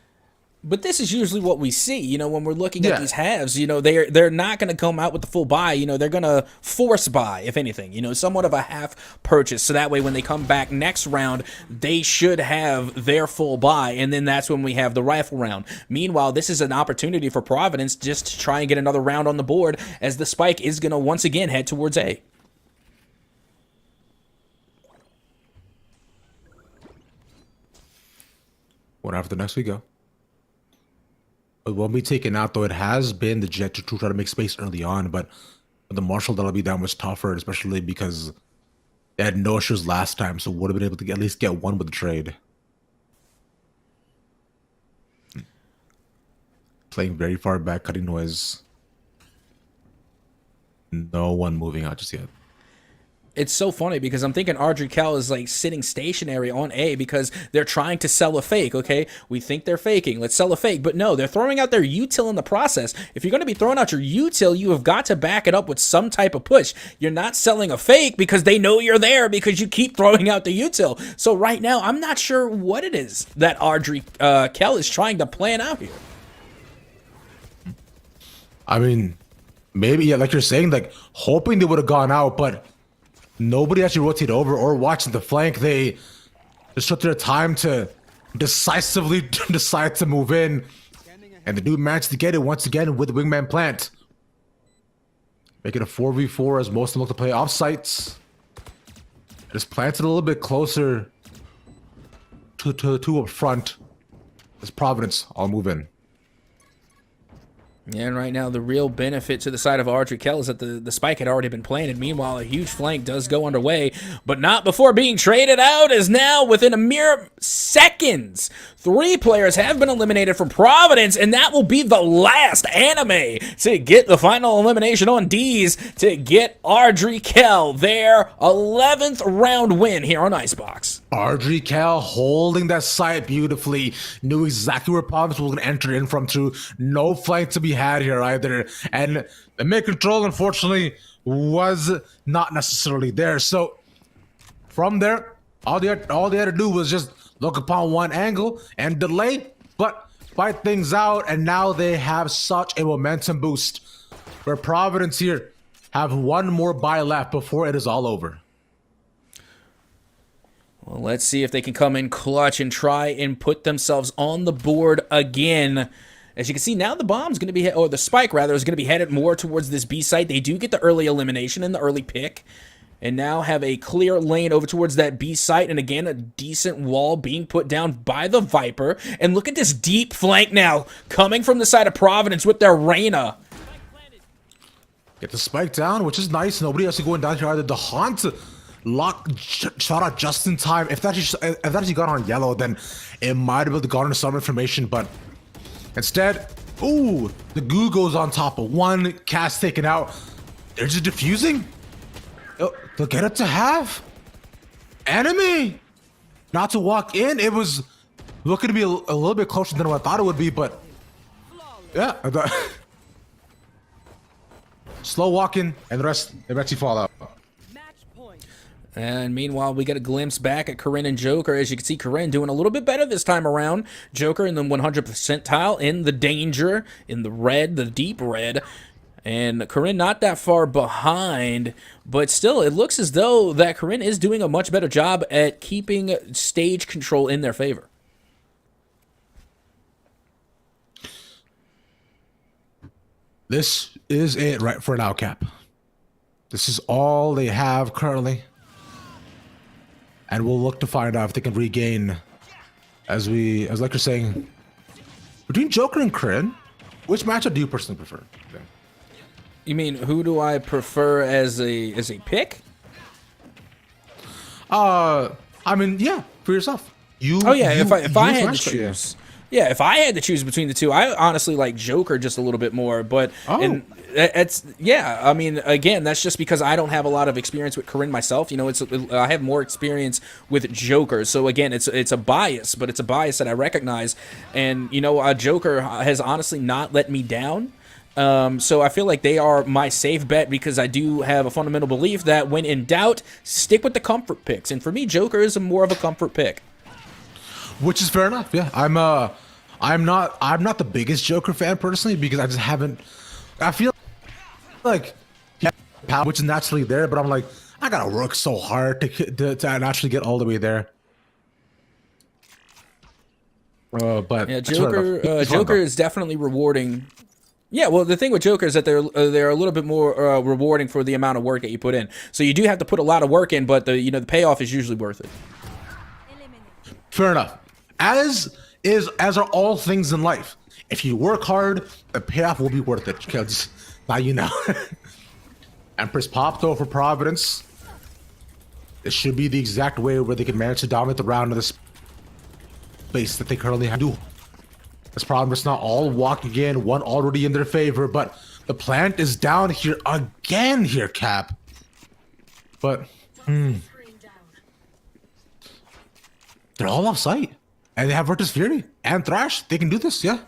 But this is usually what we see, you know, when we're looking at these halves. You know, they're not going to come out with the full buy. You know, they're going to force buy, if anything. You know, somewhat of a half purchase. So that way, when they come back next round, they should have their full buy, and then that's when we have the rifle round. Meanwhile, this is an opportunity for Providence just to try and get another round on the board, as the spike is going to once again head towards A. One after the next we go. It won't be taken out, though. It has been the Jet to try to make space early on, but with the Marshall, that'll be that much tougher, especially because they had no issues last time, so would have been able to at least get one with the trade. Playing very far back, cutting noise. No one moving out just yet. It's so funny because I'm thinking Audrey Kell is like sitting stationary on A because they're trying to sell a fake, okay? We think they're faking. Let's sell a fake. But no, they're throwing out their util in the process. If you're going to be throwing out your util, you have got to back it up with some type of push. You're not selling a fake because they know you're there because you keep throwing out the util. So right now, I'm not sure what it is that Audrey Kell is trying to plan out here. I mean, maybe, yeah, like you're saying, like hoping they would have gone out, but nobody actually rotated over or watching the flank. They just took their time to decisively decide to move in. And the dude managed to get it once again with the wingman plant. Make it a 4v4 as most of them look to play off sites. Just planted a little bit closer to up front. As Providence, I'll move in. Yeah, and right now the real benefit to the side of Audrey Kell is that the spike had already been planted. Meanwhile, a huge flank does go underway, but not before being traded out, as now within a mere seconds, 3 players have been eliminated from Providence, and that will be the last Anime to get the final elimination on D's to get Audrey Kell their 11th round win here on Icebox. Audrey Kell holding that site beautifully, knew exactly where Providence was going to enter in from too. No flank to be had here either, and the mid control unfortunately was not necessarily there. So from there, all they had to do was just look upon one angle and delay, but fight things out, and now they have such a momentum boost where Providence here have one more buy left before it is all over. Well, let's see if they can come in clutch and try and put themselves on the board again. As you can see, now the bomb's going to be, or the spike rather, is going to be headed more towards this B site. They do get the early elimination and the early pick, and now have a clear lane over towards that B site. And again, a decent wall being put down by the Viper. And look at this deep flank now coming from the side of Providence with their Reyna. Get the spike down, which is nice. Nobody else going down here either. The Haunt shot out just in time. If that actually got on yellow, then it might have gotten some information, but instead, ooh, the goo goes on top of one, cast taken out. They're just diffusing. Oh, they'll get it to half. enemy not to walk in. It was looking to be a little bit closer than what I thought it would be, but yeah. Slow walking, and the rest eventually fall out. And meanwhile, we get a glimpse back at Corinne and Joker. As you can see, Corinne doing a little bit better this time around. Joker in the 100 percentile, in the danger, in the red, the deep red. And Corinne not that far behind, but still, it looks as though that Corinne is doing a much better job at keeping stage control in their favor. This is it right for now, Cap. This is all they have currently. And we'll look to find out if they can regain, as like you're saying, between Joker and Corinne, which matchup do you personally prefer? Okay. You mean, who do I prefer as a pick? I mean, yeah, for yourself. Oh yeah, if I had to choose. choose. Yeah, if I had to choose between the two, I honestly like Joker just a little bit more. But and it's I mean, again, that's just because I don't have a lot of experience with Corinne myself. You know, I have more experience with Joker. So again, it's a bias, but it's a bias that I recognize. And you know, Joker has honestly not let me down. So I feel like they are my safe bet because I do have a fundamental belief that when in doubt, stick with the comfort picks. And for me, Joker is more of a comfort pick. Which is fair enough. Yeah, I'm not the biggest Joker fan personally because I just haven't. I feel like power, which is naturally there, but I'm like I gotta work so hard to actually get all the way there. But yeah, Joker is definitely rewarding. Yeah, well, the thing with Joker is that they're a little bit more rewarding for the amount of work that you put in. So you do have to put a lot of work in, but the payoff is usually worth it. Fair enough. As are all things in life. If you work hard, the payoff will be worth it. Because now you know. Empress pop though for Providence. It should be the exact way where they can manage to dominate the round of the space that they currently have to do. This problem is not all walking in, one already in their favor, but the plant is down here again here, Cap. But they're all off site. And they have Virtus Fury and Thrash. They can do this, yeah.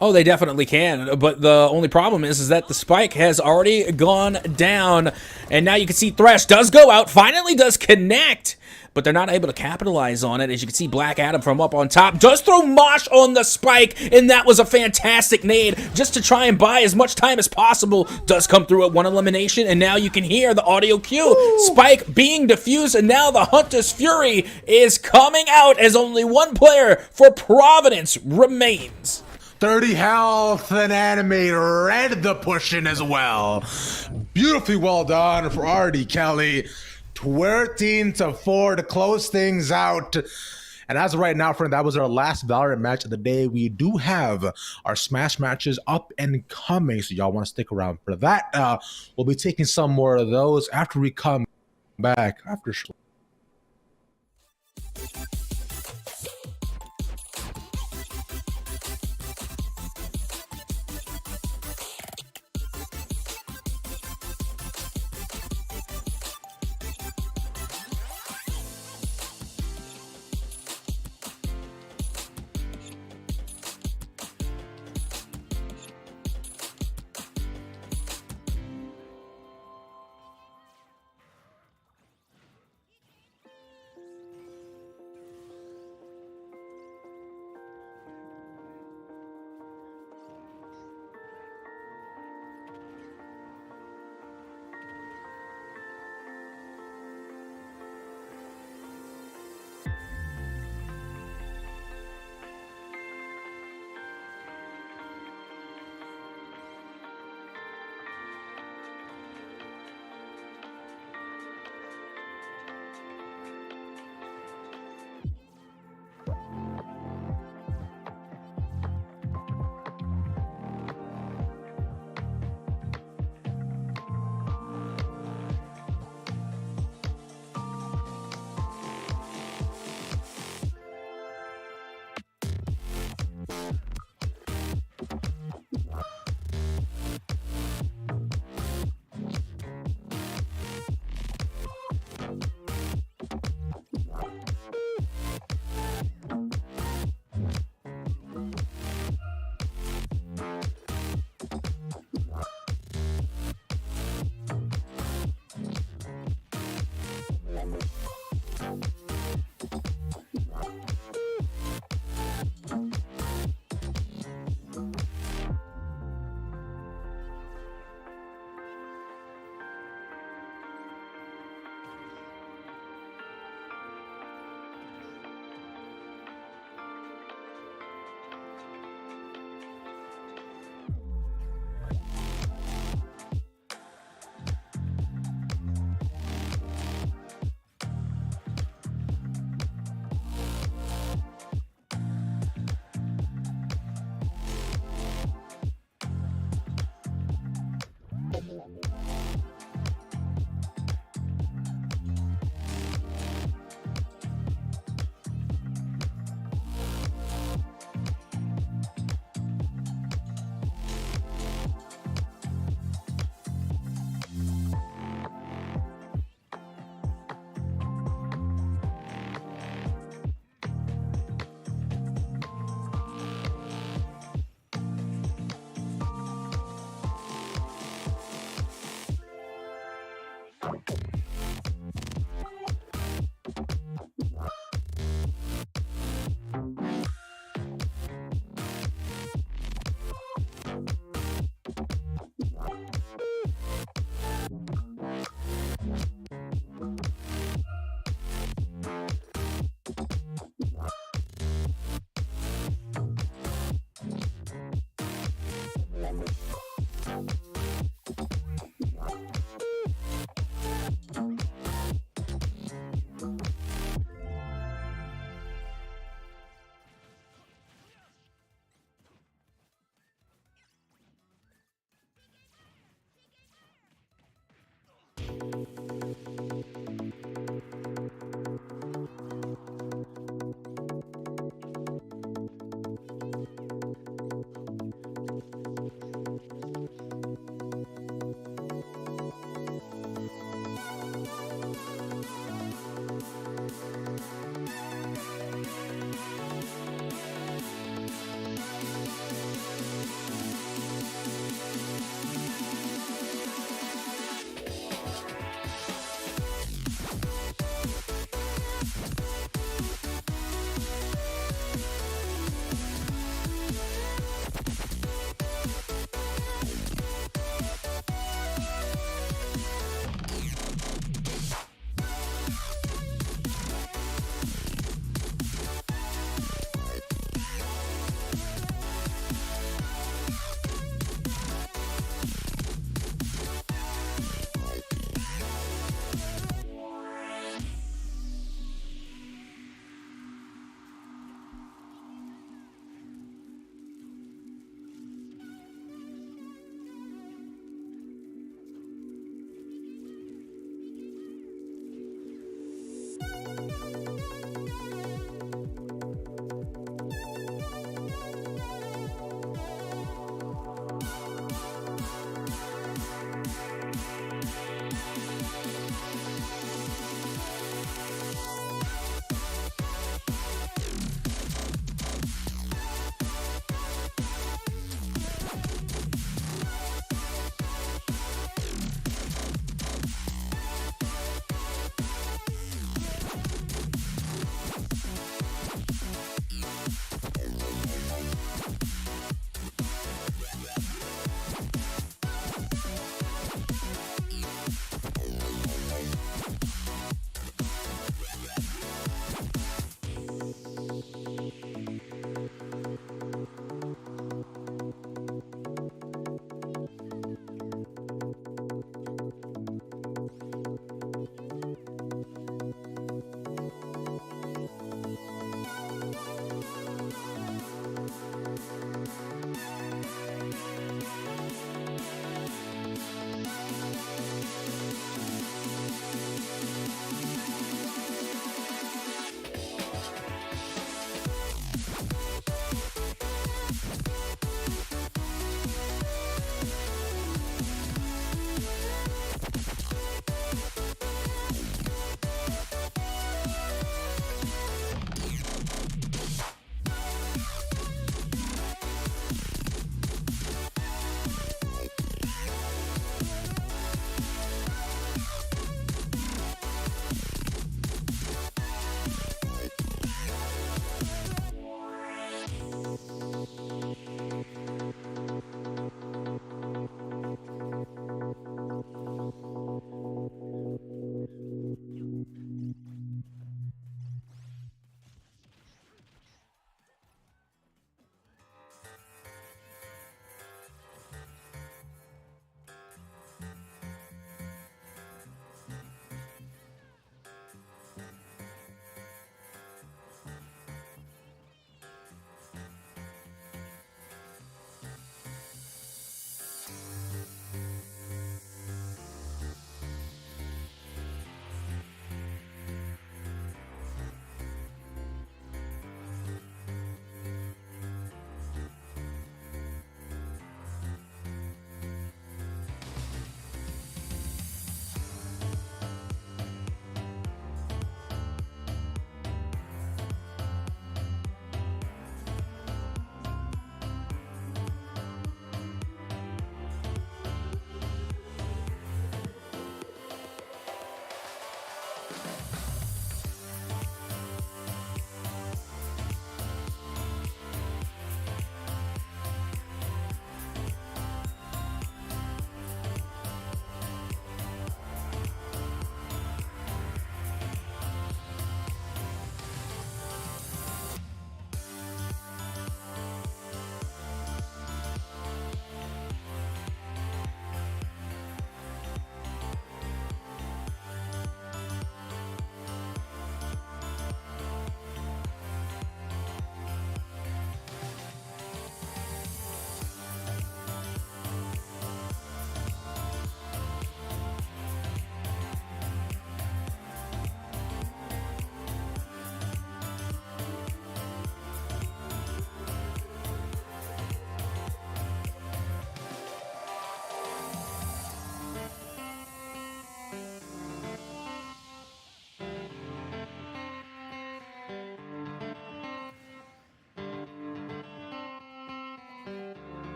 Oh, they definitely can. But the only problem is that the spike has already gone down. And now you can see Thrash does go out, finally does connect. But they're not able to capitalize on it. As you can see, Black Adam from up on top does throw Mosh on the spike. And that was a fantastic nade just to try and buy as much time as possible. Does come through at one elimination. And now you can hear the audio cue. Ooh. Spike being diffused. And now the Hunter's Fury is coming out as only one player for Providence remains. 30 health and Animate read the push in as well. Beautifully well done for RD Kelly. 13-4 to close things out. And as of right now, friend, that was our last Valorant match of the day. We do have our Smash matches up and coming, so y'all want to stick around for that. We'll be taking some more of those after we come back after.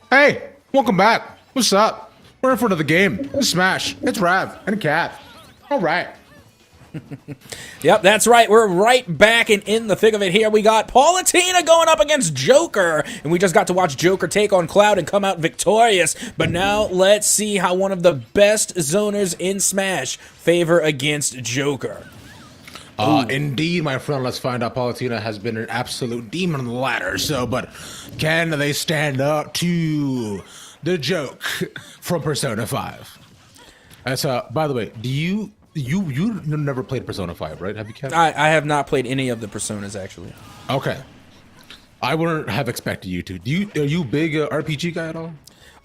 Hey, welcome back. What's up? We're in front of the game. It's Smash. It's Rav and Cat. All right. Yep, that's right. We're right back and in the thick of it here. We got Palutena going up against Joker, and we just got to watch Joker take on Cloud and come out victorious. But now let's see how one of the best zoners in Smash favor against Joker. Indeed, my friend. Let's find out. Palutena has been an absolute demon on the ladder. So, but can they stand up to the joke from Persona 5? That's by the way, do you never played Persona 5, right? Have you, Kat? I have not played any of the Personas, actually. Okay. I wouldn't have expected you to. Are you a big RPG guy at all?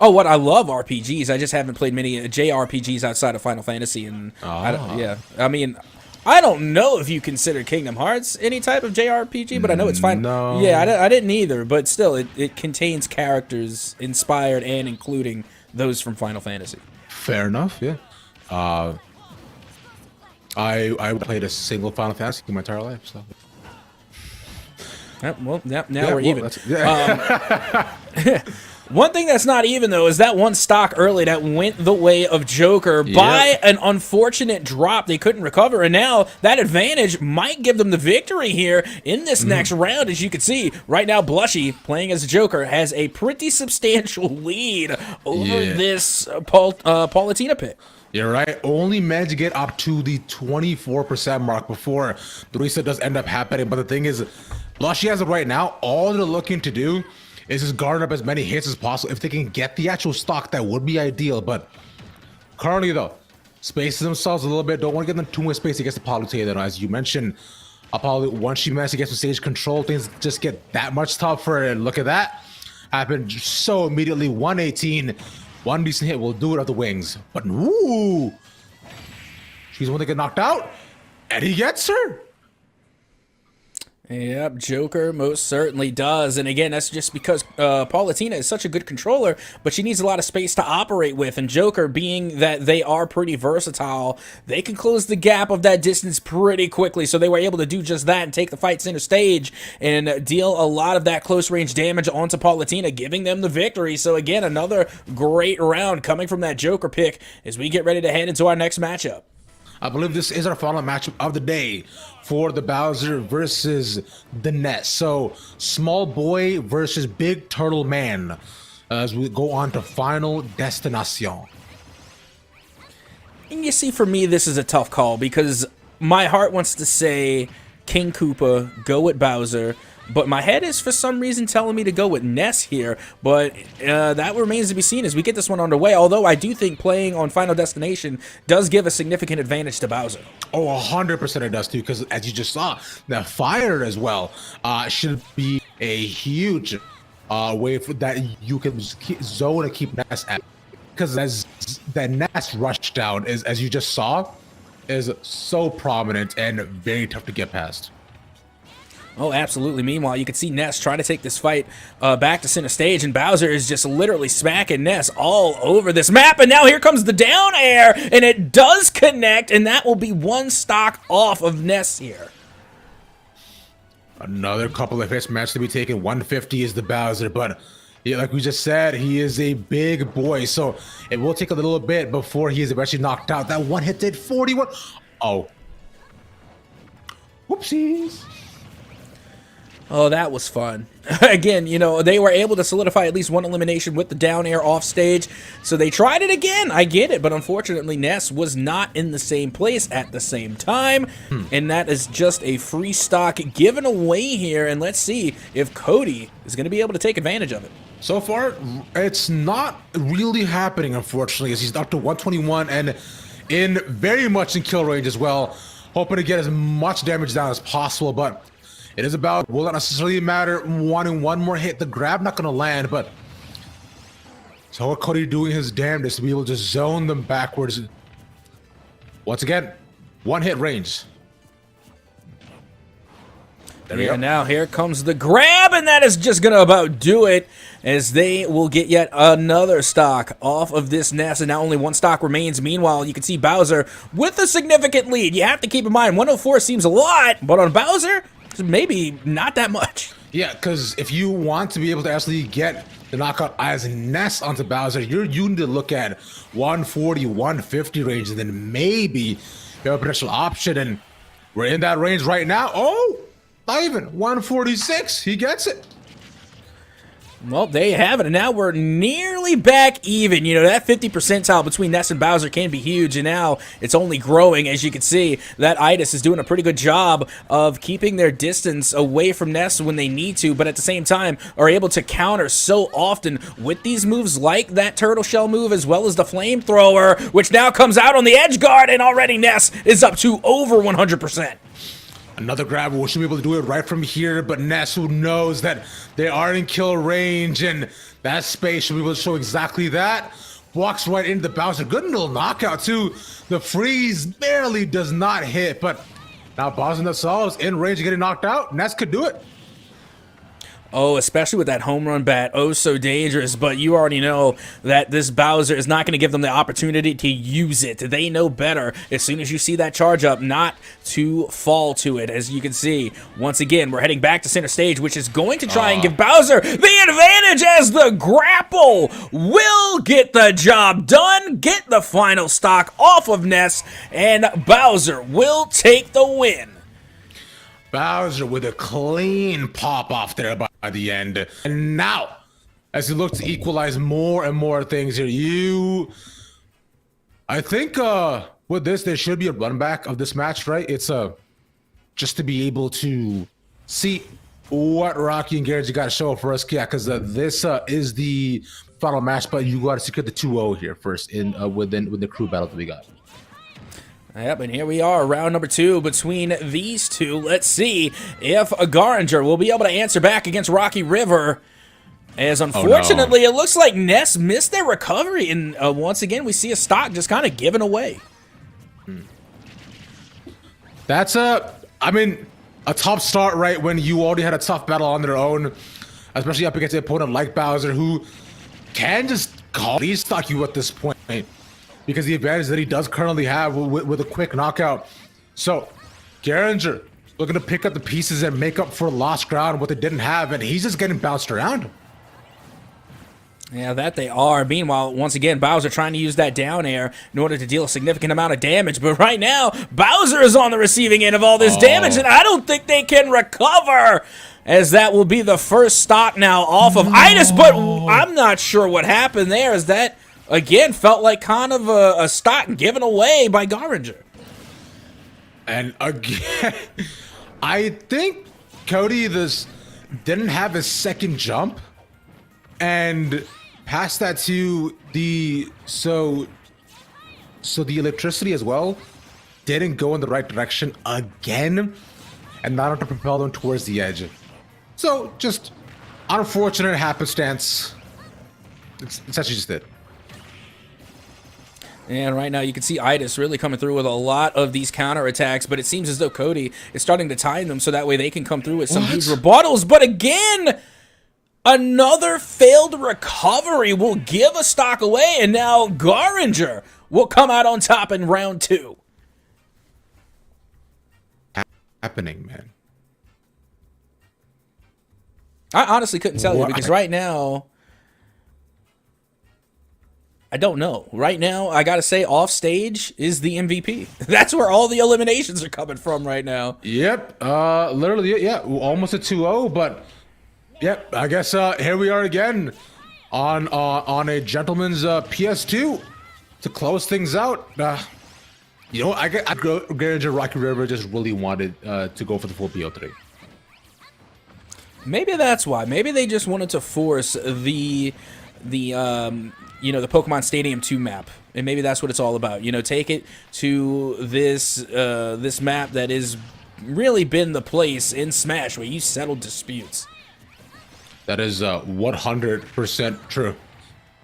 Oh, what? I love RPGs. I just haven't played many JRPGs outside of Final Fantasy. And yeah, I mean, I don't know if you consider Kingdom Hearts any type of JRPG, but I know it's fine. No. Yeah, I didn't either, but still, it contains characters inspired and including those from Final Fantasy. Fair enough, yeah. I played a single Final Fantasy in my entire life, so. Yep, well, now we're even. Yeah. One thing that's not even, though, is that one stock early that went the way of Joker by an unfortunate drop. They couldn't recover, and now that advantage might give them the victory here in this next round. As you can see, right now, Blushy, playing as Joker, has a pretty substantial lead over this Palutena pick. You're right. Only managed to get up to the 24% mark before the reset does end up happening. But the thing is, Blushy as of right now, all they're looking to do is just garner up as many hits as possible. If they can get the actual stock, that would be ideal. But currently, though, spacing themselves a little bit. Don't want to give them too much space against the Palutena. As you mentioned, Apollo, once she manages to get some stage control, things just get that much tougher. And look at that. Happened so immediately. 118. One decent hit will do it at the wings. But, ooh. She's the one that get knocked out. And he gets her. Yep, Joker most certainly does. And again, that's just because Palutena is such a good controller, but she needs a lot of space to operate with. And Joker, being that they are pretty versatile, they can close the gap of that distance pretty quickly. So they were able to do just that and take the fight center stage and deal a lot of that close range damage onto Palutena, giving them the victory. So again, another great round coming from that Joker pick as we get ready to head into our next matchup. I believe this is our final matchup of the day for the Bowser versus the Ness. So, small boy versus big turtle man as we go on to Final Destination. And you see, for me, this is a tough call because my heart wants to say King Koopa, go with Bowser, but my head is for some reason telling me to go with Ness here. But that remains to be seen as we get this one underway. Although I do think playing on Final Destination does give a significant advantage to Bowser. Oh, 100% it does too, because as you just saw, the fire as well should be a huge way for that you can zone and keep Ness at. Because as that Ness rush down is, as you just saw, is so prominent and very tough to get past. Oh, absolutely. Meanwhile, you can see Ness try to take this fight back to center stage, and Bowser is just literally smacking Ness all over this map. And now here comes the down air, and it does connect, and that will be one stock off of Ness here. Another couple of hits match to be taken. 150 is the Bowser, but yeah, like we just said, he is a big boy, so it will take a little bit before he is eventually knocked out. That one hit did 41. Oh. Whoopsies. Oh, that was fun. Again, you know, they were able to solidify at least one elimination with the down air off stage, so they tried it again. I get it, but unfortunately, Ness was not in the same place at the same time, and that is just a free stock given away here, and let's see if Cody is going to be able to take advantage of it. So far, it's not really happening, unfortunately, as he's up to 121 and in very much in kill range as well, hoping to get as much damage down as possible, but it is about, will not necessarily matter, wanting one more hit. The grab not going to land, but so Cody doing his damnedest to be able to just zone them backwards. Once again, one hit range. There we go. Now here comes the grab, and that is just going to about do it, as they will get yet another stock off of this Ness, and now only one stock remains. Meanwhile, you can see Bowser with a significant lead. You have to keep in mind, 104 seems a lot, but on Bowser, maybe not that much. Yeah, because if you want to be able to actually get the knockout as Ness onto Bowser, you need to look at 140, 150 range, and then maybe you have a potential option. And we're in that range right now. Oh, not even 146. He gets it. Well, there you have it, and now we're nearly back even. You know, that 50 percentile between Ness and Bowser can be huge, and now it's only growing. As you can see, that Idis is doing a pretty good job of keeping their distance away from Ness when they need to, but at the same time are able to counter so often with these moves like that turtle shell move, as well as the flamethrower, which now comes out on the edge guard, and already Ness is up to over 100%. Another grab. We should be able to do it right from here, but Ness, who knows that they are in kill range, and that space should be able to show exactly that. Walks right into the Bowser. Good little knockout, too. The freeze barely does not hit, but now Bowser themselves in range of getting knocked out. Ness could do it. Oh, especially with that home run bat, oh so dangerous, but you already know that this Bowser is not going to give them the opportunity to use it. They know better as soon as you see that charge up not to fall to it. As you can see, once again, we're heading back to center stage, which is going to try and give Bowser the advantage as the grapple will get the job done, get the final stock off of Ness, and Bowser will take the win. Bowser with a clean pop off there by the end. And now, as he looks to equalize more and more things here, I think with this, there should be a run back of this match, right? It's just to be able to see what Rocky and Garrett, you got to show up for us. Yeah, because this is the final match, but you got to secure the 2-0 here first within the crew battle that we got. Yep, and here we are, round number 2 between these two. Let's see if Garinger will be able to answer back against Rocky River. As unfortunately, It looks like Ness missed their recovery, and once again, we see a stock just kind of given away. That's a tough start, right? When you already had a tough battle on their own, especially up against an opponent like Bowser, who can just stock you at this point, because the advantage that he does currently have with a quick knockout. So, Garinger looking to pick up the pieces and make up for lost ground, what they didn't have, and he's just getting bounced around. Yeah, that they are. Meanwhile, once again, Bowser trying to use that down air in order to deal a significant amount of damage. But right now, Bowser is on the receiving end of all this damage, and I don't think they can recover, as that will be the first stock now off of Idis. But I'm not sure what happened there, as that, again, felt like kind of a stock given away by Garinger. And again, I think Cody didn't have his second jump, and past that to the the electricity as well didn't go in the right direction again, and not to propel them towards the edge. So just unfortunate happenstance. It's actually just it. And right now you can see Idis really coming through with a lot of these counterattacks, but it seems as though Cody is starting to time them so that way they can come through with some huge rebuttals. But again, another failed recovery will give a stock away, and now Garinger will come out on top in round 2. Happening, man. I honestly couldn't tell you, because right now, I don't know. Right now, I gotta say, offstage is the MVP. That's where all the eliminations are coming from right now. Yep, literally, yeah, almost a 2-0, but yep, I guess here we are again on a gentleman's PS2 to close things out. You know, I Garinger Rocky River just really wanted to go for the full BO3. Maybe that's why. Maybe they just wanted to force the Pokemon Stadium 2 map, and maybe that's what it's all about. You know, take it to this map that has really been the place in Smash where you settle disputes. That is 100% true.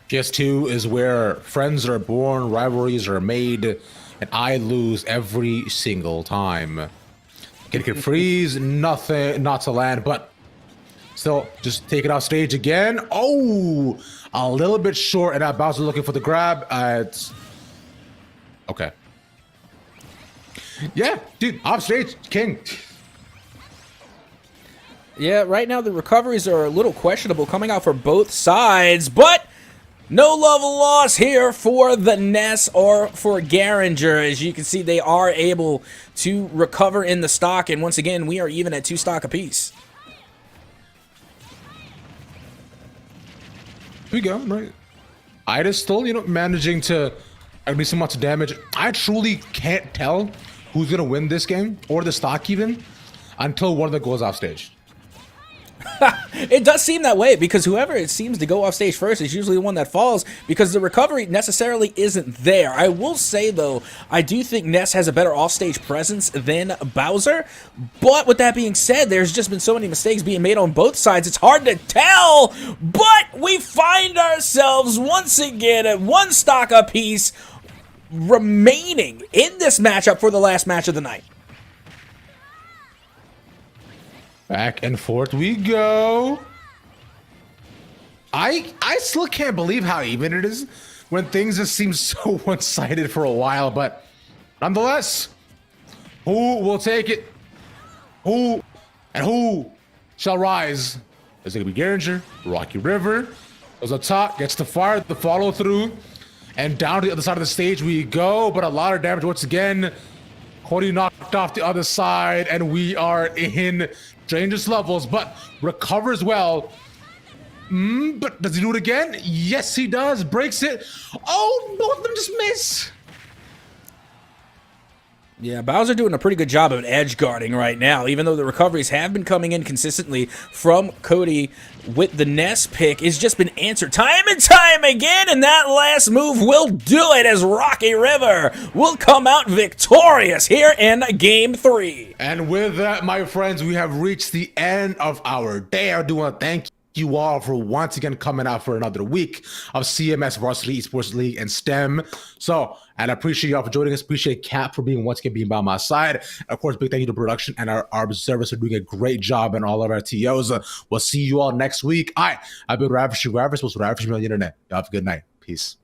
PS2 is where friends are born, rivalries are made, and I lose every single time. Kid can freeze, nothing, not to land, but still, just take it off stage again. Oh, a little bit short, and now Bowser looking for the grab. It's okay. Yeah, dude, off stage, king. Yeah, right now the recoveries are a little questionable coming out for both sides, but no love lost here for the Ness or for Garinger. As you can see, they are able to recover in the stock, and once again, we are even at 2 stock apiece. Here we go, right? Ida's still, managing to do so much damage. I truly can't tell who's going to win this game, or the stock even, until one of them goes off stage. It does seem that way, because whoever it seems to go off stage first is usually the one that falls, because the recovery necessarily isn't there. I will say, though, I do think Ness has a better offstage presence than Bowser, but with that being said, there's just been so many mistakes being made on both sides, it's hard to tell, but we find ourselves once again at 1 stock apiece remaining in this matchup for the last match of the night. Back and forth we go. I still can't believe how even it is when things just seem so one-sided for a while, but nonetheless, who will take it? Who shall rise? Is it gonna be Garinger, Rocky River? Goes up top, gets the fire, the follow through, and down to the other side of the stage we go, but a lot of damage once again. Cody knocked off the other side, and we are in dangerous levels, but recovers well. But does he do it again? Yes, he does. Breaks it. Oh, both of them just miss. Yeah, Bowser doing a pretty good job of edge guarding right now, even though the recoveries have been coming in consistently from Cody with the Ness pick. It's just been answered time and time again, and that last move will do it as Rocky River will come out victorious here in Game 3. And with that, my friends, we have reached the end of our day. I do want to thank you all for once again coming out for another week of CMS Varsity Esports League and STEM. So, and I appreciate y'all for joining us. Appreciate Cap for once again being by my side. And of course, big thank you to production and our observers for doing a great job and all of our TOs. We'll see you all next week. I've been Ravish, supposed to Ravish me on the internet. Y'all have a good night. Peace.